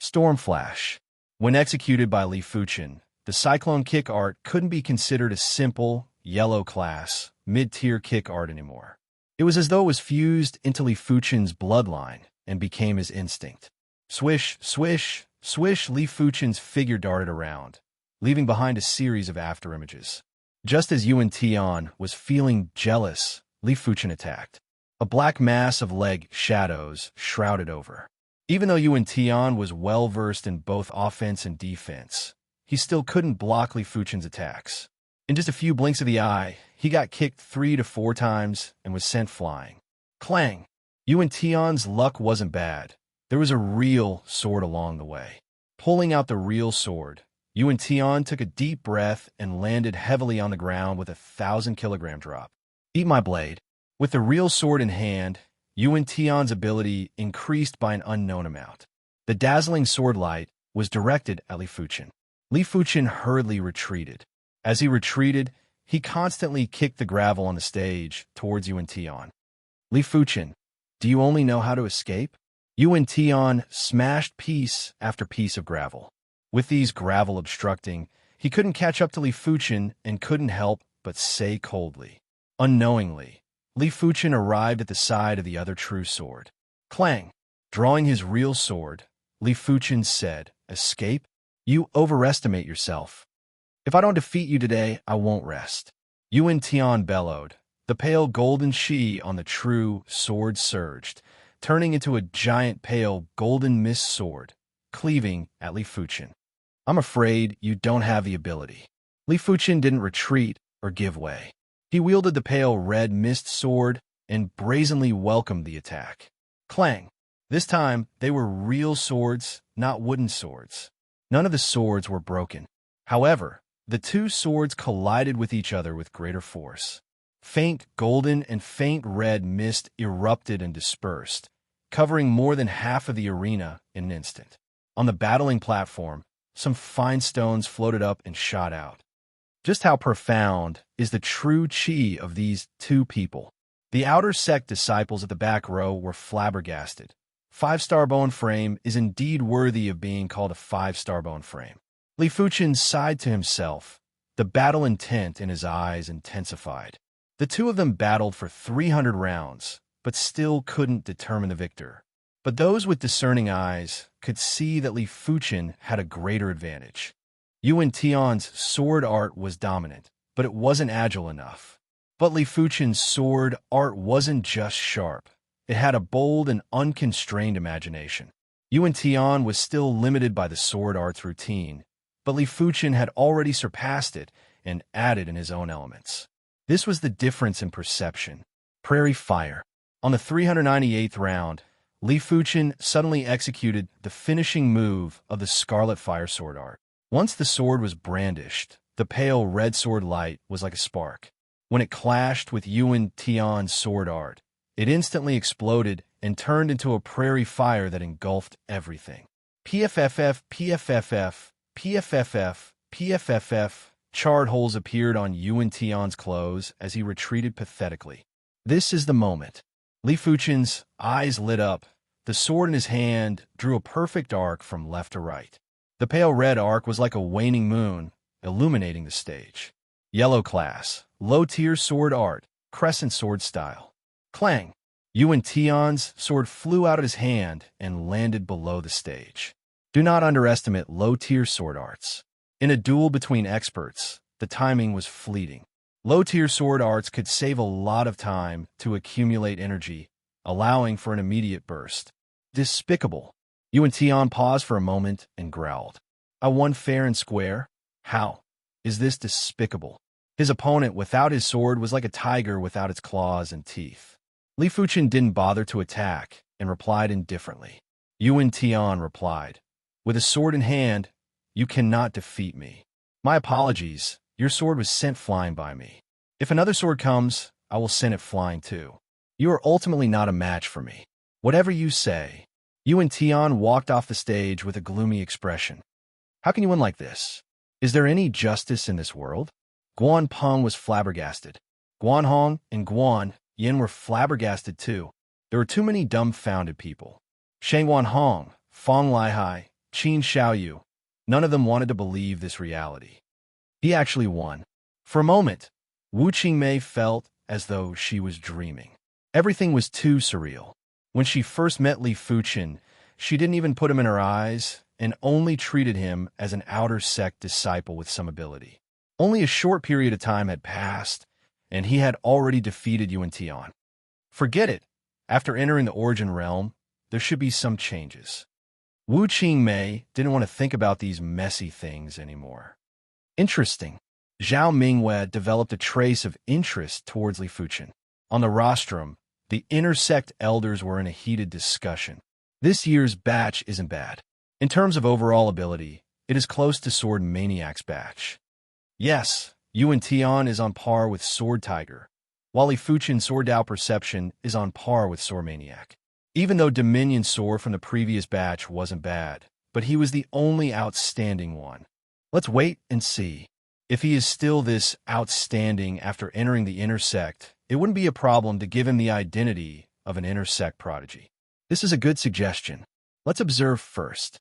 Storm Flash. When executed by Li Fuchen, the cyclone kick art couldn't be considered a simple, yellow class, mid-tier kick art anymore. It was as though it was fused into Li Fuchen's bloodline and became his instinct. Swish, swish, swish, Li Fuchen's figure darted around, leaving behind a series of afterimages. Just as Yuan Tian was feeling jealous, Li Fuchen attacked. A black mass of leg shadows shrouded over. Even though Yuan Tian was well-versed in both offense and defense, he still couldn't block Li Fuchen's attacks. In just a few blinks of the eye, he got kicked 3 to 4 times and was sent flying. Clang! Yuan Tian's luck wasn't bad. There was a real sword along the way. Pulling out the real sword, Yuan Tian took a deep breath and landed heavily on the ground with a 1,000-kilogram drop. Eat my blade. With the real sword in hand, Yuan Tian's ability increased by an unknown amount. The dazzling sword light was directed at Li Fuchen. Li Fuchen hurriedly retreated. As he retreated, he constantly kicked the gravel on the stage towards Yuan Tian. Li Fuchen, do you only know how to escape? Yuan Tian smashed piece after piece of gravel. With these gravel obstructing, he couldn't catch up to Li Fuchen and couldn't help but say coldly. Unknowingly, Li Fuchen arrived at the side of the other true sword. Clang! Drawing his real sword, Li Fuchen said, "Escape? You overestimate yourself. If I don't defeat you today, I won't rest." Yuan Tian bellowed. The pale golden chi on the true sword surged, turning into a giant pale golden mist sword, cleaving at Li Fuchen. I'm afraid you don't have the ability. Li Fuchen didn't retreat or give way. He wielded the pale red mist sword and brazenly welcomed the attack. Clang! This time, they were real swords, not wooden swords. None of the swords were broken. However, the two swords collided with each other with greater force. Faint golden and faint red mist erupted and dispersed, covering more than half of the arena in an instant. On the battling platform, some fine stones floated up and shot out. Just how profound is the true chi of these two people? The outer sect disciples at the back row were flabbergasted. 5-star bone frame is indeed worthy of being called a 5-star bone frame. Li Fuchen sighed to himself. The battle intent in his eyes intensified. The two of them battled for 300 rounds, but still couldn't determine the victor. But those with discerning eyes could see that Li Fuchen had a greater advantage. Yuan Tian's sword art was dominant, but it wasn't agile enough. But Li Fuchen's sword art wasn't just sharp. It had a bold and unconstrained imagination. Yuan Tian was still limited by the sword art's routine, but Li Fuchen had already surpassed it and added in his own elements. This was the difference in perception. Prairie Fire. On the 398th round, Li Fuchen suddenly executed the finishing move of the Scarlet Fire sword art. Once the sword was brandished, the pale red sword light was like a spark. When it clashed with Yuan Tian's sword art, it instantly exploded and turned into a prairie fire that engulfed everything. PFFF, PFFF, PFFF, PFFF. Charred holes appeared on Yuan Tian's clothes as he retreated pathetically. This is the moment. Li Fuchen's eyes lit up. The sword in his hand drew a perfect arc from left to right. The pale red arc was like a waning moon, illuminating the stage. Yellow class, low-tier sword art, crescent sword style. Clang! Yuan Tian's sword flew out of his hand and landed below the stage. Do not underestimate low-tier sword arts. In a duel between experts, the timing was fleeting. Low-tier sword arts could save a lot of time to accumulate energy, allowing for an immediate burst. Despicable. Yuan Tian paused for a moment and growled. I won fair and square? How? Is this despicable? His opponent without his sword was like a tiger without its claws and teeth. Li Fuchen didn't bother to attack and replied indifferently. Yuan Tian replied, With a sword in hand, you cannot defeat me. My apologies, your sword was sent flying by me. If another sword comes, I will send it flying too. You are ultimately not a match for me. Whatever you say. Yuan Tian walked off the stage with a gloomy expression. How can you win like this? Is there any justice in this world? Guan Peng was flabbergasted. Guan Hong and Guan Yin were flabbergasted too. There were too many dumbfounded people. Shang Guan Hong, Fong Laihai, Qin Xiaoyu, none of them wanted to believe this reality. He actually won. For a moment, Wu Qingmei felt as though she was dreaming. Everything was too surreal. When she first met Li Fuqin, she didn't even put him in her eyes and only treated him as an outer sect disciple with some ability. Only a short period of time had passed, and he had already defeated Yuan Tian. Forget it. After entering the Origin Realm, there should be some changes. Wu Qingmei didn't want to think about these messy things anymore. Interesting. Zhao Mingwei developed a trace of interest towards Li Fuqin. On the rostrum, the intersect elders were in a heated discussion. This year's batch isn't bad. In terms of overall ability, it is close to Sword Maniac's batch. Yes, Yuan Tian is on par with Sword Tiger, while Li Fuqin's Sword Dao Perception is on par with Sword Maniac. Even though Dominion Sword from the previous batch wasn't bad, but he was the only outstanding one. Let's wait and see. If he is still this outstanding after entering the intersect, it wouldn't be a problem to give him the identity of an intersect prodigy. This is a good suggestion. Let's observe first.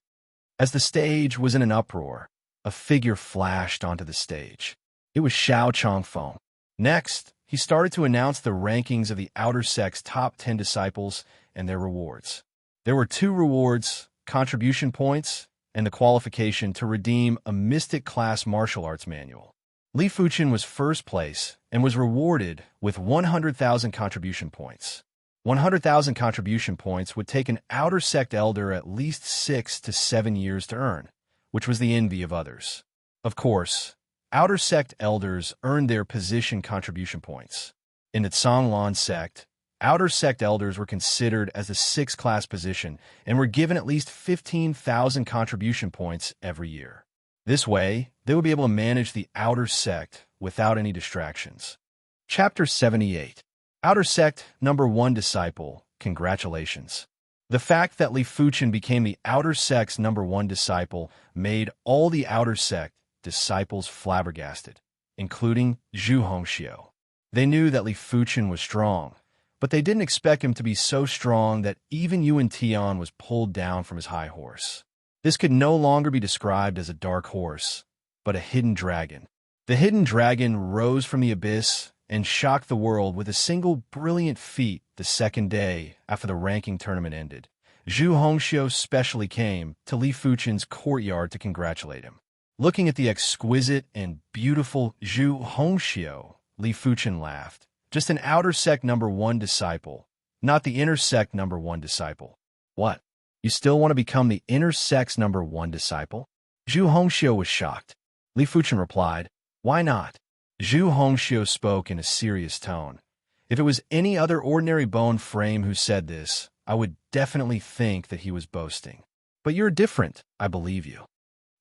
As the stage was in an uproar, a figure flashed onto the stage. It was Xiao Chongfeng. Next, he started to announce the rankings of the outer sect's top 10 disciples and their rewards. There were 2 rewards, contribution points, and the qualification to redeem a Mystic class martial arts manual. Li Fuqin was first place and was rewarded with 100,000 contribution points. 100,000 contribution points would take an outer sect elder at least 6 to 7 years to earn, which was the envy of others. Of course, outer sect elders earned their position contribution points. In the Zhanglan sect, outer sect elders were considered as the 6th class position and were given at least 15,000 contribution points every year. This way, they would be able to manage the outer sect without any distractions. Chapter 78. Outer Sect Number 1 Disciple, Congratulations. The fact that Li Fuqin became the Outer Sect's number 1 disciple made all the Outer Sect disciples flabbergasted, including Zhu Hongxiu. They knew that Li Fuqin was strong, but they didn't expect him to be so strong that even Yuan Tian was pulled down from his high horse. This could no longer be described as a dark horse, but a hidden dragon. The hidden dragon rose from the abyss and shocked the world with a single brilliant feat the second day after the ranking tournament ended. Zhu Hongxiu specially came to Li Fuqin's courtyard to congratulate him. Looking at the exquisite and beautiful Zhu Hongxiu, Li Fuqin laughed. Just an outer sect number 1 disciple, not the inner sect number 1 disciple. What? You still want to become the inner sect's number 1 disciple? Zhu Hongxiu was shocked. Li Fuqin replied, Why not? Zhu Hongxiu spoke in a serious tone. If it was any other ordinary bone frame who said this, I would definitely think that he was boasting. But you're different, I believe you.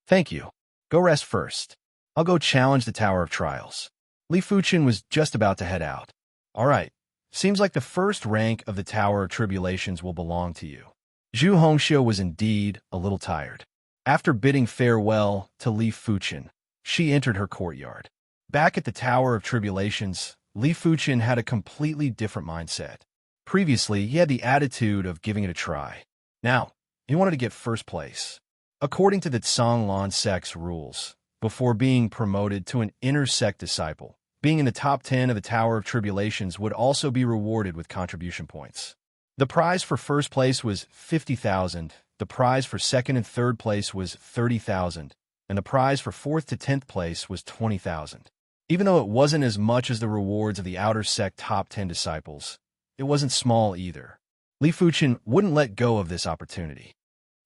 Thank you. Go rest first. I'll go challenge the Tower of Trials. Li Fuqin was just about to head out. All right. Seems like the first rank of the Tower of Tribulations will belong to you. Zhu Hongxiu was indeed a little tired. After bidding farewell to Li Fuqin, she entered her courtyard. Back at the Tower of Tribulations, Li Fuqin had a completely different mindset. Previously, he had the attitude of giving it a try. Now, he wanted to get first place. According to the Zhanglan sect's rules, before being promoted to an inner sect disciple, being in the top 10 of the Tower of Tribulations would also be rewarded with contribution points. The prize for first place was 50,000, the prize for second and third place was 30,000, and the prize for 4th to 10th place was 20,000. Even though it wasn't as much as the rewards of the outer sect top 10 disciples, it wasn't small either. Li Fuqin wouldn't let go of this opportunity.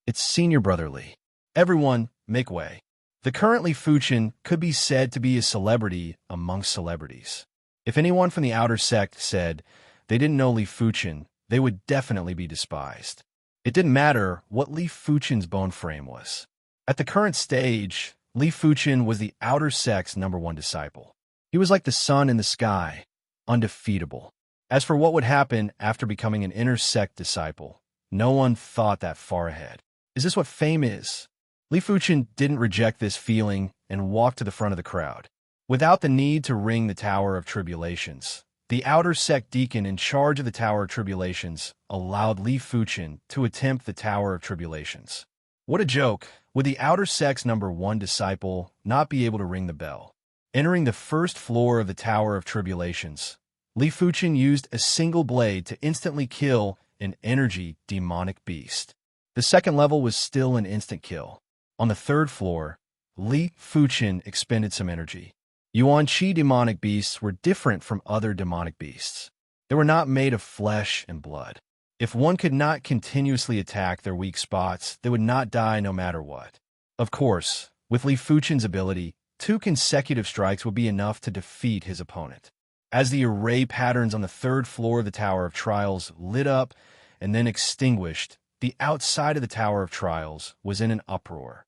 It's senior brother Li. Everyone, make way. The current Li Fuqin could be said to be a celebrity amongst celebrities. If anyone from the outer sect said they didn't know Li Fuqin, they would definitely be despised. It didn't matter what Li Fuchen's bone frame was. At the current stage, Li Fuchen was the outer sect's #1 disciple. He was like the sun in the sky, undefeatable. As for what would happen after becoming an inner sect disciple, no one thought that far ahead. Is this what fame is? Li Fuchen didn't reject this feeling and walked to the front of the crowd. Without the need to ring the Tower of Tribulations, the outer sect deacon in charge of the Tower of Tribulations allowed Li Fuchen to attempt the Tower of Tribulations. What a joke! Would the outer sect's #1 disciple not be able to ring the bell? Entering the first floor of the Tower of Tribulations, Li Fuchen used a single blade to instantly kill an energy demonic beast. The second level was still an instant kill. On the third floor, Li Fuchen expended some energy. Yuan Qi demonic beasts were different from other demonic beasts. They were not made of flesh and blood. If one could not continuously attack their weak spots, they would not die no matter what. Of course, with Li Fuchen's ability, 2 consecutive strikes would be enough to defeat his opponent. As the array patterns on the third floor of the Tower of Trials lit up and then extinguished, the outside of the Tower of Trials was in an uproar.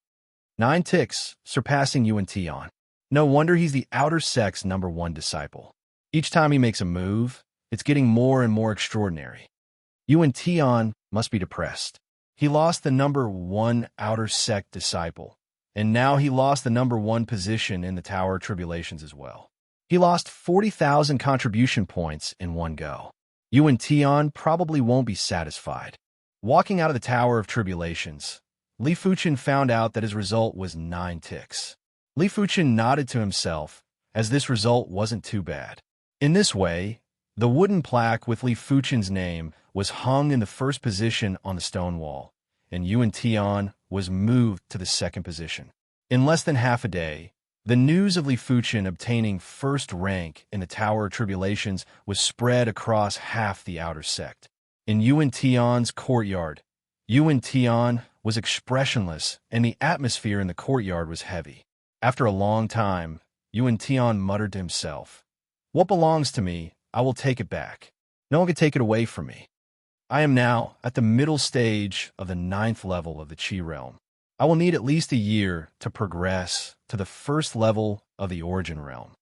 9 ticks, surpassing Yuan Tian. No wonder he's the outer sect's #1 disciple. Each time he makes a move, it's getting more and more extraordinary. Yuan Tian must be depressed. He lost the #1 outer sect disciple, and now he lost the #1 position in the Tower of Tribulations as well. He lost 40,000 contribution points in one go. Yuan Tian probably won't be satisfied. Walking out of the Tower of Tribulations, Li Fuchen found out that his result was 9 ticks. Li Fuchen nodded to himself, as this result wasn't too bad. In this way, the wooden plaque with Li Fuchen's name was hung in the first position on the stone wall, and Yuan Tian was moved to the second position. In less than half a day, the news of Li Fuchen obtaining first rank in the Tower of Tribulations was spread across half the outer sect. In Yuan Tian's courtyard, Yuan Tian was expressionless, and the atmosphere in the courtyard was heavy. After a long time, Yuan Tian muttered to himself, "What belongs to me, I will take it back. No one can take it away from me. I am now at the middle stage of the 9th level of the Qi realm. I will need at least a year to progress to the first level of the Origin realm."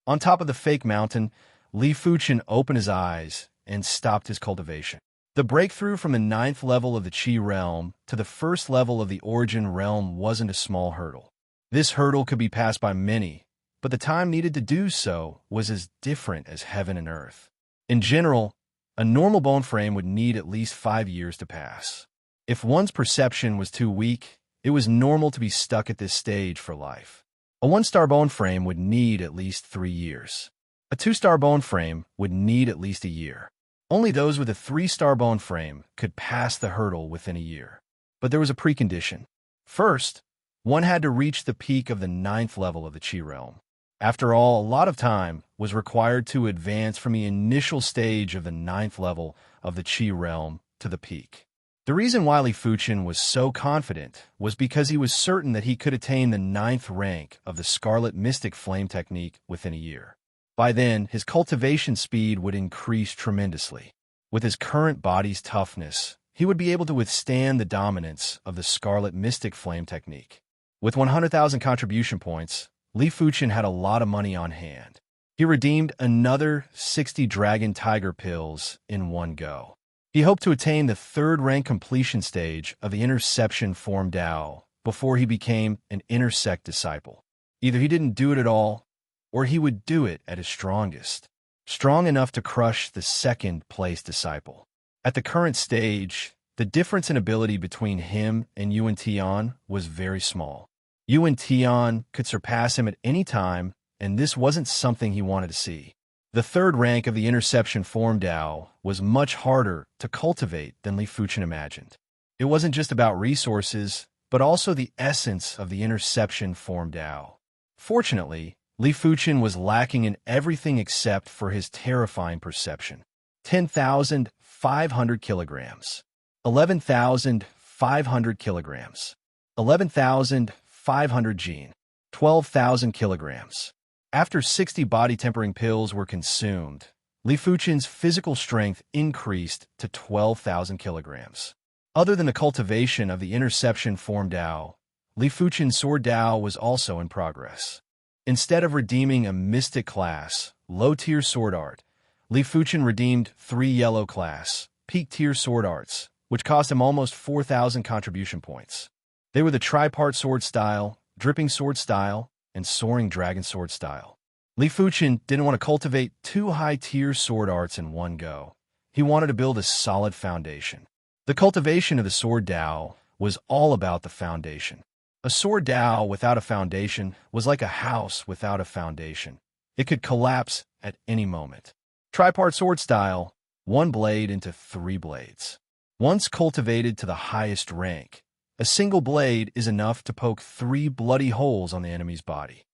On top of the fake mountain, Li Fuchen opened his eyes and stopped his cultivation. The breakthrough from the 9th level of the Qi realm to the first level of the Origin realm wasn't a small hurdle. This hurdle could be passed by many, but the time needed to do so was as different as heaven and earth. In general, a normal bone frame would need at least 5 years to pass. If one's perception was too weak, it was normal to be stuck at this stage for life. A 1-star bone frame would need at least 3 years. A 2-star bone frame would need at least a year. Only those with a 3-star bone frame could pass the hurdle within a year. But there was a precondition. First, one had to reach the peak of the 9th level of the Qi realm. After all, a lot of time was required to advance from the initial stage of the 9th level of the Qi realm to the peak. The reason why Li Fuchen was so confident was because he was certain that he could attain the 9th rank of the Scarlet Mystic Flame technique within a year. By then, his cultivation speed would increase tremendously. With his current body's toughness, he would be able to withstand the dominance of the Scarlet Mystic Flame technique. With 100,000 contribution points, Li Fuchen had a lot of money on hand. He redeemed another 60 Dragon Tiger pills in one go. He hoped to attain the 3rd rank completion stage of the Interception Form Dao before he became an inner sect disciple. Either he didn't do it at all, or he would do it at his strongest, strong enough to crush the 2nd place disciple. At the current stage, the difference in ability between him and Yuan Tian was very small. Yuan Tian could surpass him at any time, and this wasn't something he wanted to see. The 3rd rank of the Interception Form Dao was much harder to cultivate than Li Fuchen imagined. It wasn't just about resources, but also the essence of the Interception Form Dao. Fortunately, Li Fuchen was lacking in everything except for his terrifying perception. 10,500 kilograms. 11,500 kilograms. 11,500 gene. 12,000 kilograms. After 60 body tempering pills were consumed, Li Fuchen's physical strength increased to 12,000 kilograms. Other than the cultivation of the interception form Dao, Li Fuchen's sword Dao was also in progress. Instead of redeeming a mystic class, low-tier sword art, Li Fuchen redeemed 3 yellow class, peak-tier sword arts, which cost him almost 4,000 contribution points. They were the tripart sword style, dripping sword style, and soaring dragon sword style. Li Fuchen didn't want to cultivate 2 high-tier sword arts in one go. He wanted to build a solid foundation. The cultivation of the sword Dao was all about the foundation. A sword Dao without a foundation was like a house without a foundation. It could collapse at any moment. Tripart sword style, 1 blade into 3 blades. Once cultivated to the highest rank, a single blade is enough to poke 3 bloody holes on the enemy's body.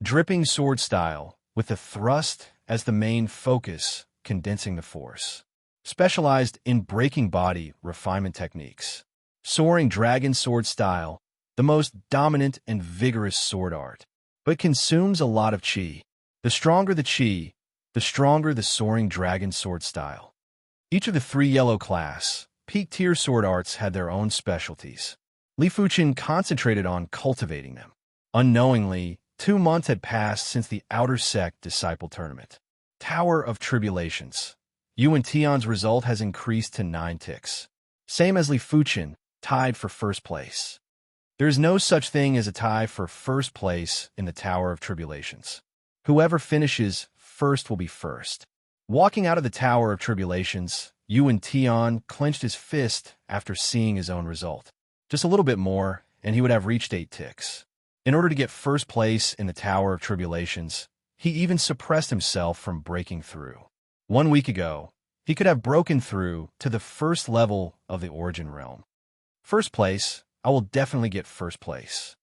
Dripping sword style, with the thrust as the main focus, condensing the force. Specialized in breaking body refinement techniques. Soaring dragon sword style, the most dominant and vigorous sword art, but consumes a lot of chi. The stronger the chi, the stronger the soaring dragon sword style. Each of the 3 yellow class, peak-tier sword arts had their own specialties. Li Fuchen concentrated on cultivating them. Unknowingly, 2 months had passed since the Outer Sect Disciple Tournament. Tower of Tribulations. Yuan Tian's result has increased to 9 ticks. Same as Li Fuchen, tied for first place. There is no such thing as a tie for first place in the Tower of Tribulations. Whoever finishes first will be first. Walking out of the Tower of Tribulations, Yuan Tian clenched his fist after seeing his own result. Just a little bit more, and he would have reached 8 ticks. In order to get first place in the Tower of Tribulations, he even suppressed himself from breaking through. 1 week ago, he could have broken through to the first level of the Origin Realm. First place, I will definitely get first place.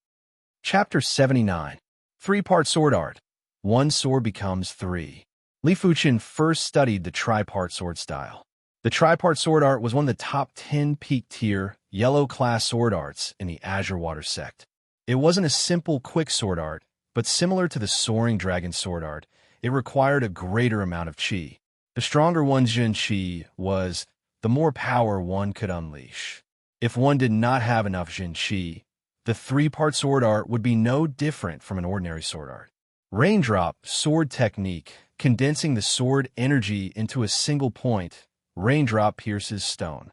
Chapter 79. 3-part sword art. 1 sword becomes 3. Li Fuchen first studied the tripart sword style. The tripart sword art was one of the top 10 peak-tier, yellow-class sword arts in the Azure Water sect. It wasn't a simple, quick sword art, but similar to the soaring dragon sword art, it required a greater amount of chi. The stronger one's Jin Chi was, the more power one could unleash. If one did not have enough Jin Chi, the 3-part sword art would be no different from an ordinary sword art. Raindrop sword technique, condensing the sword energy into a single point. Raindrop pierces stone.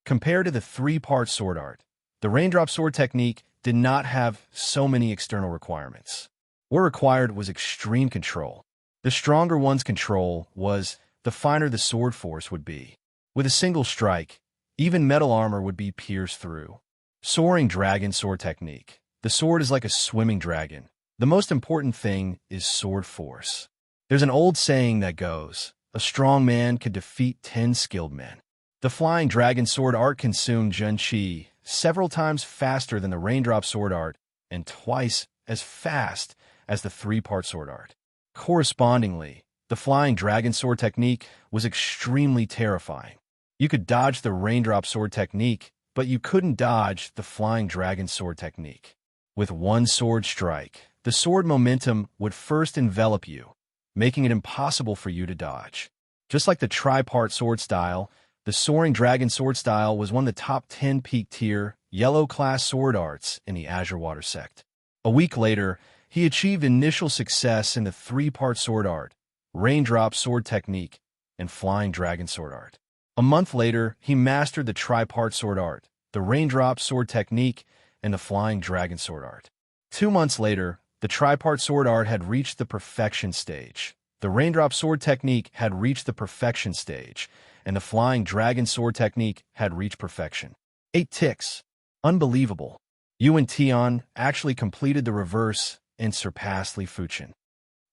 Compared to the 3-part sword art, the raindrop sword technique did not have so many external requirements. What required was extreme control. The stronger one's control was, the finer the sword force would be. With a single strike, even metal armor would be pierced through. Soaring dragon sword technique. The sword is like a swimming dragon. The most important thing is sword force. There's an old saying that goes, a strong man could defeat 10 skilled men. The flying dragon sword art consumed Jun Chi several times faster than the raindrop sword art and twice as fast as the 3-part sword art. Correspondingly, the flying dragon sword technique was extremely terrifying. You could dodge the raindrop sword technique, but you couldn't dodge the flying dragon sword technique. With 1 sword strike, the sword momentum would first envelop you, making it impossible for you to dodge. Just like the tripart sword style, the soaring dragon sword style was one of the top 10 peak-tier, yellow-class sword arts in the Azure Water sect. A week later, he achieved initial success in the 3-part sword art, raindrop sword technique, and flying dragon sword art. A month later, he mastered the tripart sword art, the raindrop sword technique, and the flying dragon sword art. 2 months later, the tripart sword art had reached the perfection stage. The raindrop sword technique had reached the perfection stage, and the flying dragon sword technique had reached perfection. 8 ticks. Unbelievable. Yuan Tian actually completed the reverse and surpassed Li Fuchen.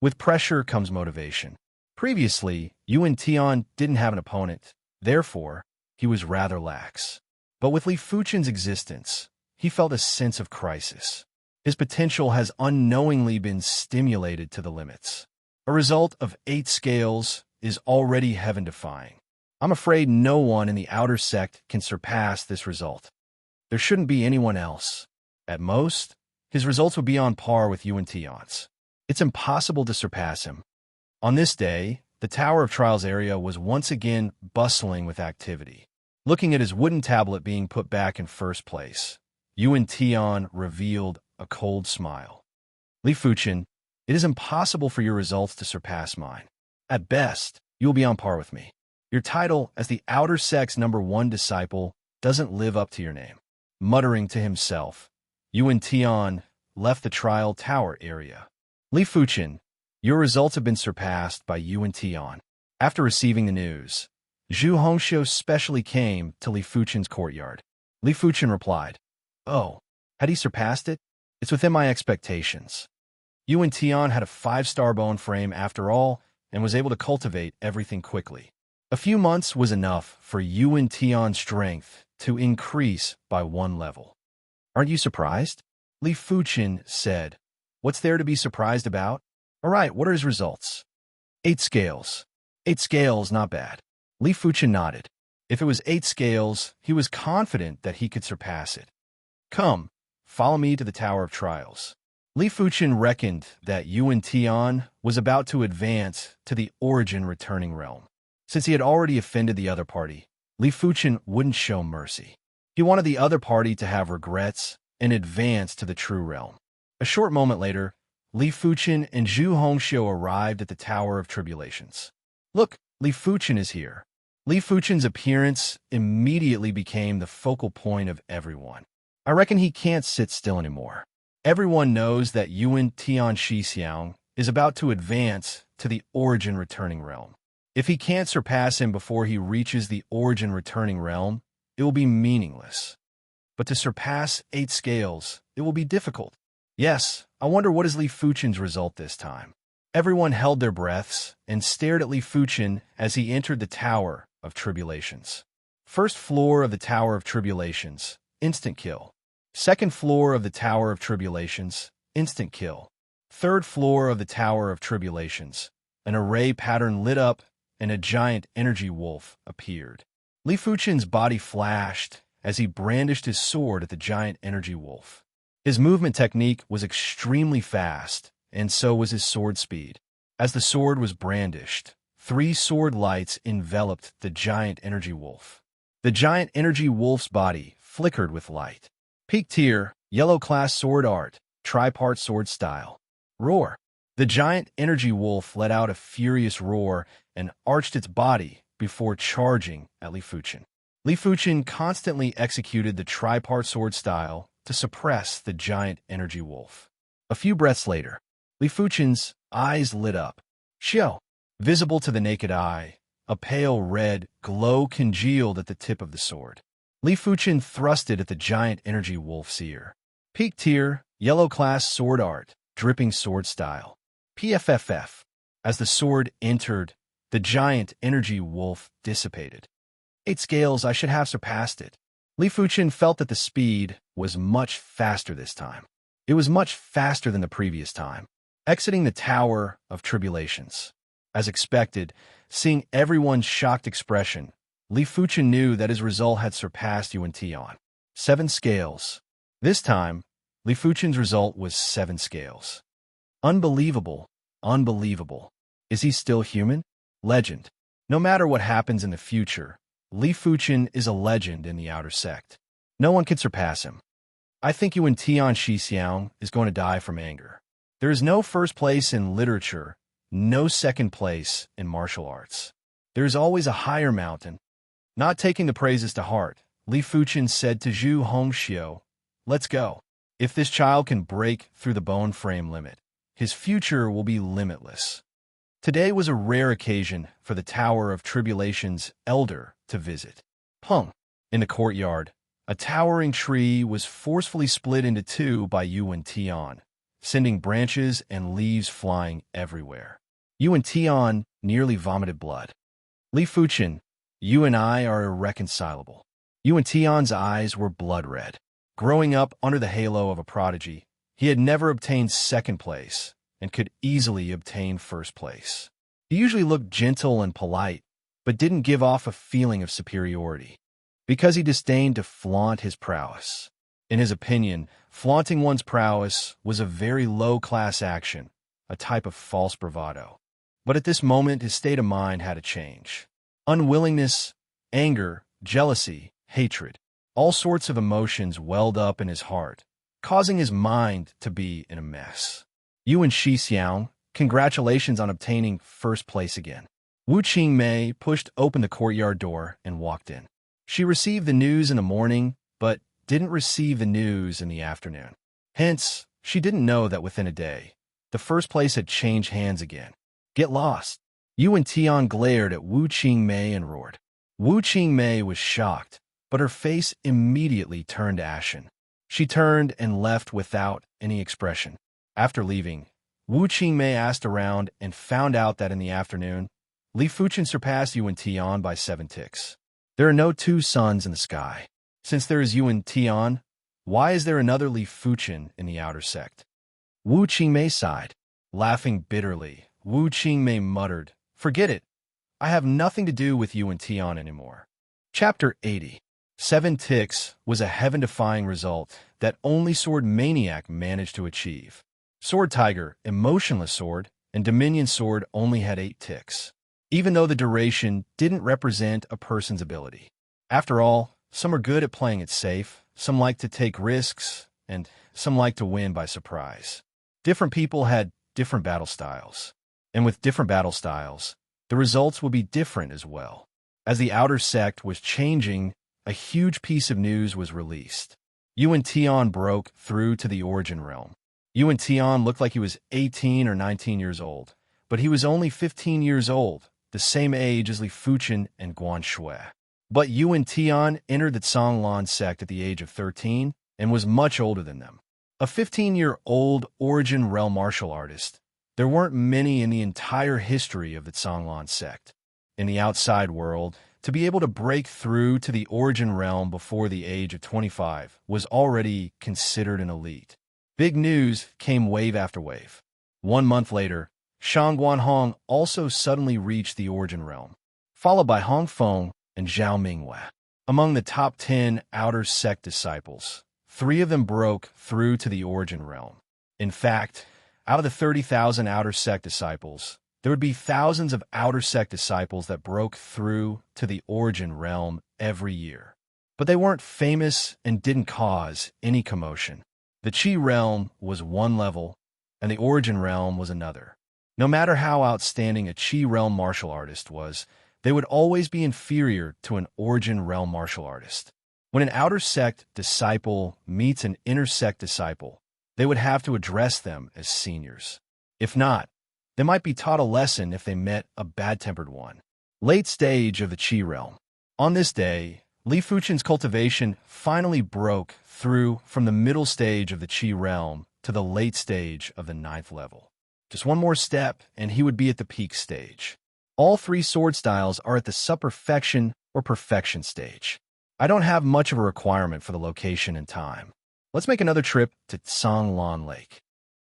With pressure comes motivation. Previously, Yuan Tian didn't have an opponent. Therefore, he was rather lax. But with Li Fuchen's existence, he felt a sense of crisis. His potential has unknowingly been stimulated to the limits. A result of 8 scales is already heaven-defying. I'm afraid no one in the outer sect can surpass this result. There shouldn't be anyone else. At most, his results would be on par with Yuan Tian's. It's impossible to surpass him. On this day, the Tower of Trials area was once again bustling with activity. Looking at his wooden tablet being put back in first place, Yuan Tian revealed a cold smile. Li Fuchen, it is impossible for your results to surpass mine. At best, you will be on par with me. Your title as the outer sect's #1 disciple doesn't live up to your name. Muttering to himself, Yuan Tian left the trial tower area. Li Fuchen, your results have been surpassed by Yuan Tian. After receiving the news, Zhu Hongxiu specially came to Li Fuchen's courtyard. Li Fuchen replied, "Oh, had he surpassed it? It's within my expectations." Yuan Tian had a 5-star bone frame after all and was able to cultivate everything quickly. A few months was enough for Yuan Tian's strength to increase by 1 level. "Aren't you surprised?" Li Fuchen said. "What's there to be surprised about? All right, what are his results?" 8 scales. 8 scales, not bad. Li Fuchen nodded. If it was 8 scales, he was confident that he could surpass it. "Come, follow me to the Tower of Trials." Li Fuchen reckoned that Yuan Tian was about to advance to the origin returning realm. Since he had already offended the other party, Li Fuchen wouldn't show mercy. He wanted the other party to have regrets and advance to the true realm. A short moment later, Li Fuchen and Zhu Hongxiu arrived at the Tower of Tribulations. "Look, Li Fuchen is here." Li Fuchen's appearance immediately became the focal point of everyone. "I reckon he can't sit still anymore." Everyone knows that Yuan Tian Shixiang is about to advance to the origin returning realm. If he can't surpass him before he reaches the origin returning realm, it will be meaningless. But to surpass 8 scales, it will be difficult. Yes, I wonder what is Li Fuchen's result this time. Everyone held their breaths and stared at Li Fuchen as he entered the Tower of Tribulations. First floor of the Tower of Tribulations, instant kill. Second floor of the Tower of Tribulations, instant kill. Third floor of the Tower of Tribulations, an array pattern lit up and a giant energy wolf appeared. Li Fuchen's body flashed as he brandished his sword at the giant energy wolf. His movement technique was extremely fast, and so was his sword speed. As the sword was brandished, 3 sword lights enveloped the giant energy wolf. The giant energy wolf's body flickered with light. Peak tier, yellow class sword art, tripart sword style. Roar. The giant energy wolf let out a furious roar and arched its body before charging at Li Fuchen. Li Fuchen constantly executed the tripart sword style to suppress the giant energy wolf. A few breaths later, Li Fuchen's eyes lit up. Xiao. Visible to the naked eye, a pale red glow congealed at the tip of the sword. Li Fuchen thrusted at the giant energy wolf's ear. Peak tier, yellow class sword art, dripping sword style. PFFF. As the sword entered, the giant energy wolf dissipated. 8 scales, I should have surpassed it. Li Fuchen felt that the speed was much faster this time. It was much faster than the previous time. Exiting the Tower of Tribulations. As expected, seeing everyone's shocked expression, Li Fuchen knew that his result had surpassed Yuan Tian. 7 scales. This time, Li Fuchen's result was 7 scales. Unbelievable. Unbelievable. Is he still human? Legend. No matter what happens in the future, Li Fuchen is a legend in the outer sect. No one can surpass him. I think Yuan Tian Shixiang is going to die from anger. There is no first place in literature, no second place in martial arts. There is always a higher mountain. Not taking the praises to heart, Li Fuchen said to Zhu Hongxiu, "Let's go. If this child can break through the bone frame limit, his future will be limitless." Today was a rare occasion for the Tower of Tribulation's elder to visit. Pung. In the courtyard, a towering tree was forcefully split into 2 by Yuan Tian, sending branches and leaves flying everywhere. Yuan Tian nearly vomited blood. Li Fuchen, you and I are irreconcilable. Yuan Tian's eyes were blood red. Growing up under the halo of a prodigy, he had never obtained second place and could easily obtain first place. He usually looked gentle and polite, but didn't give off a feeling of superiority, because he disdained to flaunt his prowess. In his opinion, flaunting one's prowess was a very low-class action, a type of false bravado. But at this moment, his state of mind had to change. Unwillingness, anger, jealousy, hatred. All sorts of emotions welled up in his heart, causing his mind to be in a mess. Yuan Shixiang, congratulations on obtaining first place again. Wu Qingmei pushed open the courtyard door and walked in. She received the news in the morning, but didn't receive the news in the afternoon. Hence, she didn't know that within a day, the first place had changed hands again. Get lost. Yuan Tian glared at Wu Qingmei and roared. Wu Qingmei was shocked, but her face immediately turned ashen. She turned and left without any expression. After leaving, Wu Qingmei asked around and found out that in the afternoon, Li Fuchen surpassed Yuan Tian by 7 ticks. There are no 2 suns in the sky. Since there is Yuan Tian, why is there another Li Fuchen in the outer sect? Wu Qingmei sighed. Laughing bitterly, Wu Qingmei muttered, "Forget it. I have nothing to do with Yuan Tian anymore." Chapter 80. 7 ticks was a heaven-defying result that only Sword Maniac managed to achieve. Sword Tiger, Emotionless Sword, and Dominion Sword only had 8 ticks, even though the duration didn't represent a person's ability. After all, some are good at playing it safe, some like to take risks, and some like to win by surprise. Different people had different battle styles, and with different battle styles, the results would be different as well. As the outer sect was changing, a huge piece of news was released. Yuan Tian broke through to the Origin Realm. Yuan Tian looked like he was 18 or 19 years old, but he was only 15 years old, the same age as Li Fuchen and Guan Shui. But Yuan Tian entered the Canglan sect at the age of 13 and was much older than them. A 15-year-old Origin Realm martial artist, there weren't many in the entire history of the Canglan sect. In the outside world, to be able to break through to the Origin Realm before the age of 25 was already considered an elite. Big news came wave after wave. 1 month later, Shang Guanhong also suddenly reached the Origin Realm, followed by Hong Feng and Zhao Minghua. Among the top 10 outer sect disciples, 3 of them broke through to the Origin Realm. In fact, out of the 30,000 outer sect disciples, there would be thousands of outer sect disciples that broke through to the Origin Realm every year. But they weren't famous and didn't cause any commotion. The Qi Realm was one level, and the Origin Realm was another. No matter how outstanding a Qi Realm martial artist was, they would always be inferior to an Origin Realm martial artist. When an outer sect disciple meets an inner sect disciple, they would have to address them as seniors. If not, they might be taught a lesson if they met a bad-tempered one. Late stage of the Qi Realm. On this day, Li Fuchen's cultivation finally broke through from the middle stage of the Qi Realm to the late stage of the 9th level. Just one more step, and he would be at the peak stage. All 3 sword styles are at the subperfection or perfection stage. I don't have much of a requirement for the location and time. Let's make another trip to Canglan Lake.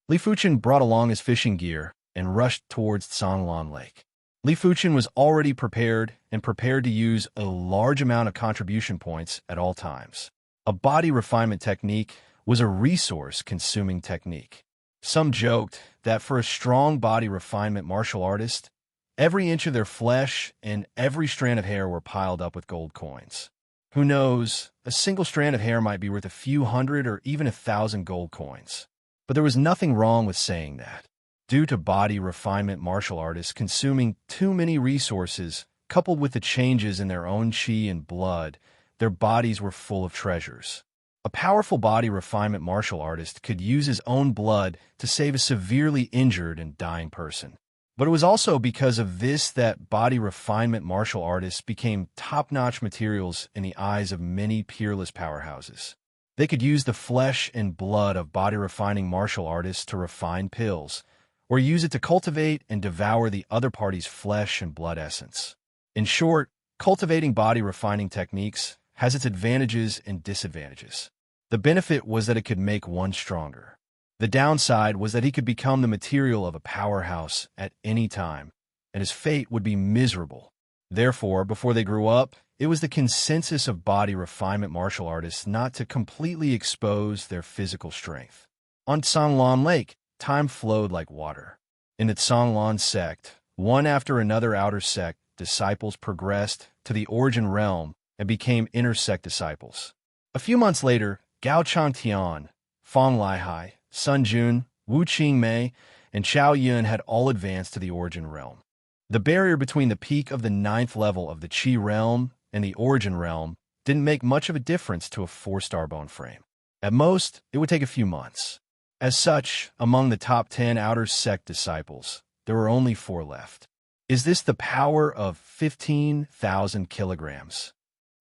Li Fuchen brought along his fishing gear and rushed towards Canglan Lake. Li Fuchen was already prepared to use a large amount of contribution points at all times. A body refinement technique was a resource-consuming technique. Some joked that for a strong body refinement martial artist, every inch of their flesh and every strand of hair were piled up with gold coins. Who knows, a single strand of hair might be worth a few hundred or even 1,000 gold coins. But there was nothing wrong with saying that. Due to body refinement martial artists consuming too many resources, coupled with the changes in their own qi and blood, their bodies were full of treasures. A powerful body refinement martial artist could use his own blood to save a severely injured and dying person. But it was also because of this that body refinement martial artists became top-notch materials in the eyes of many peerless powerhouses. They could use the flesh and blood of body refining martial artists to refine pills, or use it to cultivate and devour the other party's flesh and blood essence. In short, cultivating body refining techniques has its advantages and disadvantages. The benefit was that it could make one stronger. The downside was that he could become the material of a powerhouse at any time, and his fate would be miserable. Therefore, before they grew up, it was the consensus of body refinement martial artists not to completely expose their physical strength. On Canglan Lake, time flowed like water. In the Canglan sect, one after another outer sect, disciples progressed to the Origin Realm and became inner sect disciples. A few months later, Gao Changtian, Fong Lihai, Sun Jun, Wu Qingmei, and Chao Yun had all advanced to the Origin Realm. The barrier between the peak of the 9th level of the Qi Realm and the Origin Realm didn't make much of a difference to a 4-star bone frame. At most, it would take a few months. As such, among the top 10 outer sect disciples, there were only 4 left. Is this the power of 15,000 kilograms?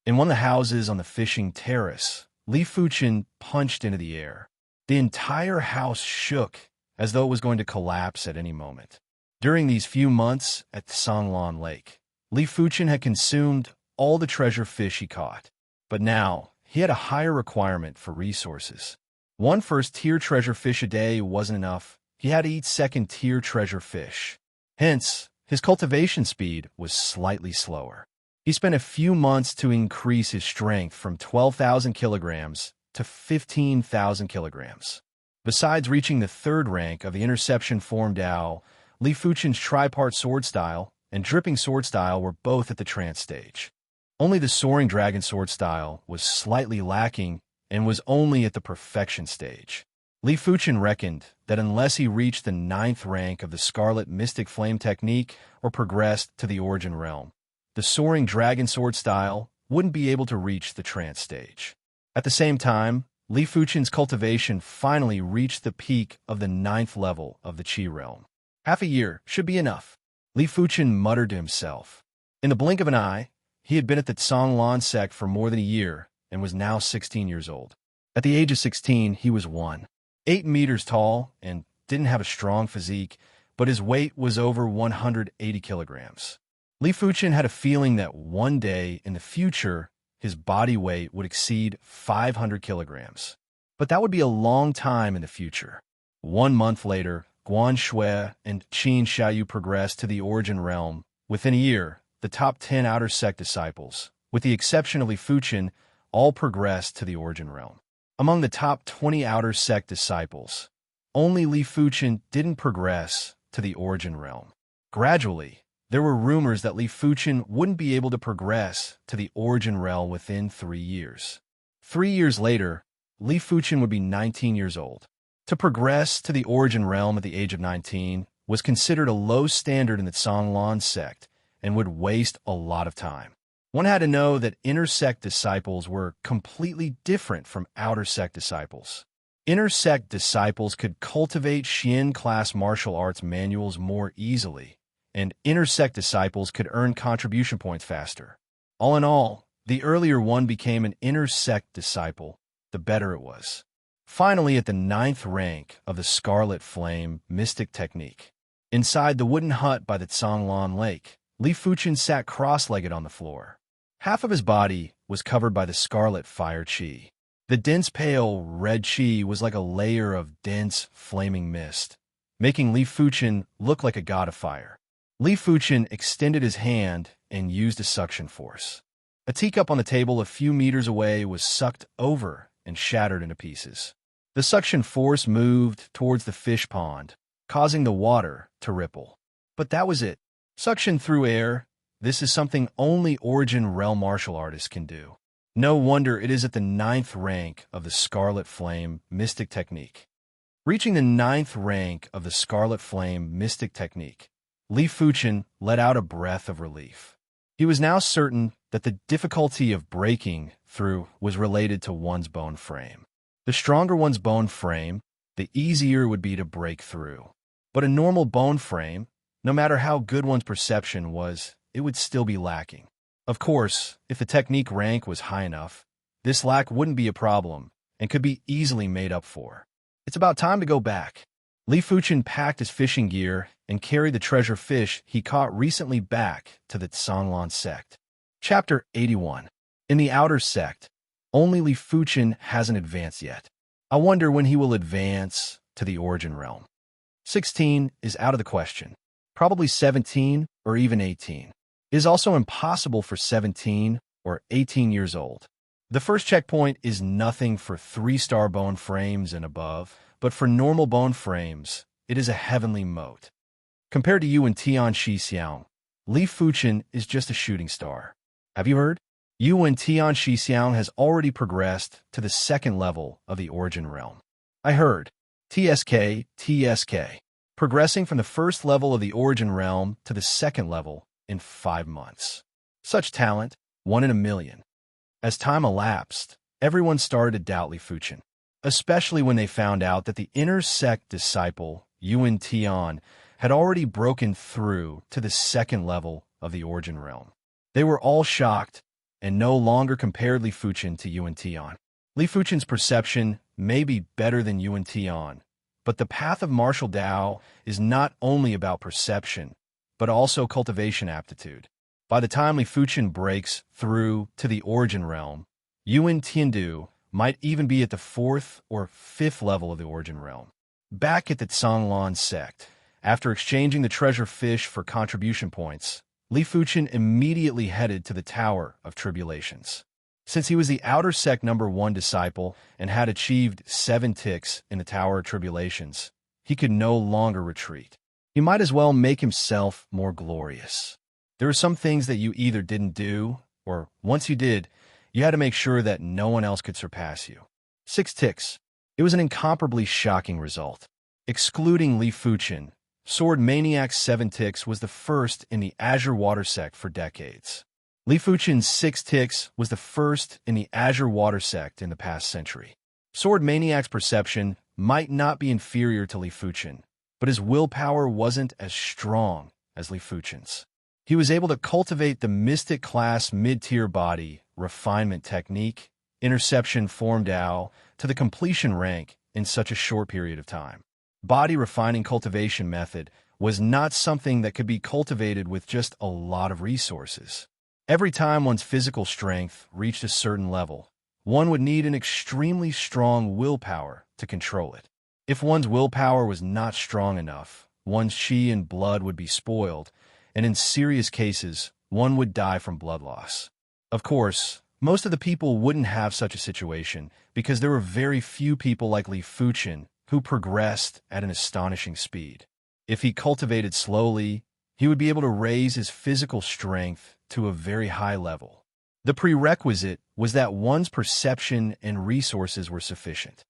In one of the houses on the fishing terrace, Li Fuchen punched into the air. The entire house shook as though it was going to collapse at any moment. During these few months at the Songlan Lake, Li Fuchen had consumed all the treasure fish he caught. But now, he had a higher requirement for resources. One first-tier treasure fish a day wasn't enough. He had to eat second-tier treasure fish. Hence, his cultivation speed was slightly slower. He spent a few months to increase his strength from 12,000 kilograms to 15,000 kilograms. Besides reaching the 3rd rank of the Interception Form Dao, Li Fuchen's tripart sword style and dripping sword style were both at the trance stage. Only the soaring dragon sword style was slightly lacking and was only at the perfection stage. Li Fuchen reckoned that unless he reached the 9th rank of the Scarlet Mystic Flame Technique or progressed to the Origin Realm, the soaring dragon sword style wouldn't be able to reach the trance stage. At the same time, Li Fuchen's cultivation finally reached the peak of the 9th level of the Qi Realm. Half a year should be enough, Li Fuchen muttered to himself. In the blink of an eye, he had been at the Songlan sect for more than a year and was now 16 years old. At the age of 16, he was 1.8 meters tall and didn't have a strong physique, but his weight was over 180 kilograms. Li Fuchen had a feeling that one day in the future, his body weight would exceed 500 kilograms. But that would be a long time in the future. 1 month later, Guan Shui and Qin Xiaoyu progressed to the Origin Realm. Within a year, the top 10 outer sect disciples, with the exception of Li Fuchen, all progressed to the Origin Realm. Among the top 20 outer sect disciples, only Li Fuchen didn't progress to the Origin Realm. Gradually, there were rumors that Li Fuchen wouldn't be able to progress to the Origin Realm within 3 years. 3 years later, Li Fuchen would be 19 years old. To progress to the Origin Realm at the age of 19 was considered a low standard in the Songlan sect and would waste a lot of time. One had to know that inner sect disciples were completely different from outer sect disciples. Inner sect disciples could cultivate Xian-class martial arts manuals more easily, and inner sect disciples could earn contribution points faster. All in all, the earlier one became an inner sect disciple, the better it was. Finally, at the 9th rank of the Scarlet Flame Mystic Technique, inside the wooden hut by the Songlan Lake, Li Fuchen sat cross-legged on the floor. Half of his body was covered by the Scarlet Fire Qi. The dense pale red Qi was like a layer of dense, flaming mist, making Li Fuchen look like a god of fire. Li Fuchen extended his hand and used a suction force. A teacup on the table a few meters away was sucked over and shattered into pieces. The suction force moved towards the fish pond, causing the water to ripple. But that was it. Suction through air. This is something only Origin Realm martial artists can do. No wonder it is at the 9th rank of the Scarlet Flame Mystic Technique. Reaching the 9th rank of the Scarlet Flame Mystic Technique, Li Fuchen let out a breath of relief. He was now certain that the difficulty of breaking through was related to one's bone frame. The stronger one's bone frame, the easier it would be to break through. But a normal bone frame, no matter how good one's perception was, it would still be lacking. Of course, if the technique rank was high enough, this lack wouldn't be a problem and could be easily made up for. It's about time to go back. Li Fuchen packed his fishing gear and carried the treasure fish he caught recently back to the Songlan sect. Chapter 81. In the outer sect, only Li Fuchen hasn't advanced yet. I wonder when he will advance to the Origin Realm. 16 is out of the question. Probably 17 or even 18. It is also impossible for 17 or 18 years old. The first checkpoint is nothing for 3-star bone frames and above, but for normal bone frames, it is a heavenly moat. Compared to you and Tian Shi Xiang, Li Fuchen is just a shooting star. Have you heard? Yuan Tian Shixiang has already progressed to the second level of the origin realm. I heard. TSK, TSK. Progressing from the first level of the origin realm to the second level in 5 months. Such talent, 1 in a million. As time elapsed, everyone started to doubt Li Fuchen, especially when they found out that the inner sect disciple, Yuan Tian, had already broken through to the second level of the origin realm. They were all shocked and no longer compared Li Fuchen to Yuan Tian. Li Fuchen's perception may be better than Yuan Tian, but the path of martial Dao is not only about perception, but also cultivation aptitude. By the time Li Fuchen breaks through to the origin realm, Yuan Tiandu might even be at the 4th or 5th level of the origin realm. Back at the Zhanglan sect, after exchanging the treasure fish for contribution points, Li Fuchen immediately headed to the Tower of Tribulations. Since he was the outer sect number 1 disciple and had achieved 7 ticks in the Tower of Tribulations, he could no longer retreat. He might as well make himself more glorious. There are some things that you either didn't do, or once you did, you had to make sure that no one else could surpass you. 6 ticks. It was an incomparably shocking result. Excluding Li Fuchen, Sword Maniac's 7 ticks was the first in the Azure Water sect for decades. Li Fuchen's 6 ticks was the first in the Azure Water sect in the past century. Sword Maniac's perception might not be inferior to Li Fuchen, but his willpower wasn't as strong as Li Fuchen's. He was able to cultivate the Mystic class mid-tier body refinement technique, Interception Form Dao, to the completion rank in such a short period of time. Body refining cultivation method was not something that could be cultivated with just a lot of resources. Every time one's physical strength reached a certain level, one would need an extremely strong willpower to control it. If one's willpower was not strong enough, one's qi and blood would be spoiled, and in serious cases, one would die from blood loss. Of course, most of the people wouldn't have such a situation because there were very few people like Li Fuchen who progressed at an astonishing speed. If he cultivated slowly, he would be able to raise his physical strength to a very high level. The prerequisite was that one's perception and resources were sufficient.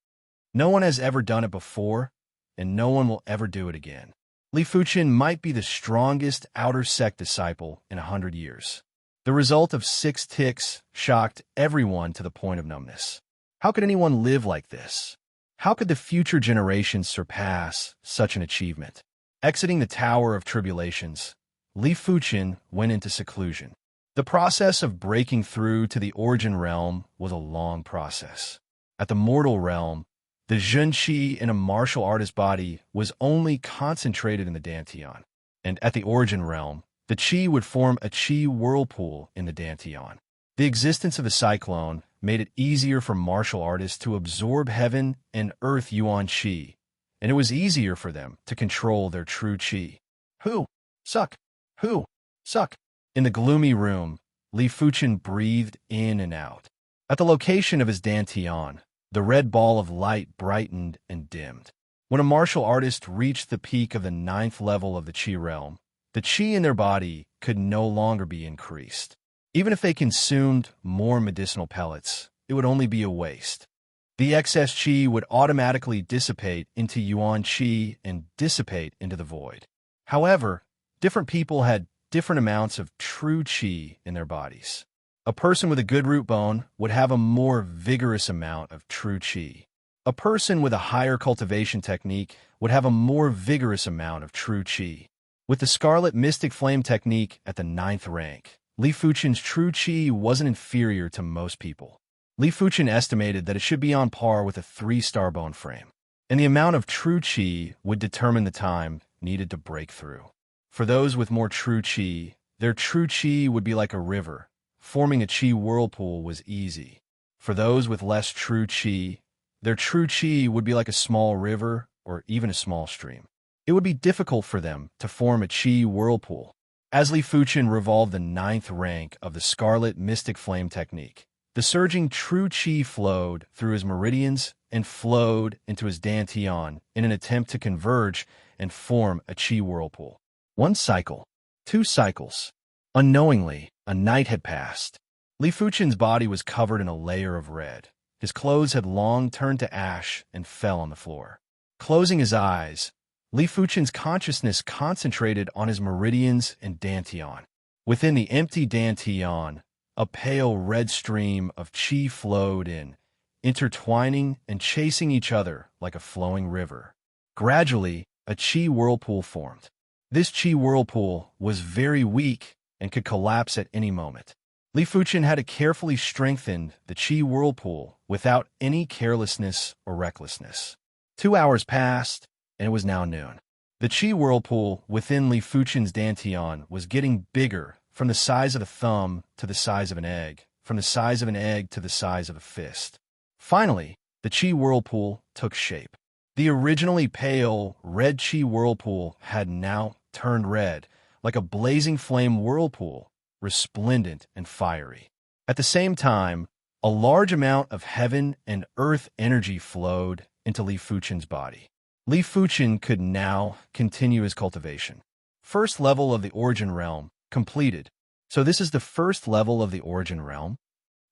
No one has ever done it before, and no one will ever do it again. Li Fuchen might be the strongest outer sect disciple in 100 years. The result of 6 ticks shocked everyone to the point of numbness. How could anyone live like this? How could the future generations surpass such an achievement? Exiting the Tower of Tribulations, Li Fuchen went into seclusion. The process of breaking through to the origin realm was a long process. At the mortal realm, the Zhen Qi in a martial artist body was only concentrated in the Dantian, and at the origin realm, the Qi would form a Qi whirlpool in the Dantian. The existence of the cyclone made it easier for martial artists to absorb heaven and earth Yuan Qi, and it was easier for them to control their true Qi. Who? Suck. Who? Suck. In the gloomy room, Li Fuchen breathed in and out. At the location of his Dantian, the red ball of light brightened and dimmed. When a martial artist reached the peak of the 9th level of the Qi realm, the Qi in their body could no longer be increased. Even if they consumed more medicinal pellets, it would only be a waste. The excess Qi would automatically dissipate into Yuan Qi and dissipate into the void. However, different people had different amounts of true Qi in their bodies. A person with a good root bone would have a more vigorous amount of true Qi. A person with a higher cultivation technique would have a more vigorous amount of true Qi. With the Scarlet Mystic Flame technique at the 9th rank, Li Fuchen's true Qi wasn't inferior to most people. Li Fuchen estimated that it should be on par with a 3-star bone frame, and the amount of true Qi would determine the time needed to break through. For those with more true Qi, their true Qi would be like a river. Forming a Qi whirlpool was easy. For those with less true Qi, their true Qi would be like a small river or even a small stream. It would be difficult for them to form a Qi whirlpool. As Li Fuchen revolved the 9th rank of the Scarlet Mystic Flame technique, the surging true Qi flowed through his meridians and flowed into his Dantian in an attempt to converge and form a Qi whirlpool. 1 cycle, 2 cycles. Unknowingly, a night had passed. Li Fuchen's body was covered in a layer of red. His clothes had long turned to ash and fell on the floor. Closing his eyes, Li Fuchen's consciousness concentrated on his meridians and dantian. Within the empty dantian, a pale red stream of qi flowed in, intertwining and chasing each other like a flowing river. Gradually, a qi whirlpool formed. This qi whirlpool was very weak and could collapse at any moment. Li Fuchen had to carefully strengthen the qi whirlpool without any carelessness or recklessness. 2 hours passed, and it was now noon. The qi whirlpool within Li Fuchen's dantian was getting bigger, from the size of a thumb to the size of an egg, from the size of an egg to the size of a fist. Finally, the qi whirlpool took shape. The originally pale, red qi whirlpool had now turned red, like a blazing flame whirlpool, resplendent and fiery. At the same time, a large amount of heaven and earth energy flowed into Li Fuchen's body. Li Fuchen could now continue his cultivation. First level of the origin realm completed. So this is the first level of the origin realm?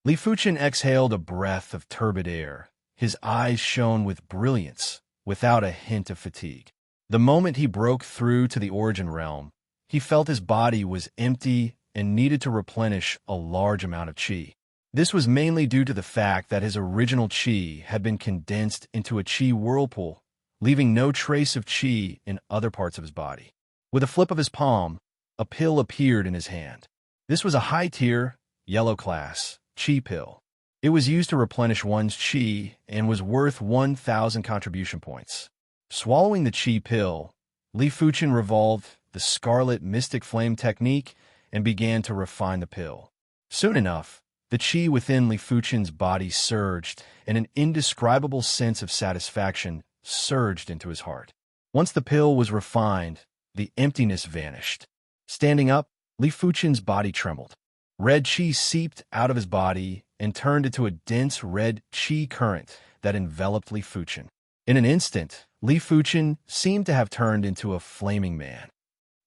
Li Fuchen exhaled a breath of turbid air. His eyes shone with brilliance, without a hint of fatigue. The moment he broke through to the origin realm, he felt his body was empty and needed to replenish a large amount of qi. This was mainly due to the fact that his original qi had been condensed into a qi whirlpool, leaving no trace of qi in other parts of his body. With a flip of his palm, a pill appeared in his hand. This was a high-tier, yellow-class qi pill. It was used to replenish one's qi and was worth 1,000 contribution points. Swallowing the qi pill, Li Fuchen revolved the scarlet mystic flame technique and began to refine the pill. Soon enough, the qi within Li Fuchen's body surged, and an indescribable sense of satisfaction surged into his heart. Once the pill was refined, the emptiness vanished. Standing up, Li Fuchen's body trembled. Red qi seeped out of his body and turned into a dense red qi current that enveloped Li Fuchen. In an instant, Li Fuchen seemed to have turned into a flaming man.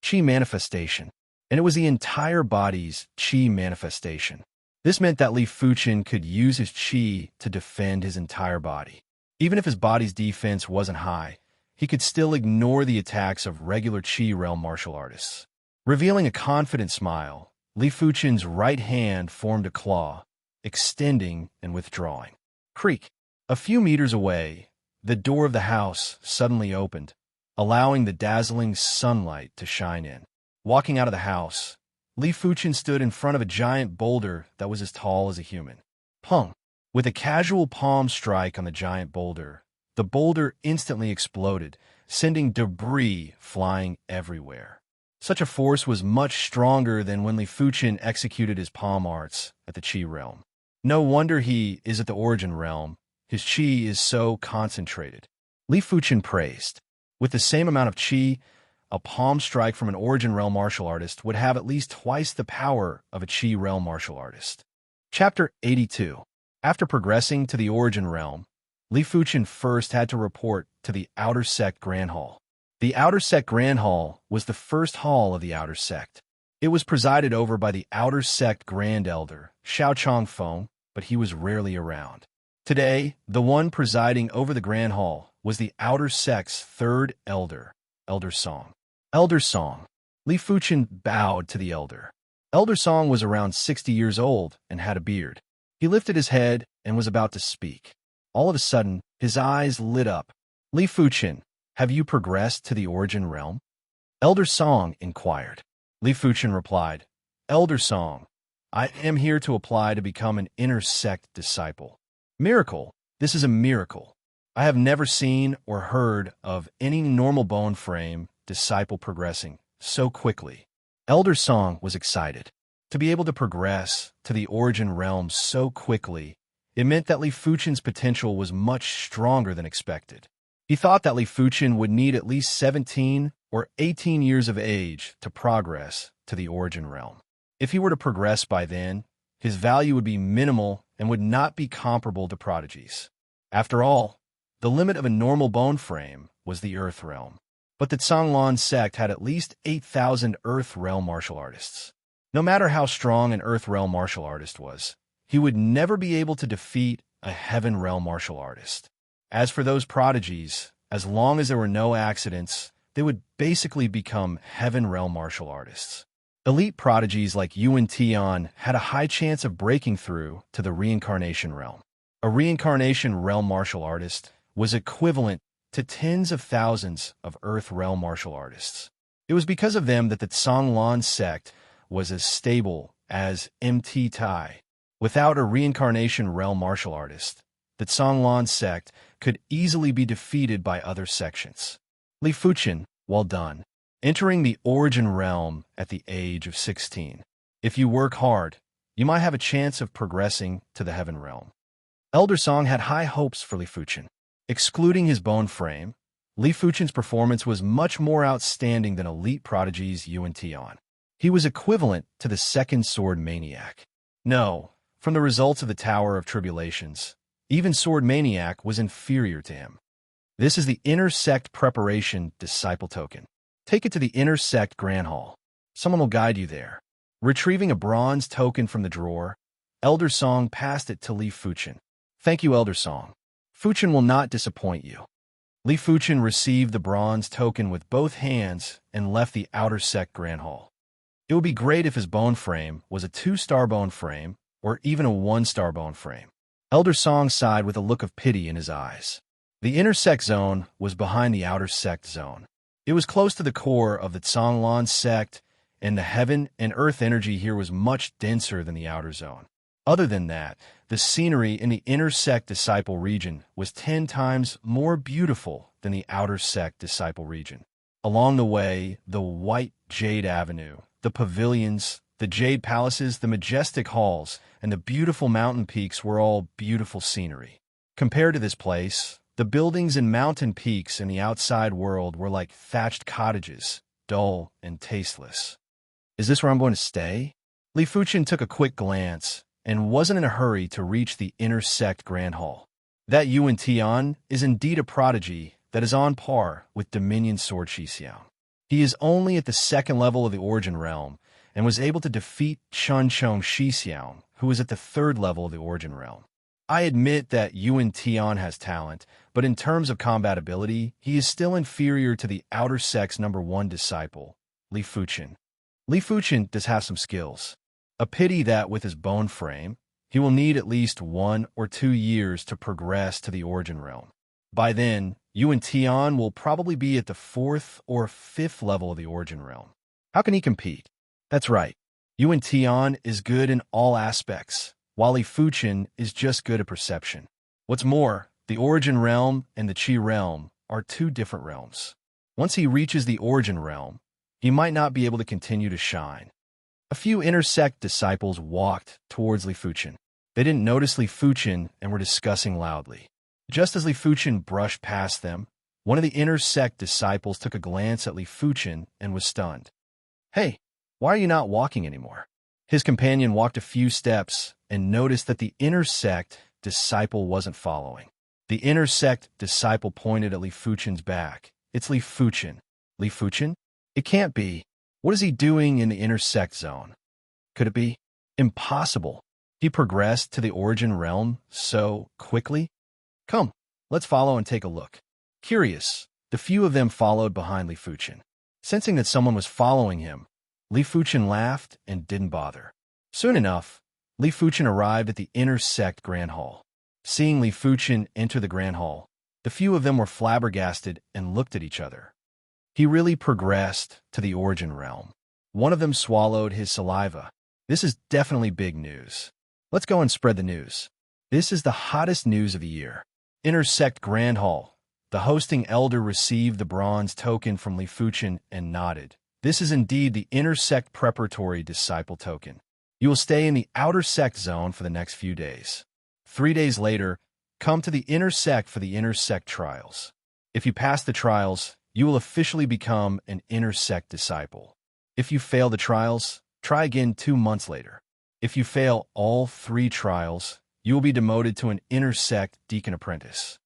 Qi manifestation. And it was the entire body's qi manifestation. This meant that Li Fuchen could use his qi to defend his entire body. Even if his body's defense wasn't high, he could still ignore the attacks of regular qi realm martial artists. Revealing a confident smile, Li Fuchen's right hand formed a claw, extending and withdrawing. Creak! A few meters away, the door of the house suddenly opened, allowing the dazzling sunlight to shine in. Walking out of the house, Li Fuchen stood in front of a giant boulder that was as tall as a human. Pung! With a casual palm strike on the giant boulder, the boulder instantly exploded, sending debris flying everywhere. Such a force was much stronger than when Li Fuchen executed his palm arts at the Qi realm. No wonder he is at the origin realm. His Qi is so concentrated. Li Fuchen praised. With the same amount of Qi, a palm strike from an origin realm martial artist would have at least twice the power of a Qi realm martial artist. Chapter 82. After progressing to the origin realm, Li Fuchen first had to report to the Outer Sect Grand Hall. The Outer Sect Grand Hall was the first hall of the Outer Sect. It was presided over by the Outer Sect Grand Elder, Xiao Chongfeng, but he was rarely around. Today, the one presiding over the Grand Hall was the Outer Sect's third elder, Elder Song. Elder Song. Li Fuchen bowed to the elder. Elder Song was around 60 years old and had a beard. He lifted his head and was about to speak. All of a sudden, his eyes lit up. Li Fuchen, have you progressed to the origin realm? Elder Song inquired. Li Fuchen replied, Elder Song, I am here to apply to become an inner sect disciple. Miracle, this is a miracle. I have never seen or heard of any normal bone frame disciple progressing so quickly. Elder Song was excited. To be able to progress to the origin realm so quickly, it meant that Li Fuchen's potential was much stronger than expected. He thought that Li Fuchen would need at least 17 or 18 years of age to progress to the origin realm. If he were to progress by then, his value would be minimal and would not be comparable to prodigies. After all, the limit of a normal bone frame was the Earth realm. But the Zhanglan sect had at least 8,000 Earth realm martial artists. No matter how strong an Earth Realm martial artist was, he would never be able to defeat a Heaven Realm martial artist. As for those prodigies, as long as there were no accidents, they would basically become Heaven Realm martial artists. Elite prodigies like Yuan Tian had a high chance of breaking through to the Reincarnation Realm. A Reincarnation Realm martial artist was equivalent to tens of thousands of Earth Realm martial artists. It was because of them that the Tsanglan sect was as stable as MT Tai. Without a Reincarnation Realm martial artist, the Tsanglan sect could easily be defeated by other sections. Li Fuchen, well done. Entering the Origin Realm at the age of 16. If you work hard, you might have a chance of progressing to the Heaven Realm. Elder Song had high hopes for Li Fuchen. Excluding his bone frame, Li Fuchen's performance was much more outstanding than elite prodigies Yuan Tian. He was equivalent to the Second Sword Maniac. No, from the results of the Tower of Tribulations, even Sword Maniac was inferior to him. This is the Inner Sect Preparation Disciple Token. Take it to the Inner Sect Grand Hall. Someone will guide you there. Retrieving a bronze token from the drawer, Elder Song passed it to Li Fuchen. Thank you, Elder Song. Fuchen will not disappoint you. Li Fuchen received the bronze token with both hands and left the Outer Sect Grand Hall. It would be great if his bone frame was a 2-star bone frame or even a 1-star bone frame. Elder Song sighed with a look of pity in his eyes. The Inner Sect Zone was behind the Outer Sect Zone. It was close to the core of the Tsanglan sect, and the heaven and earth energy here was much denser than the Outer Zone. Other than that, the scenery in the Inner Sect Disciple region was 10 times more beautiful than the Outer Sect Disciple region. Along the way, the white jade avenue, the pavilions, the jade palaces, the majestic halls, and the beautiful mountain peaks were all beautiful scenery. Compared to this place, the buildings and mountain peaks in the outside world were like thatched cottages, dull and tasteless. Is this where I'm going to stay? Li Fuchen took a quick glance and wasn't in a hurry to reach the Inner Sect Grand Hall. That Yuan Tian is indeed a prodigy that is on par with Dominion Sword Shixiao. He is only at the 2nd level of the Origin Realm and was able to defeat Chun Chong Shixiao, who was at the 3rd level of the Origin Realm. I admit that Yuan Tian has talent, but in terms of combat ability, he is still inferior to the Outer Sect's #1 disciple, Li Fuchen. Li Fuchen does have some skills. A pity that with his bone frame, he will need at least 1 or 2 years to progress to the Origin Realm. By then, Yuan Tian will probably be at the 4th or 5th level of the Origin Realm. How can he compete? That's right. Yuan Tian is good in all aspects, while Li Fuchen is just good at perception. What's more, the Origin Realm and the Qi Realm are 2 different realms. Once he reaches the Origin Realm, he might not be able to continue to shine. A few Inner Sect disciples walked towards Li Fuchen. They didn't notice Li Fuchen and were discussing loudly. Just as Li Fuchen brushed past them, one of the Inner Sect disciples took a glance at Li Fuchen and was stunned. Hey, why are you not walking anymore? His companion walked a few steps and noticed that the Inner Sect disciple wasn't following. The Inner Sect disciple pointed at Li Fuchen's back. It's Li Fuchen. Li Fuchen? It can't be. What is he doing in the Inner Sect Zone? Could it be? Impossible. He progressed to the Origin Realm so quickly? Come, let's follow and take a look. Curious, the few of them followed behind Li Fuchen. Sensing that someone was following him, Li Fuchen laughed and didn't bother. Soon enough, Li Fuchen arrived at the Inner Sect Grand Hall. Seeing Li Fuchen enter the Grand Hall, the few of them were flabbergasted and looked at each other. He really progressed to the Origin Realm. One of them swallowed his saliva. This is definitely big news. Let's go and spread the news. This is the hottest news of the year. Inner Sect Grand Hall. The hosting elder received the bronze token from Li Fuchen and nodded. This is indeed the Inner Sect Preparatory Disciple Token. You will stay in the Outer Sect Zone for the next few days. 3 days later, come to the Inner Sect for the Inner Sect Trials. If you pass the trials, you will officially become an Inner Sect Disciple. If you fail the trials, try again 2 months later. If you fail all 3 trials, you will be demoted to an Inner Sect Deacon Apprentice.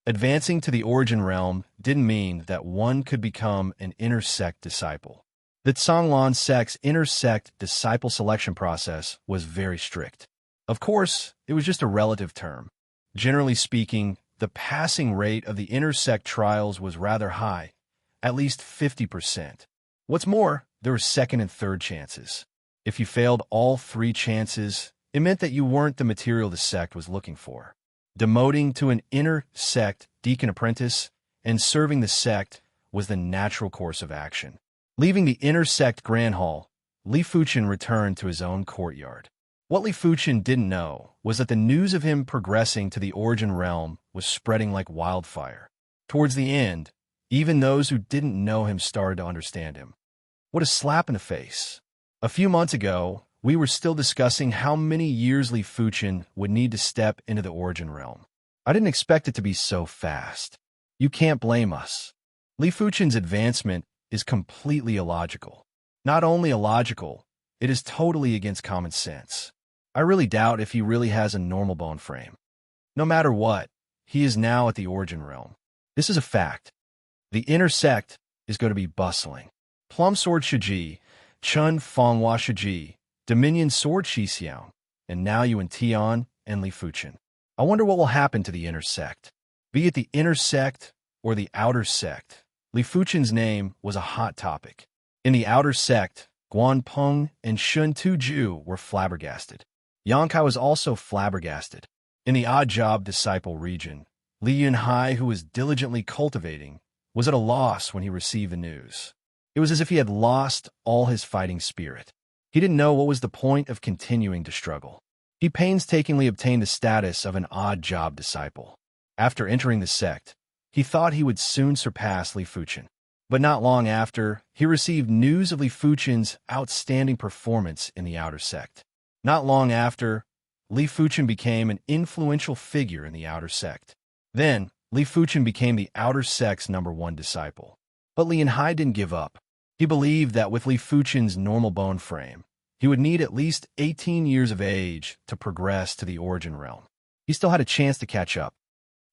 Advancing to the Origin Realm didn't mean that one could become an Inner Sect Disciple. The Tsanglan sect's inner sect disciple selection process was very strict. Of course, it was just a relative term. Generally speaking, the passing rate of the inner sect trials was rather high, at least 50%. What's more, there were second and third chances. If you failed all three chances, it meant that you weren't the material the sect was looking for. Demoting to an inner sect deacon apprentice and serving the sect was the natural course of action. Leaving the inner sect grand hall, Li Fuchen returned to his own courtyard. What Li Fuchen didn't know was that the news of him progressing to the origin realm was spreading like wildfire. Towards the end, even those who didn't know him started to understand him. What a slap in the face. A few months ago, we were still discussing how many years Li Fuchen would need to step into the origin realm. I didn't expect it to be so fast. You can't blame us. Li Fuchen's advancement is completely illogical. Not only illogical, it is totally against common sense. I really doubt if he really has a normal bone frame. No matter what, he is now at the origin realm. This is a fact. The inner sect is going to be bustling. Plum Sword Shiji, Chun Fonghua Shiji, Dominion Sword Shixiao, and now Yuan Tian and Li Fuchen. I wonder what will happen to the inner sect. Be it the inner sect or the outer sect, Li Fuchen's name was a hot topic. In the outer sect, Guan Peng and Shun Tuju were flabbergasted. Yankai was also flabbergasted. In the odd job disciple region, Li Yunhai, who was diligently cultivating, was at a loss when he received the news. It was as if he had lost all his fighting spirit. He didn't know what was the point of continuing to struggle. He painstakingly obtained the status of an odd job disciple. After entering the sect, he thought he would soon surpass Li Fuchen. But not long after, he received news of Li Fuchen's outstanding performance in the outer sect. Not long after, Li Fuchen became an influential figure in the outer sect. Then, Li Fuchen became the outer sect's #1 disciple. But Li Yunhai didn't give up. He believed that with Li Fuchen's normal bone frame, he would need at least 18 years of age to progress to the origin realm. He still had a chance to catch up.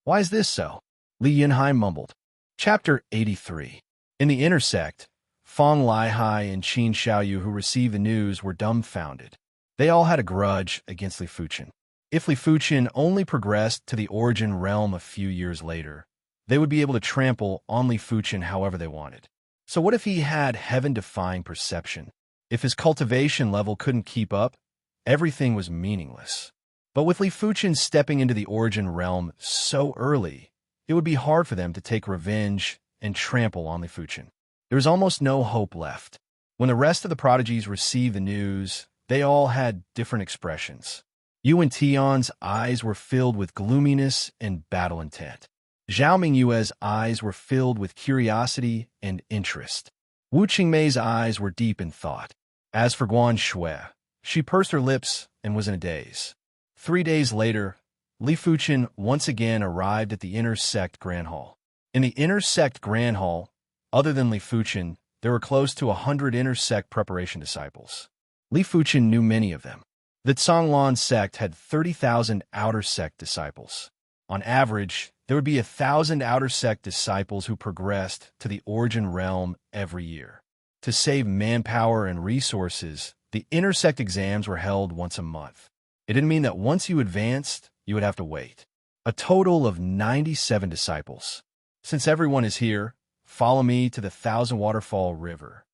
Why is this so? Li Yunhai mumbled. Chapter 83. In the inner sect, Fong Lihai and Qin Xiaoyu, who received the news, were dumbfounded. They all had a grudge against Li Fuchen. If Li Fuchen only progressed to the origin realm a few years later, they would be able to trample on Li Fuchen however they wanted. So what if he had heaven-defying perception? If his cultivation level couldn't keep up, everything was meaningless. But with Li Fuchen stepping into the origin realm so early, it would be hard for them to take revenge and trample on Li Fuchen. There was almost no hope left. When the rest of the prodigies received the news, they all had different expressions. Yuan Tian's eyes were filled with gloominess and battle intent. Zhao Mingyue's eyes were filled with curiosity and interest. Wu Qingmei's eyes were deep in thought. As for Guan Shui, she pursed her lips and was in a daze. 3 days later, Li Fuchen once again arrived at the inner sect grand hall. In the inner sect grand hall, other than Li Fuchen, there were close to 100 inner sect preparation disciples. Li Fuchen knew many of them. The Tsanglan sect had 30,000 outer sect disciples. On average, there would be 1,000 outer sect disciples who progressed to the origin realm every year. To save manpower and resources, the inner sect exams were held once a month. It didn't mean that once you advanced, you would have to wait. A total of 97 disciples. Since everyone is here, follow me to the Thousand Waterfall River.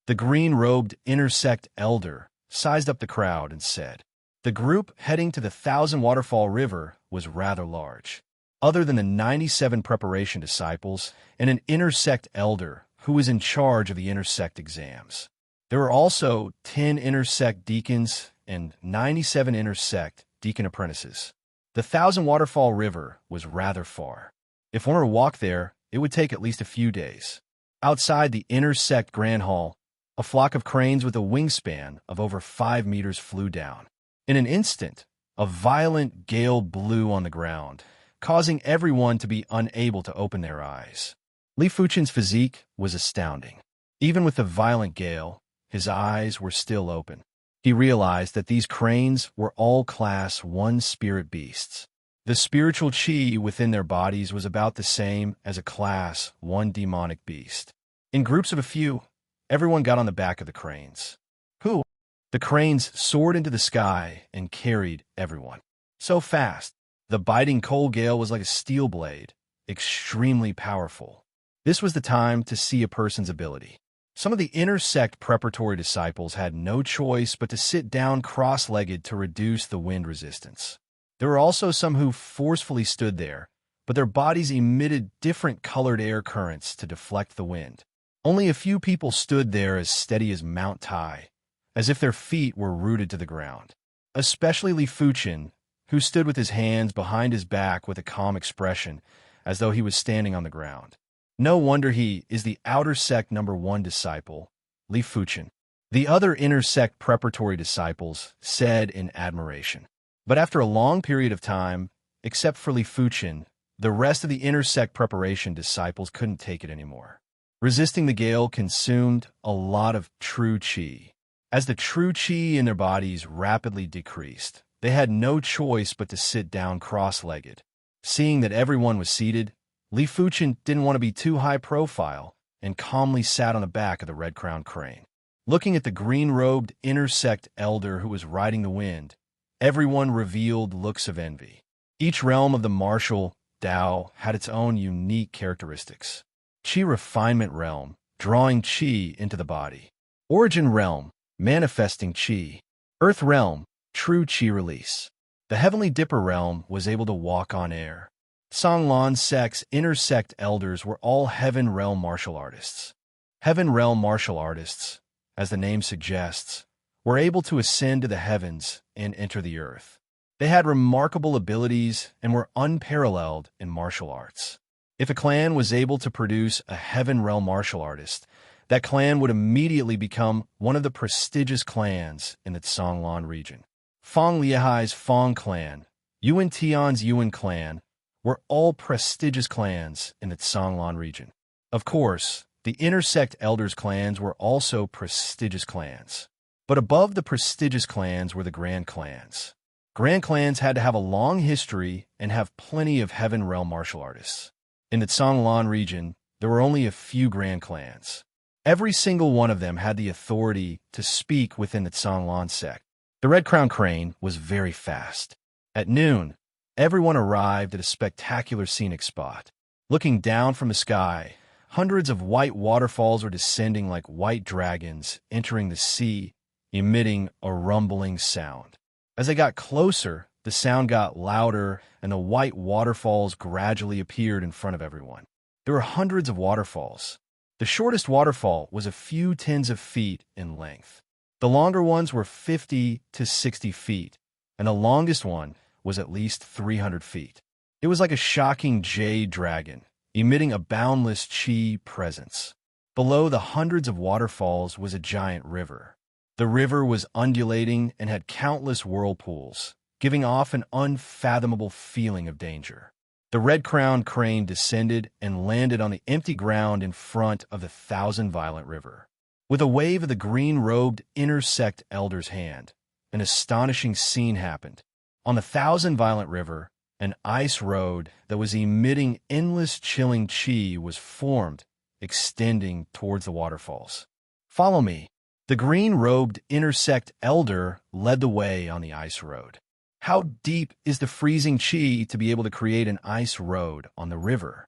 The green-robed inner sect elder sized up the crowd and said. The group heading to the Thousand Waterfall River was rather large. Other than the 97 preparation disciples and an inner sect elder who was in charge of the inner sect exams, there were also 10 inner sect deacons and 97 inner sect deacon apprentices. The Thousand Waterfall River was rather far. If one were to walk there, it would take at least a few days. Outside the inner sect grand hall, a flock of cranes with a wingspan of over 5 meters flew down. In an instant, a violent gale blew on the ground, causing everyone to be unable to open their eyes. Li Fuchen's physique was astounding. Even with the violent gale, his eyes were still open. He realized that these cranes were all Class 1 spirit beasts. The spiritual qi within their bodies was about the same as a Class 1 demonic beast. In groups of a few, everyone got on the back of the cranes. Who? The cranes soared into the sky and carried everyone. So fast, the biting cold gale was like a steel blade, extremely powerful. This was the time to see a person's ability. Some of the inner sect preparatory disciples had no choice but to sit down cross-legged to reduce the wind resistance. There were also some who forcefully stood there, but their bodies emitted different colored air currents to deflect the wind. Only a few people stood there as steady as Mount Tai, as if their feet were rooted to the ground. Especially Li Fuchin, who stood with his hands behind his back with a calm expression, as though he was standing on the ground. No wonder he is the outer sect number 1 disciple, Li Fuchin. The other inner sect preparatory disciples said in admiration. But after a long period of time, except for Li Fuchin, the rest of the inner sect preparation disciples couldn't take it anymore. Resisting the gale consumed a lot of true qi. As the true qi in their bodies rapidly decreased, they had no choice but to sit down cross-legged. Seeing that everyone was seated, Li Fuchin didn't want to be too high profile and calmly sat on the back of the red-crowned crane. Looking at the green-robed inner sect elder who was riding the wind, everyone revealed looks of envy. Each realm of the martial Tao had its own unique characteristics. Qi refinement realm, drawing qi into the body. Origin realm, manifesting qi. Earth realm, true qi release. The heavenly dipper realm was able to walk on air. Songlan sect's inner sect elders were all heaven realm martial artists. Heaven realm martial artists, as the name suggests, were able to ascend to the heavens and enter the earth. They had remarkable abilities and were unparalleled in martial arts. If a clan was able to produce a heaven realm martial artist, that clan would immediately become one of the prestigious clans in the Songlan region. Fang Liehai's Fang clan, Yuan Tian's Yuan clan, were all prestigious clans in the Songlan region. Of course, the inner sect elders' clans were also prestigious clans. But above the prestigious clans were the grand clans. Grand clans had to have a long history and have plenty of heaven realm martial artists. In the Songlan region, there were only a few grand clans. Every single one of them had the authority to speak within the Songlan sect. The Red Crown Crane was very fast. At noon, everyone arrived at a spectacular scenic spot. Looking down from the sky, hundreds of white waterfalls were descending like white dragons, entering the sea, emitting a rumbling sound. As they got closer, the sound got louder, and the white waterfalls gradually appeared in front of everyone. There were hundreds of waterfalls. The shortest waterfall was a few tens of feet in length. The longer ones were 50 to 60 feet, and the longest one was at least 300 feet. It was like a shocking jade dragon, emitting a boundless qi presence. Below the hundreds of waterfalls was a giant river. The river was undulating and had countless whirlpools, giving off an unfathomable feeling of danger. The red-crowned crane descended and landed on the empty ground in front of the thousand-violent river. With a wave of the green-robed inner sect elder's hand, an astonishing scene happened. On the thousand-violent river, an ice road that was emitting endless chilling qi was formed, extending towards the waterfalls. "Follow me." The green-robed inner sect elder led the way on the ice road. How deep is the freezing qi to be able to create an ice road on the river?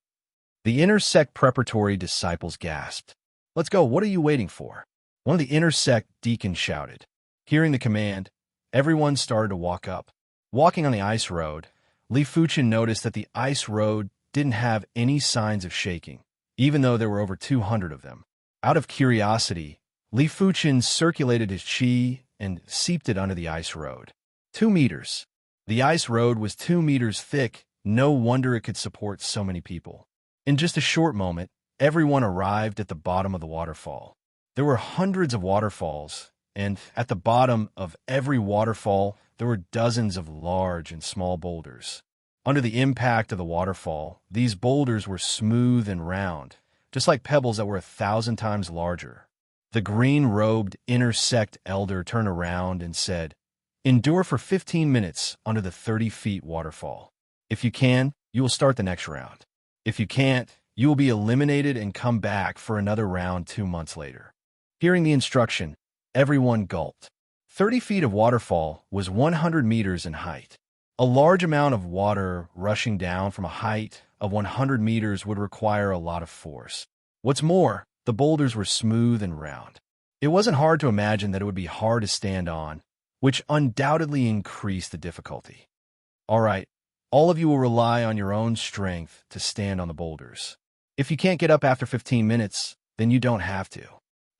The inner sect preparatory disciples gasped. "Let's go, what are you waiting for?" One of the inner sect deacons shouted. Hearing the command, everyone started to walk up. Walking on the ice road, Li Fuchin noticed that the ice road didn't have any signs of shaking, even though there were over 200 of them. Out of curiosity, Li Fuchin circulated his qi and seeped it under the ice road. 2 meters. The ice road was 2 meters thick. No wonder it could support so many people. In just a short moment, everyone arrived at the bottom of the waterfall. There were hundreds of waterfalls, and at the bottom of every waterfall, there were dozens of large and small boulders. Under the impact of the waterfall, these boulders were smooth and round, just like pebbles that were 1,000 times larger. The green-robed inner sect elder turned around and said, "Endure for 15 minutes under the 30-feet waterfall. If you can, you will start the next round. If you can't, you will be eliminated and come back for another round 2 months later." Hearing the instruction, everyone gulped. 30 feet of waterfall was 100 meters in height. A large amount of water rushing down from a height of 100 meters would require a lot of force. What's more, the boulders were smooth and round. It wasn't hard to imagine that it would be hard to stand on, which undoubtedly increased the difficulty. All right, all of you will rely on your own strength to stand on the boulders. If you can't get up after 15 minutes, then you don't have to.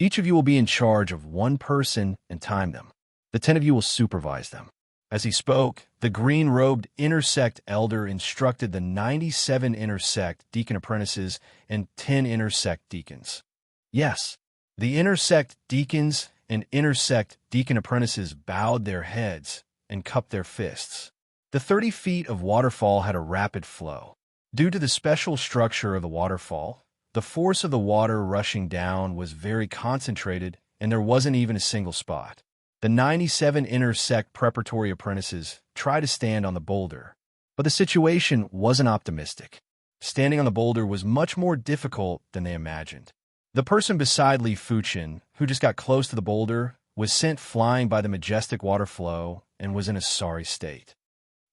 Each of you will be in charge of one person and time them. The 10 of you will supervise them. As he spoke, the green-robed intersect elder instructed the 97 intersect deacon apprentices and 10 intersect deacons. Yes, the intersect deacons and intersect deacon apprentices bowed their heads and cupped their fists. The 30 feet of waterfall had a rapid flow. Due to the special structure of the waterfall, the force of the water rushing down was very concentrated, and there wasn't even a single spot. The 97 intersect preparatory apprentices tried to stand on the boulder, but the situation wasn't optimistic. Standing on the boulder was much more difficult than they imagined. The person beside Li Fuchin, who just got close to the boulder, was sent flying by the majestic water flow and was in a sorry state.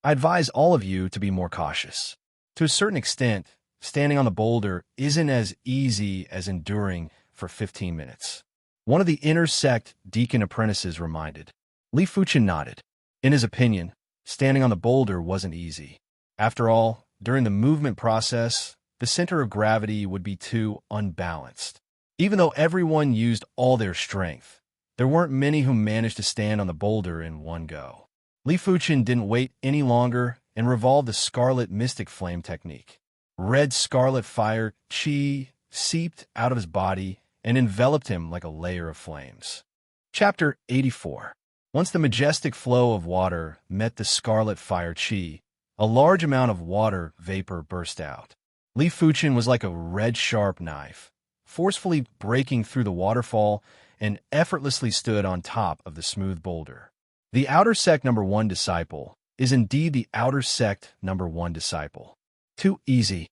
I advise all of you to be more cautious. To a certain extent, standing on the boulder isn't as easy as enduring for 15 minutes. One of the intersect deacon apprentices reminded. Li Fuchin nodded. In his opinion, standing on the boulder wasn't easy. After all, during the movement process, the center of gravity would be too unbalanced. Even though everyone used all their strength, there weren't many who managed to stand on the boulder in one go. Li Fuchin didn't wait any longer and revolved the scarlet mystic flame technique. Red scarlet fire chi seeped out of his body and enveloped him like a layer of flames. Chapter 84. Once the majestic flow of water met the scarlet fire chi, a large amount of water vapor burst out. Li Fuchin was like a red sharp knife, forcefully breaking through the waterfall and effortlessly stood on top of the smooth boulder. The outer sect number 1 disciple is indeed the outer sect number 1 disciple. Too easy.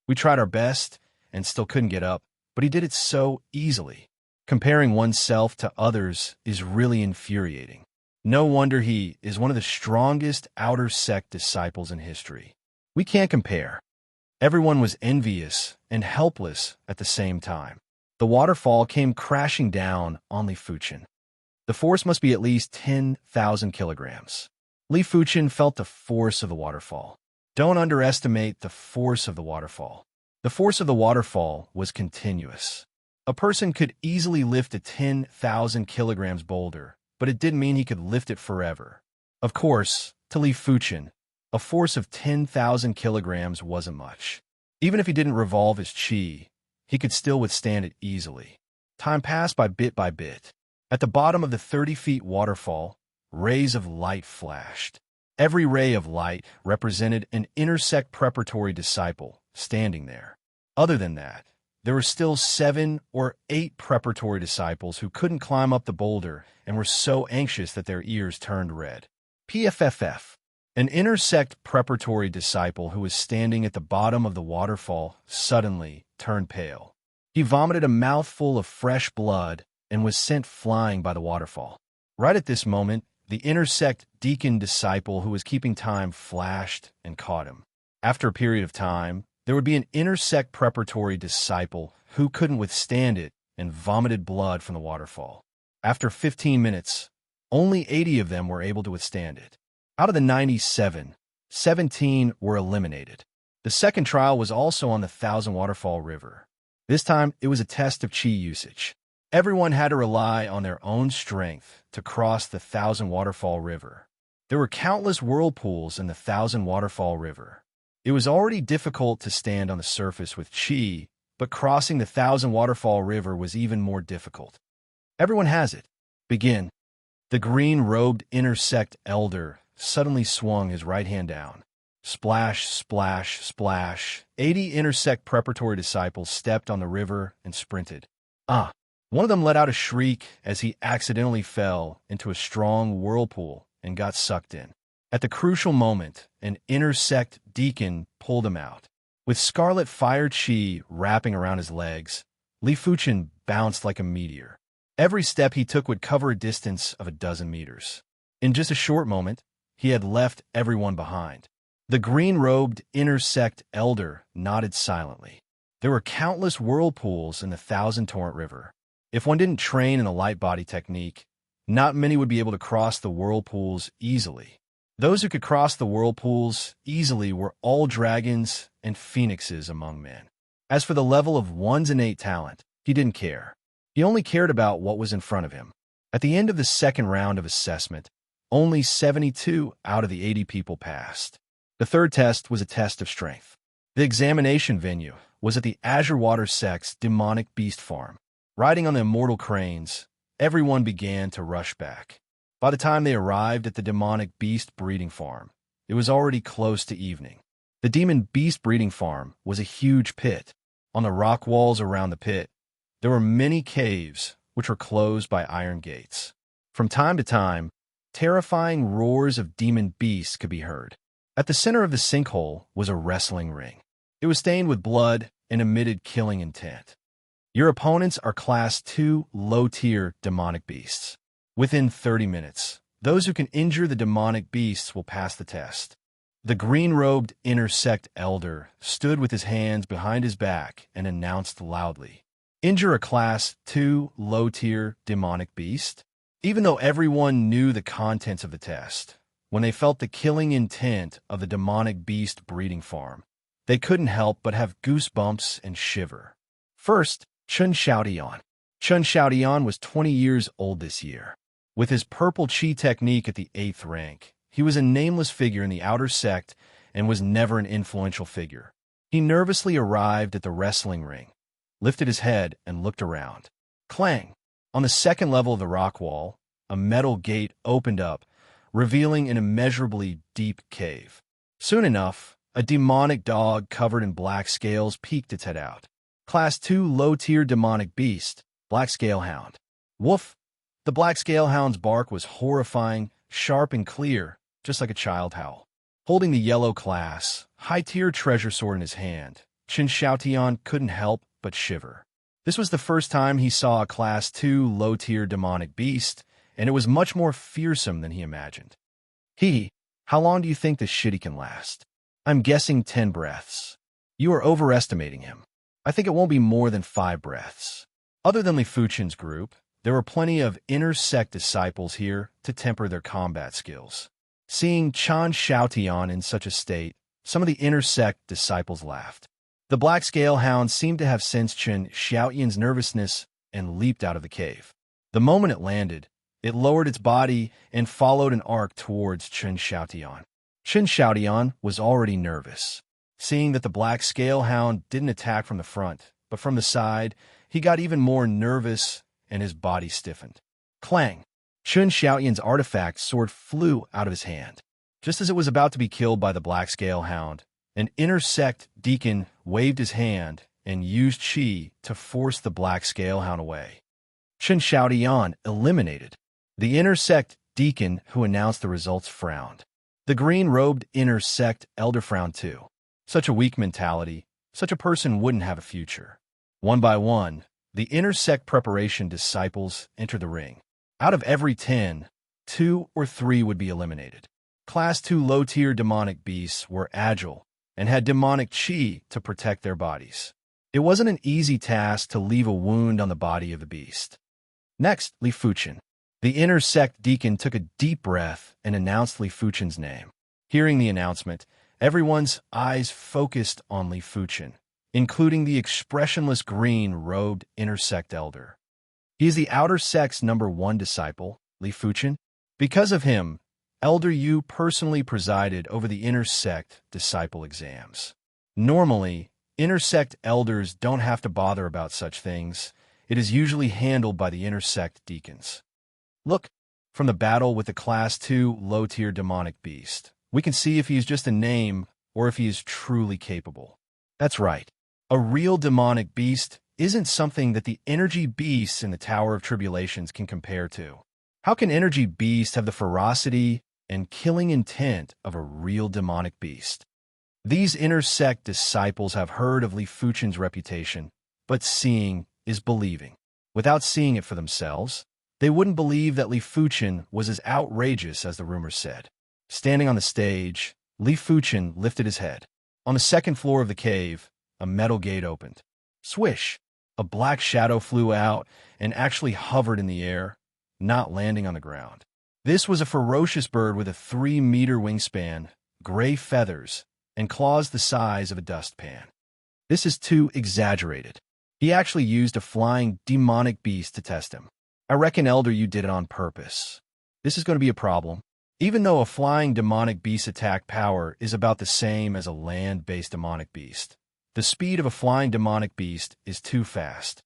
We tried our best and still couldn't get up, but he did it so easily. Comparing oneself to others is really infuriating. No wonder he is one of the strongest outer sect disciples in history. We can't compare. Everyone was envious and helpless at the same time. The waterfall came crashing down on Li Fuchin. The force must be at least 10,000 kilograms. Li Fuchin felt the force of the waterfall. Don't underestimate the force of the waterfall. The force of the waterfall was continuous. A person could easily lift a 10,000 kilograms boulder, but it didn't mean he could lift it forever. Of course, to Li Fuchin, a force of 10,000 kilograms wasn't much. Even if he didn't revolve his chi, he could still withstand it easily. Time passed by bit. At the bottom of the 30 feet waterfall, rays of light flashed. Every ray of light represented an intersect preparatory disciple standing there. Other than that, there were still 7 or 8 preparatory disciples who couldn't climb up the boulder and were so anxious that their ears turned red. PFFF. An intersect preparatory disciple who was standing at the bottom of the waterfall suddenly turned pale. He vomited a mouthful of fresh blood and was sent flying by the waterfall. Right at this moment, the intersect deacon disciple who was keeping time flashed and caught him. After a period of time, there would be an intersect preparatory disciple who couldn't withstand it and vomited blood from the waterfall. After 15 minutes, only 80 of them were able to withstand it. Out of the 97, 17 were eliminated. The second trial was also on the Thousand Waterfall River. This time, it was a test of chi usage. Everyone had to rely on their own strength to cross the Thousand Waterfall River. There were countless whirlpools in the Thousand Waterfall River. It was already difficult to stand on the surface with chi, but crossing the Thousand Waterfall River was even more difficult. Everyone has it. Begin. The green-robed intersect elder suddenly swung his right hand down. Splash, splash, splash. 80 intersect preparatory disciples stepped on the river and sprinted. One of them let out a shriek as he accidentally fell into a strong whirlpool and got sucked in. At the crucial moment, an intersect deacon pulled him out. With scarlet fire chi wrapping around his legs, Li Fuchin bounced like a meteor. Every step he took would cover a distance of a dozen meters. In just a short moment, he had left everyone behind. The green-robed intersect elder nodded silently. There were countless whirlpools in the Thousand Torrent River. If one didn't train in a light body technique, not many would be able to cross the whirlpools easily. Those who could cross the whirlpools easily were all dragons and phoenixes among men. As for the level of one's innate talent, he didn't care. He only cared about what was in front of him. At the end of the second round of assessment, only 72 out of the 80 people passed. The third test was a test of strength. The examination venue was at the Azure Water Sect's demonic beast farm. Riding on the immortal cranes, everyone began to rush back. By the time they arrived at the demonic beast breeding farm, it was already close to evening. The demon beast breeding farm was a huge pit. On the rock walls around the pit, there were many caves which were closed by iron gates. From time to time, terrifying roars of demon beasts could be heard. At the center of the sinkhole was a wrestling ring. It was stained with blood and emitted killing intent. Your opponents are Class 2 low-tier demonic beasts. Within 30 minutes, those who can injure the demonic beasts will pass the test. The green-robed intersect elder stood with his hands behind his back and announced loudly, "Injure a Class 2 low-tier demonic beast?" Even though everyone knew the contents of the test, when they felt the killing intent of the demonic beast breeding farm, they couldn't help but have goosebumps and shiver. First, Chun Xiaotian. Chun Xiaotian was 20 years old this year. With his purple chi technique at the 8th rank, he was a nameless figure in the outer sect and was never an influential figure. He nervously arrived at the wrestling ring, lifted his head, and looked around. Clang! On the second level of the rock wall, a metal gate opened up, revealing an immeasurably deep cave. Soon enough, a demonic dog covered in black scales peeked its head out. Class 2 low-tier demonic beast, Black Scalehound. Woof! The Black Scalehound's bark was horrifying, sharp and clear, just like a child howl. Holding the yellow class, high-tier treasure sword in his hand, Qin Xiaotian couldn't help but shiver. This was the first time he saw a Class 2 low-tier demonic beast, and it was much more fearsome than he imagined. How long do you think this shitty can last? I'm guessing 10 breaths. You are overestimating him. I think it won't be more than 5 breaths. Other than Li Fuchen's group, there were plenty of inner sect disciples here to temper their combat skills. Seeing Chan Xiaotian in such a state, some of the inner sect disciples laughed. The Black Scalehound seemed to have sensed Chen Xiaotian's nervousness and leaped out of the cave. The moment it landed, it lowered its body and followed an arc towards Chen Xiaotian. Chen Xiaotian was already nervous. Seeing that the Black Scalehound didn't attack from the front, but from the side, he got even more nervous and his body stiffened. Clang! Chen Xiaotian's artifact sword flew out of his hand. Just as it was about to be killed by the Black Scalehound, an inner sect deacon waved his hand and used chi to force the Black Scalehound away. Chen Xiaotian eliminated. The inner sect deacon who announced the results frowned. The green-robed inner sect elder frowned too. Such a weak mentality, such a person wouldn't have a future. One by one, the inner sect preparation disciples entered the ring. Out of every 10, 2 or 3 would be eliminated. Class 2 low-tier demonic beasts were agile and had demonic chi to protect their bodies. It wasn't an easy task to leave a wound on the body of the beast. Next, Li Fuchen. The inner sect deacon took a deep breath and announced Li Fuchen's name. Hearing the announcement, everyone's eyes focused on Li Fuchen, including the expressionless green-robed inner sect elder. He is the outer sect's #1 disciple, Li Fuchen. Because of him, Elder Yu personally presided over the inner sect disciple exams. Normally, inner sect elders don't have to bother about such things. It is usually handled by the inner sect deacons. Look, from the battle with the Class 2 low-tier demonic beast, we can see if he is just a name or if he is truly capable. That's right. A real demonic beast isn't something that the energy beasts in the Tower of Tribulations can compare to. How can energy beasts have the ferocity and killing intent of a real demonic beast? These inner sect disciples have heard of Li Fuchen's reputation, but seeing is believing. Without seeing it for themselves, they wouldn't believe that Li Fuchen was as outrageous as the rumors said. Standing on the stage, Li Fuchen lifted his head. On the second floor of the cave, a metal gate opened. Swish! A black shadow flew out and actually hovered in the air, not landing on the ground. This was a ferocious bird with a 3-meter wingspan, gray feathers, and claws the size of a dustpan. This is too exaggerated. He actually used a flying demonic beast to test him. I reckon, Elder, you did it on purpose. This is going to be a problem. Even though a flying demonic beast attack power is about the same as a land-based demonic beast, the speed of a flying demonic beast is too fast.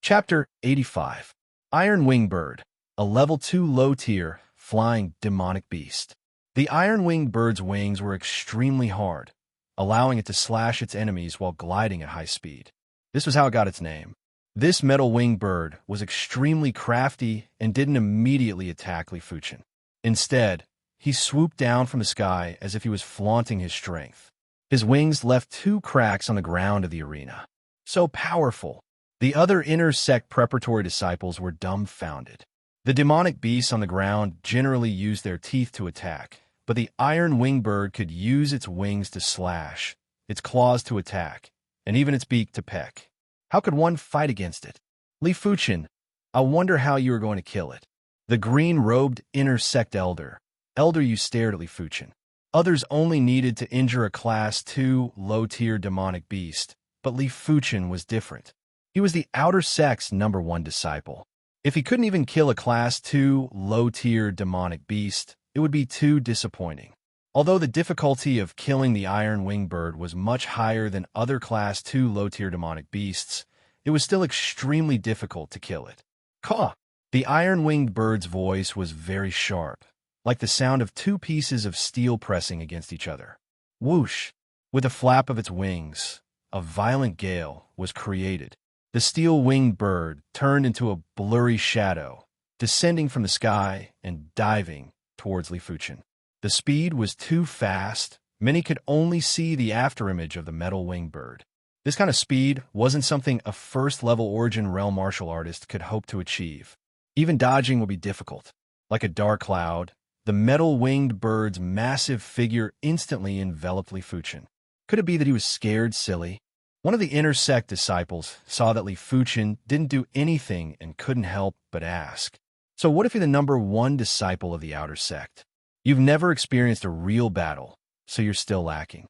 Chapter 85. Iron Winged Bird, a level 2 low-tier flying demonic beast. The iron-winged bird's wings were extremely hard, allowing it to slash its enemies while gliding at high speed. This was how it got its name. This metal-winged bird was extremely crafty and didn't immediately attack Li Fuchen. Instead, he swooped down from the sky as if he was flaunting his strength. His wings left 2 cracks on the ground of the arena. So powerful. The other inner sect preparatory disciples were dumbfounded. The demonic beasts on the ground generally used their teeth to attack, but the iron-winged bird could use its wings to slash, its claws to attack, and even its beak to peck. How could one fight against it? Li Fuchen, I wonder how you are going to kill it. The green-robed inner sect elder. Elder, you stared at Li Fuchen. Others only needed to injure a Class 2 low-tier demonic beast, but Li Fuchen was different. He was the outer sect's #1 disciple. If he couldn't even kill a Class 2 low-tier demonic beast, it would be too disappointing. Although the difficulty of killing the iron-winged bird was much higher than other Class 2 low-tier demonic beasts, it was still extremely difficult to kill it. Caw! The iron-winged bird's voice was very sharp, like the sound of 2 pieces of steel pressing against each other. Whoosh! With a flap of its wings, a violent gale was created. The steel-winged bird turned into a blurry shadow, descending from the sky and diving towards Li Fuchen. The speed was too fast. Many could only see the afterimage of the metal-winged bird. This kind of speed wasn't something a first-level Origin Realm martial artist could hope to achieve. Even dodging would be difficult. Like a dark cloud, the metal-winged bird's massive figure instantly enveloped Li Fuchen. Could it be that he was scared silly? One of the inner sect disciples saw that Li Fuchen didn't do anything and couldn't help but ask. So what if you're the #1 disciple of the outer sect? You've never experienced a real battle, so you're still lacking.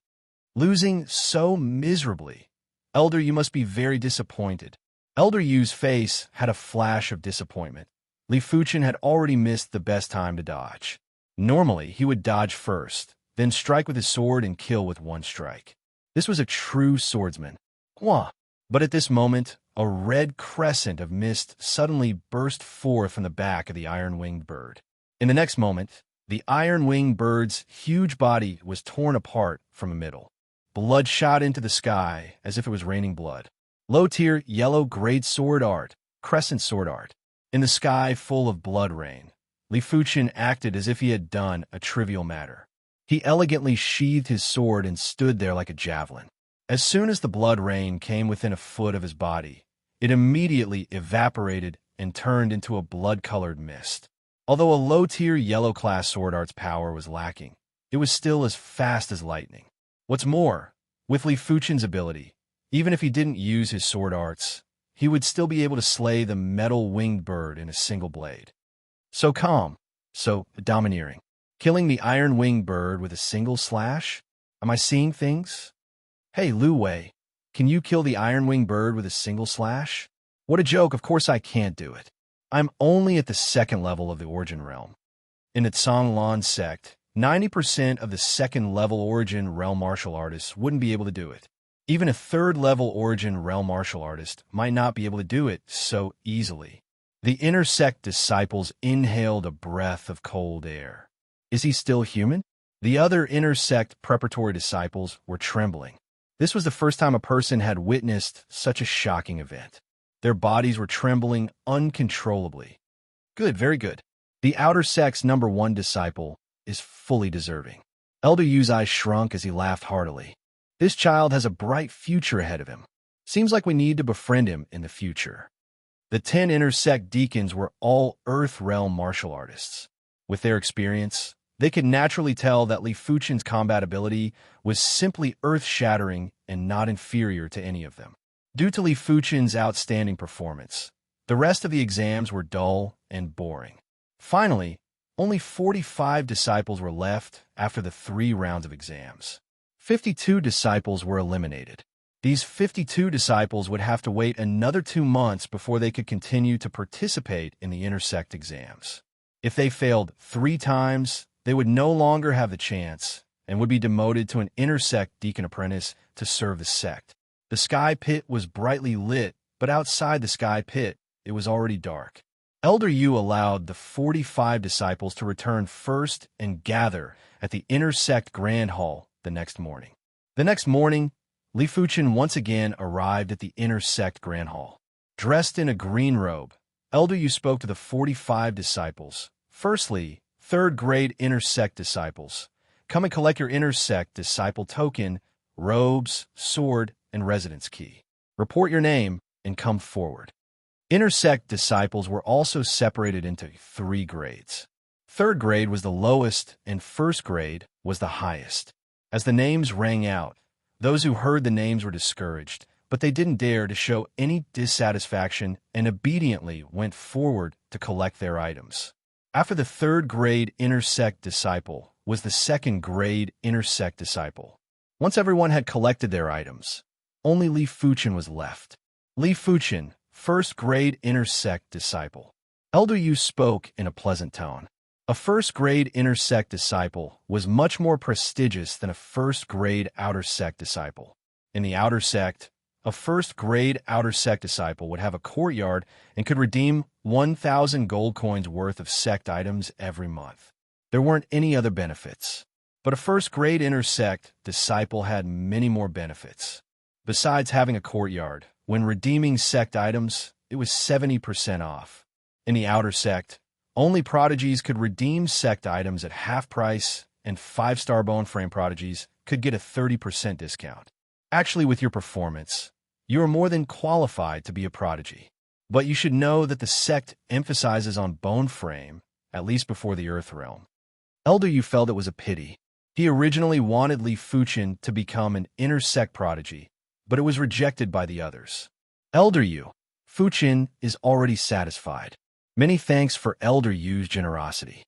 Losing so miserably. Elder, you must be very disappointed. Elder Yu's face had a flash of disappointment. Li Fuchen had already missed the best time to dodge. Normally, he would dodge first, then strike with his sword and kill with 1 strike. This was a true swordsman. Wah! But at this moment, a red crescent of mist suddenly burst forth from the back of the iron-winged bird. In the next moment, the iron-winged bird's huge body was torn apart from the middle. Blood shot into the sky as if it was raining blood. Low-tier yellow grade sword art, crescent sword art. In the sky full of blood rain, Li Fuchen acted as if he had done a trivial matter. He elegantly sheathed his sword and stood there like a javelin. As soon as the blood rain came within a foot of his body, it immediately evaporated and turned into a blood-colored mist. Although a low-tier yellow-class sword art's power was lacking, it was still as fast as lightning. What's more, with Li Fuchen's ability, even if he didn't use his sword arts, he would still be able to slay the metal-winged bird in a single blade. So calm, so domineering. Killing the iron-winged bird with a single slash? Am I seeing things? Hey, Lu Wei, can you kill the iron-winged bird with a single slash? What a joke, of course I can't do it. I'm only at the 2nd level of the Origin Realm. In the Tsanglan sect, 90% of the 2nd-level Origin Realm martial artists wouldn't be able to do it. Even a 3rd-level Origin Realm martial artist might not be able to do it so easily. The inner sect disciples inhaled a breath of cold air. Is he still human? The other inner sect preparatory disciples were trembling. This was the first time a person had witnessed such a shocking event. Their bodies were trembling uncontrollably. Good, very good. The outer sect's #1 disciple is fully deserving. Elder Yu's eyes shrunk as he laughed heartily. This child has a bright future ahead of him. Seems like we need to befriend him in the future. The 10 intersect deacons were all Earth Realm martial artists. With their experience, they could naturally tell that Li Fuchen's combat ability was simply earth-shattering and not inferior to any of them. Due to Li Fuchen's outstanding performance, the rest of the exams were dull and boring. Finally, only 45 disciples were left after the 3 rounds of exams. 52 disciples were eliminated. These 52 disciples would have to wait another 2 months before they could continue to participate in the intersect exams. If they failed 3 times, they would no longer have the chance and would be demoted to an intersect deacon apprentice to serve the sect. The sky pit was brightly lit, but outside the sky pit, it was already dark. Elder Yu allowed the 45 disciples to return first and gather at the intersect grand hall the next morning. The next morning, Li Fuchen once again arrived at the intersect grand hall. Dressed in a green robe, Elder Yu spoke to the 45 disciples. Firstly, 3rd grade intersect disciples, come and collect your intersect disciple token, robes, sword, and residence key. Report your name and come forward. Intersect disciples were also separated into 3 grades. 3rd grade was the lowest and 1st grade was the highest. As the names rang out, those who heard the names were discouraged, but they didn't dare to show any dissatisfaction and obediently went forward to collect their items. After the 3rd grade intersect disciple was the 2nd grade intersect disciple. Once everyone had collected their items, only Li Fuchen was left. Li Fuchen, 1st grade intersect disciple. Elder Yu spoke in a pleasant tone. A 1st grade intersect disciple was much more prestigious than a 1st grade outer sect disciple. In the outer sect, a 1st grade outer sect disciple would have a courtyard and could redeem 1,000 gold coins worth of sect items every month. There weren't any other benefits. But a 1st grade intersect disciple had many more benefits. Besides having a courtyard, when redeeming sect items, it was 70% off. In the outer sect, only prodigies could redeem sect items at half price, and 5-star bone frame prodigies could get a 30% discount. Actually, with your performance, you are more than qualified to be a prodigy. But you should know that the sect emphasizes on bone frame, at least before the Earth Realm. Elder Yu felt it was a pity. He originally wanted Li Fuchen to become an intersect prodigy, but it was rejected by the others. Elder Yu, Fuchen is already satisfied. Many thanks for Elder Yu's generosity.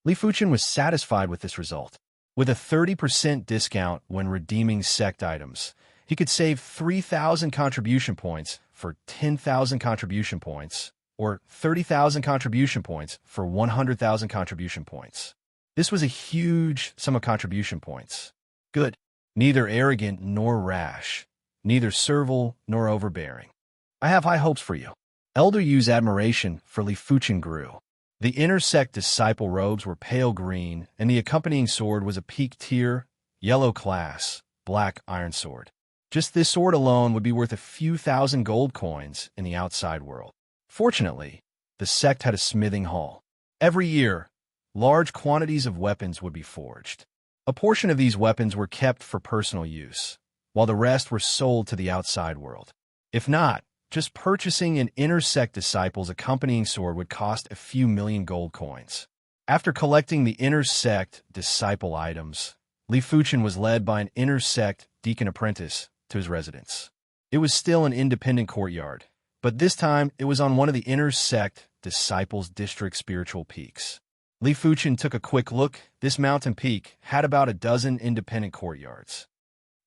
Li Fuchen was satisfied with this result. With a 30% discount when redeeming sect items, he could save 3,000 contribution points for 10,000 contribution points, or 30,000 contribution points for 100,000 contribution points. This was a huge sum of contribution points. Good. Neither arrogant nor rash, neither servile nor overbearing. I have high hopes for you. Elder Yu's admiration for Li Fuchen grew. The intersect disciple robes were pale green, and the accompanying sword was a peak tier, yellow class, black iron sword. Just this sword alone would be worth a few thousand gold coins in the outside world. Fortunately, the sect had a smithing hall. Every year, large quantities of weapons would be forged. A portion of these weapons were kept for personal use, while the rest were sold to the outside world. If not, just purchasing an intersect disciple's accompanying sword would cost a few million gold coins. After collecting the intersect disciple items, Li Fuchen was led by an intersect deacon apprentice to his residence. It was still an independent courtyard, but this time it was on one of the intersect disciples' district spiritual peaks. Li Fuchen took a quick look. This mountain peak had about a dozen independent courtyards.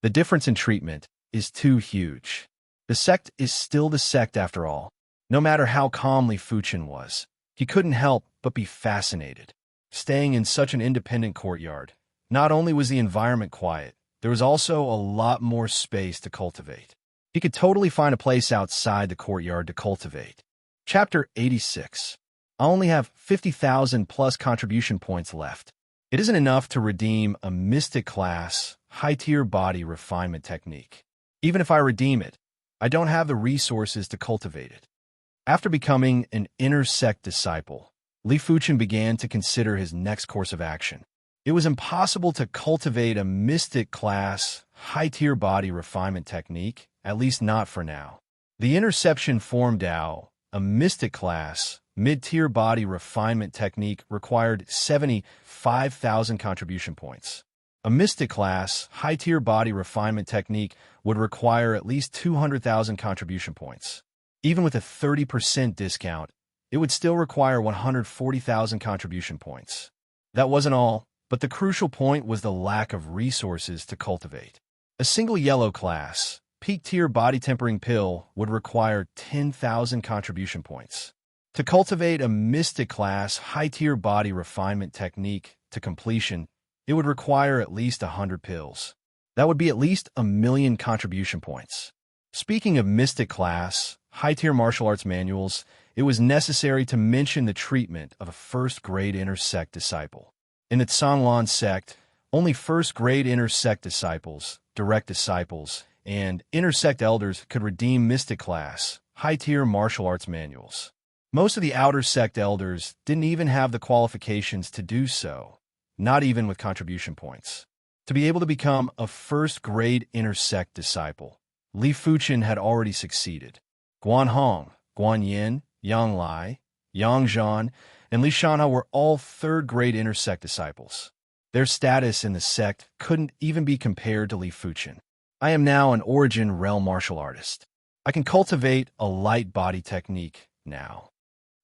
The difference in treatment is too huge. The sect is still the sect after all. No matter how calm Li Fuchen was, he couldn't help but be fascinated. Staying in such an independent courtyard, not only was the environment quiet, there was also a lot more space to cultivate. He could totally find a place outside the courtyard to cultivate. Chapter 86. I only have 50,000 plus contribution points left. It isn't enough to redeem a mystic class, high-tier body refinement technique. Even if I redeem it, I don't have the resources to cultivate it. After becoming an intersect disciple, Li Fuchen began to consider his next course of action. It was impossible to cultivate a mystic class, high-tier body refinement technique, at least not for now. The Interception Form Dao, a mystic class, mid-tier body refinement technique required 75,000 contribution points. A mystic class, high-tier body refinement technique would require at least 200,000 contribution points. Even with a 30% discount, it would still require 140,000 contribution points. That wasn't all, but the crucial point was the lack of resources to cultivate. A single yellow class, peak-tier body tempering pill would require 10,000 contribution points. To cultivate a mystic class, high-tier body refinement technique to completion, it would require at least 100 pills. That would be at least 1,000,000 contribution points. Speaking of mystic class, high-tier martial arts manuals, it was necessary to mention the treatment of a first-grade inner sect disciple. In the Tsanglan sect, only first-grade inner sect disciples, direct disciples, and inner sect elders could redeem mystic class, high-tier martial arts manuals. Most of the outer sect elders didn't even have the qualifications to do so, not even with contribution points. To be able to become a first-grade inner sect disciple, Li Fuchen had already succeeded. Guan Hong, Guan Yin, Yang Lai, Yang Zhan, and Li Shanha were all third-grade inner sect disciples. Their status in the sect couldn't even be compared to Li Fuchen. I am now an origin realm martial artist. I can cultivate a light body technique now.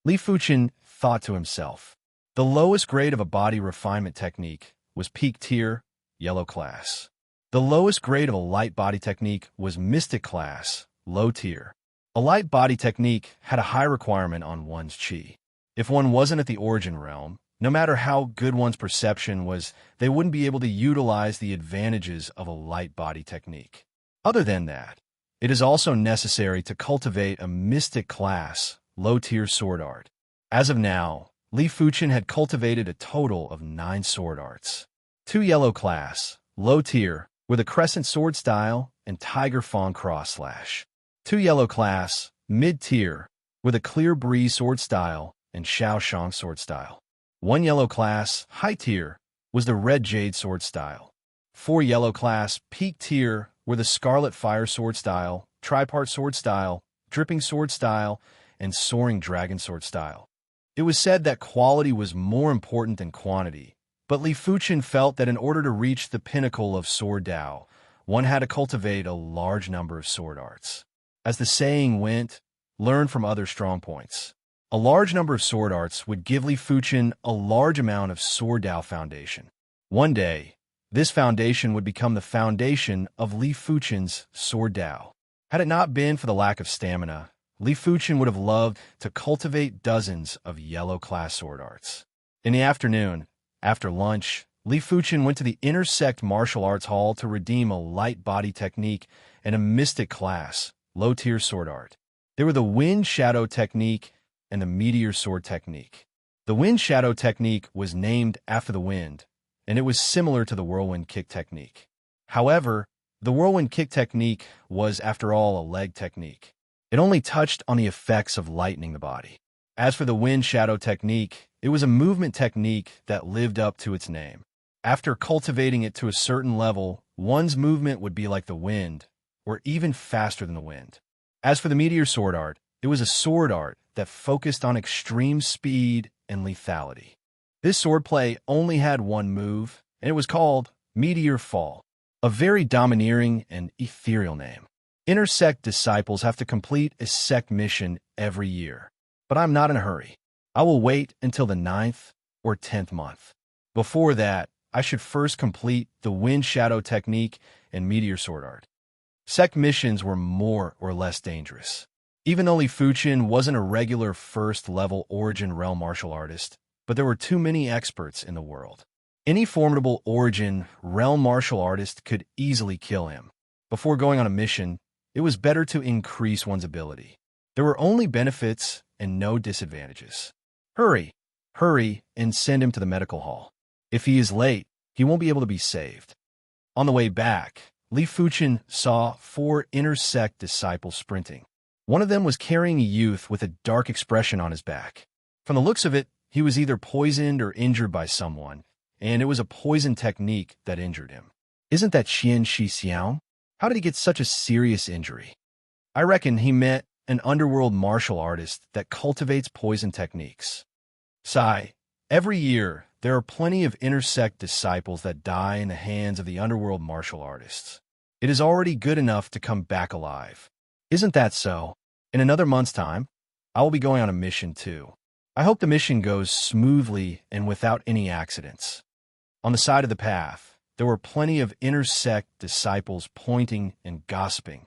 Li Fuchen thought to himself. The lowest grade of a body refinement technique was peak tier, yellow class. The lowest grade of a light body technique was mystic class, low tier. A light body technique had a high requirement on one's chi. If one wasn't at the origin realm, no matter how good one's perception was, they wouldn't be able to utilize the advantages of a light body technique. Other than that, it is also necessary to cultivate a mystic class, low-tier sword art. As of now, Li Fuchen had cultivated a total of 9 sword arts. 2 yellow class, low tier, with a crescent sword style and tiger fawn cross slash. 2 yellow class, mid-tier, with a clear breeze sword style and Xiao Shang sword style. 1 yellow class, high tier, was the red jade sword style. 4 yellow class, peak tier, were the scarlet fire sword style, tripart sword style, dripping sword style, and soaring dragon sword style. It was said that quality was more important than quantity, but Li Fuchen felt that in order to reach the pinnacle of sword Dao, one had to cultivate a large number of sword arts. As the saying went, learn from other strong points. A large number of sword arts would give Li Fuchen a large amount of sword Dao foundation. One day, this foundation would become the foundation of Li Fuchen's sword Dao. Had it not been for the lack of stamina, Li Fuchen would have loved to cultivate dozens of yellow class sword arts. In the afternoon, after lunch, Li Fuchen went to the Inner Sect Martial Arts Hall to redeem a light body technique and a mystic class, low-tier sword art. There were the Wind Shadow technique and the Meteor Sword technique. The Wind Shadow technique was named after the wind, and it was similar to the Whirlwind Kick technique. However, the Whirlwind Kick technique was, after all, a leg technique. It only touched on the effects of lightening the body. As for the Wind Shadow technique, it was a movement technique that lived up to its name. After cultivating it to a certain level, one's movement would be like the wind, or even faster than the wind. As for the Meteor Sword art, it was a sword art that focused on extreme speed and lethality. This swordplay only had one move, and it was called Meteor Fall, a very domineering and ethereal name. Inner sect disciples have to complete a sect mission every year, but I'm not in a hurry. I will wait until the 9th or 10th month. Before that, I should first complete the Wind Shadow technique and Meteor Sword art. Sect missions were more or less dangerous. Even though Li Fuchen wasn't a regular first-level origin realm martial artist, but there were too many experts in the world. Any formidable origin realm martial artist could easily kill him. Before going on a mission, it was better to increase one's ability. There were only benefits and no disadvantages. Hurry, and send him to the medical hall. If he is late, he won't be able to be saved. On the way back, Li Fuchen saw 4 inner sect disciples sprinting. One of them was carrying a youth with a dark expression on his back. From the looks of it, he was either poisoned or injured by someone, and it was a poison technique that injured him. Isn't that Xian Shi Xiao? How did he get such a serious injury? I reckon he met an underworld martial artist that cultivates poison techniques. Sigh. Every year, there are plenty of intersect disciples that die in the hands of the underworld martial artists. It is already good enough to come back alive. Isn't that so? In another month's time, I will be going on a mission too. I hope the mission goes smoothly and without any accidents. On the side of the path, there were plenty of intersect disciples pointing and gossiping.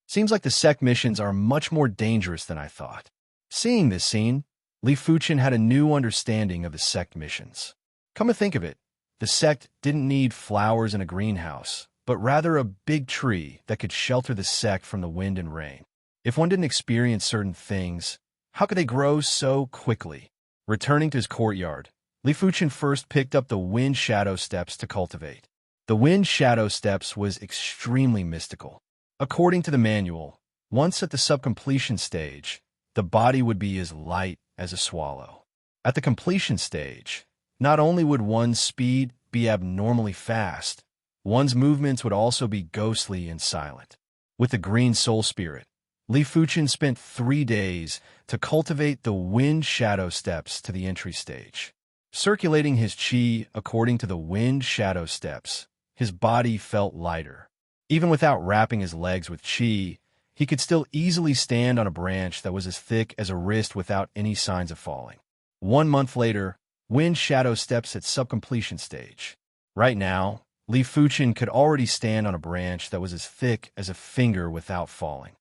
Seems like the sect missions are much more dangerous than I thought. Seeing this scene, Li Fuchen had a new understanding of the sect missions. Come to think of it, the sect didn't need flowers in a greenhouse, but rather a big tree that could shelter the sect from the wind and rain. If one didn't experience certain things, how could they grow so quickly? Returning to his courtyard, Li Fuchen first picked up the wind shadow steps to cultivate. The wind shadow steps was extremely mystical. According to the manual, once at the subcompletion stage, the body would be as light as a swallow. At the completion stage, not only would one's speed be abnormally fast, one's movements would also be ghostly and silent. With the green soul spirit, Li Fuchen spent 3 days to cultivate the wind shadow steps to the entry stage. Circulating his qi according to the wind shadow steps, his body felt lighter. Even without wrapping his legs with qi, he could still easily stand on a branch that was as thick as a wrist without any signs of falling. 1 month later, wind shadow steps at subcompletion stage. Right now, Li Fuchen could already stand on a branch that was as thick as a finger without falling.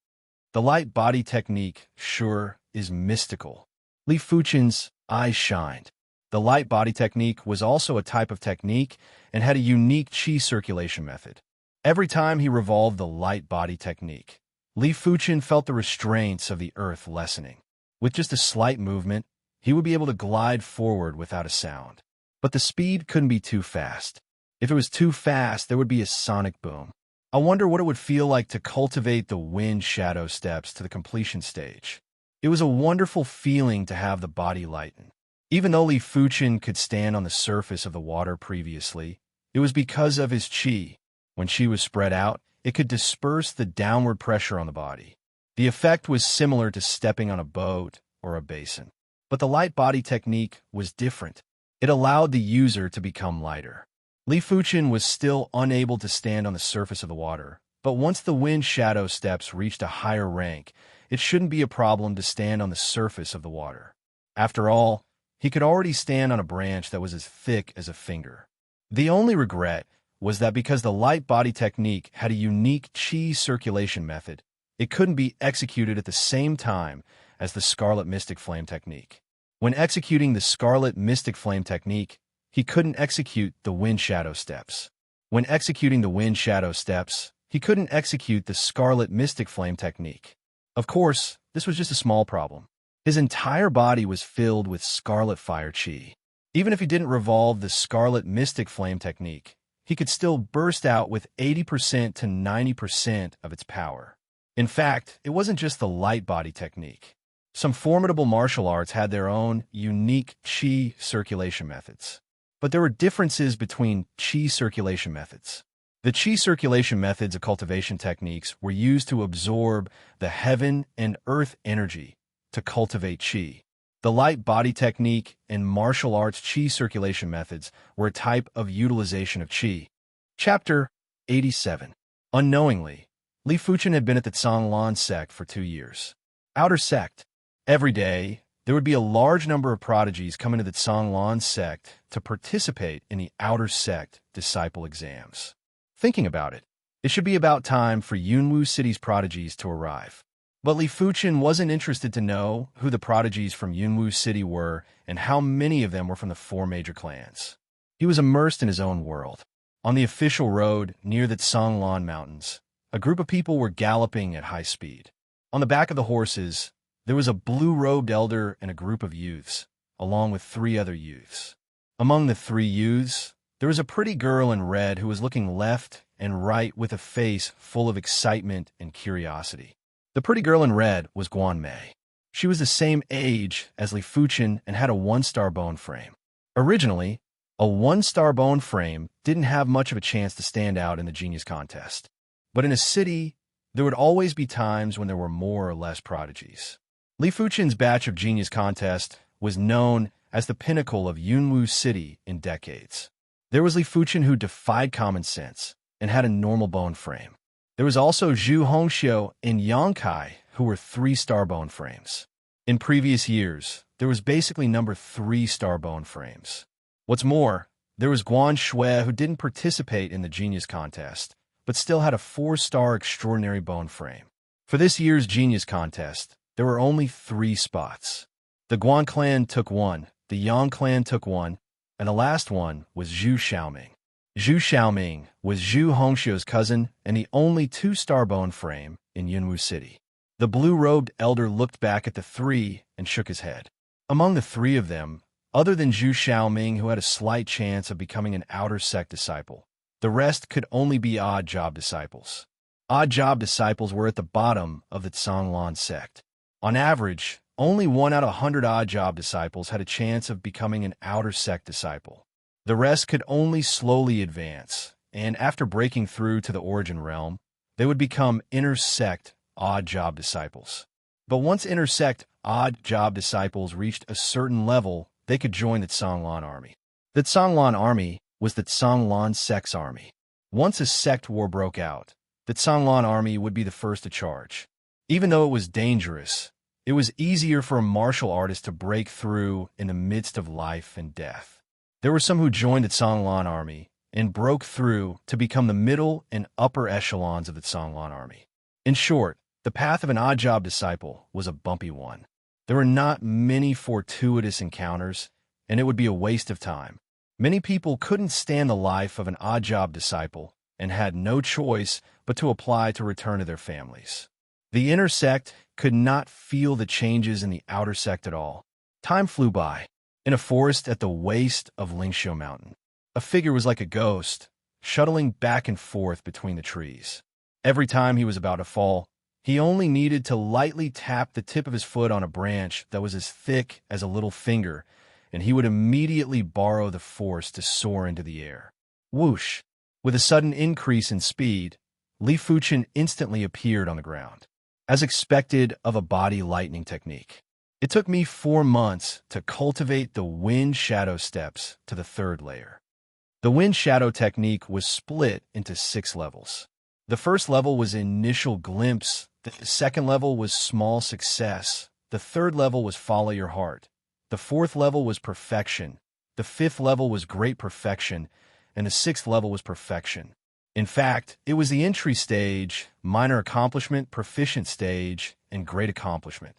The light body technique, sure, is mystical. Li Fuchen's eyes shined. The light body technique was also a type of technique and had a unique qi circulation method. Every time he revolved the light body technique, Li Fuchen felt the restraints of the earth lessening. With just a slight movement, he would be able to glide forward without a sound. But the speed couldn't be too fast. If it was too fast, there would be a sonic boom. I wonder what it would feel like to cultivate the wind shadow steps to the completion stage. It was a wonderful feeling to have the body lighten. Even though Li Fuchen could stand on the surface of the water previously, it was because of his qi. When qi was spread out, it could disperse the downward pressure on the body. The effect was similar to stepping on a boat or a basin. But the light body technique was different. It allowed the user to become lighter. Li Fuchen was still unable to stand on the surface of the water, but once the wind shadow steps reached a higher rank, it shouldn't be a problem to stand on the surface of the water. After all, he could already stand on a branch that was as thick as a finger. The only regret was that because the light body technique had a unique qi circulation method, it couldn't be executed at the same time as the Scarlet Mystic Flame technique. When executing the Scarlet Mystic Flame technique, he couldn't execute the wind shadow steps. When executing the wind shadow steps, he couldn't execute the Scarlet Mystic Flame technique. Of course, this was just a small problem. His entire body was filled with Scarlet Fire Qi. Even if he didn't revolve the Scarlet Mystic Flame technique, he could still burst out with 80% to 90% of its power. In fact, it wasn't just the light body technique. Some formidable martial arts had their own unique qi circulation methods. But there were differences between qi circulation methods. The qi circulation methods of cultivation techniques were used to absorb the heaven and earth energy to cultivate qi. The light body technique and martial arts qi circulation methods were a type of utilization of qi. Chapter 87. Unknowingly, Li Fuchen had been at the Zhonglan sect for 2 years. Outer sect. Every day, there would be a large number of prodigies coming to the Zhonglan sect to participate in the outer sect disciple exams. Thinking about it, it should be about time for Yunwu City's prodigies to arrive. But Li Fuchen wasn't interested to know who the prodigies from Yunwu City were and how many of them were from the 4 major clans. He was immersed in his own world. On the official road near the Zhonglan Mountains, a group of people were galloping at high speed. On the back of the horses, there was a blue-robed elder and a group of youths, along with 3 other youths. Among the 3 youths, there was a pretty girl in red who was looking left and right with a face full of excitement and curiosity. The pretty girl in red was Guan Mei. She was the same age as Li Fuchen and had a 1-star bone frame. Originally, a 1-star bone frame didn't have much of a chance to stand out in the genius contest. But in a city there would always be times when there were more or less prodigies. Li Fuchen's batch of genius contest was known as the pinnacle of Yunwu City in decades. There was Li Fuchen, who defied common sense and had a normal bone frame. There was also Zhu Hongxiu and Yang Kai, who were 3-star bone frames. In previous years, there was basically number 3-star bone frames. What's more, there was Guan Shui, who didn't participate in the genius contest, but still had a 4-star extraordinary bone frame. For this year's genius contest, there were only 3 spots. The Guan clan took 1, the Yang clan took 1, and the last one was Zhu Xiaoming. Zhu Xiaoming was Zhu Hongxiu's cousin and the only 2-star bone frame in Yunwu City. The blue-robed elder looked back at the 3 and shook his head. Among the 3 of them, other than Zhu Xiaoming, who had a slight chance of becoming an outer sect disciple, the rest could only be odd job disciples. Odd job disciples were at the bottom of the Zhonglan sect. On average, only 1 out of 100 odd job disciples had a chance of becoming an outer sect disciple. The rest could only slowly advance, and after breaking through to the origin realm, they would become inner sect odd job disciples. But once inner sect odd job disciples reached a certain level, they could join the Zhonglan army. The Zhonglan army was the Zhonglan sect's army. Once a sect war broke out, the Zhonglan army would be the first to charge. Even though it was dangerous, it was easier for a martial artist to break through in the midst of life and death. There were some who joined the Zhonglan army and broke through to become the middle and upper echelons of the Zhonglan army. In short, the path of an odd job disciple was a bumpy one. There were not many fortuitous encounters, and it would be a waste of time. Many people couldn't stand the life of an odd job disciple and had no choice but to apply to return to their families. The inner sect could not feel the changes in the outer sect at all. Time flew by. In a forest at the waist of Lingxiu Mountain, a figure was like a ghost, shuttling back and forth between the trees. Every time he was about to fall, he only needed to lightly tap the tip of his foot on a branch that was as thick as a little finger, and he would immediately borrow the force to soar into the air. Whoosh! With a sudden increase in speed, Li Fuchen instantly appeared on the ground. As expected of a body lightning technique, it took me 4 months to cultivate the wind shadow steps to the 3rd layer. The wind shadow technique was split into 6 levels. The first level was initial glimpse, the 2nd level was small success, the 3rd level was follow your heart, the 4th level was perfection, the 5th level was great perfection, and the 6th level was perfection. In fact, it was the entry stage, minor accomplishment, proficient stage, and great accomplishment.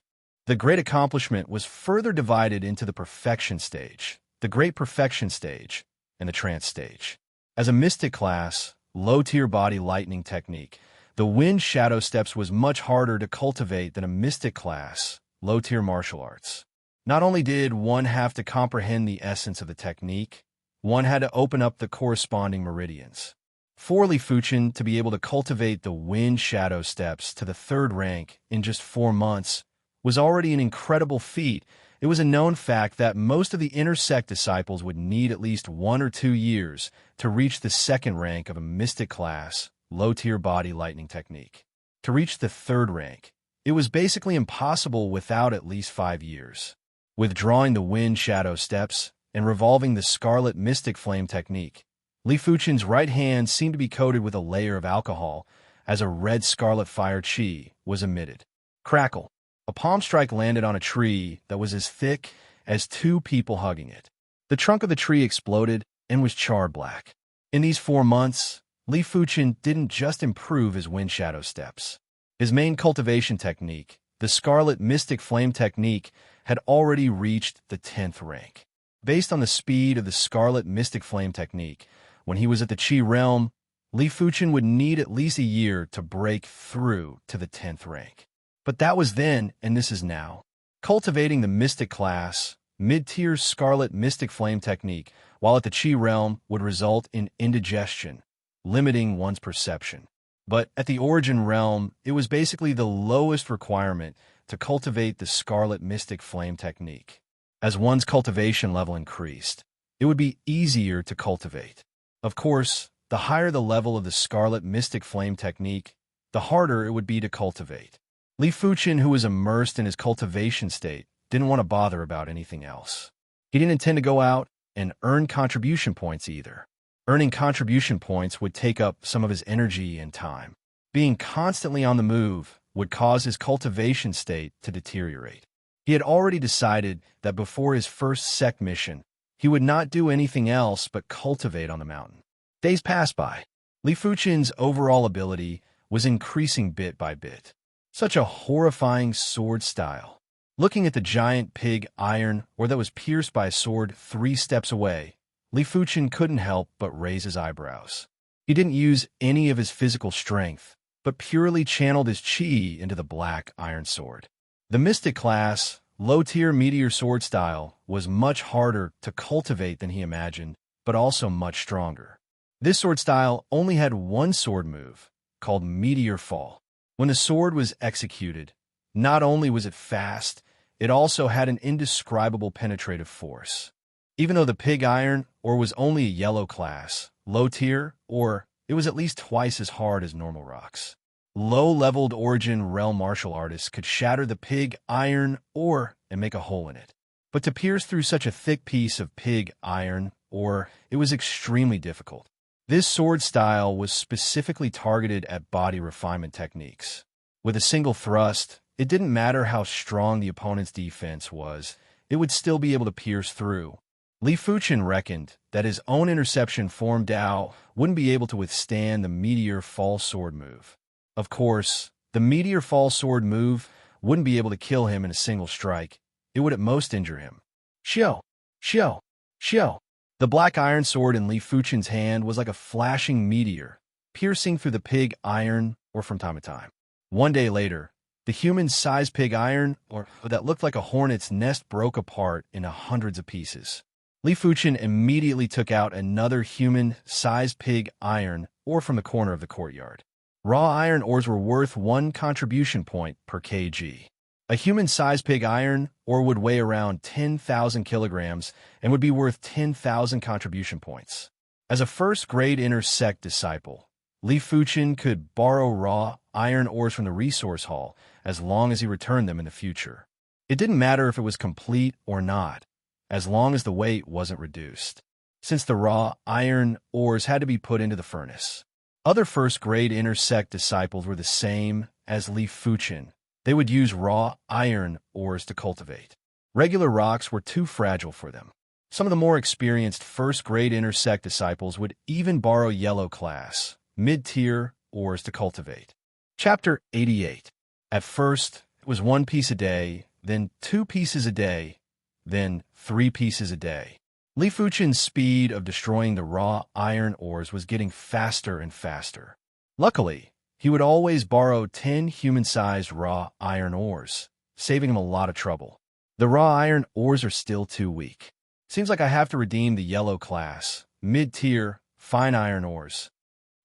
The great accomplishment was further divided into the perfection stage, the great perfection stage, and the trance stage. As a mystic class, low-tier body lightning technique, the wind shadow steps was much harder to cultivate than a mystic class, low-tier martial arts. Not only did one have to comprehend the essence of the technique, one had to open up the corresponding meridians. For Li Fuchen to be able to cultivate the wind shadow steps to the 3rd rank in just 4 months was already an incredible feat. It was a known fact that most of the inner sect disciples would need at least 1 or 2 years to reach the 2nd rank of a mystic class, low-tier body lightning technique. To reach the 3rd rank, it was basically impossible without at least 5 years. Withdrawing the wind shadow steps and revolving the scarlet mystic flame technique, Li Fuchen's right hand seemed to be coated with a layer of alcohol as a red scarlet fire chi was emitted. Crackle! A palm strike landed on a tree that was as thick as 2 people hugging it. The trunk of the tree exploded and was charred black. In these 4 months, Li Fuchen didn't just improve his wind shadow steps. His main cultivation technique, the scarlet mystic flame technique, had already reached the 10th rank. Based on the speed of the scarlet mystic flame technique, when he was at the Qi realm, Li Fuchen would need at least a year to break through to the 10th rank. But that was then, and this is now. Cultivating the mystic class, mid-tier scarlet mystic flame technique, while at the Qi realm would result in indigestion, limiting one's perception. But at the origin realm, it was basically the lowest requirement to cultivate the scarlet mystic flame technique. As one's cultivation level increased, it would be easier to cultivate. Of course, the higher the level of the scarlet mystic flame technique, the harder it would be to cultivate. Li Fuchen, who was immersed in his cultivation state, didn't want to bother about anything else. He didn't intend to go out and earn contribution points either. Earning contribution points would take up some of his energy and time. Being constantly on the move would cause his cultivation state to deteriorate. He had already decided that before his first sect mission, he would not do anything else but cultivate on the mountain. Days passed by. Li Fuchen's overall ability was increasing bit by bit. Such a horrifying sword style. Looking at the giant pig iron ore that was pierced by a sword 3 steps away, Li Fuchen couldn't help but raise his eyebrows. He didn't use any of his physical strength, but purely channeled his chi into the black iron sword. The Mystic class, low-tier meteor sword style, was much harder to cultivate than he imagined, but also much stronger. This sword style only had one sword move, called Meteor Fall. When the sword was executed, not only was it fast, it also had an indescribable penetrative force. Even though the pig iron ore was only a yellow class, low tier, or it was at least twice as hard as normal rocks. Low-leveled origin realm martial artists could shatter the pig iron ore and make a hole in it. But to pierce through such a thick piece of pig iron ore, it was extremely difficult. This sword style was specifically targeted at body refinement techniques. With a single thrust, it didn't matter how strong the opponent's defense was, it would still be able to pierce through. Li Fuchen reckoned that his own interception form Dao wouldn't be able to withstand the Meteor Fall sword move. Of course, the Meteor Fall sword move wouldn't be able to kill him in a single strike. It would at most injure him. Xiao! Xiao! Xiao! The black iron sword in Li Fuchen's hand was like a flashing meteor, piercing through the pig iron ore from time to time. One day later, the human-sized pig iron ore that looked like a hornet's nest broke apart into hundreds of pieces. Li Fuchen immediately took out another human-sized pig iron ore from the corner of the courtyard. Raw iron ores were worth 1 contribution point per kg. A human-sized pig iron ore would weigh around 10,000 kilograms and would be worth 10,000 contribution points. As a first-grade inner sect disciple, Li Fuchen could borrow raw iron ores from the resource hall as long as he returned them in the future. It didn't matter if it was complete or not, as long as the weight wasn't reduced, since the raw iron ores had to be put into the furnace. Other first-grade inner sect disciples were the same as Li Fuchen. They would use raw iron ores to cultivate. Regular rocks were too fragile for them. Some of the more experienced first-grade inner sect disciples would even borrow yellow class, mid-tier ores to cultivate. Chapter 88. At first, it was 1 piece a day, then 2 pieces a day, then 3 pieces a day. Li Fuchen's speed of destroying the raw iron ores was getting faster and faster. Luckily, he would always borrow 10 human-sized raw iron ores, saving him a lot of trouble. The raw iron ores are still too weak. Seems like I have to redeem the yellow class, mid-tier, fine iron ores.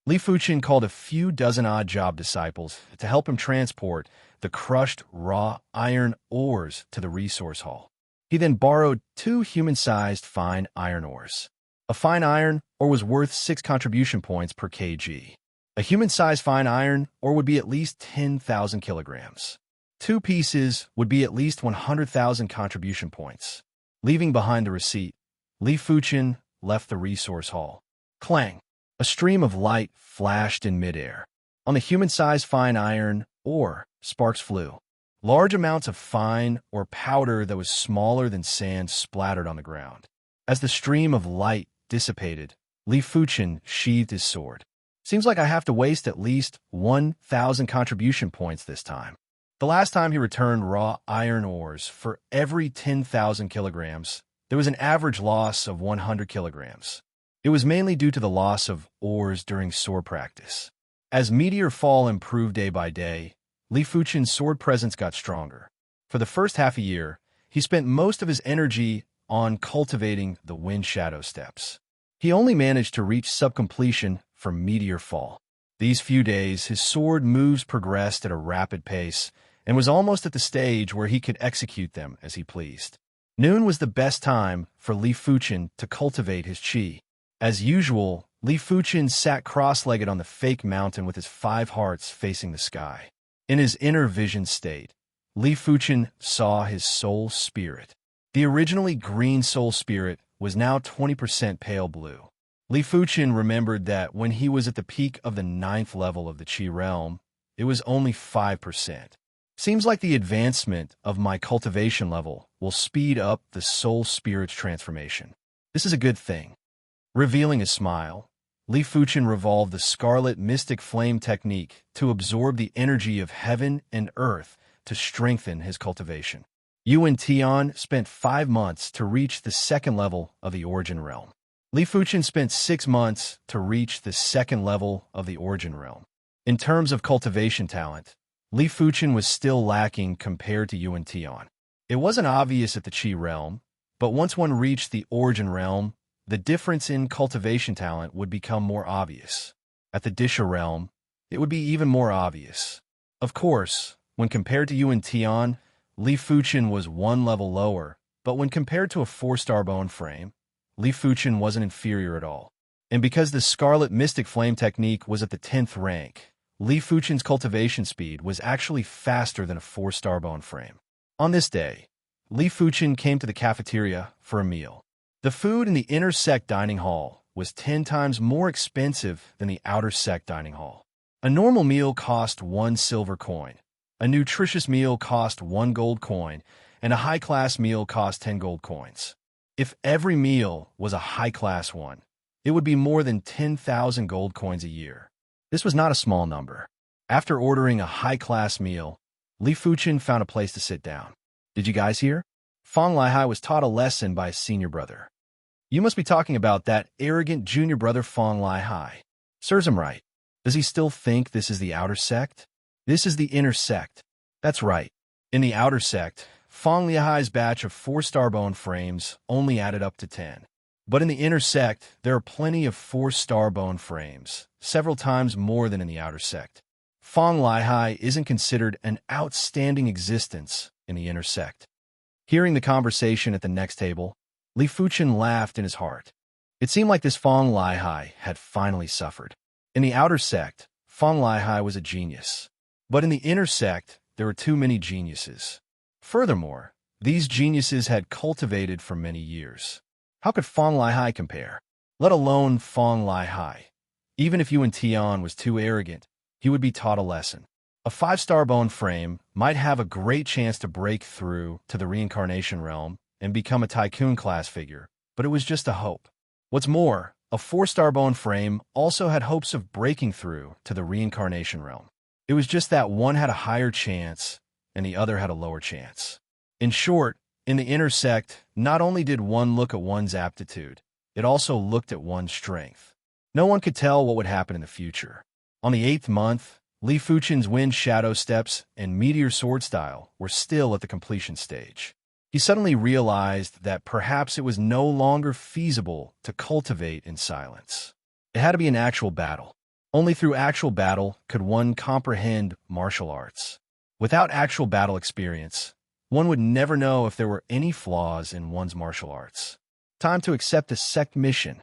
Li Fuchen called a few dozen odd-job disciples to help him transport the crushed raw iron ores to the resource hall. He then borrowed 2 human-sized fine iron ores. A fine iron ore was worth 6 contribution points per kg. A human-sized fine iron ore would be at least 10,000 kilograms. 2 pieces would be at least 100,000 contribution points. Leaving behind the receipt, Li Fuchen left the resource hall. Clang! A stream of light flashed in midair. On the human-sized fine iron ore, sparks flew. Large amounts of fine or powder that was smaller than sand splattered on the ground. As the stream of light dissipated, Li Fuchen sheathed his sword. Seems like I have to waste at least 1,000 contribution points this time. The last time he returned raw iron ores, for every 10,000 kilograms, there was an average loss of 100 kilograms. It was mainly due to the loss of ores during sword practice. As Meteor Fall improved day by day, Li Fuchen's sword presence got stronger. For the first half a year, he spent most of his energy on cultivating the Wind Shadow Steps. He only managed to reach sub-completion for Meteor Fall. These few days, his sword moves progressed at a rapid pace and was almost at the stage where he could execute them as he pleased. Noon was the best time for Li Fuchen to cultivate his chi. As usual, Li Fuchen sat cross-legged on the fake mountain with his 5 hearts facing the sky. In his inner vision state, Li Fuchen saw his soul spirit. The originally green soul spirit was now 20% pale blue. Li Fuchen remembered that when he was at the peak of the 9th level of the Qi realm, it was only 5%. Seems like the advancement of my cultivation level will speed up the soul spirit's transformation. This is a good thing. Revealing a smile, Li Fuchen revolved the scarlet mystic flame technique to absorb the energy of heaven and earth to strengthen his cultivation. Yuan Tian spent 5 months to reach the 2nd level of the origin realm. Li Fuchen spent 6 months to reach the 2nd level of the origin realm. In terms of cultivation talent, Li Fuchen was still lacking compared to Yuan Tian. It wasn't obvious at the Qi realm, but once one reached the origin realm, the difference in cultivation talent would become more obvious. At the Disha realm, it would be even more obvious. Of course, when compared to Yuan Tian, Li Fuchen was 1 level lower, but when compared to a 4-star bone frame, Li Fuchen wasn't inferior at all. And because the Scarlet Mystic Flame technique was at the 10th rank, Li Fuchen's cultivation speed was actually faster than a 4-star bone frame. On this day, Li Fuchen came to the cafeteria for a meal. The food in the inner sect dining hall was 10 times more expensive than the outer sect dining hall. A normal meal cost 1 silver coin, a nutritious meal cost 1 gold coin, and a high-class meal cost 10 gold coins. If every meal was a high-class one, it would be more than 10,000 gold coins a year. This was not a small number. After ordering a high-class meal, Li Fuchen found a place to sit down. Did you guys hear? Fang Lihai was taught a lesson by his senior brother. You must be talking about that arrogant junior brother Fang Lihai. Serves him right. Does he still think this is the outer sect? This is the inner sect. That's right. In the outer sect, Fang Lihai's batch of 4-star bone frames only added up to 10. But in the inner sect, there are plenty of 4-star bone frames, several times more than in the outer sect. Fang Lihai isn't considered an outstanding existence in the inner sect. Hearing the conversation at the next table, Li Fuchen laughed in his heart. It seemed like this Fang Lihai had finally suffered. In the outer sect, Fang Lihai was a genius. But in the inner sect, there were too many geniuses. Furthermore, these geniuses had cultivated for many years. How could Fang Lihai compare? Let alone Fang Lihai. Even if Yuan Tian was too arrogant, he would be taught a lesson. A 5-star bone frame might have a great chance to break through to the reincarnation realm and become a tycoon class figure, but it was just a hope. What's more, a 4-star bone frame also had hopes of breaking through to the reincarnation realm. It was just that one had a higher chance and the other had a lower chance. In short, in the inner sect, not only did one look at one's aptitude, it also looked at one's strength. No one could tell what would happen in the future. On the 8th month, Li Fuchen's Wind Shadow Steps and Meteor Sword Style were still at the completion stage. He suddenly realized that perhaps it was no longer feasible to cultivate in silence. It had to be an actual battle. Only through actual battle could one comprehend martial arts. Without actual battle experience, one would never know if there were any flaws in one's martial arts. Time to accept the sect mission.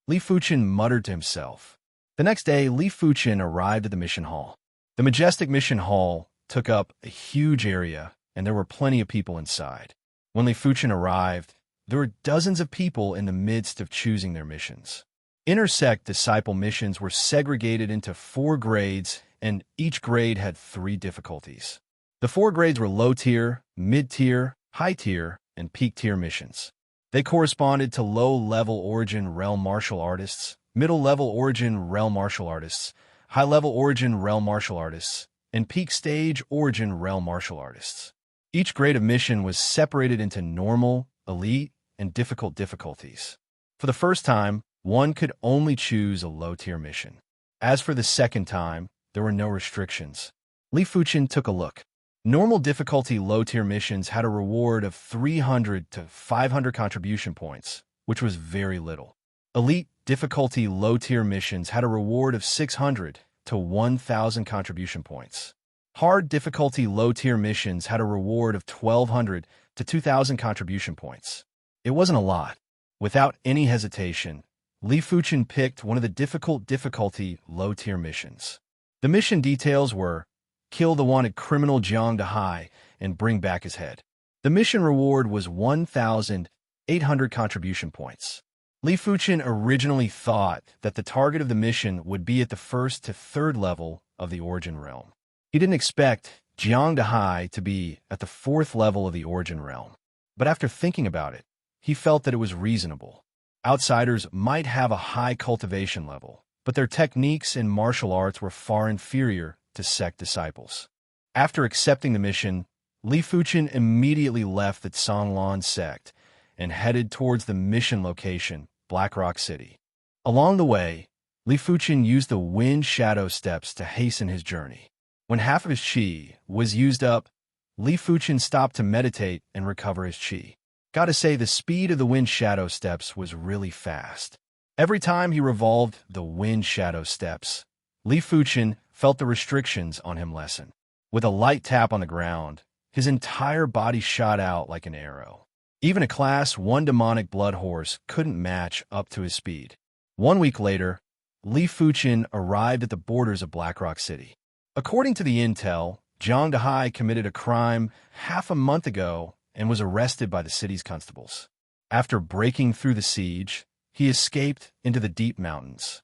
Li Fuchen muttered to himself. The next day, Li Fuchen arrived at the mission hall. The majestic mission hall took up a huge area, and there were plenty of people inside. When Li Fuchen arrived, there were dozens of people in the midst of choosing their missions. Inner sect disciple missions were segregated into 4 grades, and each grade had 3 difficulties. The 4 grades were low-tier, mid-tier, high-tier, and peak-tier missions. They corresponded to low-level origin realm martial artists, middle-level origin realm martial artists, high-level origin realm martial artists, and peak-stage origin realm martial artists. Each grade of mission was separated into normal, elite, and difficult difficulties. For the first time, one could only choose a low-tier mission. As for the second time, there were no restrictions. Li Fuchen took a look. Normal difficulty low-tier missions had a reward of 300 to 500 contribution points, which was very little. Elite difficulty low-tier missions had a reward of 600 to 1,000 contribution points. Hard difficulty low-tier missions had a reward of 1,200 to 2,000 contribution points. It wasn't a lot. Without any hesitation, Li Fuchen picked one of the difficulty low-tier missions. The mission details were kill the wanted criminal Jiang Dahai and bring back his head. The mission reward was 1,800 contribution points. Li Fuchen originally thought that the target of the mission would be at the 1st to 3rd level of the Origin Realm. He didn't expect Jiang Dahai to be at the 4th level of the Origin Realm. But after thinking about it, he felt that it was reasonable. Outsiders might have a high cultivation level, but their techniques in martial arts were far inferior to sect disciples. After accepting the mission, Li Fuchen immediately left the Songlan sect and headed towards the mission location, Black Rock City. Along the way, Li Fuchen used the wind shadow steps to hasten his journey. When half of his qi was used up, Li Fuchen stopped to meditate and recover his qi. Gotta say, the speed of the wind shadow steps was really fast. Every time he revolved the wind shadow steps, Li Fuchen felt the restrictions on him lessen. With a light tap on the ground, his entire body shot out like an arrow. Even a Class 1 demonic blood horse couldn't match up to his speed. 1 week later, Li Fuchen arrived at the borders of Black Rock City. According to the intel, Jiang Dahai committed a crime half a month ago and was arrested by the city's constables. After breaking through the siege, he escaped into the deep mountains.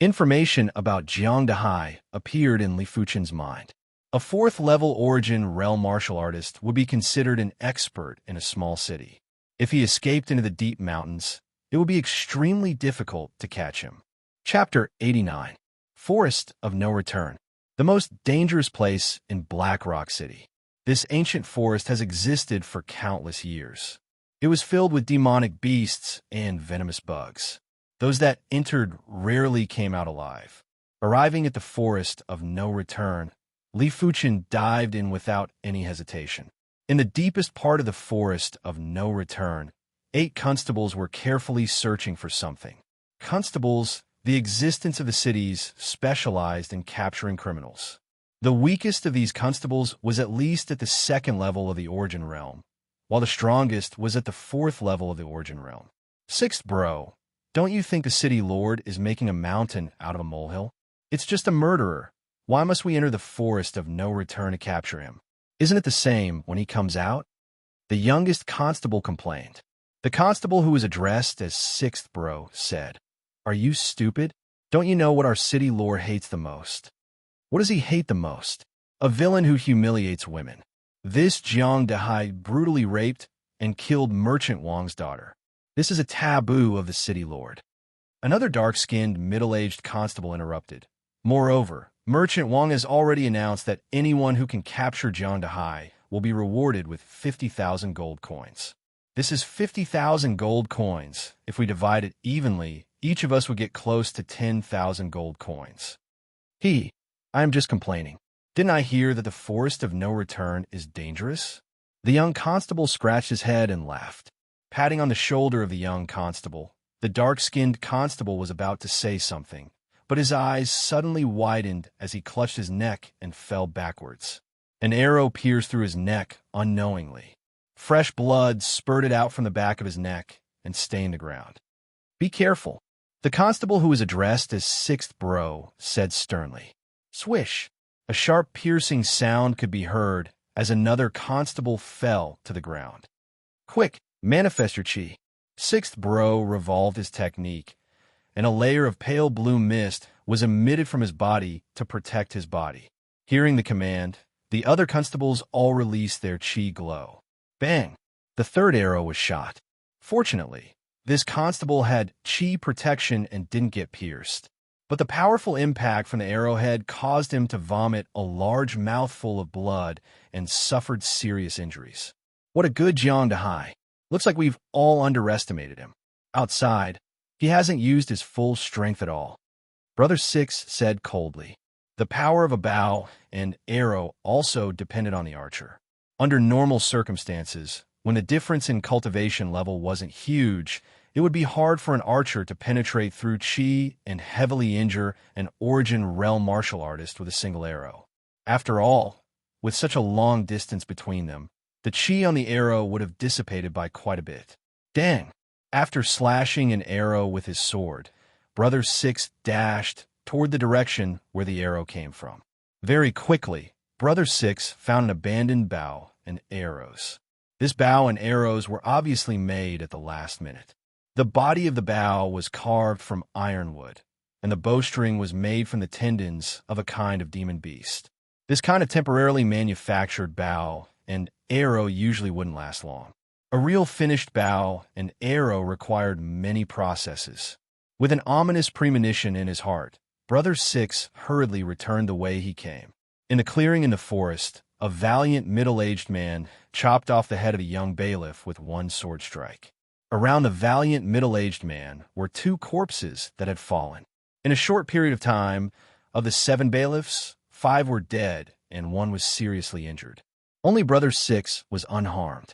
Information about Jiang Dahai appeared in Li Fuchen's mind. A 4th-level Origin Realm martial artist would be considered an expert in a small city. If he escaped into the deep mountains, it would be extremely difficult to catch him. Chapter 89. Forest of No Return. The most dangerous place in Black Rock City. This ancient forest has existed for countless years. It was filled with demonic beasts and venomous bugs. Those that entered rarely came out alive. Arriving at the Forest of No Return, Li Fuchen dived in without any hesitation. In the deepest part of the Forest of No Return, 8 constables were carefully searching for something. Constables, the existence of the cities, specialized in capturing criminals. The weakest of these constables was at least at the 2nd level of the Origin Realm, while the strongest was at the 4th level of the Origin Realm. 6th bro, don't you think the city lord is making a mountain out of a molehill? It's just a murderer. Why must we enter the Forest of No Return to capture him? Isn't it the same when he comes out? The youngest constable complained. The constable who was addressed as 6th bro said, "Are you stupid? Don't you know what our city lord hates the most? What does he hate the most? A villain who humiliates women. This Jiang Dahai brutally raped and killed Merchant Wang's daughter. This is a taboo of the city lord." Another dark-skinned, middle-aged constable interrupted. "Moreover, Merchant Wang has already announced that anyone who can capture Jiang Dahai will be rewarded with 50,000 gold coins. This is 50,000 gold coins. If we divide it evenly, each of us would get close to 10,000 gold coins." I am just complaining. Didn't I hear that the Forest of No Return is dangerous? The young constable scratched his head and laughed. Patting on the shoulder of the young constable, the dark-skinned constable was about to say something, but his eyes suddenly widened as he clutched his neck and fell backwards. An arrow pierced through his neck unknowingly. Fresh blood spurted out from the back of his neck and stained the ground. "Be careful." The constable who was addressed as 6th bro said sternly. Swish! A sharp piercing sound could be heard as another constable fell to the ground. "Quick, manifest your chi." 6th bro revolved his technique, and a layer of pale blue mist was emitted from his body to protect his body. Hearing the command, the other constables all released their chi glow. Bang! The 3rd arrow was shot. Fortunately, this constable had chi protection and didn't get pierced. But the powerful impact from the arrowhead caused him to vomit a large mouthful of blood and suffered serious injuries. What a good Jiang Dahai. Looks like we've all underestimated him. Outside, he hasn't used his full strength at all. Brother 6 said coldly. The power of a bow and arrow also depended on the archer. Under normal circumstances, when the difference in cultivation level wasn't huge, it would be hard for an archer to penetrate through chi and heavily injure an Origin Realm martial artist with a single arrow. After all, with such a long distance between them, the chi on the arrow would have dissipated by quite a bit. Dang! After slashing an arrow with his sword, Brother Six dashed toward the direction where the arrow came from. Very quickly, Brother Six found an abandoned bow and arrows. This bow and arrows were obviously made at the last minute. The body of the bow was carved from ironwood, and the bowstring was made from the tendons of a kind of demon beast. This kind of temporarily manufactured bow and arrow usually wouldn't last long. A real finished bow and arrow required many processes. With an ominous premonition in his heart, Brother Six hurriedly returned the way he came. In the clearing in the forest, a valiant middle-aged man chopped off the head of a young bailiff with one sword strike. Around the valiant middle-aged man were 2 corpses that had fallen. In a short period of time, of the 7 bailiffs, 5 were dead and 1 was seriously injured. Only Brother Six was unharmed.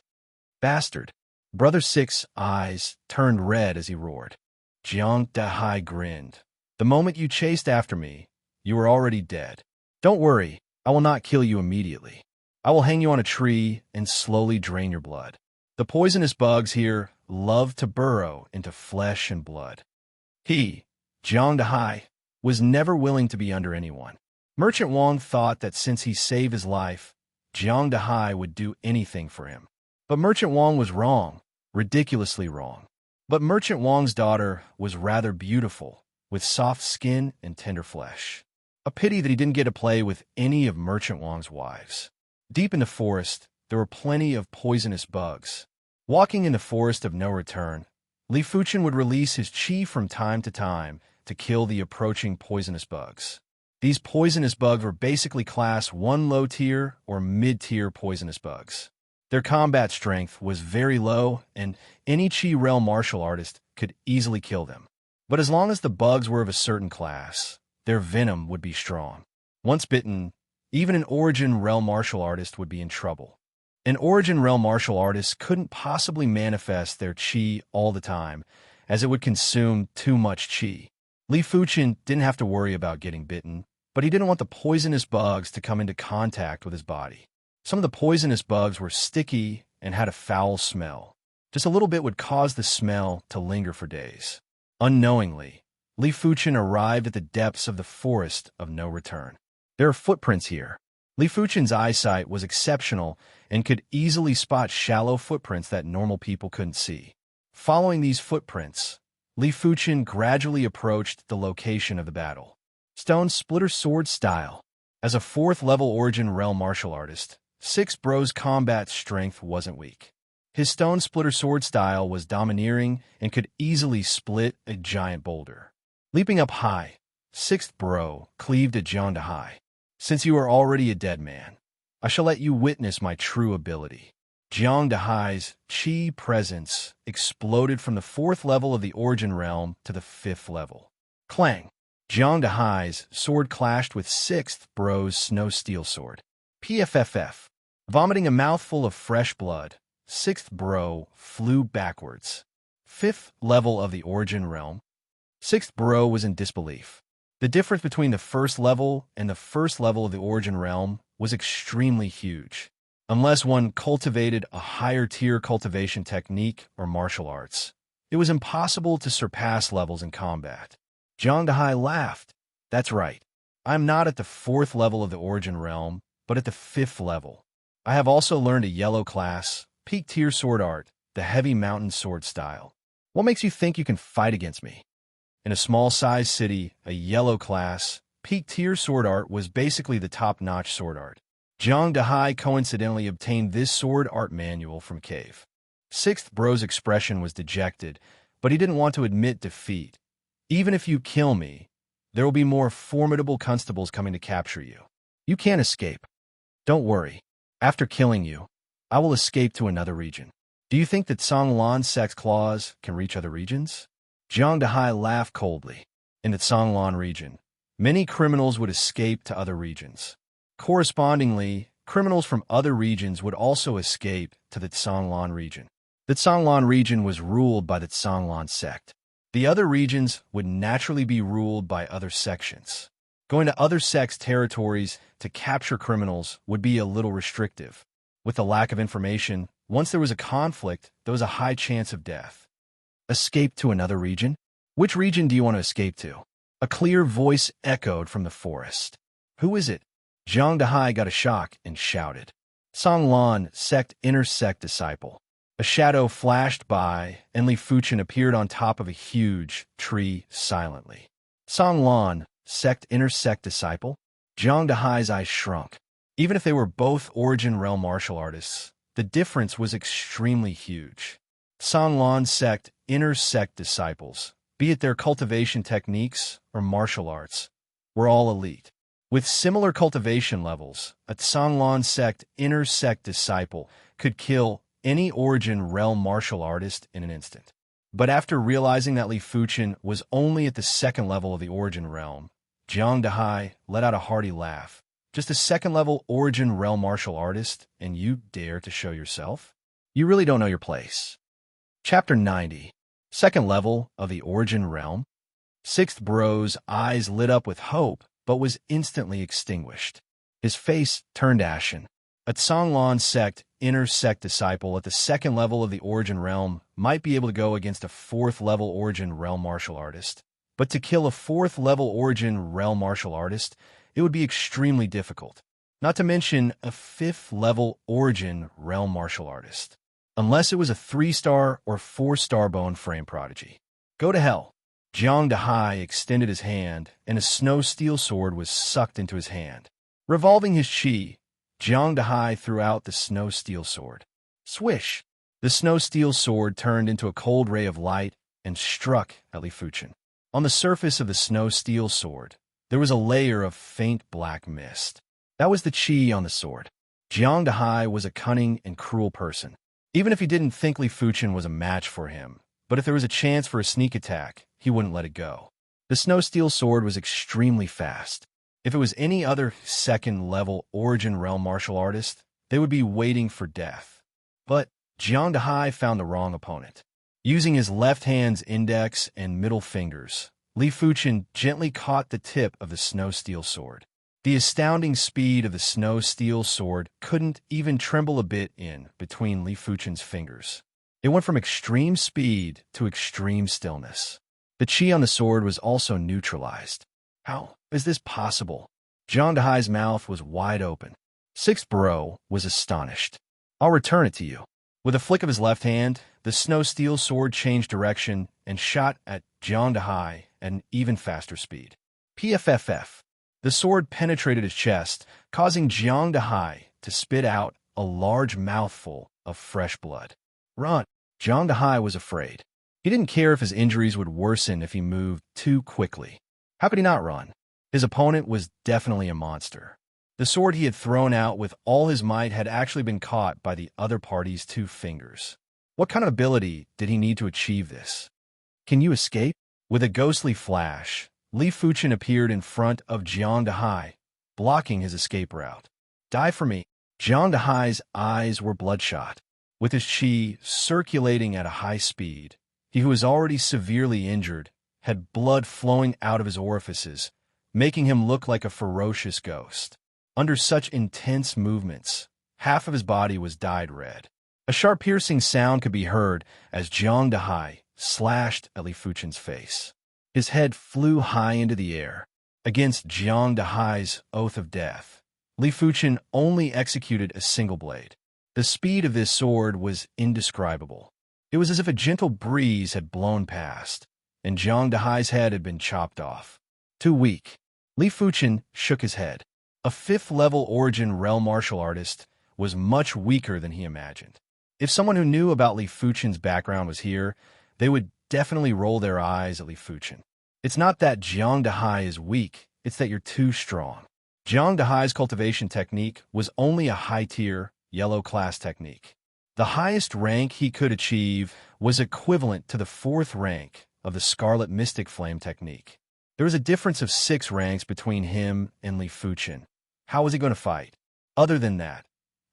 Bastard! Brother Six's eyes turned red as he roared. Jiang Dahai grinned. The moment you chased after me, you were already dead. Don't worry, I will not kill you immediately. I will hang you on a tree and slowly drain your blood. The poisonous bugs here love to burrow into flesh and blood. He, Jiang Dahai, was never willing to be under anyone. Merchant Wang thought that since he saved his life, Jiang Dahai would do anything for him. But Merchant Wang was wrong, ridiculously wrong. But Merchant Wang's daughter was rather beautiful, with soft skin and tender flesh. A pity that he didn't get to play with any of Merchant Wang's wives. Deep in the forest, there were plenty of poisonous bugs. Walking in the forest of no return, Li Fuchen would release his qi from time to kill the approaching poisonous bugs. These poisonous bugs were basically class 1 low-tier or mid-tier poisonous bugs. Their combat strength was very low, and any Qi realm martial artist could easily kill them. But as long as the bugs were of a certain class, their venom would be strong. Once bitten, even an Origin realm martial artist would be in trouble. An Origin realm martial artist couldn't possibly manifest their Qi all the time, as it would consume too much Qi. Li Fuchen didn't have to worry about getting bitten, but he didn't want the poisonous bugs to come into contact with his body. Some of the poisonous bugs were sticky and had a foul smell. Just a little bit would cause the smell to linger for days. Unknowingly, Li Fuchen arrived at the depths of the forest of no return. There are footprints here. Li Fuchen's eyesight was exceptional and could easily spot shallow footprints that normal people couldn't see. Following these footprints, Li Fuchen gradually approached the location of the battle. Stone Splitter Sword Style. As a 4th level Origin realm martial artist, Six Bro's combat strength wasn't weak. His Stone Splitter Sword style was domineering and could easily split a giant boulder. Leaping up high, Sixth Bro cleaved at Jiang Dahai. Since you are already a dead man, I shall let you witness my true ability. Jiang Dahai's Qi presence exploded from the 4th level of the Origin realm to the 5th level. Clang! Jiang Dahai's sword clashed with Sixth Bro's Snow Steel sword. PFFF. Vomiting a mouthful of fresh blood, Sixth Bro flew backwards. 5th level of the Origin realm. Sixth Bro was in disbelief. The difference between the 1st level and the 1st level of the Origin realm was extremely huge. Unless one cultivated a higher-tier cultivation technique or martial arts, it was impossible to surpass levels in combat. Jiang Dahai laughed. That's right. I'm not at the 4th level of the Origin realm, but at the 5th level. I have also learned a yellow class, peak tier sword art, the heavy mountain sword style. What makes you think you can fight against me? In a small-sized city, a yellow class, peak tier sword art was basically the top-notch sword art. Jiang Dahai coincidentally obtained this sword art manual from Cave. Sixth Bro's expression was dejected, but he didn't want to admit defeat. Even if you kill me, there will be more formidable constables coming to capture you. You can't escape. Don't worry. After killing you, I will escape to another region. Do you think that Songlan's sex claws can reach other regions? Jiang Dahai laughed coldly. In the Songlan region, many criminals would escape to other regions. Correspondingly, criminals from other regions would also escape to the Songlan region. The Songlan region was ruled by the Songlan sect. The other regions would naturally be ruled by other sections. Going to other sects' territories to capture criminals would be a little restrictive. With the lack of information, once there was a conflict, there was a high chance of death. Escape to another region? Which region do you want to escape to? A clear voice echoed from the forest. Who is it? Zhang Dahai got a shock and shouted. Song Lan, inner sect disciple. A shadow flashed by, and Li Fuchen appeared on top of a huge tree silently. Song Lan, inner sect disciple? Zhang Dahai's eyes shrunk. Even if they were both Origin Realm martial artists, the difference was extremely huge. Song Lan inner sect disciples, be it their cultivation techniques or martial arts, were all elite. With similar cultivation levels, a Songlan inner sect disciple could kill any Origin Realm martial artist in an instant. But after realizing that Li Fuchen was only at the second level of the Origin Realm, Zhang Dahai let out a hearty laugh. Just a second-level Origin Realm martial artist, and you dare to show yourself? You really don't know your place. Chapter 90. Second level of the Origin Realm. Sixth Bro's eyes lit up with hope, but was instantly extinguished. His face turned ashen. A Songlan inner sect disciple at the second level of the Origin Realm might be able to go against a fourth-level Origin Realm martial artist. But to kill a fourth-level Origin Realm martial artist, it would be extremely difficult. Not to mention a fifth-level Origin Realm martial artist. Unless it was a 3-star or 4-star bone frame prodigy. Go to hell. Zhang Dahai extended his hand, and a snow steel sword was sucked into his hand. Revolving his chi, Zhang Dahai threw out the snow steel sword. Swish! The snow steel sword turned into a cold ray of light and struck at Li Fuchen. On the surface of the snow steel sword, there was a layer of faint black mist. That was the chi on the sword. Zhang Dahai was a cunning and cruel person. Even if he didn't think Li Fuchen was a match for him, but if there was a chance for a sneak attack, he wouldn't let it go. The snow steel sword was extremely fast. If it was any other second-level Origin Realm martial artist, they would be waiting for death. But Zhang Dahai found the wrong opponent. Using his left hand's index and middle fingers, Li Fuchen gently caught the tip of the snow steel sword. The astounding speed of the snow steel sword couldn't even tremble a bit in between Li Fuchen's fingers. It went from extreme speed to extreme stillness. The chi on the sword was also neutralized. How is this possible? Zhang Dahai's mouth was wide open. Sixth Bro was astonished. I'll return it to you. With a flick of his left hand, the snow steel sword changed direction and shot at Zhang Dahai at an even faster speed. PFFF. The sword penetrated his chest, causing Zhang Dahai to spit out a large mouthful of fresh blood. Run! Zhang Dahai was afraid. He didn't care if his injuries would worsen if he moved too quickly. How could he not run? His opponent was definitely a monster. The sword he had thrown out with all his might had actually been caught by the other party's 2 fingers. What kind of ability did he need to achieve this? Can you escape? With a ghostly flash, Li Fuchen appeared in front of Zhang Dahai, blocking his escape route. Die for me. Zhang Dahai's eyes were bloodshot. With his chi circulating at a high speed, he who was already severely injured had blood flowing out of his orifices, making him look like a ferocious ghost. Under such intense movements, half of his body was dyed red. A sharp piercing sound could be heard as Zhang Dahai slashed at Li Fuchen's face. His head flew high into the air. Against Zhang Dahai's oath of death, Li Fuchen only executed a single blade. The speed of this sword was indescribable. It was as if a gentle breeze had blown past, and Zhang Dahai's head had been chopped off. Too weak. Li Fuchen shook his head. A 5th-level Origin Realm martial artist was much weaker than he imagined. If someone who knew about Li Fuchen's background was here, they would definitely roll their eyes at Li Fuchen. It's not that Zhang Dahai is weak, it's that you're too strong. Zhang Dahai's cultivation technique was only a high-tier, yellow-class technique. The highest rank he could achieve was equivalent to the 4th rank of the Scarlet Mystic Flame technique. There was a difference of 6 ranks between him and Li Fuchen. How was he going to fight? Other than that,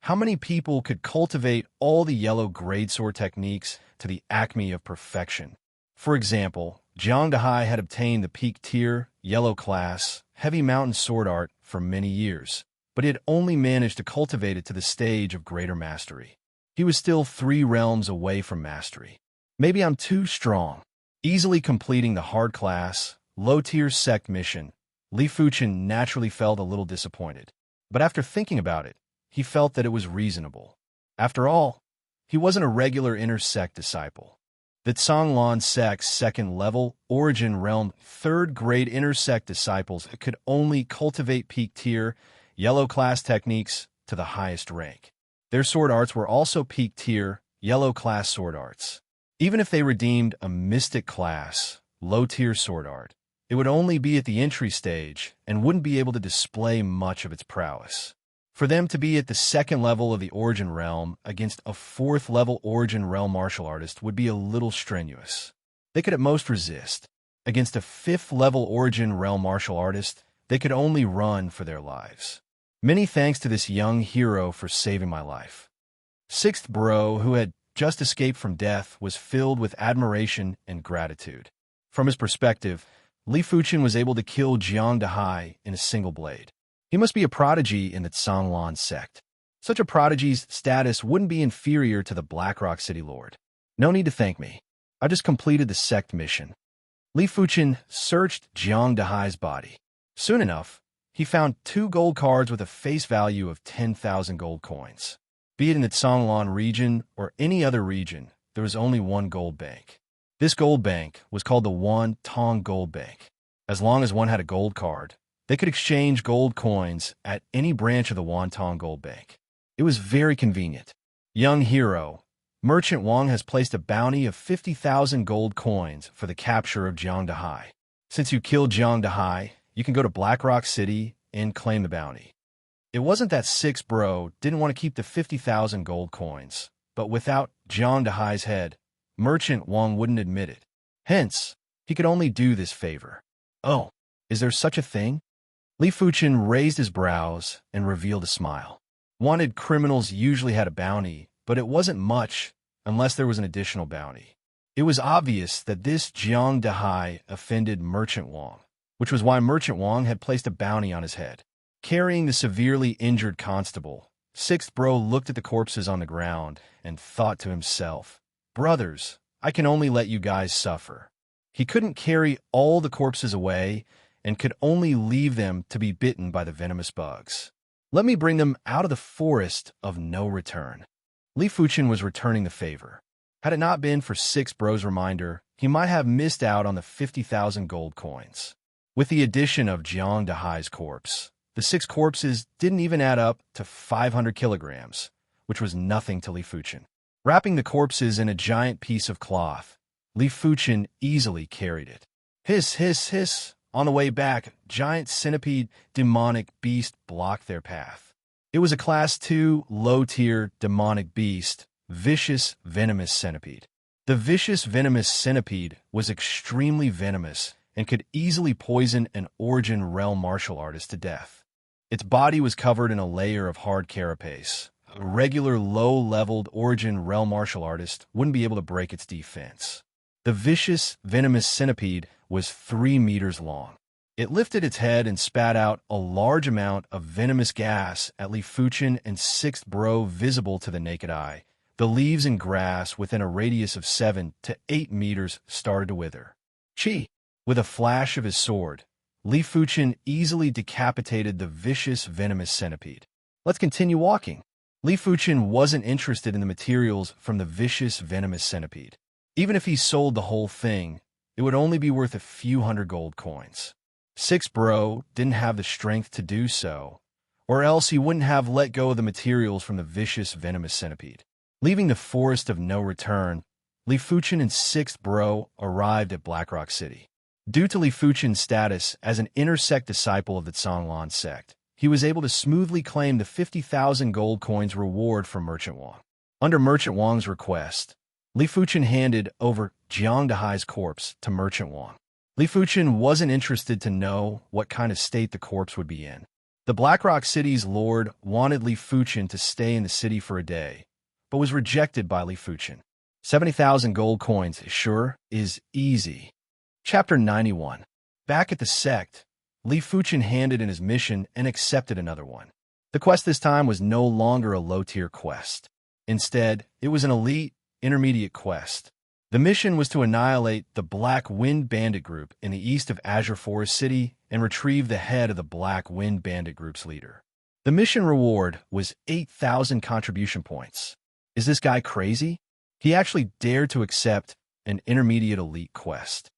how many people could cultivate all the yellow grade sword techniques to the acme of perfection? For example, Zhang Dahai had obtained the peak tier, yellow class, heavy mountain sword art for many years, but he had only managed to cultivate it to the stage of greater mastery. He was still 3 realms away from mastery. Maybe I'm too strong. Easily completing the hard class, low-tier sect mission, Li Fuchen naturally felt a little disappointed. But after thinking about it, he felt that it was reasonable. After all, he wasn't a regular inner sect disciple. The Zhonglan sect's second-level origin realm third-grade inner sect disciples could only cultivate peak-tier, yellow-class techniques to the highest rank. Their sword arts were also peak-tier, yellow-class sword arts. Even if they redeemed a mystic class, low-tier sword art, it would only be at the entry stage and wouldn't be able to display much of its prowess. For them to be at the second level of the origin realm against a fourth-level origin realm martial artist would be a little strenuous. They could at most resist. Against a fifth-level origin realm martial artist, they could only run for their lives. Many thanks to this young hero for saving my life. Sixth bro, who had just escaped from death, was filled with admiration and gratitude. From his perspective, Li Fuchen was able to kill Jiang Dahai in a single blade. He must be a prodigy in the Zhonglan sect. Such a prodigy's status wouldn't be inferior to the Blackrock City Lord. No need to thank me. I just completed the sect mission. Li Fuchen searched Jiang Dahai's body. Soon enough, he found 2 gold cards with a face value of 10,000 gold coins. Be it in the Zhonglan region or any other region, there was only one gold bank. This gold bank was called the Wan Tong Gold Bank. As long as one had a gold card, they could exchange gold coins at any branch of the Wan Tong Gold Bank. It was very convenient. Young hero, Merchant Wang has placed a bounty of 50,000 gold coins for the capture of Jiang Dahai. Since you killed Jiang Dahai, you can go to Blackrock City and claim the bounty. It wasn't that Six Bro didn't want to keep the 50,000 gold coins, but without Jiang Dahai's head, Merchant Wang wouldn't admit it. Hence, he could only do this favor. Oh, is there such a thing? Li Fuchen raised his brows and revealed a smile. Wanted criminals usually had a bounty, but it wasn't much unless there was an additional bounty. It was obvious that this Jiang Dahai offended Merchant Wang, which was why Merchant Wang had placed a bounty on his head. Carrying the severely injured constable, Sixth Bro looked at the corpses on the ground and thought to himself, "Brothers, I can only let you guys suffer." He couldn't carry all the corpses away and could only leave them to be bitten by the venomous bugs. Let me bring them out of the forest of no return. Li Fuchen was returning the favor. Had it not been for Six Bro's reminder, he might have missed out on the 50,000 gold coins. With the addition of Jiang Dahai's corpse, the 6 corpses didn't even add up to 500 kilograms, which was nothing to Li Fuchen. Wrapping the corpses in a giant piece of cloth, Li Fuchen easily carried it. Hiss, hiss, hiss. On the way back, giant centipede demonic beast blocked their path. It was a Class 2, low-tier demonic beast, vicious venomous centipede. The vicious venomous centipede was extremely venomous and could easily poison an origin realm martial artist to death. Its body was covered in a layer of hard carapace. A regular low-leveled origin realm martial artist wouldn't be able to break its defense. The vicious venomous centipede was 3 meters long. It lifted its head and spat out a large amount of venomous gas at Li Fuchen and Sixth Bro visible to the naked eye. The leaves and grass within a radius of 7 to 8 meters started to wither. Chi! With a flash of his sword, Li Fuchen easily decapitated the vicious venomous centipede. Let's continue walking. Li Fuchen wasn't interested in the materials from the vicious venomous centipede. Even if he sold the whole thing, it would only be worth a few hundred gold coins. Six Bro didn't have the strength to do so, or else he wouldn't have let go of the materials from the vicious venomous centipede. Leaving the forest of no return, Li Fuchen and Sixth Bro arrived at Blackrock City. Due to Li Fuchen's status as an inner-sect disciple of the Zhonglan sect, he was able to smoothly claim the 50,000 gold coins reward from Merchant Wang. Under Merchant Wang's request, Li Fuchen handed over Jiang Dahai's corpse to Merchant Wang. Li Fuchen wasn't interested to know what kind of state the corpse would be in. The Blackrock City's lord wanted Li Fuchen to stay in the city for a day, but was rejected by Li Fuchen. 70,000 gold coins, sure, is easy. Chapter 91. Back at the sect, Li Fuchen handed in his mission and accepted another one. The quest this time was no longer a low-tier quest. Instead, it was an elite, intermediate quest. The mission was to annihilate the Black Wind Bandit Group in the east of Azure Forest City and retrieve the head of the Black Wind Bandit Group's leader. The mission reward was 8,000 contribution points. Is this guy crazy? He actually dared to accept an intermediate elite quest.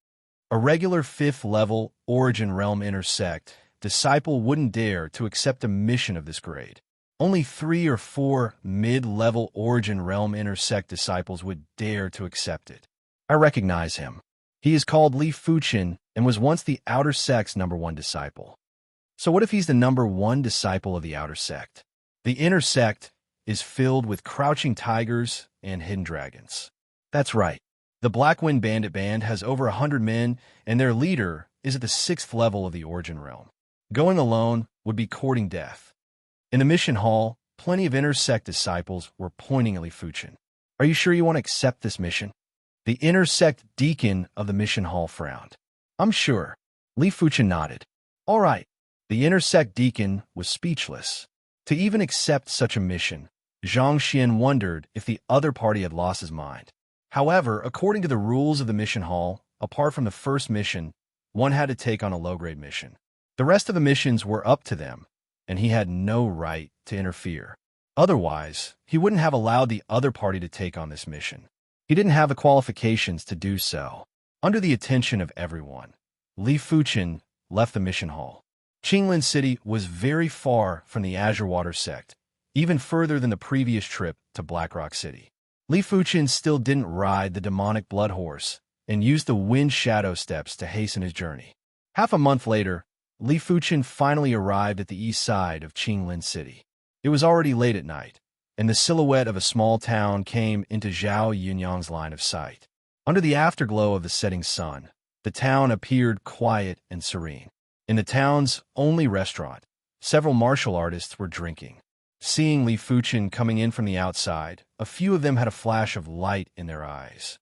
A regular 5th level Origin Realm Intersect disciple wouldn't dare to accept a mission of this grade. Only 3 or 4 mid-level Origin Realm Intersect disciples would dare to accept it. I recognize him. He is called Li Fuchin and was once the Outer Sect's #1 disciple. So what if he's the #1 disciple of the Outer Sect? The Inner Sect is filled with crouching tigers and hidden dragons. That's right. The Black Wind Bandit Band has over 100 men, and their leader is at the 6th level of the Origin Realm. Going alone would be courting death. In the mission hall, plenty of Intersect disciples were pointing at Li Fuchin. Are you sure you want to accept this mission? The Intersect deacon of the mission hall frowned. I'm sure. Li Fuchin nodded. All right. The Intersect deacon was speechless. To even accept such a mission, Zhang Xian wondered if the other party had lost his mind. However, according to the rules of the mission hall, apart from the first mission, one had to take on a low-grade mission. The rest of the missions were up to them, and he had no right to interfere. Otherwise, he wouldn't have allowed the other party to take on this mission. He didn't have the qualifications to do so. Under the attention of everyone, Li Fuchin left the mission hall. Qinglin City was very far from the Azure Water Sect, even further than the previous trip to Blackrock City. Li Fuchin still didn't ride the demonic blood horse and used the wind shadow steps to hasten his journey. Half a month later, Li Fuchin finally arrived at the east side of Qinglin City. It was already late at night, and the silhouette of a small town came into Zhao Yunyang's line of sight. Under the afterglow of the setting sun, the town appeared quiet and serene. In the town's only restaurant, several martial artists were drinking. Seeing Li Fuchin coming in from the outside, a few of them had a flash of light in their eyes.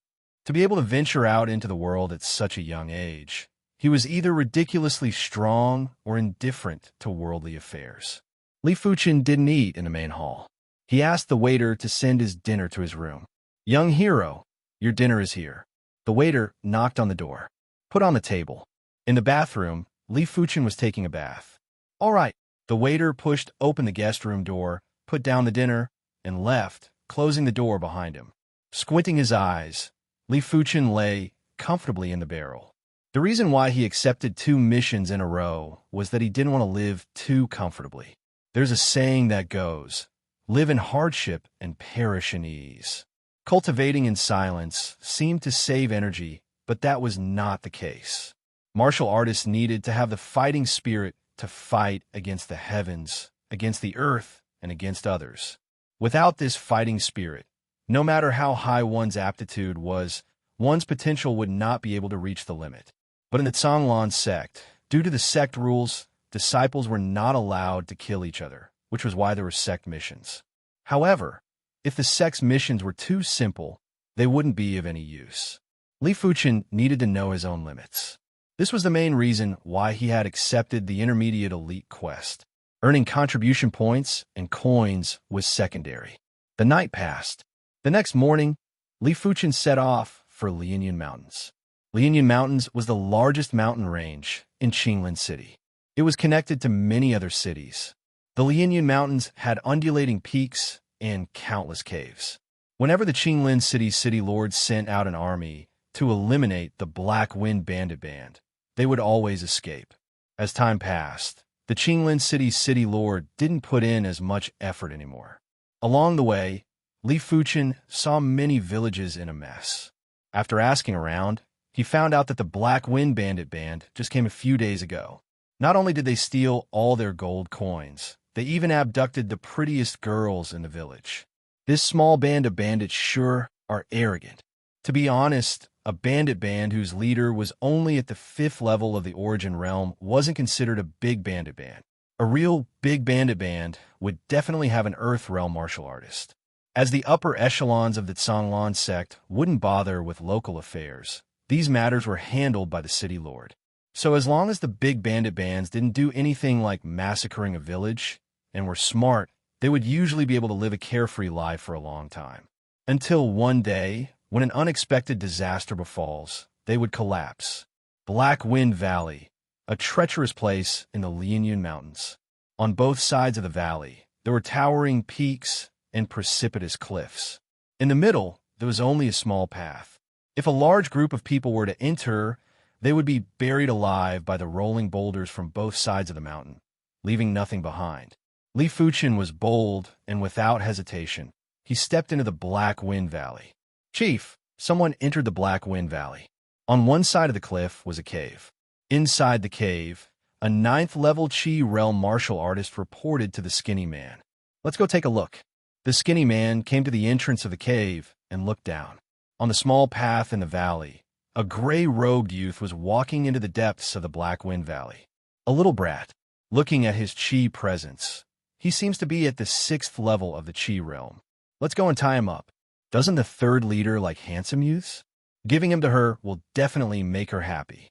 To be able to venture out into the world at such a young age, he was either ridiculously strong or indifferent to worldly affairs. Li Fuchin didn't eat in the main hall. He asked the waiter to send his dinner to his room. "Young hero, your dinner is here." The waiter knocked on the door. "Put on the table." In the bathroom, Li Fuchin was taking a bath. "All right." The waiter pushed open the guest room door, put down the dinner, and left, closing the door behind him. Squinting his eyes, Li Fuchin lay comfortably in the barrel. The reason why he accepted 2 missions in a row was that he didn't want to live too comfortably. There's a saying that goes, "Live in hardship and perish in ease." Cultivating in silence seemed to save energy, but that was not the case. Martial artists needed to have the fighting spirit to fight against the heavens, against the earth, and against others. Without this fighting spirit, no matter how high one's aptitude was, one's potential would not be able to reach the limit. But in the Zhanglan sect, due to the sect rules, disciples were not allowed to kill each other, which was why there were sect missions. However, if the sect's missions were too simple, they wouldn't be of any use. Li Fuchin needed to know his own limits. This was the main reason why he had accepted the intermediate elite quest. Earning contribution points and coins was secondary. The night passed. The next morning, Li Fuchin set off for Lianyan Mountains. Lianyan Mountains was the largest mountain range in Qinglin City. It was connected to many other cities. The Lianyan Mountains had undulating peaks and countless caves. Whenever the Qinglin city lords sent out an army to eliminate the Black Wind Bandit Band, they would always escape. As time passed, the Qinglin city lord didn't put in as much effort anymore. Along the way, Li Fuchin saw many villages in a mess. After asking around, he found out that the Black Wind Bandit Band just came a few days ago. Not only did they steal all their gold coins, they even abducted the prettiest girls in the village. This small band of bandits sure are arrogant. To be honest, a bandit band whose leader was only at the 5th level of the Origin Realm wasn't considered a big bandit band. A real big bandit band would definitely have an Earth Realm martial artist. As the upper echelons of the Zhanglan sect wouldn't bother with local affairs, these matters were handled by the city lord. So as long as the big bandit bands didn't do anything like massacring a village and were smart, they would usually be able to live a carefree life for a long time. Until one day, When an unexpected disaster befalls, they would collapse. Black Wind Valley, a treacherous place in the Lianyun Mountains. On both sides of the valley, there were towering peaks and precipitous cliffs. In the middle, there was only a small path. If a large group of people were to enter, they would be buried alive by the rolling boulders from both sides of the mountain, leaving nothing behind. Li Fuchen was bold, and without hesitation, he stepped into the Black Wind Valley. Chief, someone entered the Black Wind Valley. On one side of the cliff was a cave. Inside the cave, a 9th-level Chi realm martial artist reported to the skinny man. Let's go take a look. The skinny man came to the entrance of the cave and looked down. On the small path in the valley, a gray-robed youth was walking into the depths of the Black Wind Valley. A little brat, looking at his Chi presence. He seems to be at the 6th level of the Chi realm. Let's go and tie him up. Doesn't the 3rd leader like handsome youths? Giving him to her will definitely make her happy.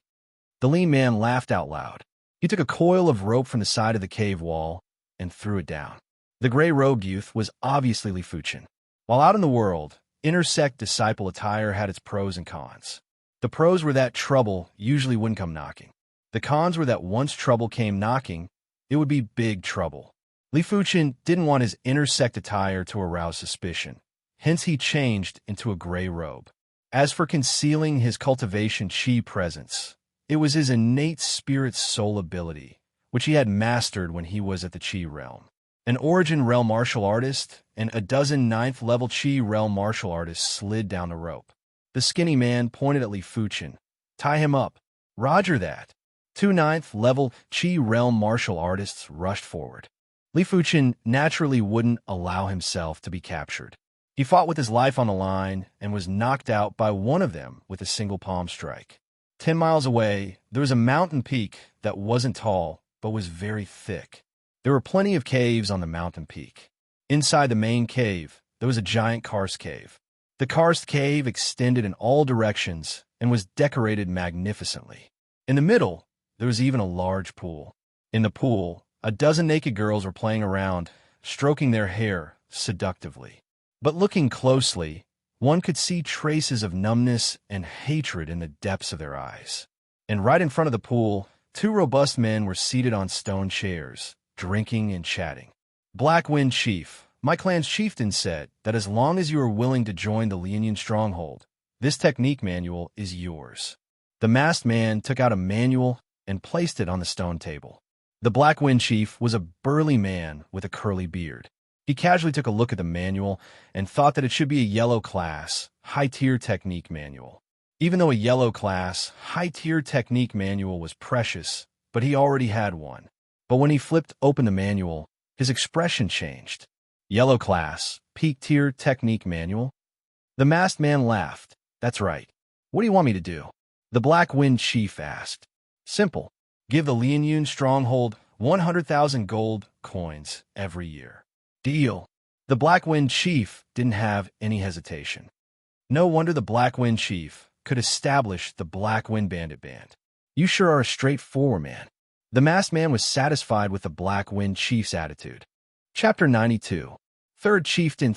The lean man laughed out loud. He took a coil of rope from the side of the cave wall and threw it down. The gray-robed youth was obviously Li Fuchen. While out in the world, intersect disciple attire had its pros and cons. The pros were that trouble usually wouldn't come knocking. The cons were that once trouble came knocking, it would be big trouble. Li Fuchen didn't want his intersect attire to arouse suspicion. Hence he changed into a gray robe. As for concealing his cultivation Chi presence, it was his innate spirit soul ability, which he had mastered when he was at the Chi realm. An Origin realm martial artist and a dozen 9th-level Chi realm martial artists slid down the rope. The skinny man pointed at Li Fuchen. Tie him up. Roger that. 2 9th-level Chi realm martial artists rushed forward. Li Fuchen naturally wouldn't allow himself to be captured. He fought with his life on the line and was knocked out by one of them with a single palm strike. 10 miles away, there was a mountain peak that wasn't tall, but was very thick. There were plenty of caves on the mountain peak. Inside the main cave, there was a giant karst cave. The karst cave extended in all directions and was decorated magnificently. In the middle, there was even a large pool. In the pool, a dozen naked girls were playing around, stroking their hair seductively. But looking closely, one could see traces of numbness and hatred in the depths of their eyes. And right in front of the pool, 2 robust men were seated on stone chairs, drinking and chatting. Black Wind Chief, my clan's chieftain, said that as long as you are willing to join the Lianyun stronghold, this technique manual is yours. The masked man took out a manual and placed it on the stone table. The Black Wind Chief was a burly man with a curly beard. He casually took a look at the manual and thought that it should be a yellow class, high-tier technique manual. Even though a yellow class, high-tier technique manual was precious, but he already had one. But when he flipped open the manual, his expression changed. Yellow class, peak-tier technique manual? The masked man laughed. That's right. What do you want me to do? The Black Wind Chief asked. Simple. Give the Lianyun stronghold 100,000 gold coins every year. Deal. The Black Wind Chief didn't have any hesitation. No wonder the Black Wind Chief could establish the Black Wind Bandit Band. You sure are a straightforward man. The masked man was satisfied with the Black Wind Chief's attitude. Chapter 92. Third Chieftain.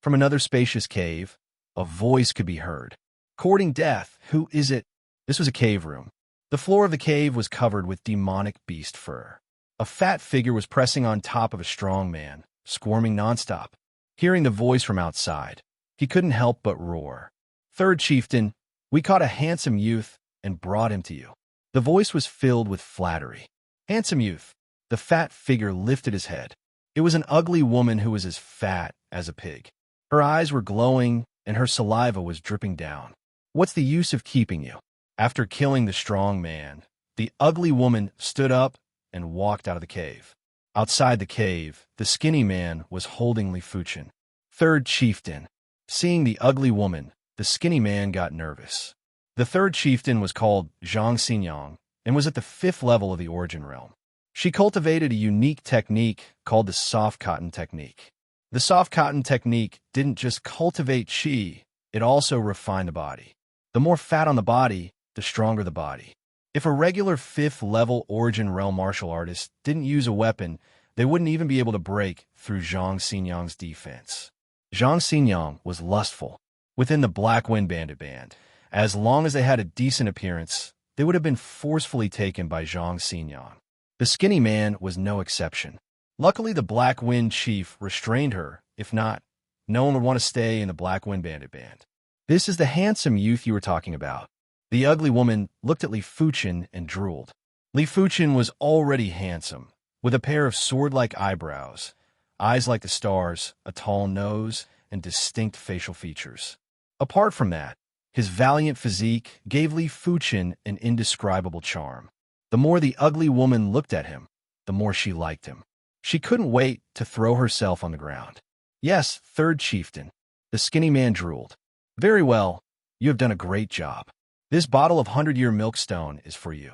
From another spacious cave, a voice could be heard. Courting death, who is it? This was a cave room. The floor of the cave was covered with demonic beast fur. A fat figure was pressing on top of a strong man, squirming nonstop. Hearing the voice from outside, he couldn't help but roar. Third Chieftain, we caught a handsome youth and brought him to you. The voice was filled with flattery. Handsome youth. The fat figure lifted his head. It was an ugly woman who was as fat as a pig. Her eyes were glowing and her saliva was dripping down. What's the use of keeping you? After killing the strong man, the ugly woman stood up and walked out of the cave. Outside the cave, the skinny man was holding Li Fuchen. Third Chieftain. Seeing the ugly woman, the skinny man got nervous. The third chieftain was called Zhang Xinyang and was at the 5th level of the Origin realm. She cultivated a unique technique called the soft cotton technique. The soft cotton technique didn't just cultivate qi, it also refined the body. The more fat on the body, the stronger the body. If a regular 5th level Origin realm martial artist didn't use a weapon, they wouldn't even be able to break through Zhang Xinyang's defense. Zhang Xinyang was lustful. within the Black Wind Bandit band. As long as they had a decent appearance, they would have been forcefully taken by Zhang Xinyang. The skinny man was no exception. Luckily, the Black Wind chief restrained her. If not, no one would want to stay in the Black Wind Bandit band. This is the handsome youth you were talking about. The ugly woman looked at Li Fuchen and drooled. Li Fuchen was already handsome, with a pair of sword-like eyebrows, eyes like the stars, a tall nose, and distinct facial features. Apart from that, his valiant physique gave Li Fuchen an indescribable charm. The more the ugly woman looked at him, the more she liked him. She couldn't wait to throw herself on the ground. Yes, third chieftain. The skinny man drooled. Very well, you have done a great job. This bottle of 100-year milkstone is for you.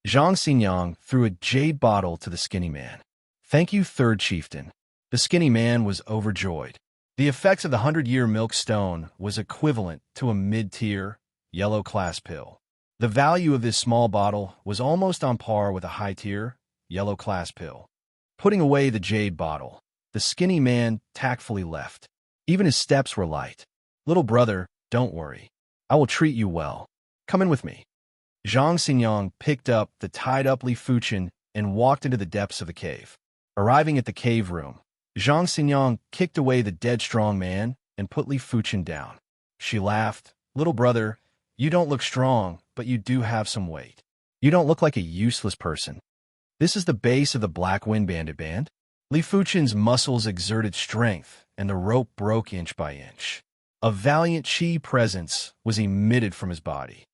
Zhang Xinyang threw a jade bottle to the skinny man. Thank you, third chieftain. The skinny man was overjoyed. The effects of the 100-year milkstone was equivalent to a mid-tier, yellow-class pill. The value of this small bottle was almost on par with a high-tier, yellow-class pill. Putting away the jade bottle, the skinny man tactfully left. Even his steps were light. Little brother, don't worry. I will treat you well. Come in with me. Zhang Xinyang picked up the tied-up Li Fuchen and walked into the depths of the cave. Arriving at the cave room, Zhang Xinyang kicked away the dead strong man and put Li Fuchen down. She laughed. Little brother, you don't look strong, but you do have some weight. You don't look like a useless person. This is the base of the Black Wind Bandit band. Li Fuchen's muscles exerted strength, and the rope broke inch by inch. A valiant chi presence was emitted from his body.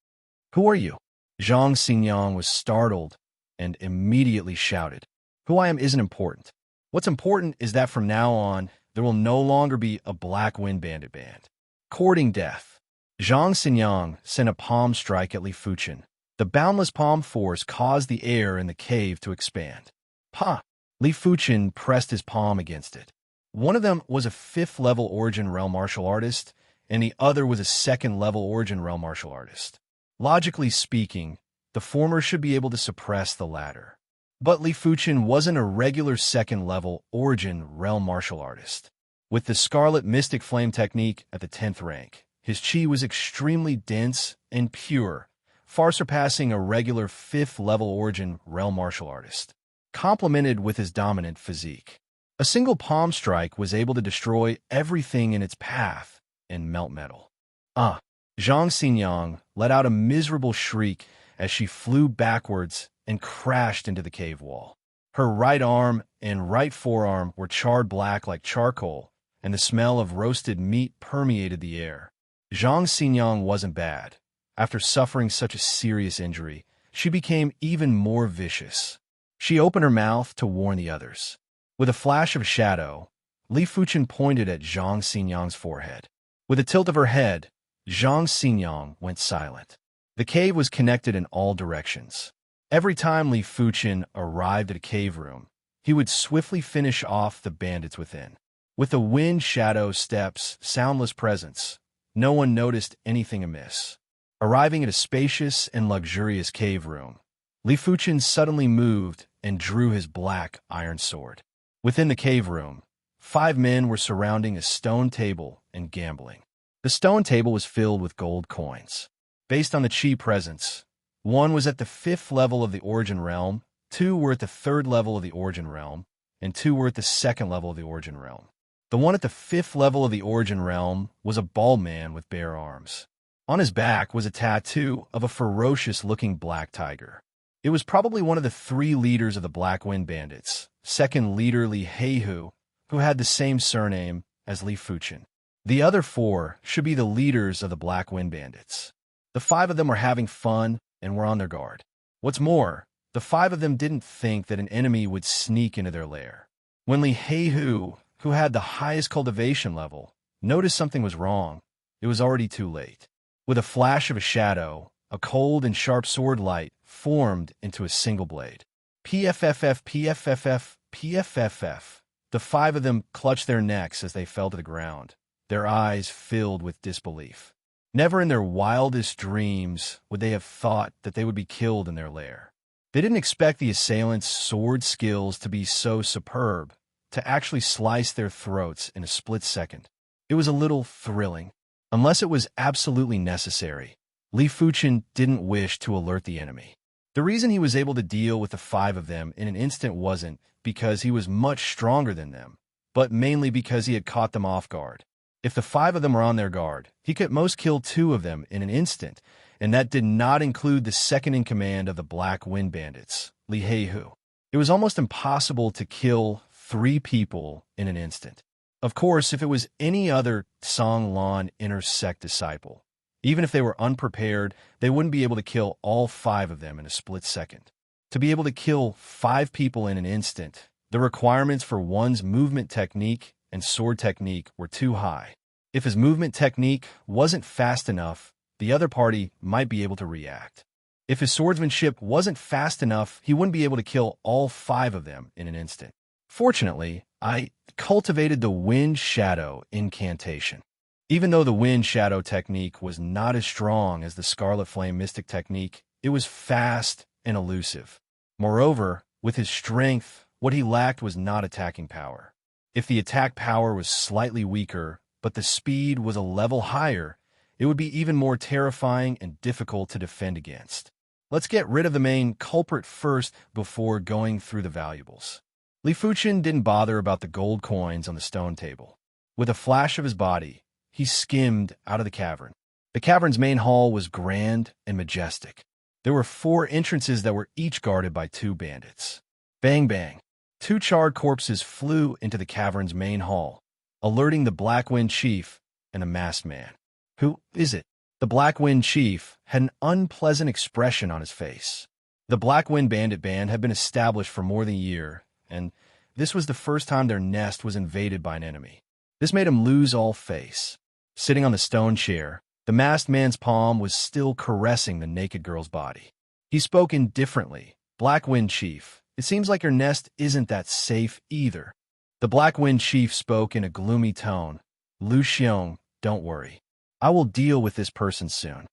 Who are you? Zhang Xinyang was startled and immediately shouted. Who I am isn't important. What's important is that from now on, there will no longer be a Black Wind Bandit band. Courting death. Zhang Xinyang sent a palm strike at Li Fuchen. The boundless palm force caused the air in the cave to expand. Pa! Li Fuchen pressed his palm against it. One of them was a 5th-level Origin Realm martial artist, and the other was a 2nd-level Origin Realm martial artist. Logically speaking, the former should be able to suppress the latter. But Li Fuchen wasn't a regular 2nd-level Origin Realm martial artist. With the Scarlet Mystic Flame technique at the 10th rank, his chi was extremely dense and pure, far surpassing a regular 5th-level Origin Realm martial artist. Complemented with his dominant physique, a single palm strike was able to destroy everything in its path and melt metal. Zhang Xinyang let out a miserable shriek as she flew backwards and crashed into the cave wall. Her right arm and right forearm were charred black like charcoal, and the smell of roasted meat permeated the air. Zhang Xinyang wasn't bad. After suffering such a serious injury, she became even more vicious. She opened her mouth to warn the others. With a flash of shadow, Li Fuchen pointed at Zhang Xinyang's forehead. With a tilt of her head, Zhang Xinyang went silent. The cave was connected in all directions. Every time Li Fuchen arrived at a cave room, he would swiftly finish off the bandits within. With the wind, shadow, steps, soundless presence, no one noticed anything amiss. Arriving at a spacious and luxurious cave room, Li Fuchen suddenly moved and drew his black iron sword. Within the cave room, 5 men were surrounding a stone table and gambling. The stone table was filled with gold coins. Based on the chi presence, 1 was at the 5th level of the Origin Realm, 2 were at the 3rd level of the Origin Realm, and 2 were at the 2nd level of the Origin Realm. The one at the 5th level of the Origin Realm was a bald man with bare arms. On his back was a tattoo of a ferocious-looking black tiger. It was probably one of the 3 leaders of the Black Wind Bandits, 2nd leader Li Heihu, who had the same surname as Li Fuchen. The other 4 should be the leaders of the Black Wind Bandits. The 5 of them were having fun and were on their guard. What's more, the 5 of them didn't think that an enemy would sneak into their lair. When Li Heihu, who had the highest cultivation level, noticed something was wrong, it was already too late. With a flash of a shadow, a cold and sharp sword light formed into a single blade. PFFF, PFFF, PFFF. The 5 of them clutched their necks as they fell to the ground, their eyes filled with disbelief. Never in their wildest dreams would they have thought that they would be killed in their lair. They didn't expect the assailants' sword skills to be so superb, to actually slice their throats in a split second. It was a little thrilling. Unless it was absolutely necessary, Li Fuchen didn't wish to alert the enemy. The reason he was able to deal with the 5 of them in an instant wasn't because he was much stronger than them, but mainly because he had caught them off guard. If the 5 of them were on their guard, he could at most kill 2 of them in an instant, and that did not include the second in command of the Black Wind Bandits, Li Heihu. It was almost impossible to kill 3 people in an instant. Of course, if it was any other Song Lan inner sect disciple, even if they were unprepared, they wouldn't be able to kill all 5 of them in a split second. To be able to kill 5 people in an instant, the requirements for one's movement technique and sword technique were too high. If his movement technique wasn't fast enough, the other party might be able to react. If his swordsmanship wasn't fast enough, he wouldn't be able to kill all 5 of them in an instant. Fortunately, I cultivated the Wind Shadow incantation. Even though the Wind Shadow technique was not as strong as the Scarlet Flame Mystic technique, it was fast and elusive. Moreover, with his strength, what he lacked was not attacking power. If the attack power was slightly weaker, but the speed was a level higher, it would be even more terrifying and difficult to defend against. Let's get rid of the main culprit first before going through the valuables. Li Fuchen didn't bother about the gold coins on the stone table. With a flash of his body, he skimmed out of the cavern. The cavern's main hall was grand and majestic. There were 4 entrances that were each guarded by 2 bandits. Bang bang. 2 charred corpses flew into the cavern's main hall, alerting the Black Wind Chief and the masked man. Who is it? The Black Wind Chief had an unpleasant expression on his face. The Black Wind Bandit Band had been established for more than a year, and this was the first time their nest was invaded by an enemy. This made him lose all face. Sitting on the stone chair, the masked man's palm was still caressing the naked girl's body. He spoke indifferently. Black Wind Chief, it seems like your nest isn't that safe either. The Black Wind Chief spoke in a gloomy tone. Lu Xiong, don't worry. I will deal with this person soon.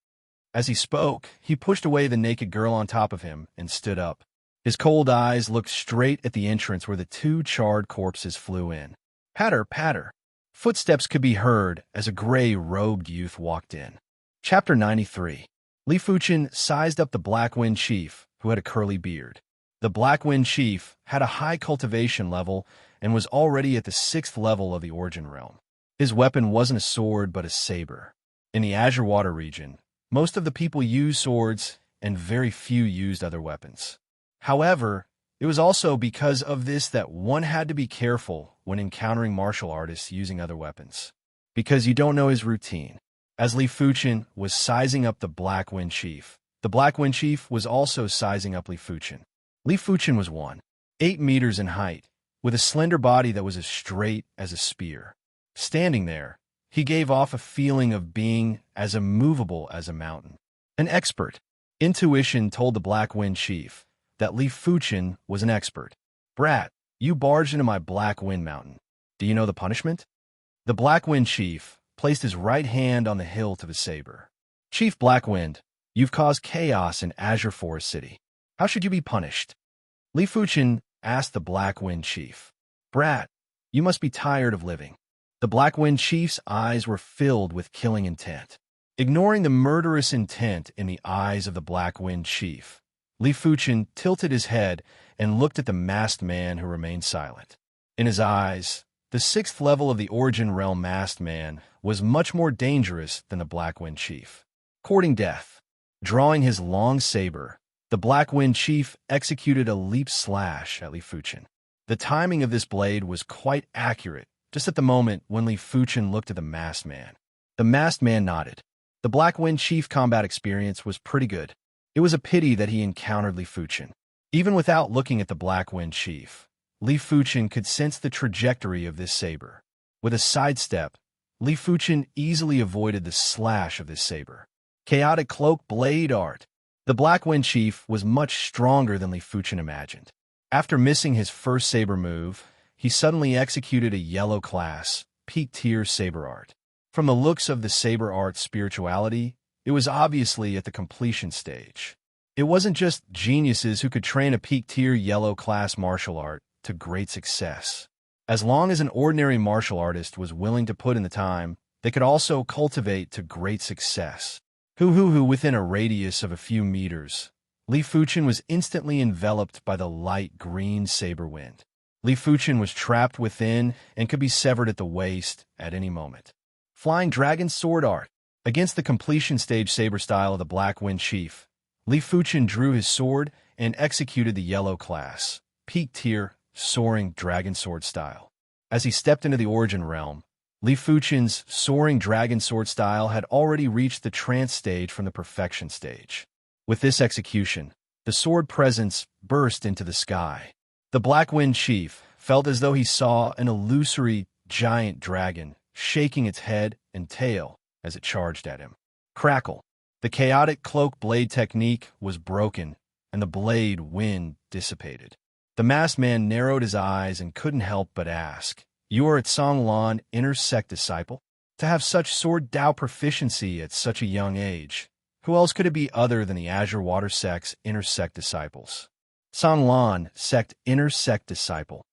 As he spoke, he pushed away the naked girl on top of him and stood up. His cold eyes looked straight at the entrance where the 2 charred corpses flew in. Patter, patter. Footsteps could be heard as a gray-robed youth walked in. Chapter 93. Li Fuchen sized up the Black Wind Chief, who had a curly beard. The Black Wind Chief had a high cultivation level and was already at the 6th level of the Origin Realm. His weapon wasn't a sword but a saber. In the Azure Water region, most of the people used swords and very few used other weapons. However, it was also because of this that one had to be careful when encountering martial artists using other weapons, because you don't know his routine. As Li Fuchen was sizing up the Black Wind Chief, the Black Wind Chief was also sizing up Li Fuchen. Li Fuchen was 1.8 meters in height, with a slender body that was as straight as a spear. Standing there, he gave off a feeling of being as immovable as a mountain. An expert. Intuition told the Black Wind Chief that Li Fuchen was an expert. Brat, you barged into my Black Wind Mountain. Do you know the punishment? The Black Wind Chief placed his right hand on the hilt of his saber. Chief Blackwind, you've caused chaos in Azure Forest City. How should you be punished? Li Fuchen asked the Black Wind Chief. Brat, you must be tired of living. The Black Wind Chief's eyes were filled with killing intent. Ignoring the murderous intent in the eyes of the Black Wind Chief, Li Fuchen tilted his head and looked at the masked man who remained silent. In his eyes, the 6th level of the Origin Realm masked man was much more dangerous than the Black Wind Chief. Courting death. Drawing his long saber, the Black Wind Chief executed a leap slash at Li Fuchen. The timing of this blade was quite accurate, just at the moment when Li Fuchen looked at the masked man. The masked man nodded. The Black Wind Chief combat experience was pretty good. It was a pity that he encountered Li Fuchen. Even without looking at the Black Wind Chief, Li Fuchen could sense the trajectory of this saber. With a sidestep, Li Fuchen easily avoided the slash of this saber. Chaotic Cloak Blade Art. The Black Wind Chief was much stronger than Li Fuchen imagined. After missing his first saber move, he suddenly executed a yellow class, peak tier saber art. From the looks of the saber art's spirituality, it was obviously at the completion stage. It wasn't just geniuses who could train a peak tier yellow class martial art to great success. As long as an ordinary martial artist was willing to put in the time, they could also cultivate to great success. Hoo-hoo-hoo, within a radius of a few meters, Li Fuchen was instantly enveloped by the light green saber wind. Li Fuchen was trapped within and could be severed at the waist at any moment. Flying Dragon Sword Art. Against the completion stage saber style of the Black Wind Chief, Li Fuchen drew his sword and executed the yellow class, peak tier, soaring dragon sword style. As he stepped into the origin realm, Li Fuchen's soaring dragon sword style had already reached the trance stage from the perfection stage. With this execution, the sword presence burst into the sky. The Black Wind Chief felt as though he saw an illusory giant dragon shaking its head and tail as it charged at him. Crackle. The chaotic cloak blade technique was broken, and the blade wind dissipated. The masked man narrowed his eyes and couldn't help but ask, "You are at Songlan Inner Sect disciple? To have such sword Dao proficiency at such a young age, who else could it be other than the Azure Water Sect's Inner Sect disciples?" Songlan Sect Inner Sect disciple.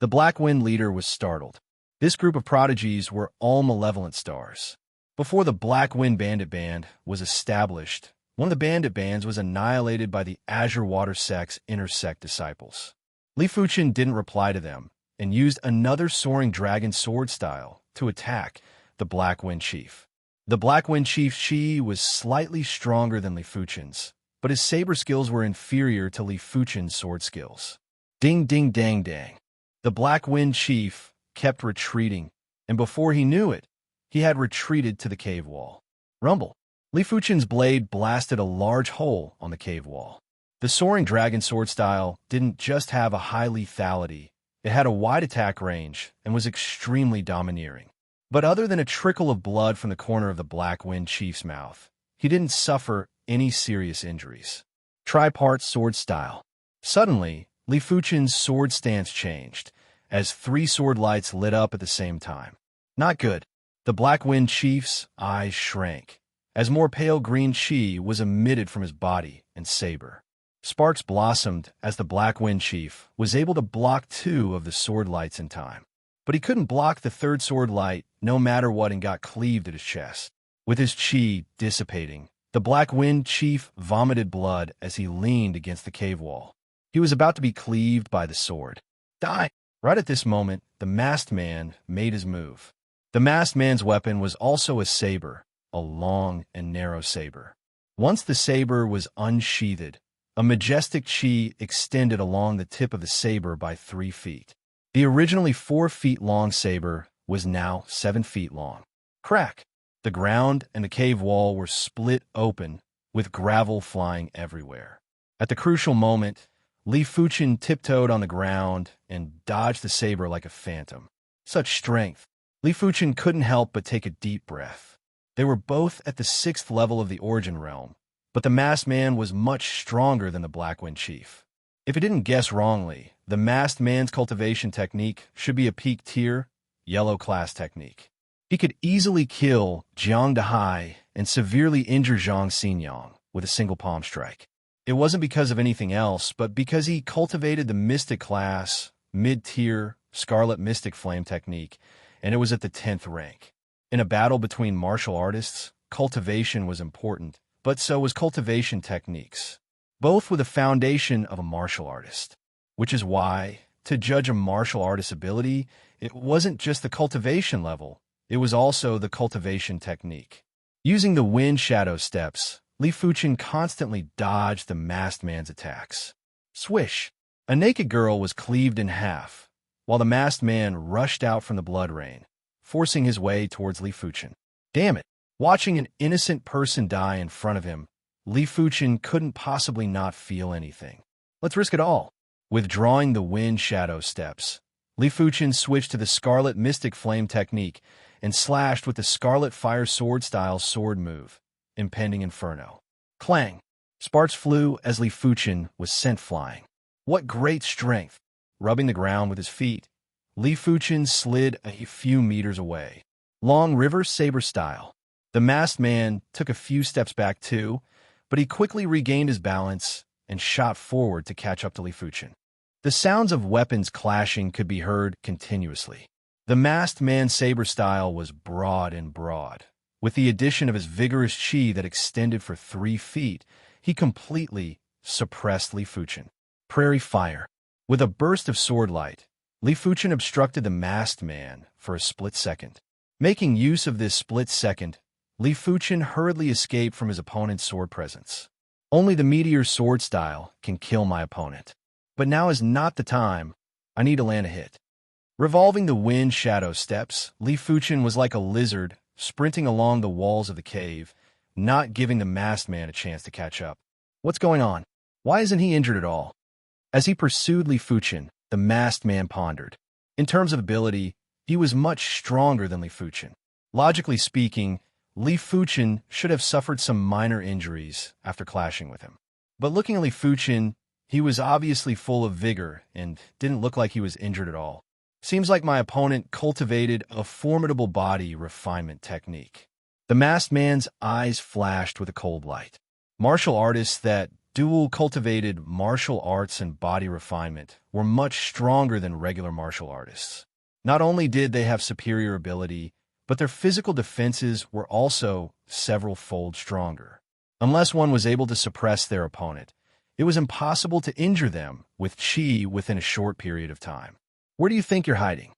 The Black Wind leader was startled. This group of prodigies were all malevolent stars. Before the Black Wind Bandit Band was established, one of the bandit bands was annihilated by the Azure Water Sect's Inner Sect disciples. Li Fuchen didn't reply to them and used another soaring dragon sword style to attack the Black Wind Chief. The Black Wind Chief's chi was slightly stronger than Li Fuchen's, but his saber skills were inferior to Li Fuchen's sword skills. Ding ding dang dang. The Black Wind Chief kept retreating, and before he knew it, he had retreated to the cave wall. Rumble. Li Fuchen's blade blasted a large hole on the cave wall. The soaring dragon sword style didn't just have a high lethality, it had a wide attack range and was extremely domineering. But other than a trickle of blood from the corner of the Black Wind Chief's mouth, he didn't suffer any serious injuries. Tripart sword style. Suddenly, Li Fuchen's sword stance changed, as 3 sword lights lit up at the same time. Not good. The Black Wind Chief's eyes shrank, as more pale green chi was emitted from his body and saber. Sparks blossomed as the Black Wind Chief was able to block 2 of the sword lights in time. But he couldn't block the 3rd sword light no matter what and got cleaved at his chest. With his chi dissipating, the Black Wind Chief vomited blood as he leaned against the cave wall. He was about to be cleaved by the sword. Die! Right at this moment, the masked man made his move. The masked man's weapon was also a saber, a long and narrow saber. Once the saber was unsheathed, a majestic chi extended along the tip of the saber by 3 feet. The originally 4 feet long saber was now 7 feet long. Crack! The ground and the cave wall were split open, with gravel flying everywhere. At the crucial moment, Li Fuchen tiptoed on the ground and dodged the saber like a phantom. Such strength! Li Fuchen couldn't help but take a deep breath. They were both at the 6th level of the Origin Realm, but the masked man was much stronger than the Black Wind Chief. If he didn't guess wrongly, the masked man's cultivation technique should be a peak tier, yellow class technique. He could easily kill Jiang Dehai and severely injure Zhang Xinyang with a single palm strike. It wasn't because of anything else, but because he cultivated the Mystic class, mid-tier, Scarlet Mystic Flame technique, and it was at the 10th rank. In a battle between martial artists, cultivation was important, but so was cultivation techniques, both with the foundation of a martial artist. Which is why, to judge a martial artist's ability, it wasn't just the cultivation level, it was also the cultivation technique. Using the wind shadow steps, Li Fuchen constantly dodged the masked man's attacks. Swish! A naked girl was cleaved in half, while the masked man rushed out from the blood rain, forcing his way towards Li Fuchen. Damn it! Watching an innocent person die in front of him, Li Fuchen couldn't possibly not feel anything. Let's risk it all. Withdrawing the wind shadow steps, Li Fuchen switched to the Scarlet Mystic Flame technique and slashed with the Scarlet Fire Sword style sword move, Impending Inferno. Clang! Sparks flew as Li Fuchen was sent flying. What great strength! Rubbing the ground with his feet, Li Fuchen slid a few meters away. Long River Saber style. The masked man took a few steps back too, but he quickly regained his balance and shot forward to catch up to Li Fuchen. The sounds of weapons clashing could be heard continuously. The masked man's saber style was broad and broad. With the addition of his vigorous chi that extended for 3 feet, he completely suppressed Li Fuchen. Prairie fire. With a burst of sword light, Li Fuchen obstructed the masked man for a split second. Making use of this split second, Li Fuchen hurriedly escaped from his opponent's sword presence. Only the meteor sword style can kill my opponent. But now is not the time. I need to land a hit. Revolving the wind shadow steps, Li Fuchen was like a lizard sprinting along the walls of the cave, not giving the masked man a chance to catch up. What's going on? Why isn't he injured at all? As he pursued Li Fuchen, the masked man pondered. In terms of ability, he was much stronger than Li Fuchen. Logically speaking, Li Fuchen should have suffered some minor injuries after clashing with him. But looking at Li Fuchen, he was obviously full of vigor and didn't look like he was injured at all. Seems like my opponent cultivated a formidable body refinement technique. The masked man's eyes flashed with a cold light. Martial artists that dual cultivated martial arts and body refinement were much stronger than regular martial artists. Not only did they have superior ability, but their physical defenses were also several-fold stronger. Unless one was able to suppress their opponent, it was impossible to injure them with chi within a short period of time. Where do you think you're hiding?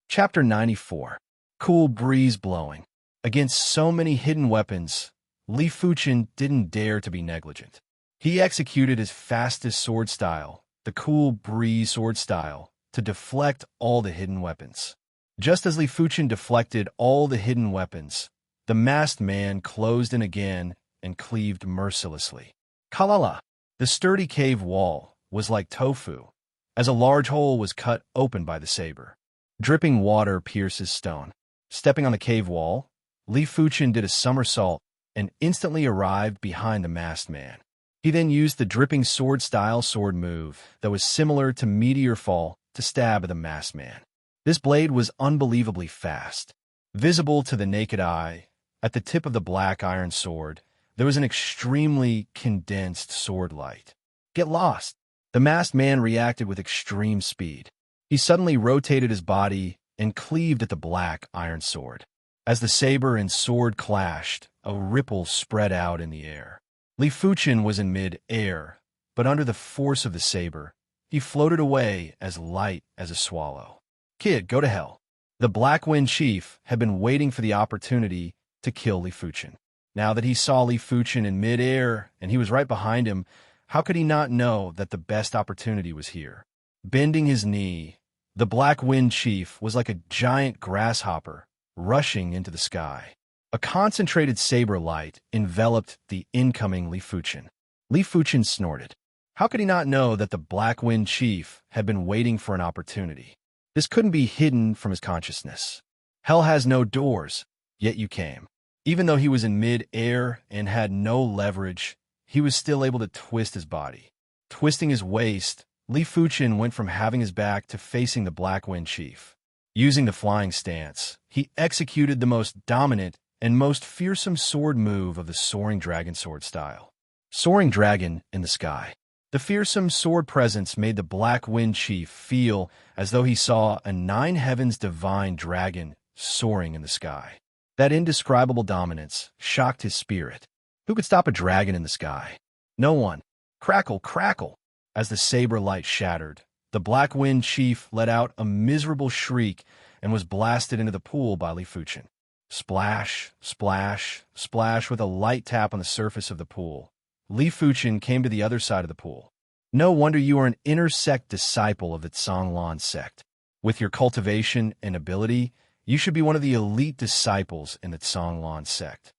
Chapter 94. Cool breeze blowing. Against so many hidden weapons, Li Fuchen didn't dare to be negligent. He executed his fastest sword style, the cool breeze sword style, to deflect all the hidden weapons. Just as Li Fuchen deflected all the hidden weapons, the masked man closed in again and cleaved mercilessly. Kalala! The sturdy cave wall was like tofu, as a large hole was cut open by the saber. Dripping water pierces stone. Stepping on the cave wall, Li Fuchen did a somersault and instantly arrived behind the masked man. He then used the dripping sword-style sword move that was similar to Meteor Fall to stab at the masked man. This blade was unbelievably fast. Visible to the naked eye, at the tip of the black iron sword, there was an extremely condensed sword light. Get lost! The masked man reacted with extreme speed. He suddenly rotated his body and cleaved at the black iron sword. As the saber and sword clashed, a ripple spread out in the air. Li Fuchen was in mid-air, but under the force of the saber, he floated away as light as a swallow. Kid, go to hell. The Black Wind Chief had been waiting for the opportunity to kill Li Fuchen. Now that he saw Li Fuchen in mid-air and he was right behind him, how could he not know that the best opportunity was here? Bending his knee, the Black Wind Chief was like a giant grasshopper rushing into the sky. A concentrated saber light enveloped the incoming Li Fuchen. Li Fuchen snorted. How could he not know that the Black Wind Chief had been waiting for an opportunity? This couldn't be hidden from his consciousness. Hell has no doors, yet you came. Even though he was in mid-air and had no leverage, he was still able to twist his body. Twisting his waist, Li Fuchen went from having his back to facing the Black Wind Chief. Using the flying stance, he executed the most dominant and most fearsome sword move of the Soaring Dragon sword style. Soaring Dragon in the sky. The fearsome sword presence made the Black Wind Chief feel as though he saw a 9 heavens divine dragon soaring in the sky. That indescribable dominance shocked his spirit. Who could stop a dragon in the sky? No one. Crackle, crackle. As the saber light shattered, the Black Wind Chief let out a miserable shriek and was blasted into the pool by Li Fuchen. Splash, splash, splash with a light tap on the surface of the pool. Li Fuchen came to the other side of the pool. No wonder you are an inner sect disciple of the Zhonglan sect. With your cultivation and ability, you should be one of the elite disciples in the Zhonglan sect.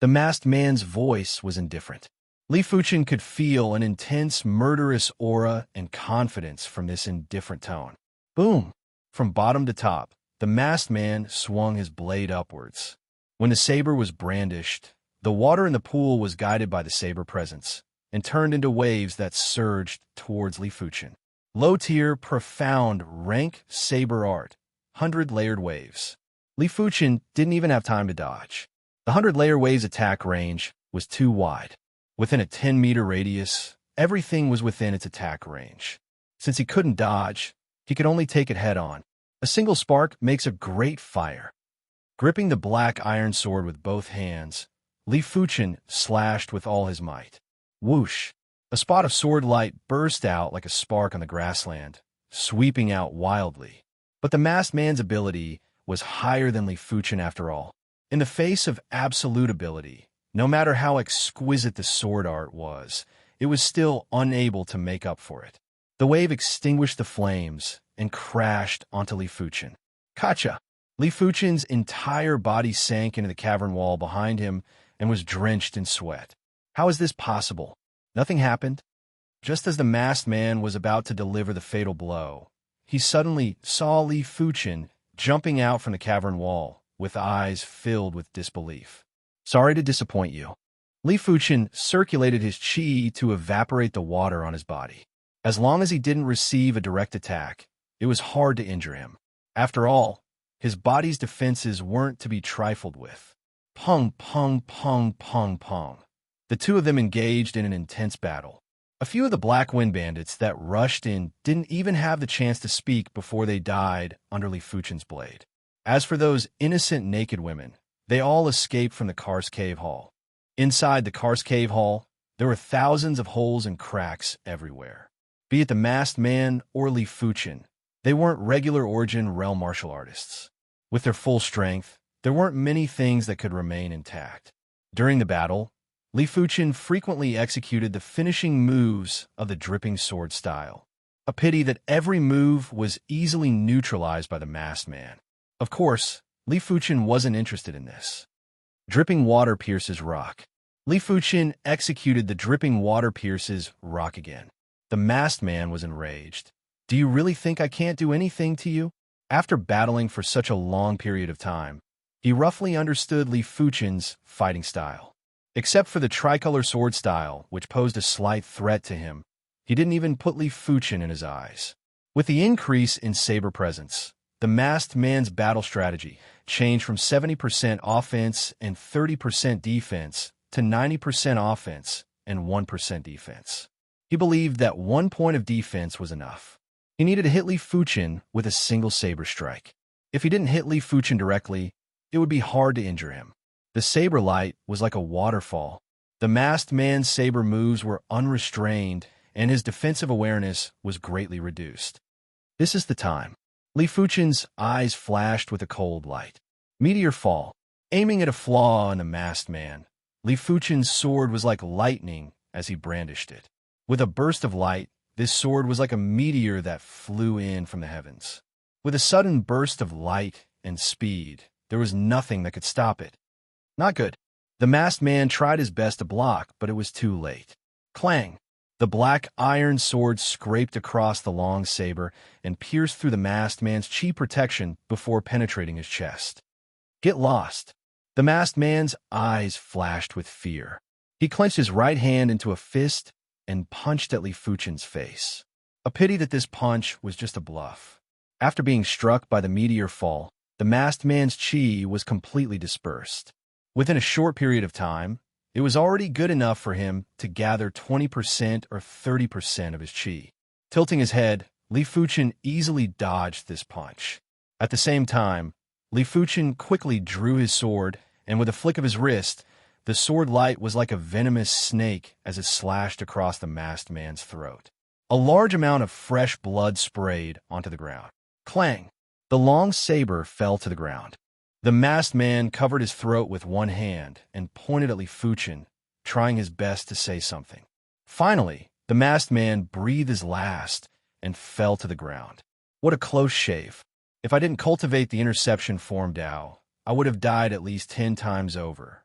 The masked man's voice was indifferent. Li Fuchen could feel an intense, murderous aura and confidence from this indifferent tone. Boom! From bottom to top, the masked man swung his blade upwards. When the saber was brandished, the water in the pool was guided by the saber presence and turned into waves that surged towards Li Fuchen. Low-tier, profound, rank saber art, 100-layered waves. Li Fuchen didn't even have time to dodge. The 100-layer wave's attack range was too wide. Within a 10-meter radius, everything was within its attack range. Since he couldn't dodge, he could only take it head-on. A single spark makes a great fire. Gripping the black iron sword with both hands, Li Fuchen slashed with all his might. Whoosh! A spot of sword light burst out like a spark on the grassland, sweeping out wildly. But the masked man's ability was higher than Li Fuchen after all. In the face of absolute ability, no matter how exquisite the sword art was, it was still unable to make up for it. The wave extinguished the flames and crashed onto Li Fuchen. Kacha! Li Fuchen's entire body sank into the cavern wall behind him and was drenched in sweat. How is this possible? Nothing happened. Just as the masked man was about to deliver the fatal blow, he suddenly saw Li Fuchen jumping out from the cavern wall, with eyes filled with disbelief. Sorry to disappoint you. Li Fuchen circulated his chi to evaporate the water on his body. As long as he didn't receive a direct attack, it was hard to injure him. After all, his body's defenses weren't to be trifled with. Pung, pung, pung, pung, pung. The two of them engaged in an intense battle. A few of the Black Wind bandits that rushed in didn't even have the chance to speak before they died under Li Fuchen's blade. As for those innocent naked women, they all escaped from the Karst Cave Hall. Inside the Karst Cave Hall, there were thousands of holes and cracks everywhere. Be it the masked man or Li Fuchen, they weren't regular Origin realm martial artists. With their full strength, there weren't many things that could remain intact. During the battle, Li Fuchen frequently executed the finishing moves of the dripping sword style. A pity that every move was easily neutralized by the masked man. Of course, Li Fuchen wasn't interested in this. Dripping water pierces rock. Li Fuchen executed the dripping water pierces rock again. The masked man was enraged. Do you really think I can't do anything to you? After battling for such a long period of time, he roughly understood Li Fuchen's fighting style. Except for the tricolor sword style, which posed a slight threat to him, he didn't even put Li Fuchen in his eyes. With the increase in saber presence, the masked man's battle strategy changed from 70% offense and 30% defense to 90% offense and 1% defense. He believed that 1 point of defense was enough. He needed to hit Li Fuchen with a single saber strike. If he didn't hit Li Fuchen directly, it would be hard to injure him. The saber light was like a waterfall. The masked man's saber moves were unrestrained, and his defensive awareness was greatly reduced. This is the time. Li Fuchen's eyes flashed with a cold light. Meteor fall. Aiming at a flaw in the masked man, Li Fuchen's sword was like lightning as he brandished it. With a burst of light, this sword was like a meteor that flew in from the heavens. With a sudden burst of light and speed, there was nothing that could stop it. Not good. The masked man tried his best to block, but it was too late. Clang! The black iron sword scraped across the long saber and pierced through the masked man's chi protection before penetrating his chest. Get lost! The masked man's eyes flashed with fear. He clenched his right hand into a fist and punched at Li Fuchen's face. A pity that this punch was just a bluff. After being struck by the meteor fall, the masked man's chi was completely dispersed. Within a short period of time, it was already good enough for him to gather 20% or 30% of his chi. Tilting his head, Li Fuchen easily dodged this punch. At the same time, Li Fuchen quickly drew his sword, and with a flick of his wrist, the sword light was like a venomous snake as it slashed across the masked man's throat. A large amount of fresh blood sprayed onto the ground. Clang! The long saber fell to the ground. The masked man covered his throat with one hand and pointed at Li Fuchen, trying his best to say something. Finally, the masked man breathed his last and fell to the ground. What a close shave. If I didn't cultivate the interception form Dao, I would have died at least 10 times over.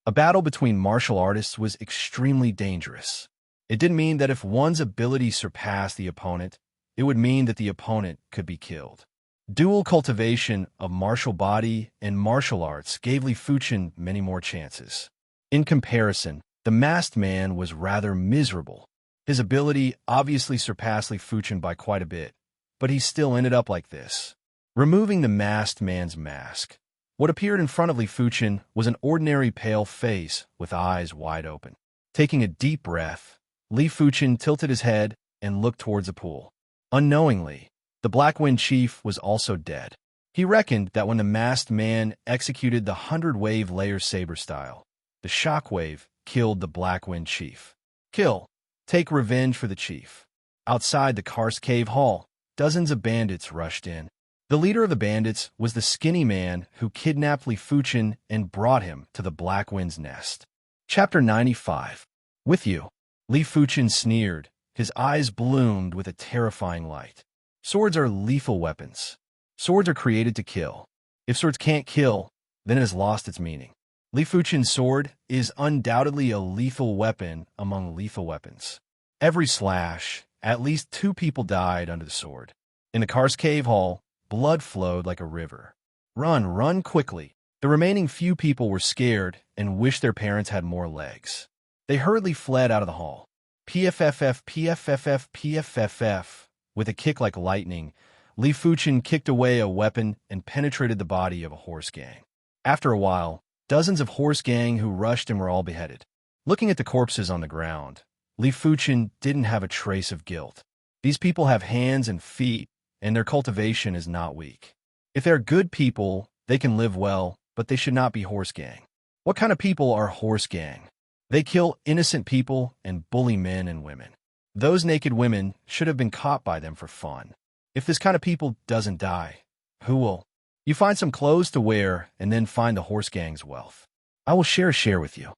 A battle between martial artists was extremely dangerous. It didn't mean that if one's ability surpassed the opponent, it would mean that the opponent could be killed. Dual cultivation of martial body and martial arts gave Li Fuchen many more chances. In comparison, the masked man was rather miserable. His ability obviously surpassed Li Fuchen by quite a bit, but he still ended up like this. Removing the masked man's mask, what appeared in front of Li Fuchen was an ordinary pale face with eyes wide open. Taking a deep breath, Li Fuchen tilted his head and looked towards a pool. Unknowingly, The Black Wind Chief was also dead. He reckoned that when the masked man executed the 100-wave layer saber style, the shockwave killed the Black Wind Chief. Kill. Take revenge for the chief. Outside the Karst Cave Hall, dozens of bandits rushed in. The leader of the bandits was the skinny man who kidnapped Li Fuchen and brought him to the Black Wind's nest. Chapter 95. With you. Li Fuchen sneered. His eyes bloomed with a terrifying light. Swords are lethal weapons. Swords are created to kill. If swords can't kill, then it has lost its meaning. Li Fuchen's sword is undoubtedly a lethal weapon among lethal weapons. Every slash, at least 2 people died under the sword. In the Karst Cave Hall, blood flowed like a river. Run quickly. The remaining few people were scared and wished their parents had more legs. They hurriedly fled out of the hall. PFFF, PFFF, PFFF. With a kick like lightning, Li Fuchen kicked away a weapon and penetrated the body of a horse gang. After a while, dozens of horse gang who rushed him were all beheaded. Looking at the corpses on the ground, Li Fuchen didn't have a trace of guilt. These people have hands and feet, and their cultivation is not weak. If they're good people, they can live well, but they should not be horse gang. What kind of people are horse gang? They kill innocent people and bully men and women. Those naked women should have been caught by them for fun. If this kind of people doesn't die, who will? You find some clothes to wear and then find the horse gang's wealth. I will share with you.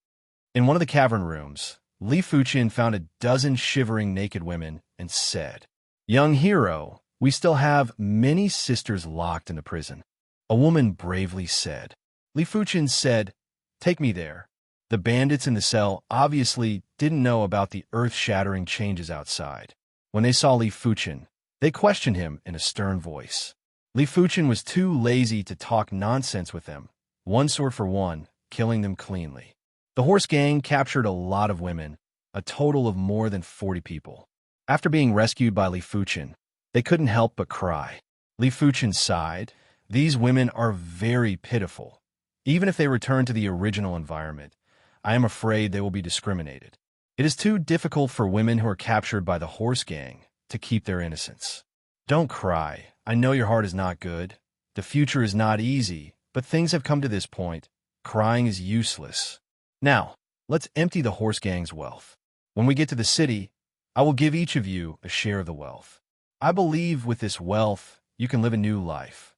In one of the cavern rooms, Li Fuchen found a dozen shivering naked women and said, "Young hero, we still have many sisters locked in the prison." A woman bravely said. Li Fuchen said, "Take me there." The bandits in the cell obviously didn't know about the earth-shattering changes outside. When they saw Li Fuchen, they questioned him in a stern voice. Li Fuchen was too lazy to talk nonsense with them, one sword for one, killing them cleanly. The horse gang captured a lot of women, a total of more than 40 people. After being rescued by Li Fuchen, they couldn't help but cry. Li Fuchen sighed. These women are very pitiful. Even if they return to the original environment, I am afraid they will be discriminated. It is too difficult for women who are captured by the horse gang to keep their innocence. Don't cry. I know your heart is not good. The future is not easy, but things have come to this point. Crying is useless. Now, let's empty the horse gang's wealth. When we get to the city, I will give each of you a share of the wealth. I believe with this wealth, you can live a new life.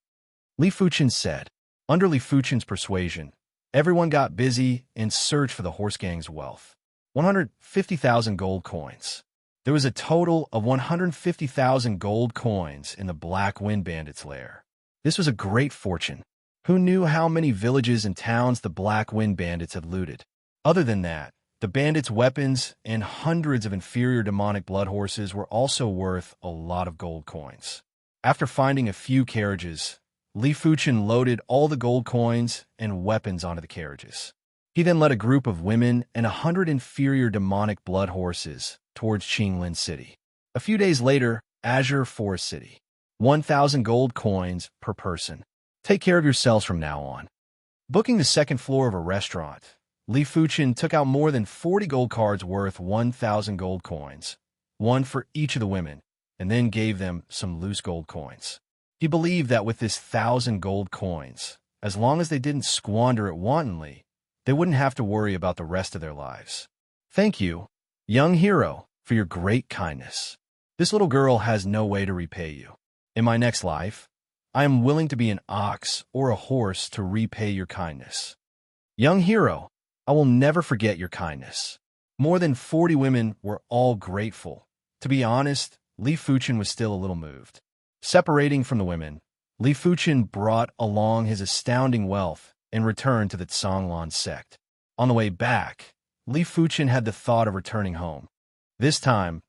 Li Fuchen said. Under Li Fuchen's persuasion, everyone got busy in search for the horse gang's wealth. 150,000 gold coins. There was a total of 150,000 gold coins in the Black Wind Bandits' lair. This was a great fortune. Who knew how many villages and towns the Black Wind Bandits had looted? Other than that, the bandits' weapons and hundreds of inferior demonic blood horses were also worth a lot of gold coins. After finding a few carriages, Li Fuchen loaded all the gold coins and weapons onto the carriages. He then led a group of women and 100 inferior demonic blood horses towards Qinglin City. A few days later, Azure Forest City. 1,000 gold coins per person. Take care of yourselves from now on. Booking the second floor of a restaurant, Li Fuchen took out more than 40 gold cards worth 1,000 gold coins, one for each of the women, and then gave them some loose gold coins. He believed that with this 1,000 gold coins, as long as they didn't squander it wantonly, they wouldn't have to worry about the rest of their lives. Thank you, young hero, for your great kindness. This little girl has no way to repay you. In my next life, I am willing to be an ox or a horse to repay your kindness. Young hero, I will never forget your kindness. More than 40 women were all grateful. To be honest, Li Fuchen was still a little moved. Separating from the women, Li Fuchen brought along his astounding wealth and returned to the Zhonglan sect. On the way back, Li Fuchen had the thought of returning home. This time,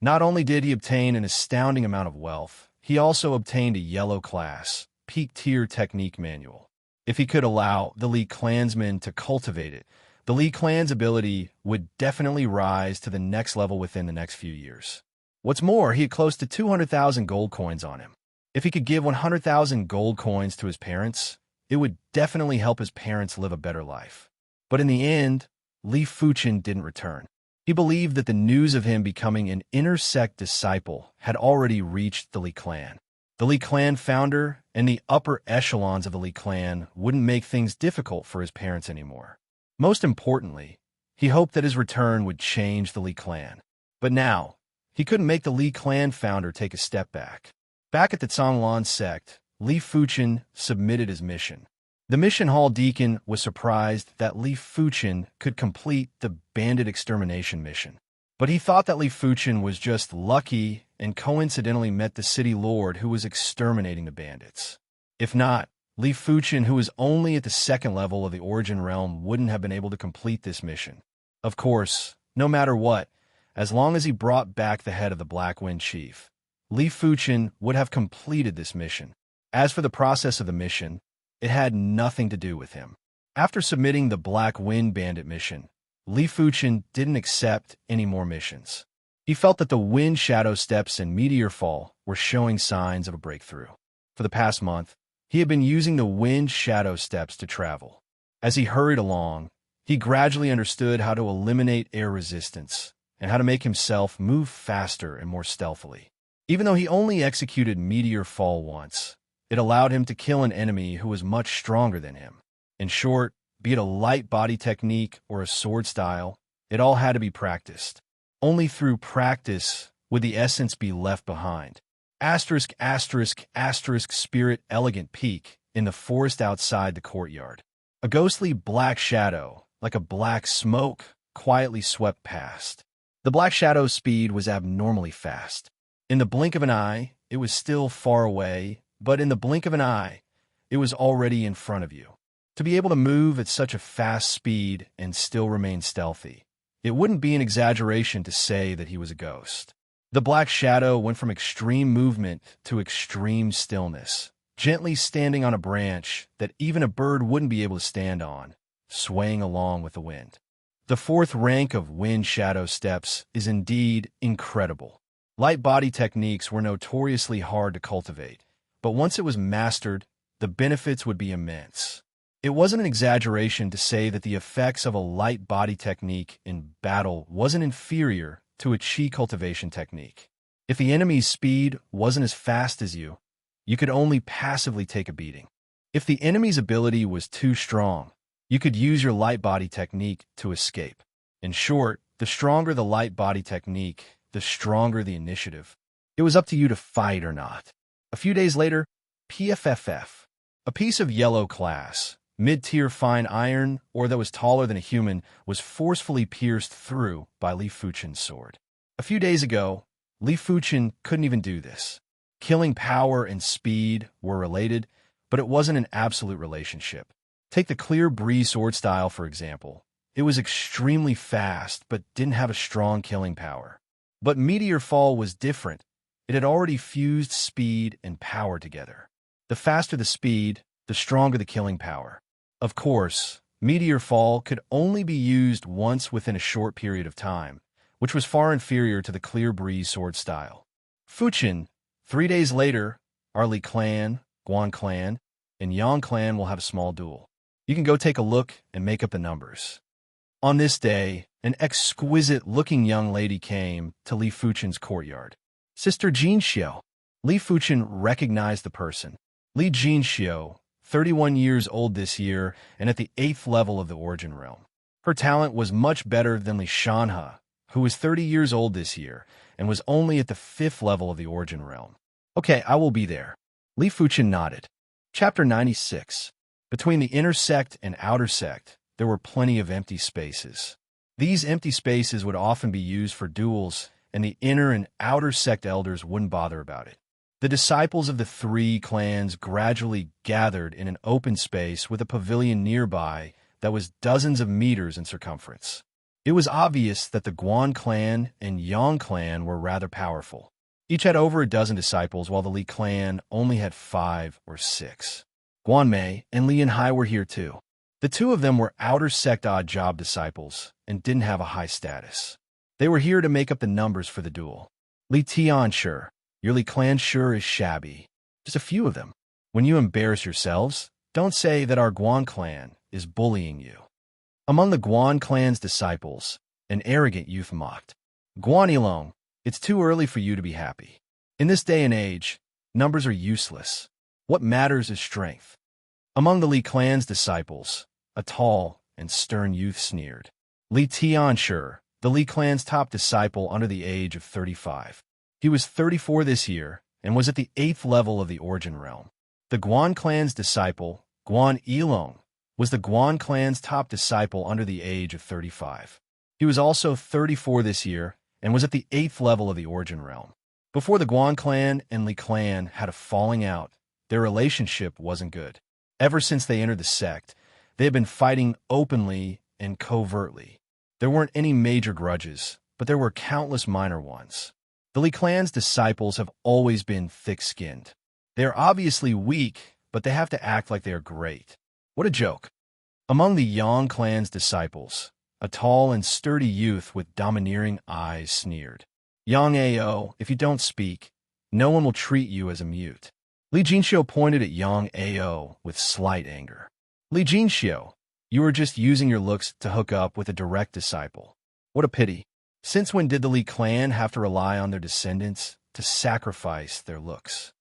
not only did he obtain an astounding amount of wealth, he also obtained a yellow class, peak tier technique manual. If he could allow the Li clansmen to cultivate it, the Li clan's ability would definitely rise to the next level within the next few years. What's more, he had close to 200,000 gold coins on him. If he could give 100,000 gold coins to his parents, it would definitely help his parents live a better life. But in the end, Li Fuchen didn't return. He believed that the news of him becoming an inner sect disciple had already reached the Li clan. The Li clan founder and the upper echelons of the Li clan wouldn't make things difficult for his parents anymore. Most importantly, he hoped that his return would change the Li clan. But now, he couldn't make the Li clan founder take a step back. Back at the Zhonglan sect, Li Fuchen submitted his mission. The mission hall deacon was surprised that Li Fuchen could complete the bandit extermination mission. But he thought that Li Fuchen was just lucky and coincidentally met the city lord who was exterminating the bandits. If not, Li Fuchen, who was only at the second level of the Origin Realm, wouldn't have been able to complete this mission. Of course, no matter what, as long as he brought back the head of the Black Wind Chief, Li Fuchen would have completed this mission. As for the process of the mission, it had nothing to do with him. After submitting the Black Wind Bandit mission, Li Fuchen didn't accept any more missions. He felt that the Wind Shadow Steps and Meteor Fall were showing signs of a breakthrough. For the past month, he had been using the Wind Shadow Steps to travel. As he hurried along, he gradually understood how to eliminate air resistance and how to make himself move faster and more stealthily. Even though he only executed Meteor Fall once, it allowed him to kill an enemy who was much stronger than him. In short, be it a light body technique or a sword style, it all had to be practiced. Only through practice would the essence be left behind. Asterisk, asterisk, asterisk, Spirit Elegant Peak in the forest outside the courtyard. A ghostly black shadow, like a black smoke, quietly swept past. The black shadow's speed was abnormally fast. In the blink of an eye, it was still far away, but in the blink of an eye, it was already in front of you. To be able to move at such a fast speed and still remain stealthy, it wouldn't be an exaggeration to say that he was a ghost. The black shadow went from extreme movement to extreme stillness, gently standing on a branch that even a bird wouldn't be able to stand on, swaying along with the wind. The fourth rank of Wind Shadow Steps is indeed incredible. Light body techniques were notoriously hard to cultivate, but once it was mastered, the benefits would be immense. It wasn't an exaggeration to say that the effects of a light body technique in battle wasn't inferior to a chi cultivation technique. If the enemy's speed wasn't as fast as you could only passively take a beating. If the enemy's ability was too strong, you could use your light body technique to escape. In short, the stronger the light body technique, the stronger the initiative. It was up to you to fight or not. A few days later, PFFF, a piece of yellow class, mid-tier fine iron, or that was taller than a human, was forcefully pierced through by Li Fuchen's sword. A few days ago, Li Fuchen couldn't even do this. Killing power and speed were related, but it wasn't an absolute relationship. Take the Clear Breeze sword style, for example. It was extremely fast, but didn't have a strong killing power. But Meteor Fall was different. It had already fused speed and power together. The faster the speed, the stronger the killing power. Of course, Meteor Fall could only be used once within a short period of time, which was far inferior to the Clear Breeze sword style. Fuchen, 3 days later, our Li clan, Guan clan, and Yang clan will have a small duel. You can go take a look and make up the numbers. On this day, an exquisite-looking young lady came to Li Fuchen's courtyard. Sister Jinxiu. Li Fuchen recognized the person. Li Jinxiu, 31 years old this year and at the 8th level of the Origin Realm. Her talent was much better than Li Shanhe, who was 30 years old this year and was only at the 5th level of the Origin Realm. Okay, I will be there. Li Fuchen nodded. Chapter 96. Between the inner sect and outer sect, there were plenty of empty spaces. These empty spaces would often be used for duels, and the inner and outer sect elders wouldn't bother about it. The disciples of the 3 clans gradually gathered in an open space with a pavilion nearby that was dozens of meters in circumference. It was obvious that the Guan clan and Yang clan were rather powerful. Each had over a dozen disciples, while the Li clan only had 5 or 6. Guan Mei and Li Yanhai were here too. The 2 of them were outer sect odd job disciples and didn't have a high status. They were here to make up the numbers for the duel. Li Tianshi, your Li clan sure is shabby. Just a few of them. When you embarrass yourselves, don't say that our Guan clan is bullying you. Among the Guan clan's disciples, an arrogant youth mocked. Guan Yilong, it's too early for you to be happy. In this day and age, Numbers are useless. What matters is strength. Among the Li clan's disciples, a tall and stern youth sneered. Li Tianshi, the Li clan's top disciple under the age of 35. He was 34 this year and was at the 8th level of the Origin Realm. The Guan clan's disciple, Guan Yilong, was the Guan clan's top disciple under the age of 35. He was also 34 this year and was at the 8th level of the Origin Realm. Before the Guan clan and Li clan had a falling out, their relationship wasn't good. Ever since they entered the sect, they had been fighting openly and covertly. There weren't any major grudges, but there were countless minor ones. The Li clan's disciples have always been thick-skinned. They are obviously weak, but they have to act like they are great. What a joke. Among the Yang clan's disciples, a tall and sturdy youth with domineering eyes sneered. Yang Ao, if you don't speak, no one will treat you as a mute. Li Jinxiu pointed at Yang Ao with slight anger. Li Jinxiu, you are just using your looks to hook up with a direct disciple. What a pity. Since when did the Li clan have to rely on their descendants to sacrifice their looks?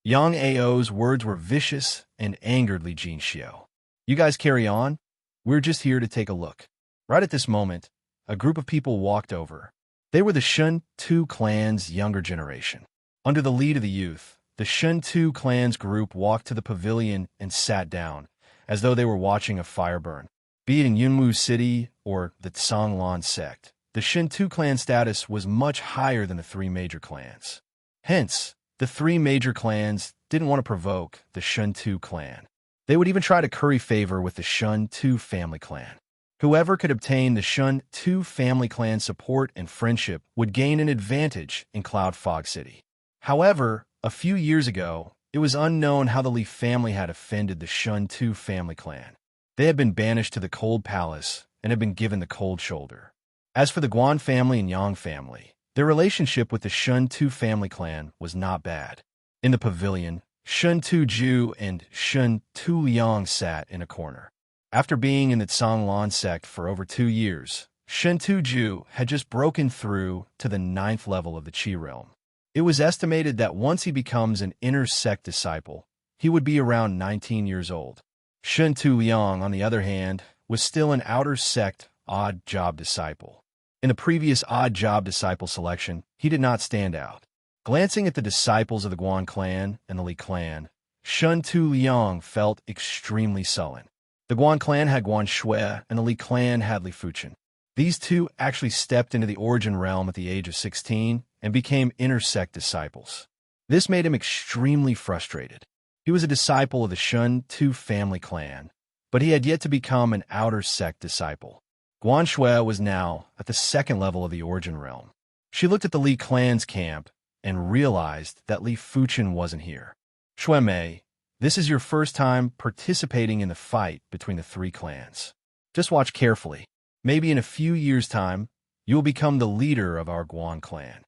Yang Ao's words were vicious and angered Li Jinxiu. You guys carry on? We're just here to take a look. Right at this moment, a group of people walked over. They were the Shun Tu clan's younger generation. Under the lead of the youth, the Shun Tu clan's group walked to the pavilion and sat down, as though they were watching a fire burn. Be it in Yunwu City or the Tsanglan sect, the Shun Tu clan status was much higher than the three major clans. Hence, the three major clans didn't want to provoke the Shun Tu clan. They would even try to curry favor with the Shun Tu family clan. Whoever could obtain the Shun Tu family clan support and friendship would gain an advantage in Cloud Fog City. However, a few years ago, it was unknown how the Li family had offended the Shun Tu family clan. They had been banished to the Cold Palace and had been given the cold shoulder. As for the Guan family and Yang family, their relationship with the Shun Tu family clan was not bad. In the pavilion, Shun Tu Ju and Shun Tu Liang sat in a corner. After being in the Tsanglan sect for over 2 years, Shun Tu Ju had just broken through to the 9th level of the Qi realm. It was estimated that once he becomes an inner sect disciple, he would be around 19 years old. Shun Tu Liang, on the other hand, was still an outer sect odd job disciple. In the previous odd job disciple selection, he did not stand out. Glancing at the disciples of the Guan clan and the Li clan, Shun Tu Liang felt extremely sullen. The Guan clan had Guan Shui and the Li clan had Li Fuchen. These two actually stepped into the Origin Realm at the age of 16 and became inner sect disciples. This made him extremely frustrated. He was a disciple of the Shun Tu family clan, but he had yet to become an outer sect disciple. Guan Shui was now at the 2nd level of the Origin Realm. She looked at the Li clan's camp and realized that Li Fuchen wasn't here. Shui Mei, this is your first time participating in the fight between the three clans. Just watch carefully. Maybe in a few years' time, you will become the leader of our Guan clan.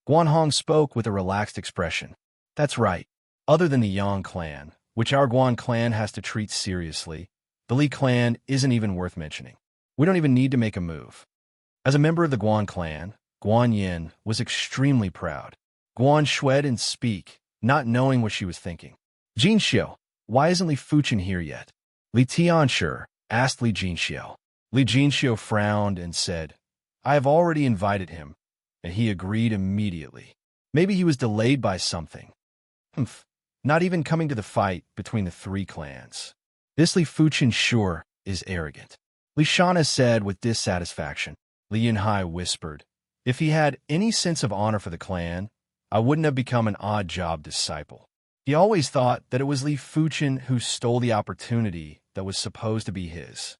Guan Hong spoke with a relaxed expression. That's right. Other than the Yang clan, which our Guan clan has to treat seriously, the Li clan isn't even worth mentioning. We don't even need to make a move. As a member of the Guan clan, Guan Yin was extremely proud. Guan Shui didn't speak, not knowing what she was thinking. Jinxiu, why isn't Li Fuchen here yet? Li Tianshi asked Li Jinxiu. Li Jinxiu frowned and said, I have already invited him, and he agreed immediately. Maybe he was delayed by something. Not even coming to the fight between the three clans. This Li Fuchen sure is arrogant. Li Shana said with dissatisfaction. Li Yunhai whispered, if he had any sense of honor for the clan, I wouldn't have become an odd job disciple. He always thought that it was Li Fuchen who stole the opportunity that was supposed to be his.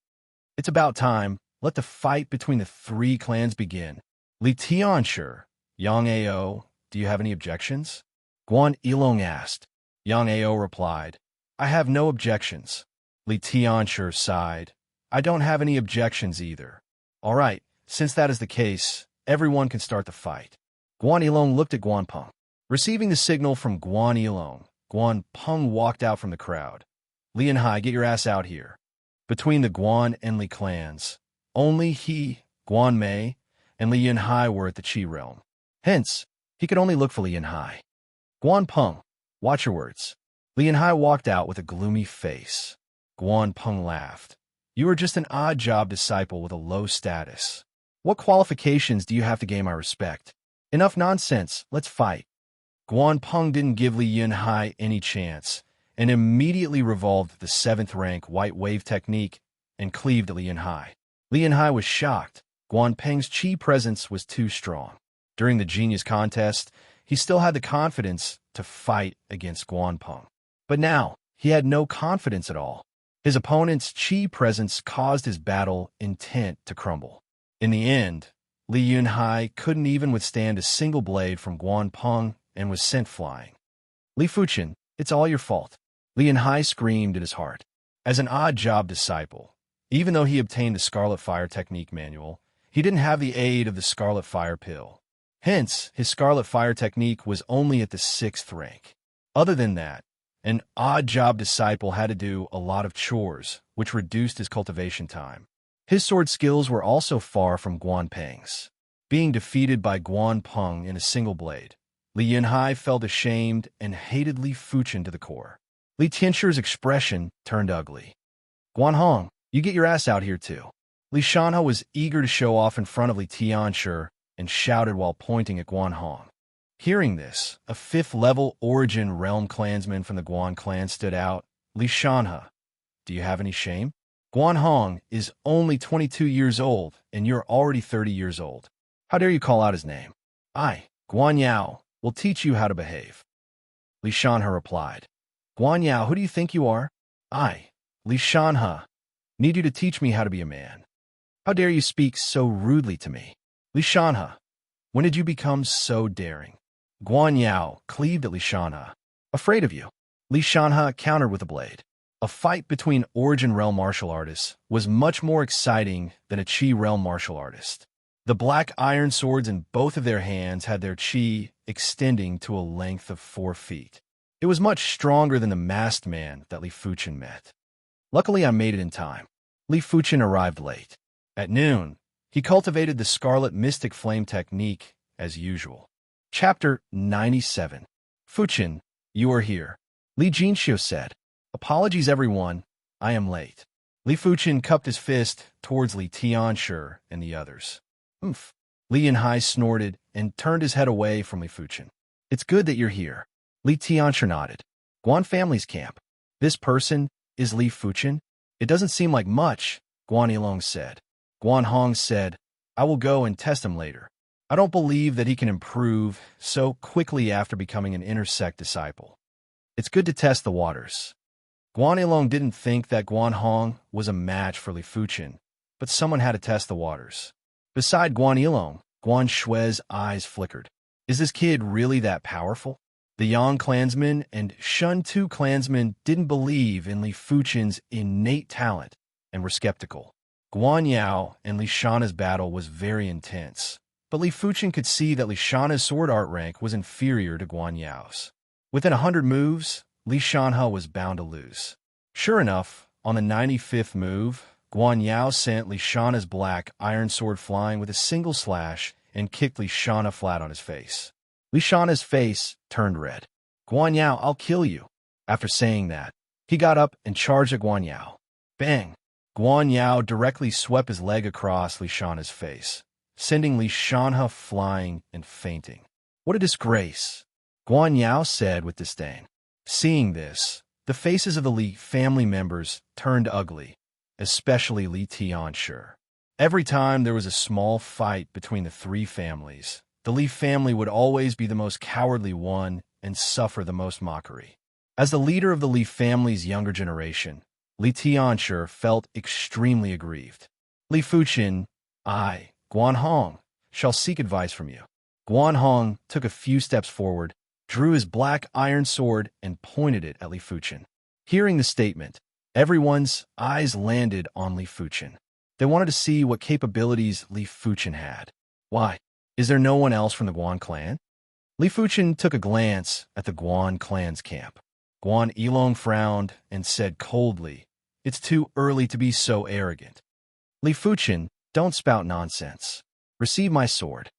It's about time. Let the fight between the three clans begin. Li Tianshi, Yang Ao, do you have any objections? Guan Yilong asked. Yang Ao replied, I have no objections. Li Tianshi sighed. I don't have any objections either. All right, since that is the case, everyone can start the fight. Guan Yilong looked at Guan Peng. Receiving the signal from Guan Yilong, Guan Peng walked out from the crowd. Li and Hai, get your ass out here. Between the Guan and Li clans, only he, Guan Mei, and Li Yunhai were at the Qi realm. Hence, he could only look for Li Yunhai. Guan Peng, Watch your words. Li Yunhai walked out with a gloomy face. Guan Peng laughed. You are just an odd job disciple with a low status. What qualifications do you have to gain my respect? Enough nonsense, let's fight. Guan Peng didn't give Li Yunhai any chance, and immediately revolved the 7th rank white wave technique and cleaved at Li Yunhai. Li Yunhai was shocked. Guan Peng's chi presence was too strong. During the genius contest, he still had the confidence to fight against Guan Peng. But now, he had no confidence at all. His opponent's chi presence caused his battle intent to crumble. In the end, Li Yunhai couldn't even withstand a single blade from Guan Peng and was sent flying. Li Fuchen, it's all your fault. Li Yunhai screamed in his heart. As an odd job disciple, even though he obtained the Scarlet Fire Technique manual, he didn't have the aid of the Scarlet Fire pill. Hence, his Scarlet Fire Technique was only at the 6th rank. Other than that, an odd job disciple had to do a lot of chores, which reduced his cultivation time. His sword skills were also far from Guan Peng's. Being defeated by Guan Peng in a single blade, Li Yunhai felt ashamed and hated Li Fuchen to the core. Li Tianchu's expression turned ugly. Guan Hong, you get your ass out here too. Li Shanhe was eager to show off in front of Li Tianchu and shouted while pointing at Guan Hong. Hearing this, a 5th-level Origin Realm clansman from the Guan clan stood out. Li Shanhe, do you have any shame? Guan Hong is only 22 years old, and you're already 30 years old. How dare you call out his name? I, Guan Yao, will teach you how to behave. Li Shanhe replied. Guan Yao, who do you think you are? I, Li Shanhe, need you to teach me how to be a man. How dare you speak so rudely to me? Li Shanhe, when did you become so daring? Guan Yao cleaved at Li Shanhe. Afraid of you. Li Shanhe countered with a blade. A fight between Origin Realm martial artists was much more exciting than a Chi Realm martial artist. The black iron swords in both of their hands had their chi extending to a length of 4 feet. It was much stronger than the masked man that Li Fuchen met. Luckily, I made it in time. Li Fuchen arrived late. At noon, he cultivated the Scarlet Mystic Flame technique as usual. Chapter 97. Fuchen, you are here. Li Jinxiu said. Apologies, everyone. I am late. Li Fuchen cupped his fist towards Li Tianchu and the others. Oomph. Li Yunhai snorted and turned his head away from Li Fuchen. It's good that you're here. Li Tianchu nodded. Guan family's camp. This person is Li Fuchen? It doesn't seem like much, Guan Yilong said. Guan Hong said, I will go and test him later. I don't believe that he can improve so quickly after becoming an intersect disciple. It's good to test the waters. Guan Yilong didn't think that Guan Hong was a match for Li Fuchen, but someone had to test the waters. Beside Guan Yilong, Guan Shui's eyes flickered. Is this kid really that powerful? The Yang clansmen and Shun Tu clansmen didn't believe in Li Fuchen's innate talent and were skeptical. Guan Yao and Li Shanhe's battle was very intense, but Li Fuchen could see that Li Shanhe's sword art rank was inferior to Guan Yao's. Within 100 moves, Li Shanhe was bound to lose. Sure enough, on the 95th move, Guan Yao sent Li Shanhe's black iron sword flying with a single slash and kicked Li Shanhe flat on his face. Li Shanhe's face turned red. Guan Yao, I'll kill you. After saying that, he got up and charged at Guan Yao. Bang! Guan Yao directly swept his leg across Li Shanhe's face, sending Li Shanhe flying and fainting. What a disgrace, Guan Yao said with disdain. Seeing this, the faces of the Li family members turned ugly, especially Li Tianchu. Every time there was a small fight between the 3 families, the Li family would always be the most cowardly one and suffer the most mockery. As the leader of the Li family's younger generation, Li Tianchu felt extremely aggrieved. Li Fuchen, I, Guan Hong, shall seek advice from you. Guan Hong took a few steps forward, drew his black iron sword, and pointed it at Li Fuchen. Hearing the statement, everyone's eyes landed on Li Fuchen. They wanted to see what capabilities Li Fuchen had. Why? Is there no one else from the Guan clan? Li Fuchen took a glance at the Guan clan's camp. Guan Yilong frowned and said coldly, It's too early to be so arrogant. Li Fuchen, don't spout nonsense. Receive my sword.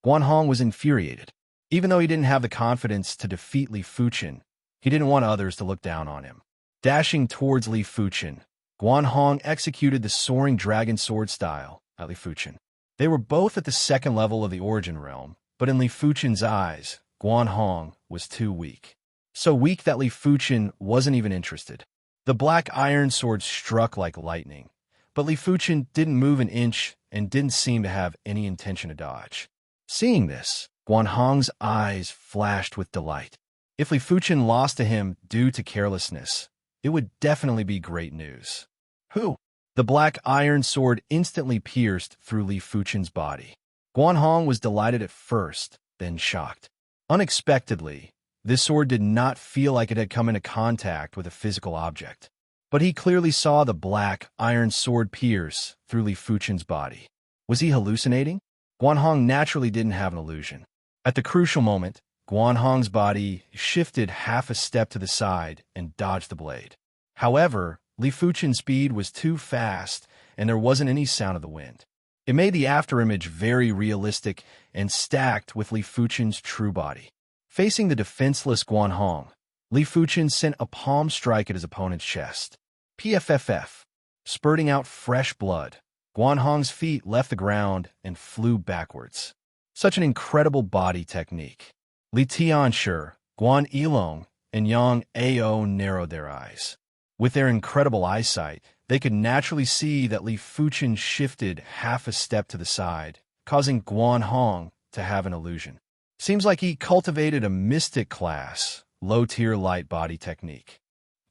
Guan Hong was infuriated. Even though he didn't have the confidence to defeat Li Fuchen, He didn't want others to look down on him. Dashing towards Li Fuchen, Guan Hong executed the soaring dragon sword style at Li Fuchen. They were both at the second level of the origin realm, but in Li Fuchen's eyes, Guan Hong was too weak. So weak that Li Fuchen wasn't even interested. The black iron sword struck like lightning, but Li Fuchen didn't move an inch and didn't seem to have any intention to dodge. Seeing this, Guan Hong's eyes flashed with delight. If Li Fuchen lost to him due to carelessness, it would definitely be great news. Who? The black iron sword instantly pierced through Li Fuchen's body. Guan Hong was delighted at first, then shocked. Unexpectedly, this sword did not feel like it had come into contact with a physical object. But he clearly saw the black iron sword pierce through Li Fuchen's body. Was he hallucinating? Guan Hong naturally didn't have an illusion. At the crucial moment, Guan Hong's body shifted half a step to the side and dodged the blade. However, Li Fuchen's speed was too fast, and there wasn't any sound of the wind. It made the afterimage very realistic and stacked with Li Fuchen's true body. Facing the defenseless Guan Hong, Li Fuchen sent a palm strike at his opponent's chest. PFFF. Spurting out fresh blood, Guan Hong's feet left the ground and flew backwards. Such an incredible body technique. Li Tianshi, Guan Yilong, and Yang Ao narrowed their eyes. With their incredible eyesight, they could naturally see that Li Fuchen shifted half a step to the side, causing Guan Hong to have an illusion. Seems like he cultivated a mystic class, low-tier light body technique.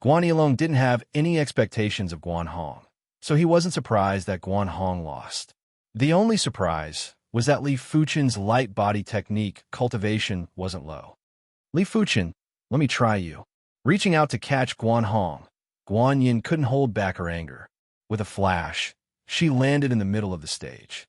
Guan Yilong didn't have any expectations of Guan Hong, so he wasn't surprised that Guan Hong lost. The only surprise was that Li Fuchen's light body technique cultivation wasn't low. Li Fuchen, let me try you. Reaching out to catch Guan Hong, Guan Yin couldn't hold back her anger. With a flash, she landed in the middle of the stage.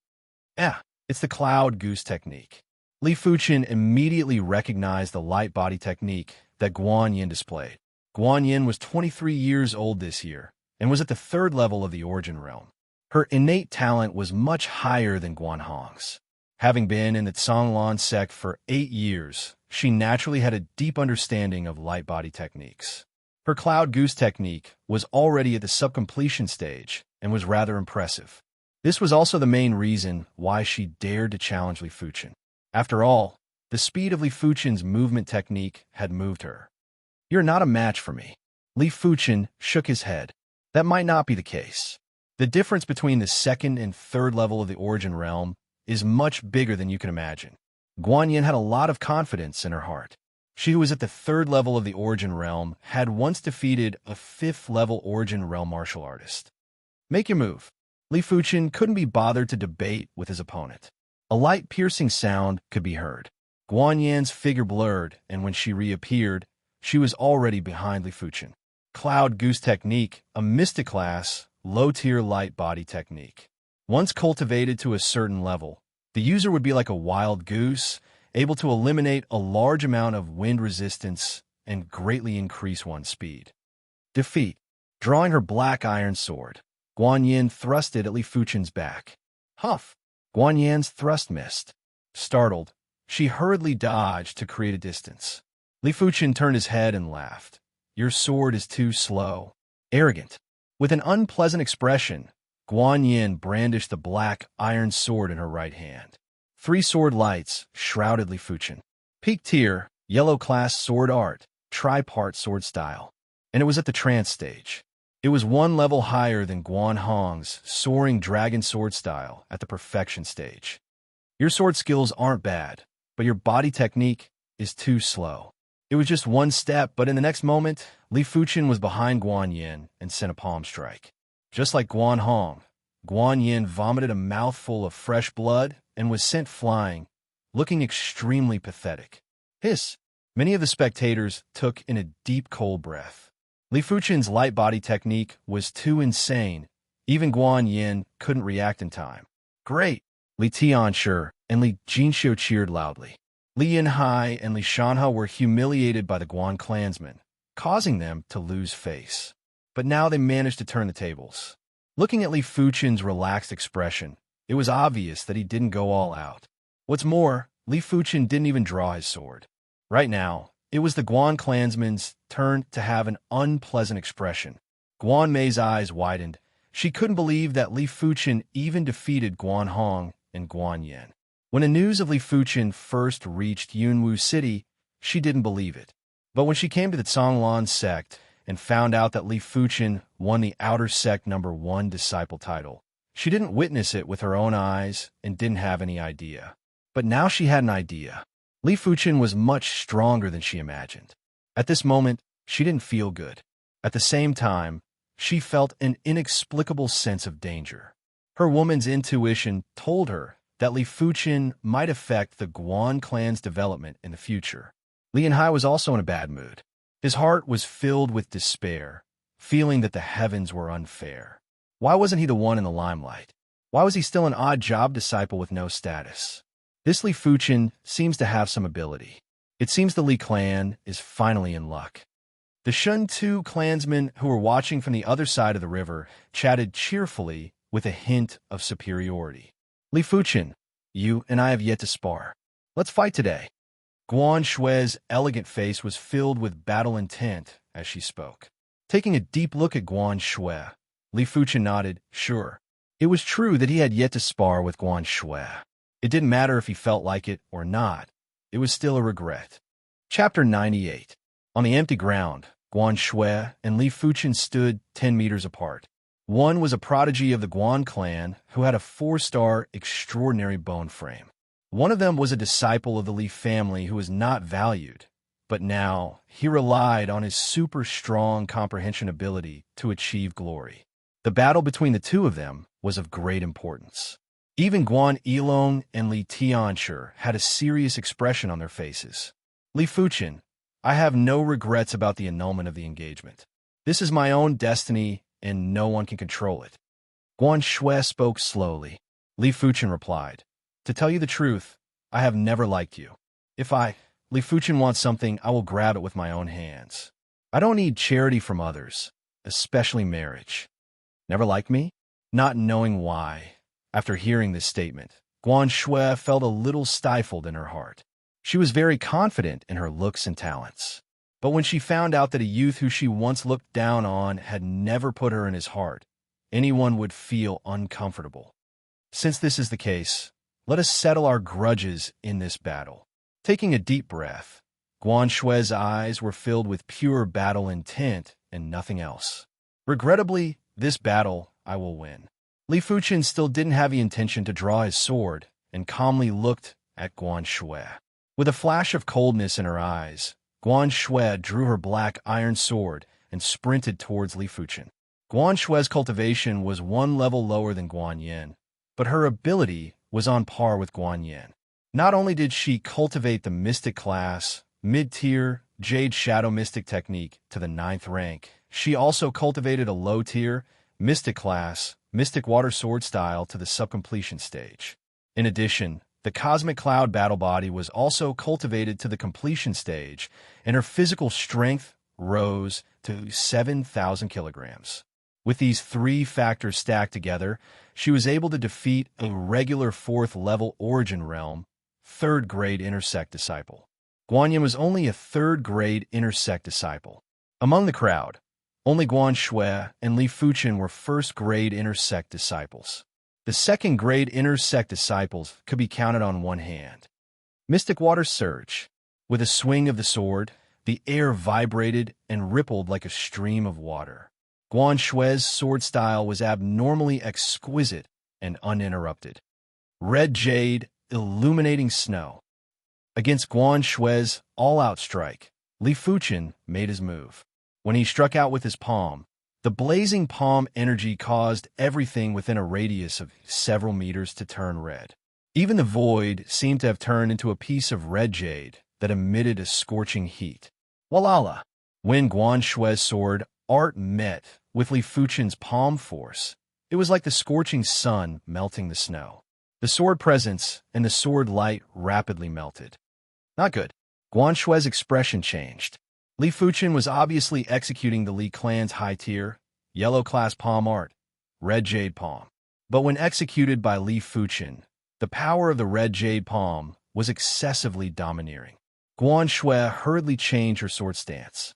It's the cloud goose technique. Li Fuchen immediately recognized the light body technique that Guan Yin displayed. Guan Yin was 23 years old this year and was at the third level of the origin realm. Her innate talent was much higher than Guan Hong's. Having been in the Zhonglan sect for 8 years, she naturally had a deep understanding of light body techniques. Her cloud goose technique was already at the subcompletion stage and was rather impressive. This was also the main reason why she dared to challenge Li Fuchen. After all, the speed of Li Fuchen's movement technique had moved her. You're not a match for me. Li Fuchen shook his head. That might not be the case. The difference between the second and third level of the origin realm is much bigger than you can imagine. Guan Yin had a lot of confidence in her heart. She who was at the third level of the origin realm had once defeated a fifth level origin realm martial artist. Make your move. Li Fuchen couldn't be bothered to debate with his opponent. A light piercing sound could be heard. Guan Yin's figure blurred, and when she reappeared, she was already behind Li Fuchen. Cloud Goose Technique, a mystic class, low-tier light body technique. Once cultivated to a certain level, the user would be like a wild goose, able to eliminate a large amount of wind resistance and greatly increase one's speed. Defeat. Drawing her black iron sword, Guan Yin thrusted at Li Fuchen's back. Huff! Guan Yin's thrust missed. Startled, she hurriedly dodged to create a distance. Li Fuchen turned his head and laughed. Your sword is too slow. Arrogant. With an unpleasant expression, Guan Yin brandished the black iron sword in her right hand. 3 sword lights shrouded Li Fuchen. Peak tier, yellow class sword art, tripart sword style. And it was at the trance stage. It was 1 level higher than Guan Hong's soaring dragon sword style at the perfection stage. Your sword skills aren't bad, but your body technique is too slow. It was just 1 step, but in the next moment, Li Fuchen was behind Guan Yin and sent a palm strike. Just like Guan Hong, Guan Yin vomited a mouthful of fresh blood and was sent flying, looking extremely pathetic. Hiss! Many of the spectators took in a deep cold breath. Li Fuchen's light body technique was too insane. Even Guan Yin couldn't react in time. Great! Li Tianshi and Li Jinxiu cheered loudly. Li Yinhai and Li Shanhe were humiliated by the Guan clansmen, causing them to lose face. But now they managed to turn the tables. Looking at Li Fuchen's relaxed expression, it was obvious that he didn't go all out. What's more, Li Fuchen didn't even draw his sword. Right now, It was the Guan clansman's turn to have an unpleasant expression. Guan Mei's eyes widened. She couldn't believe that Li Fuchen even defeated Guan Hong and Guan Yin. When the news of Li Fuchen first reached Yunwu City, she didn't believe it. But when she came to the Conglan sect and found out that Li Fuchen won the Outer Sect #1 disciple title, she didn't witness it with her own eyes and didn't have any idea. But now she had an idea. Li Fuchen was much stronger than she imagined. At this moment, she didn't feel good. At the same time, she felt an inexplicable sense of danger. Her woman's intuition told her that Li Fuchen might affect the Guan clan's development in the future. Li Yanhai was also in a bad mood. His heart was filled with despair, feeling that the heavens were unfair. Why wasn't he the one in the limelight? Why was he still an odd job disciple with no status? This Li Fuchen seems to have some ability. It seems the Li clan is finally in luck. The Shun Tu clansmen who were watching from the other side of the river chatted cheerfully with a hint of superiority. Li Fuchen, you and I have yet to spar. Let's fight today. Guan Shui's elegant face was filled with battle intent as she spoke. Taking a deep look at Guan Shui, Li Fuchen nodded, sure. It was true that he had yet to spar with Guan Shui. It didn't matter if he felt like it or not. It was still a regret. Chapter 98. On the empty ground, Guan Shui and Li Fuchen stood 10 meters apart. One was a prodigy of the Guan clan who had a 4-star extraordinary bone frame. One of them was a disciple of the Li family who was not valued, but now he relied on his super strong comprehension ability to achieve glory. The battle between the two of them was of great importance. Even Guan Yilong and Li Tianshi had a serious expression on their faces. Li Fuchen, I have no regrets about the annulment of the engagement. This is my own destiny, and no one can control it. Guan Shui spoke slowly. Li Fuchen replied, to tell you the truth, I have never liked you. If Li Fuchen wants something, I will grab it with my own hands. I don't need charity from others, especially marriage. Never liked me? Not knowing why. After hearing this statement, Guan Shui felt a little stifled in her heart. She was very confident in her looks and talents. But when she found out that a youth who she once looked down on had never put her in his heart, anyone would feel uncomfortable. Since this is the case, let us settle our grudges in this battle. Taking a deep breath, Guan Shui's eyes were filled with pure battle intent and nothing else. Regrettably, this battle I will win. Li Fuchen still didn't have the intention to draw his sword and calmly looked at Guan Shui. With a flash of coldness in her eyes, Guan Shui drew her black iron sword and sprinted towards Li Fuchen. Guan Shui's cultivation was one level lower than Guan Yin, but her ability was on par with Guan Yin. Not only did she cultivate the Mystic class, mid-tier, Jade Shadow Mystic technique to the 9th rank, she also cultivated a low-tier, Mystic class, Mystic Water Sword style to the subcompletion stage. In addition, the Cosmic Cloud battle body was also cultivated to the completion stage, and her physical strength rose to 7,000 kilograms. With these 3 factors stacked together, she was able to defeat a regular 4th-level Origin Realm, 3rd-grade Intersect disciple. Guan Yin was only a 3rd-grade Intersect disciple. Among the crowd, only Guan Shui and Li Fuchen were 1st-grade Intersect disciples. The 2nd-grade Intersect disciples could be counted on one hand. Mystic Water Surge. With a swing of the sword, the air vibrated and rippled like a stream of water. Guan Shui's sword style was abnormally exquisite and uninterrupted. Red Jade, illuminating snow. Against Guan Shui's all-out strike, Li Fuchen made his move. When he struck out with his palm, the blazing palm energy caused everything within a radius of several meters to turn red. Even the void seemed to have turned into a piece of red jade that emitted a scorching heat. Walala! When Guan Shui's sword art met with Li Fuchen's palm force, it was like the scorching sun melting the snow. The sword presence and the sword light rapidly melted. Not good. Guan Shui's expression changed. Li Fuchen was obviously executing the Li clan's high-tier, yellow-class palm art, red jade palm. But when executed by Li Fuchen, the power of the red jade palm was excessively domineering. Guan Shui hurriedly changed her sword stance.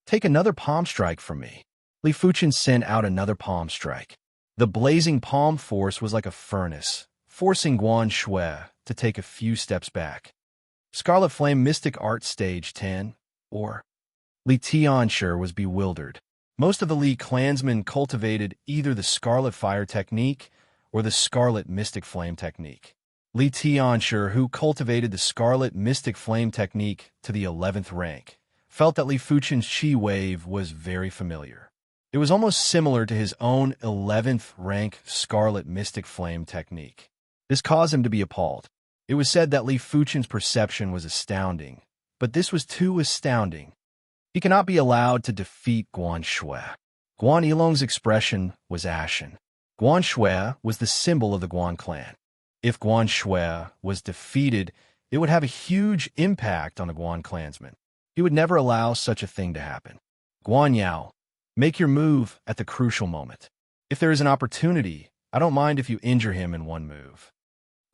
Take another palm strike from me. Li Fuchen sent out another palm strike. The blazing palm force was like a furnace, forcing Guan Shui to take a few steps back. Scarlet Flame Mystic Art Stage 10, or Li Tianshi was bewildered. Most of the Li clansmen cultivated either the Scarlet Fire technique or the Scarlet Mystic Flame technique. Li Tianshi, who cultivated the Scarlet Mystic Flame technique to the 11th rank, felt that Li Fuchen's Qi wave was very familiar. It was almost similar to his own 11th rank Scarlet Mystic Flame technique. This caused him to be appalled. It was said that Li Fuchen's perception was astounding, but this was too astounding. He cannot be allowed to defeat Guan Shui. Guan Yilong's expression was ashen. Guan Shui was the symbol of the Guan clan. If Guan Shui was defeated, it would have a huge impact on the Guan clansmen. He would never allow such a thing to happen. Guan Yao, make your move at the crucial moment. If there is an opportunity, I don't mind if you injure him in one move.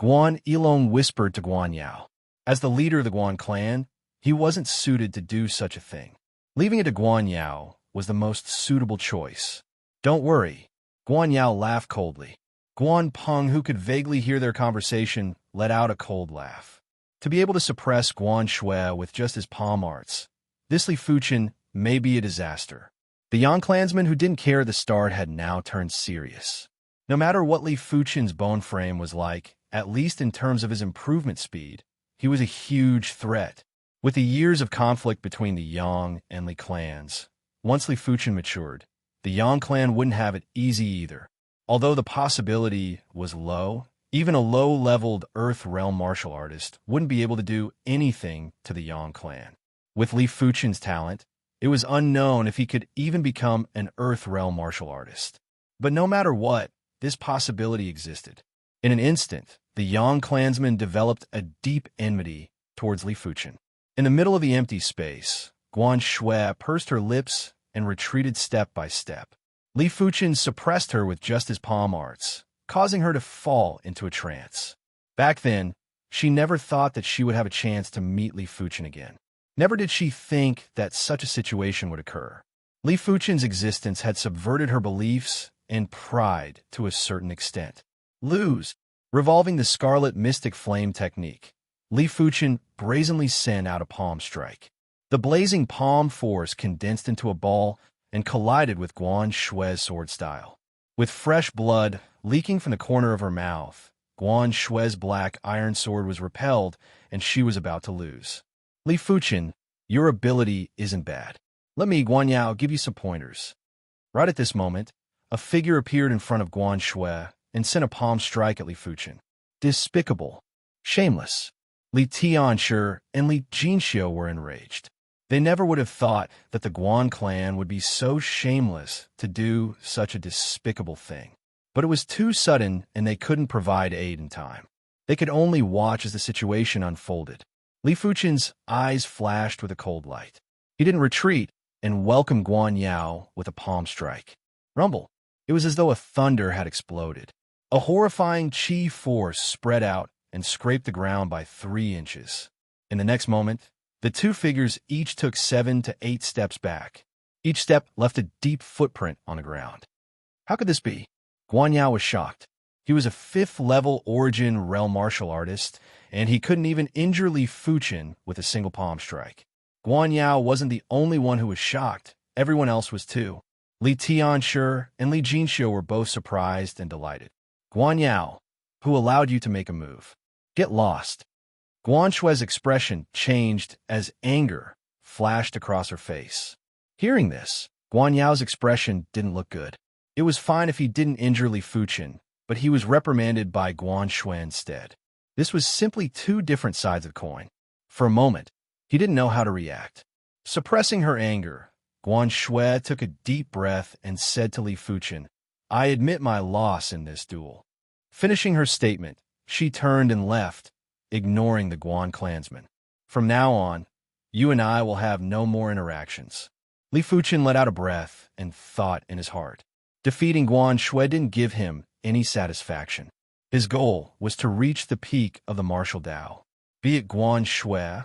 Guan Yilong whispered to Guan Yao. As the leader of the Guan clan, he wasn't suited to do such a thing. Leaving it to Guan Yao was the most suitable choice. Don't worry. Guan Yao laughed coldly. Guan Peng, who could vaguely hear their conversation, let out a cold laugh. To be able to suppress Guan Shui with just his palm arts, this Li Fuchen may be a disaster. The Yang clansman who didn't care at the start had now turned serious. No matter what Li Fuchen's bone frame was like, at least in terms of his improvement speed, he was a huge threat. With the years of conflict between the Yang and Li clans, once Li Fuchen matured, the Yang clan wouldn't have it easy either. Although the possibility was low, even a low-leveled Earth Realm martial artist wouldn't be able to do anything to the Yang clan. With Li Fuchen's talent, it was unknown if he could even become an Earth Realm martial artist. But no matter what, this possibility existed. In an instant, the Yang clansmen developed a deep enmity towards Li Fuchen. In the middle of the empty space, Guan Shui pursed her lips and retreated step by step. Li Fuchen suppressed her with just his palm arts, causing her to fall into a trance. Back then, she never thought that she would have a chance to meet Li Fuchen again. Never did she think that such a situation would occur. Li Fuchen's existence had subverted her beliefs and pride to a certain extent. Lose. Revolving the Scarlet Mystic Flame technique, Li Fuchen brazenly sent out a palm strike. The blazing palm force condensed into a ball and collided with Guan Shui's sword style. With fresh blood leaking from the corner of her mouth, Guan Shui's black iron sword was repelled, and she was about to lose. Li Fuchen, your ability isn't bad. Let me, Guan Yao, give you some pointers. Right at this moment, a figure appeared in front of Guan Shui and sent a palm strike at Li Fuchen. Despicable. Shameless. Li Tianshi and Li Jinxiu were enraged. They never would have thought that the Guan clan would be so shameless to do such a despicable thing. But it was too sudden, and they couldn't provide aid in time. They could only watch as the situation unfolded. Li Fuchen's eyes flashed with a cold light. He didn't retreat and welcomed Guan Yao with a palm strike. Rumble. It was as though a thunder had exploded. A horrifying qi force spread out and scraped the ground by 3 inches. In the next moment, the two figures each took 7 to 8 steps back. Each step left a deep footprint on the ground. How could this be? Guan Yao was shocked. He was a 5th-level origin realm martial artist, and he couldn't even injure Li Fuchen with a single palm strike. Guan Yao wasn't the only one who was shocked. Everyone else was too. Li Tianshi and Li Jinxiu were both surprised and delighted. Guan Yao, who allowed you to make a move? Get lost. Guan Shui's expression changed as anger flashed across her face. Hearing this, Guan Yao's expression didn't look good. It was fine if he didn't injure Li Fuchen, but he was reprimanded by Guan Shui instead. This was simply 2 different sides of the coin. For a moment, he didn't know how to react. Suppressing her anger, Guan Shui took a deep breath and said to Li Fuchen, I admit my loss in this duel. Finishing her statement, she turned and left, ignoring the Guan clansmen. From now on, you and I will have no more interactions. Li Fuchen let out a breath and thought in his heart. Defeating Guan Shui didn't give him any satisfaction. His goal was to reach the peak of the martial Tao. Be it Guan Shui,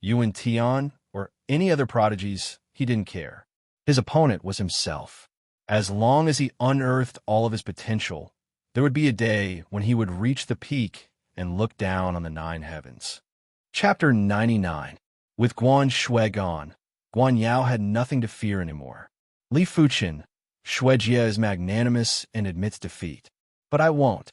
Yuan Tian, or any other prodigies, he didn't care. His opponent was himself. As long as he unearthed all of his potential, there would be a day when he would reach the peak and look down on the 9 heavens. Chapter 99. With Guan Shui gone, Guan Yao had nothing to fear anymore. Li Fuqin, Shui Jie is magnanimous and admits defeat. But I won't.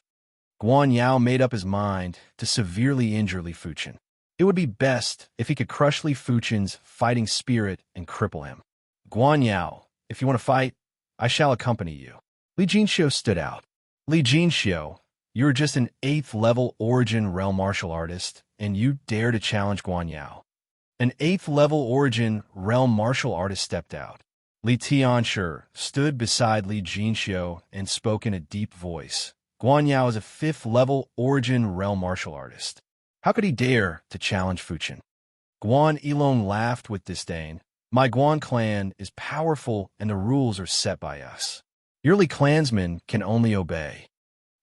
Guan Yao made up his mind to severely injure Li Fuqin. It would be best if he could crush Li Fuqin's fighting spirit and cripple him. Guan Yao, if you want to fight, I shall accompany you. Li Jinxiu stood out. Li Jinxiu, you are just an 8th level origin realm martial artist, and you dare to challenge Guan Yao. An 8th level origin realm martial artist stepped out. Li Tianshi stood beside Li Jinxiu and spoke in a deep voice. Guan Yao is a 5th level origin realm martial artist. How could he dare to challenge Fuqin? Guan Yilong laughed with disdain. My Guan clan is powerful and the rules are set by us. Your Li clansmen can only obey.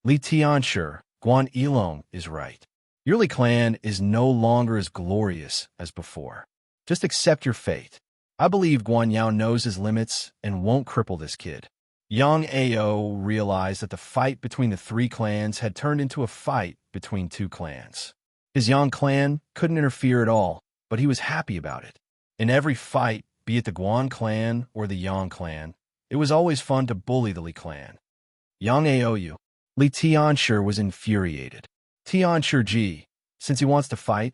Li Tianshi, Guan Yilong is right. Your Li clan is no longer as glorious as before. Just accept your fate. I believe Guan Yao knows his limits and won't cripple this kid. Yang Ao realized that the fight between the 3 clans had turned into a fight between 2 clans. His Yang clan couldn't interfere at all, but he was happy about it. In every fight, be it the Guan clan or the Yang clan, it was always fun to bully the Li clan. Yang Aou. Li Tianshi was infuriated. Tianshi Ji, since he wants to fight,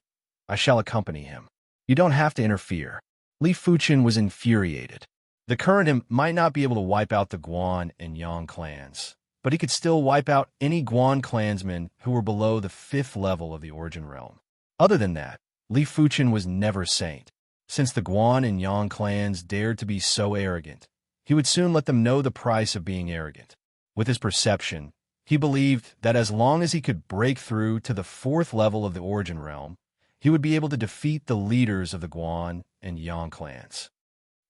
I shall accompany him. You don't have to interfere. Li Fuqin was infuriated. The current him might not be able to wipe out the Guan and Yang clans, but he could still wipe out any Guan clansmen who were below the 5th level of the origin realm. Other than that, Li Fuqin was never a saint. Since the Guan and Yang clans dared to be so arrogant, he would soon let them know the price of being arrogant. With his perception, he believed that as long as he could break through to the 4th level of the origin realm, he would be able to defeat the leaders of the Guan and Yang clans.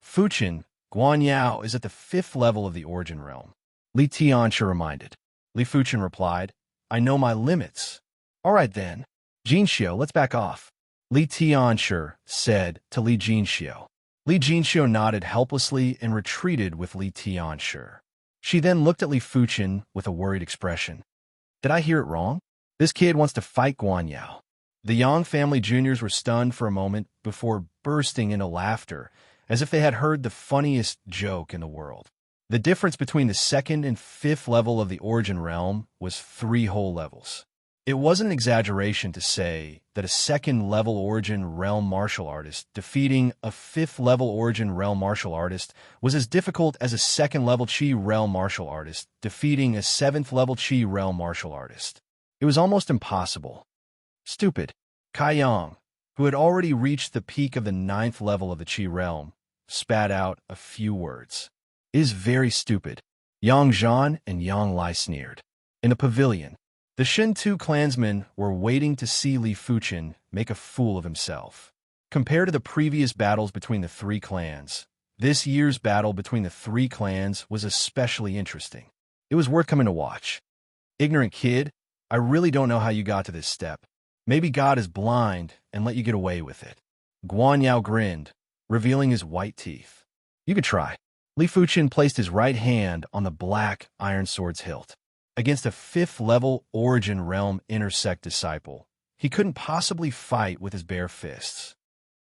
Fuqin, Guan Yao is at the 5th level of the origin realm. Li Tianshi reminded. Li Fuqin replied, I know my limits. All right then. Jinxiu, let's back off. Li Tianshi said to Li Jinxiu. Li Jinxiu nodded helplessly and retreated with Li Tianshi. She then looked at Li Fuqin with a worried expression. Did I hear it wrong? This kid wants to fight Guan Yao. The Yang family juniors were stunned for a moment before bursting into laughter, as if they had heard the funniest joke in the world. The difference between the 2nd and 5th level of the origin realm was 3 whole levels. It wasn't an exaggeration to say that a 2nd level origin realm martial artist defeating a 5th level origin realm martial artist was as difficult as a 2nd level Qi realm martial artist defeating a 7th level Qi realm martial artist. It was almost impossible. Stupid. Kai Yang, who had already reached the peak of the 9th level of the Qi realm, spat out a few words. It is very stupid. Yang Zhan and Yang Lai sneered. In the pavilion, the Shen Tu clansmen were waiting to see Li Fuqin make a fool of himself. Compared to the previous battles between the 3 clans, this year's battle between the 3 clans was especially interesting. It was worth coming to watch. Ignorant kid, I really don't know how you got to this step. Maybe God is blind and let you get away with it. Guan Yao grinned, revealing his white teeth. You could try. Li Fuqin placed his right hand on the black iron sword's hilt. Against a 5th level origin realm intersect disciple, he couldn't possibly fight with his bare fists.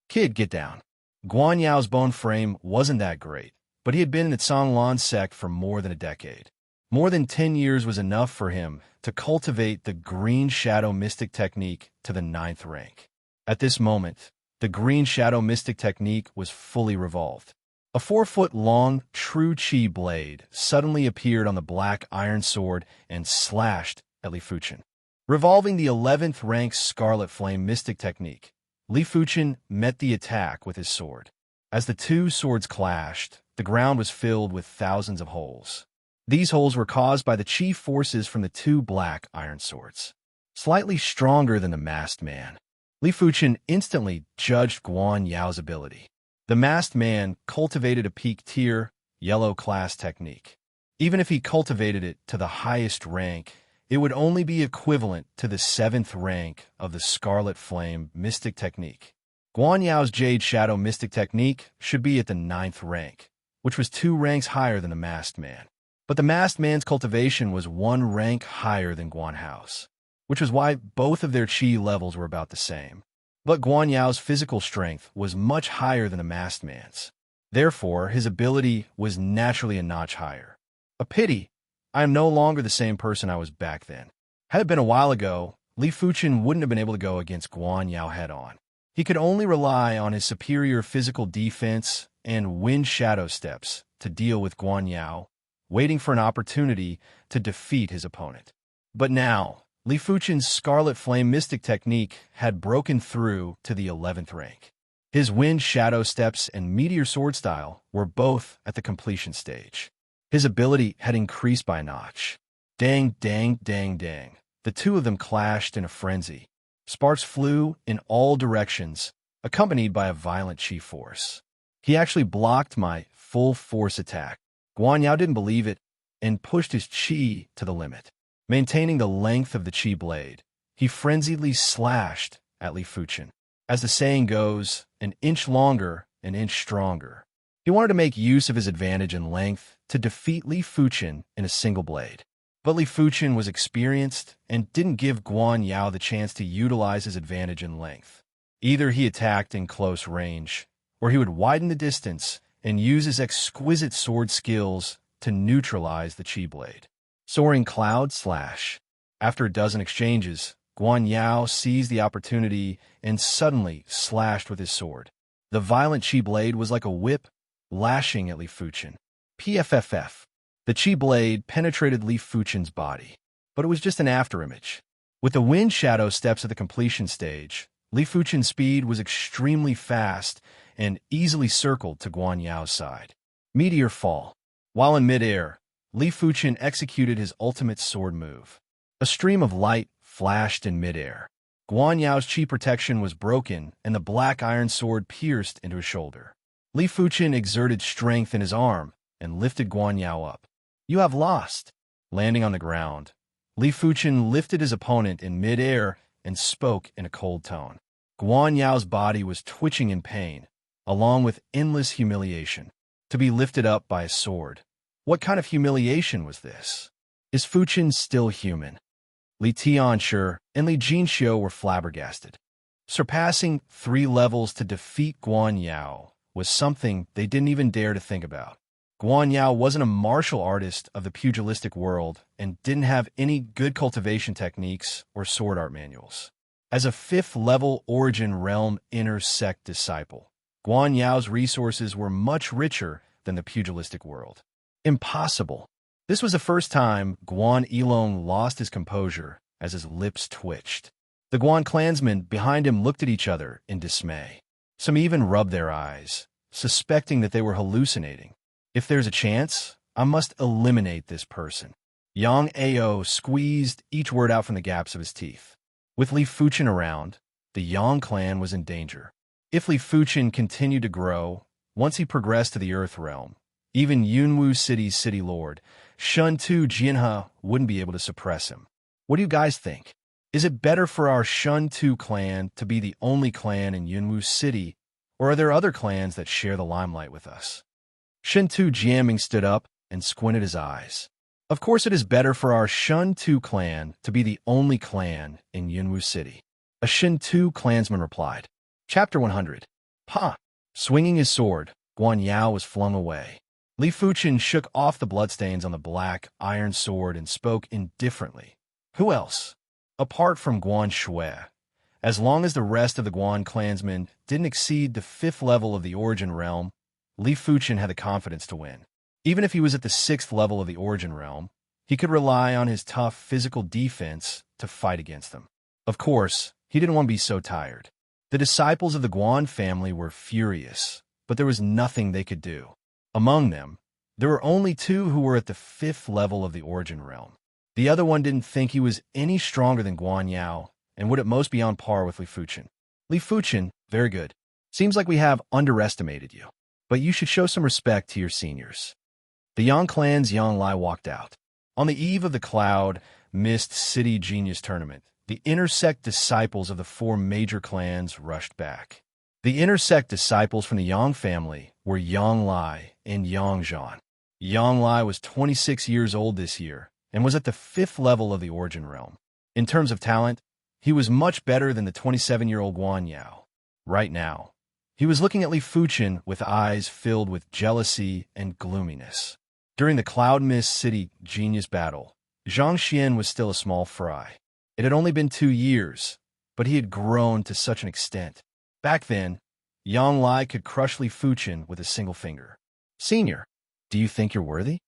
Kid, get down. Guan Yao's bone frame wasn't that great, but he had been in the Canglan sect for more than a decade. More than 10 years was enough for him to cultivate the green shadow mystic technique to the 9th rank. At this moment, the green shadow mystic technique was fully revolved. A 4-foot-long true Qi blade suddenly appeared on the black iron sword and slashed at Li Fuqin. Revolving the 11th rank Scarlet Flame mystic technique, Li Fuqin met the attack with his sword. As the 2 swords clashed, the ground was filled with thousands of holes. These holes were caused by the Qi forces from the 2 black iron swords. Slightly stronger than the masked man, Li Fuqin instantly judged Guan Yao's ability. The masked man cultivated a peak tier, yellow class technique. Even if he cultivated it to the highest rank, it would only be equivalent to the 7th rank of the Scarlet Flame mystic technique. Guan Yao's Jade Shadow Mystic technique should be at the 9th rank, which was 2 ranks higher than the Masked Man. But the Masked Man's cultivation was 1 rank higher than Guan Hao's, which was why both of their chi levels were about the same. But Guan Yao's physical strength was much higher than the Masked Man's. Therefore, his ability was naturally a notch higher. A pity, I am no longer the same person I was back then. Had it been a while ago, Li Fuchen wouldn't have been able to go against Guan Yao head-on. He could only rely on his superior physical defense and wind shadow steps to deal with Guan Yao, waiting for an opportunity to defeat his opponent. But now, Li Fuchen's Scarlet Flame Mystic technique had broken through to the 11th rank. His wind shadow steps and meteor sword style were both at the completion stage. His ability had increased by a notch. Dang, dang, dang, dang. The two of them clashed in a frenzy. Sparks flew in all directions, accompanied by a violent chi force. He actually blocked my full force attack. Guan Yao didn't believe it and pushed his chi to the limit. Maintaining the length of the chi blade, he frenziedly slashed at Li Fuchen. As the saying goes, an inch longer, an inch stronger. He wanted to make use of his advantage in length to defeat Li Fuchen in a single blade. But Li Fuchen was experienced and didn't give Guan Yao the chance to utilize his advantage in length. Either he attacked in close range, or he would widen the distance and use his exquisite sword skills to neutralize the chi blade. Soaring Cloud Slash. After a dozen exchanges, Guan Yao seized the opportunity and suddenly slashed with his sword. The violent chi blade was like a whip, lashing at Li Fuchen. PFFF. The chi blade penetrated Li Fuchen's body, but it was just an afterimage. With the wind shadow steps at the completion stage, Li Fuchen's speed was extremely fast and easily circled to Guan Yao's side. Meteor Fall. While in midair, Li Fuchen executed his ultimate sword move. A stream of light flashed in midair. Guan Yao's chi protection was broken and the black iron sword pierced into his shoulder. Li Fuchen exerted strength in his arm and lifted Guan Yao up. You have lost. Landing on the ground, Li Fuchen lifted his opponent in midair and spoke in a cold tone. Guan Yao's body was twitching in pain, along with endless humiliation. To be lifted up by a sword. What kind of humiliation was this? Is Fuchen still human? Li Tianshi and Li Jinxiu were flabbergasted. Surpassing 3 levels to defeat Guan Yao was something they didn't even dare to think about. Guan Yao wasn't a martial artist of the pugilistic world and didn't have any good cultivation techniques or sword art manuals. As a 5th-level Origin Realm Inner Sect disciple, Guan Yao's resources were much richer than the pugilistic world. Impossible. This was the first time Guan Yilong lost his composure as his lips twitched. The Guan clansmen behind him looked at each other in dismay. Some even rubbed their eyes, suspecting that they were hallucinating. If there's a chance, I must eliminate this person. Yang Ao squeezed each word out from the gaps of his teeth. With Li Fuchen around, the Yang clan was in danger. If Li Fuchen continued to grow, once he progressed to the Earth Realm, even Yunwu City's city lord, Shun Tu Jianhe, wouldn't be able to suppress him. What do you guys think? Is it better for our Shun Tu clan to be the only clan in Yunwu City, or are there other clans that share the limelight with us? Shun Tu Jianming stood up and squinted his eyes. Of course it is better for our Shun Tu clan to be the only clan in Yunwu City. A Shun Tu clansman replied. Chapter 100. Pa! Swinging his sword, Guan Yao was flung away. Li Fuchen shook off the bloodstains on the black iron sword and spoke indifferently. Who else? Apart from Guan Shui, as long as the rest of the Guan clansmen didn't exceed the 5th level of the Origin Realm, Li Fuchen had the confidence to win. Even if he was at the 6th level of the Origin Realm, he could rely on his tough physical defense to fight against them. Of course, he didn't want to be so tired. The disciples of the Guan family were furious, but there was nothing they could do. Among them, there were only 2 who were at the 5th level of the Origin Realm. The other one didn't think he was any stronger than Guan Yao and would at most be on par with Li Fuchen. Li Fuchen, very good. Seems like we have underestimated you, but you should show some respect to your seniors. The Yang clan's Yang Lai walked out. On the eve of the Cloud Mist City Genius Tournament, the intersect disciples of the 4 major clans rushed back. The intersect disciples from the Yang family were Yang Lai and Yang Zhan. Yang Lai was 26 years old this year and was at the 5th level of the origin realm. In terms of talent, he was much better than the 27-year-old Guan Yao. Right now, he was looking at Li Fuchen with eyes filled with jealousy and gloominess. During the Cloud Mist City Genius Battle, Zhang Xian was still a small fry. It had only been 2 years, but he had grown to such an extent. Back then, Yang Lai could crush Li Fuchen with a single finger. Senior, do you think you're worthy?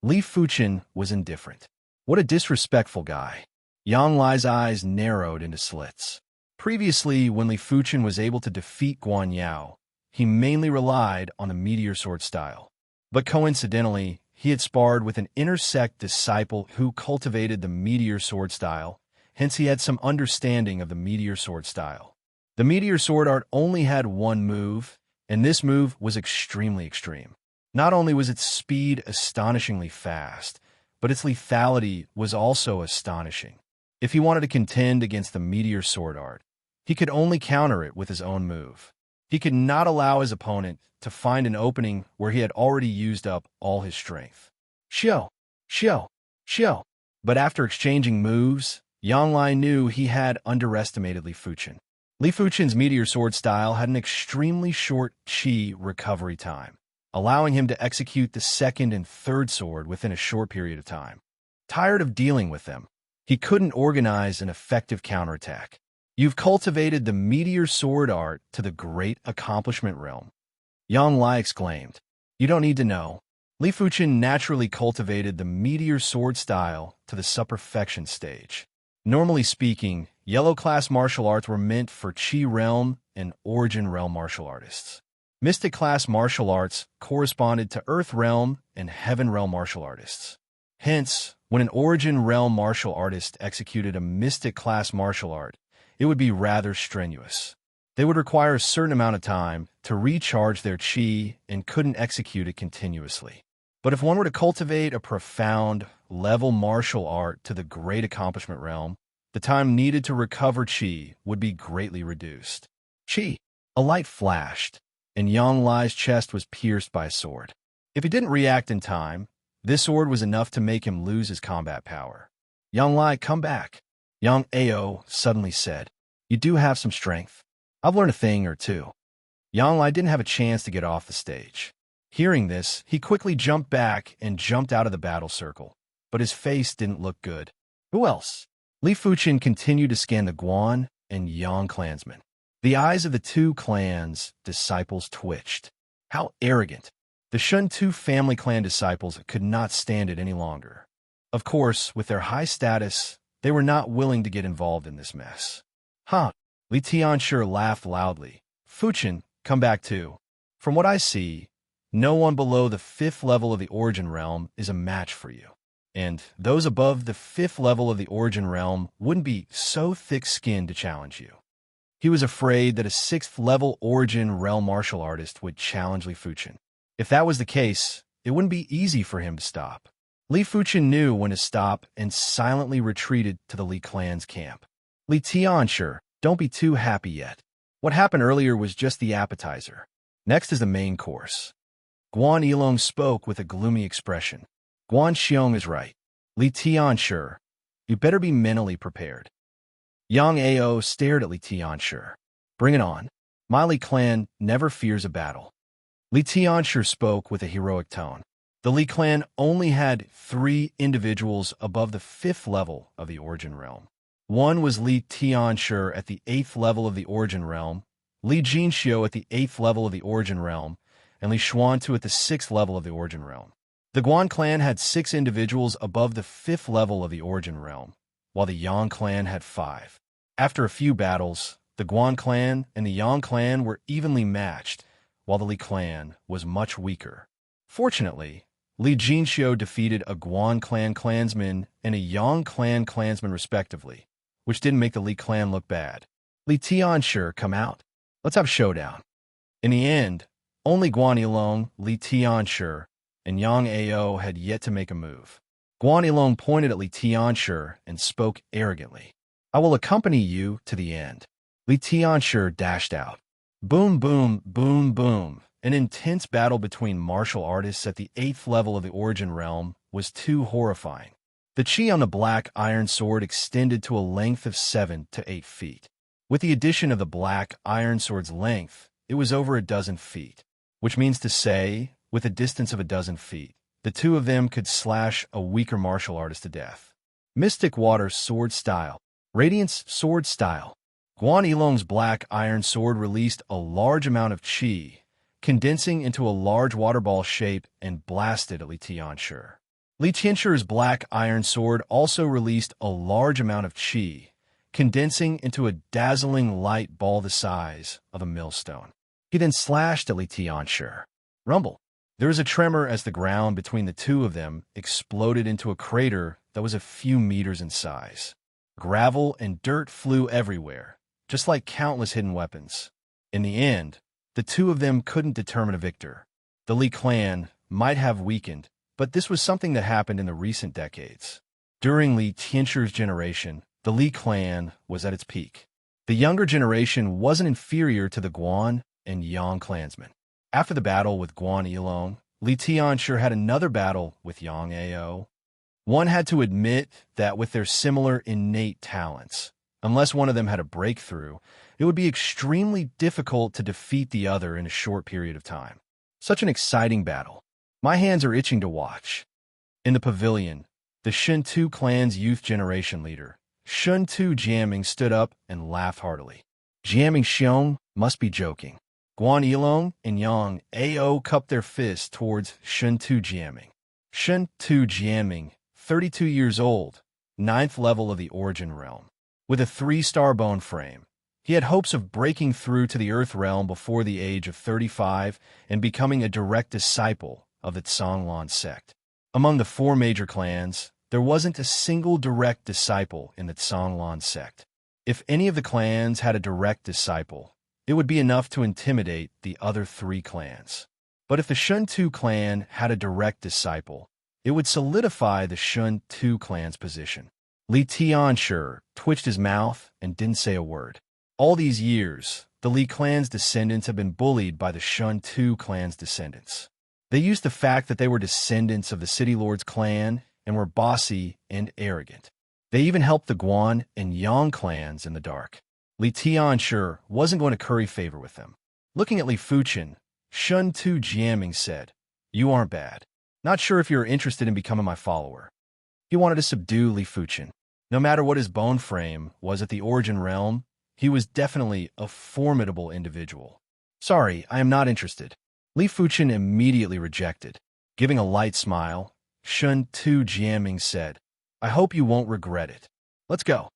Li Fuchen was indifferent. What a disrespectful guy. Yang Lai's eyes narrowed into slits. Previously, when Li Fuchen was able to defeat Guan Yao, he mainly relied on the meteor sword style. But coincidentally, he had sparred with an intersect disciple who cultivated the meteor sword style, hence he had some understanding of the meteor sword style. The meteor sword art only had one move, and this move was extremely extreme. Not only was its speed astonishingly fast, but its lethality was also astonishing. If he wanted to contend against the meteor sword art, he could only counter it with his own move. He could not allow his opponent to find an opening where he had already used up all his strength. Xiao, Xiao, Xiao. But after exchanging moves, Yang Lai knew he had underestimated Li Fuchen. Li Fuchen's meteor sword style had an extremely short chi recovery time, allowing him to execute the second and third sword within a short period of time. Tired of dealing with them, he couldn't organize an effective counterattack. You've cultivated the meteor sword art to the great accomplishment realm. Yang Lai exclaimed. You don't need to know. Li Fuchen naturally cultivated the meteor sword style to the subperfection stage. Normally speaking, yellow class martial arts were meant for Chi realm and origin realm martial artists. Mystic class martial arts corresponded to Earth realm and Heaven realm martial artists. Hence, when an origin realm martial artist executed a mystic class martial art, it would be rather strenuous. They would require a certain amount of time to recharge their chi and couldn't execute it continuously. But if one were to cultivate a profound level martial art to the great accomplishment realm, the time needed to recover chi would be greatly reduced. Chi. A light flashed, and Yang Lai's chest was pierced by a sword. If he didn't react in time, this sword was enough to make him lose his combat power. Yang Lai, come back. Yang Ao suddenly said, You do have some strength. I've learned a thing or two. Yang Lai didn't have a chance to get off the stage. Hearing this, he quickly jumped back and jumped out of the battle circle, but his face didn't look good. Who else? Li Fuchen continued to scan the Guan and Yang clansmen. The eyes of the two clans' disciples twitched. How arrogant! The Shun Tu family clan disciples could not stand it any longer. Of course, with their high status, they were not willing to get involved in this mess. Huh? Li Tianshi laughed loudly. Fuchen, come back too. From what I see, no one below the 5th level of the origin realm is a match for you. And those above the 5th level of the origin realm wouldn't be so thick-skinned to challenge you. He was afraid that a 6th level origin realm martial artist would challenge Li Fuchen. If that was the case, it wouldn't be easy for him to stop. Li Fuchen knew when to stop and silently retreated to the Li clan's camp. Li Tianshi, don't be too happy yet. What happened earlier was just the appetizer. Next is the main course. Guan Yilong spoke with a gloomy expression. Guan Xiong is right. Li Tianshi, you better be mentally prepared. Yang Ao stared at Li Tianshi. Bring it on. My Li clan never fears a battle. Li Tianshi spoke with a heroic tone. The Li clan only had 3 individuals above the 5th level of the origin realm. One was Li Tianshi at the 8th level of the origin realm, Li Jinxiu at the 8th level of the origin realm, and Li Xuantu at the 6th level of the origin realm. The Guan clan had 6 individuals above the 5th level of the origin realm, while the Yang clan had 5. After a few battles, the Guan clan and the Yang clan were evenly matched, while the Li clan was much weaker. Fortunately, Li Jinxiu defeated a Guan clan clansman and a Yang clan clansman respectively, which didn't make the Li clan look bad. Li Tianshi, come out. Let's have a showdown. In the end, only Guan Yilong, Li Tianshi, and Yang Ao had yet to make a move. Guan Yilong pointed at Li Tianshi and spoke arrogantly. I will accompany you to the end. Li Tianshi dashed out. Boom, boom, boom, boom. An intense battle between martial artists at the 8th level of the Origin realm was too horrifying. The chi on the black iron sword extended to a length of 7 to 8 feet. With the addition of the black iron sword's length, it was over a dozen feet, which means to say, with a distance of a dozen feet, the two of them could slash a weaker martial artist to death. Mystic Water Sword Style. Radiance Sword Style. Guan Yilong's black iron sword released a large amount of chi, condensing into a large water ball shape and blasted at Li Tianshi. Li Tianshi's black iron sword also released a large amount of chi, condensing into a dazzling light ball the size of a millstone. He then slashed at Li Tianshi. Rumble. There was a tremor as the ground between the two of them exploded into a crater that was a few meters in size. Gravel and dirt flew everywhere, just like countless hidden weapons. In the end, the two of them couldn't determine a victor. The Li clan might have weakened, but this was something that happened in the recent decades. During Li Tianshi's generation, the Li clan was at its peak. The younger generation wasn't inferior to the Guan and Yang clansmen. After the battle with Guan Yilong, Li Tianshi had another battle with Yang Ao. One had to admit that with their similar innate talents, unless one of them had a breakthrough, it would be extremely difficult to defeat the other in a short period of time. Such an exciting battle. My hands are itching to watch. In the pavilion, the Shuntu clan's youth generation leader, Shuntu Jiaming, stood up and laughed heartily. Jiaming Xiong must be joking. Guan Yilong and Yang Ao cupped their fists towards Shuntu Jiaming. Shuntu Jiaming, 32 years old, 9th level of the Origin realm. With a 3-star bone frame, he had hopes of breaking through to the Earth realm before the age of 35 and becoming a direct disciple of the Zhonglan sect. Among the 4 major clans, there wasn't a single direct disciple in the Zhonglan sect. If any of the clans had a direct disciple, it would be enough to intimidate the other 3 clans. But if the Shuntu clan had a direct disciple, it would solidify the Shuntu clan's position. Li Tianshi twitched his mouth and didn't say a word. All these years, the Li clan's descendants have been bullied by the Shuntu clan's descendants. They used the fact that they were descendants of the City Lord's clan and were bossy and arrogant. They even helped the Guan and Yang clans in the dark. Li Tianshi wasn't going to curry favor with them. Looking at Li Fuchen, Shuntu Jiaming said, "You aren't bad. Not sure if you're interested in becoming my follower." He wanted to subdue Li Fuchen. No matter what his bone frame was at the Origin realm, he was definitely a formidable individual. "Sorry, I am not interested." Li Fuchen immediately rejected. Giving a light smile, Shuntu Jiaming said, "I hope you won't regret it. Let's go."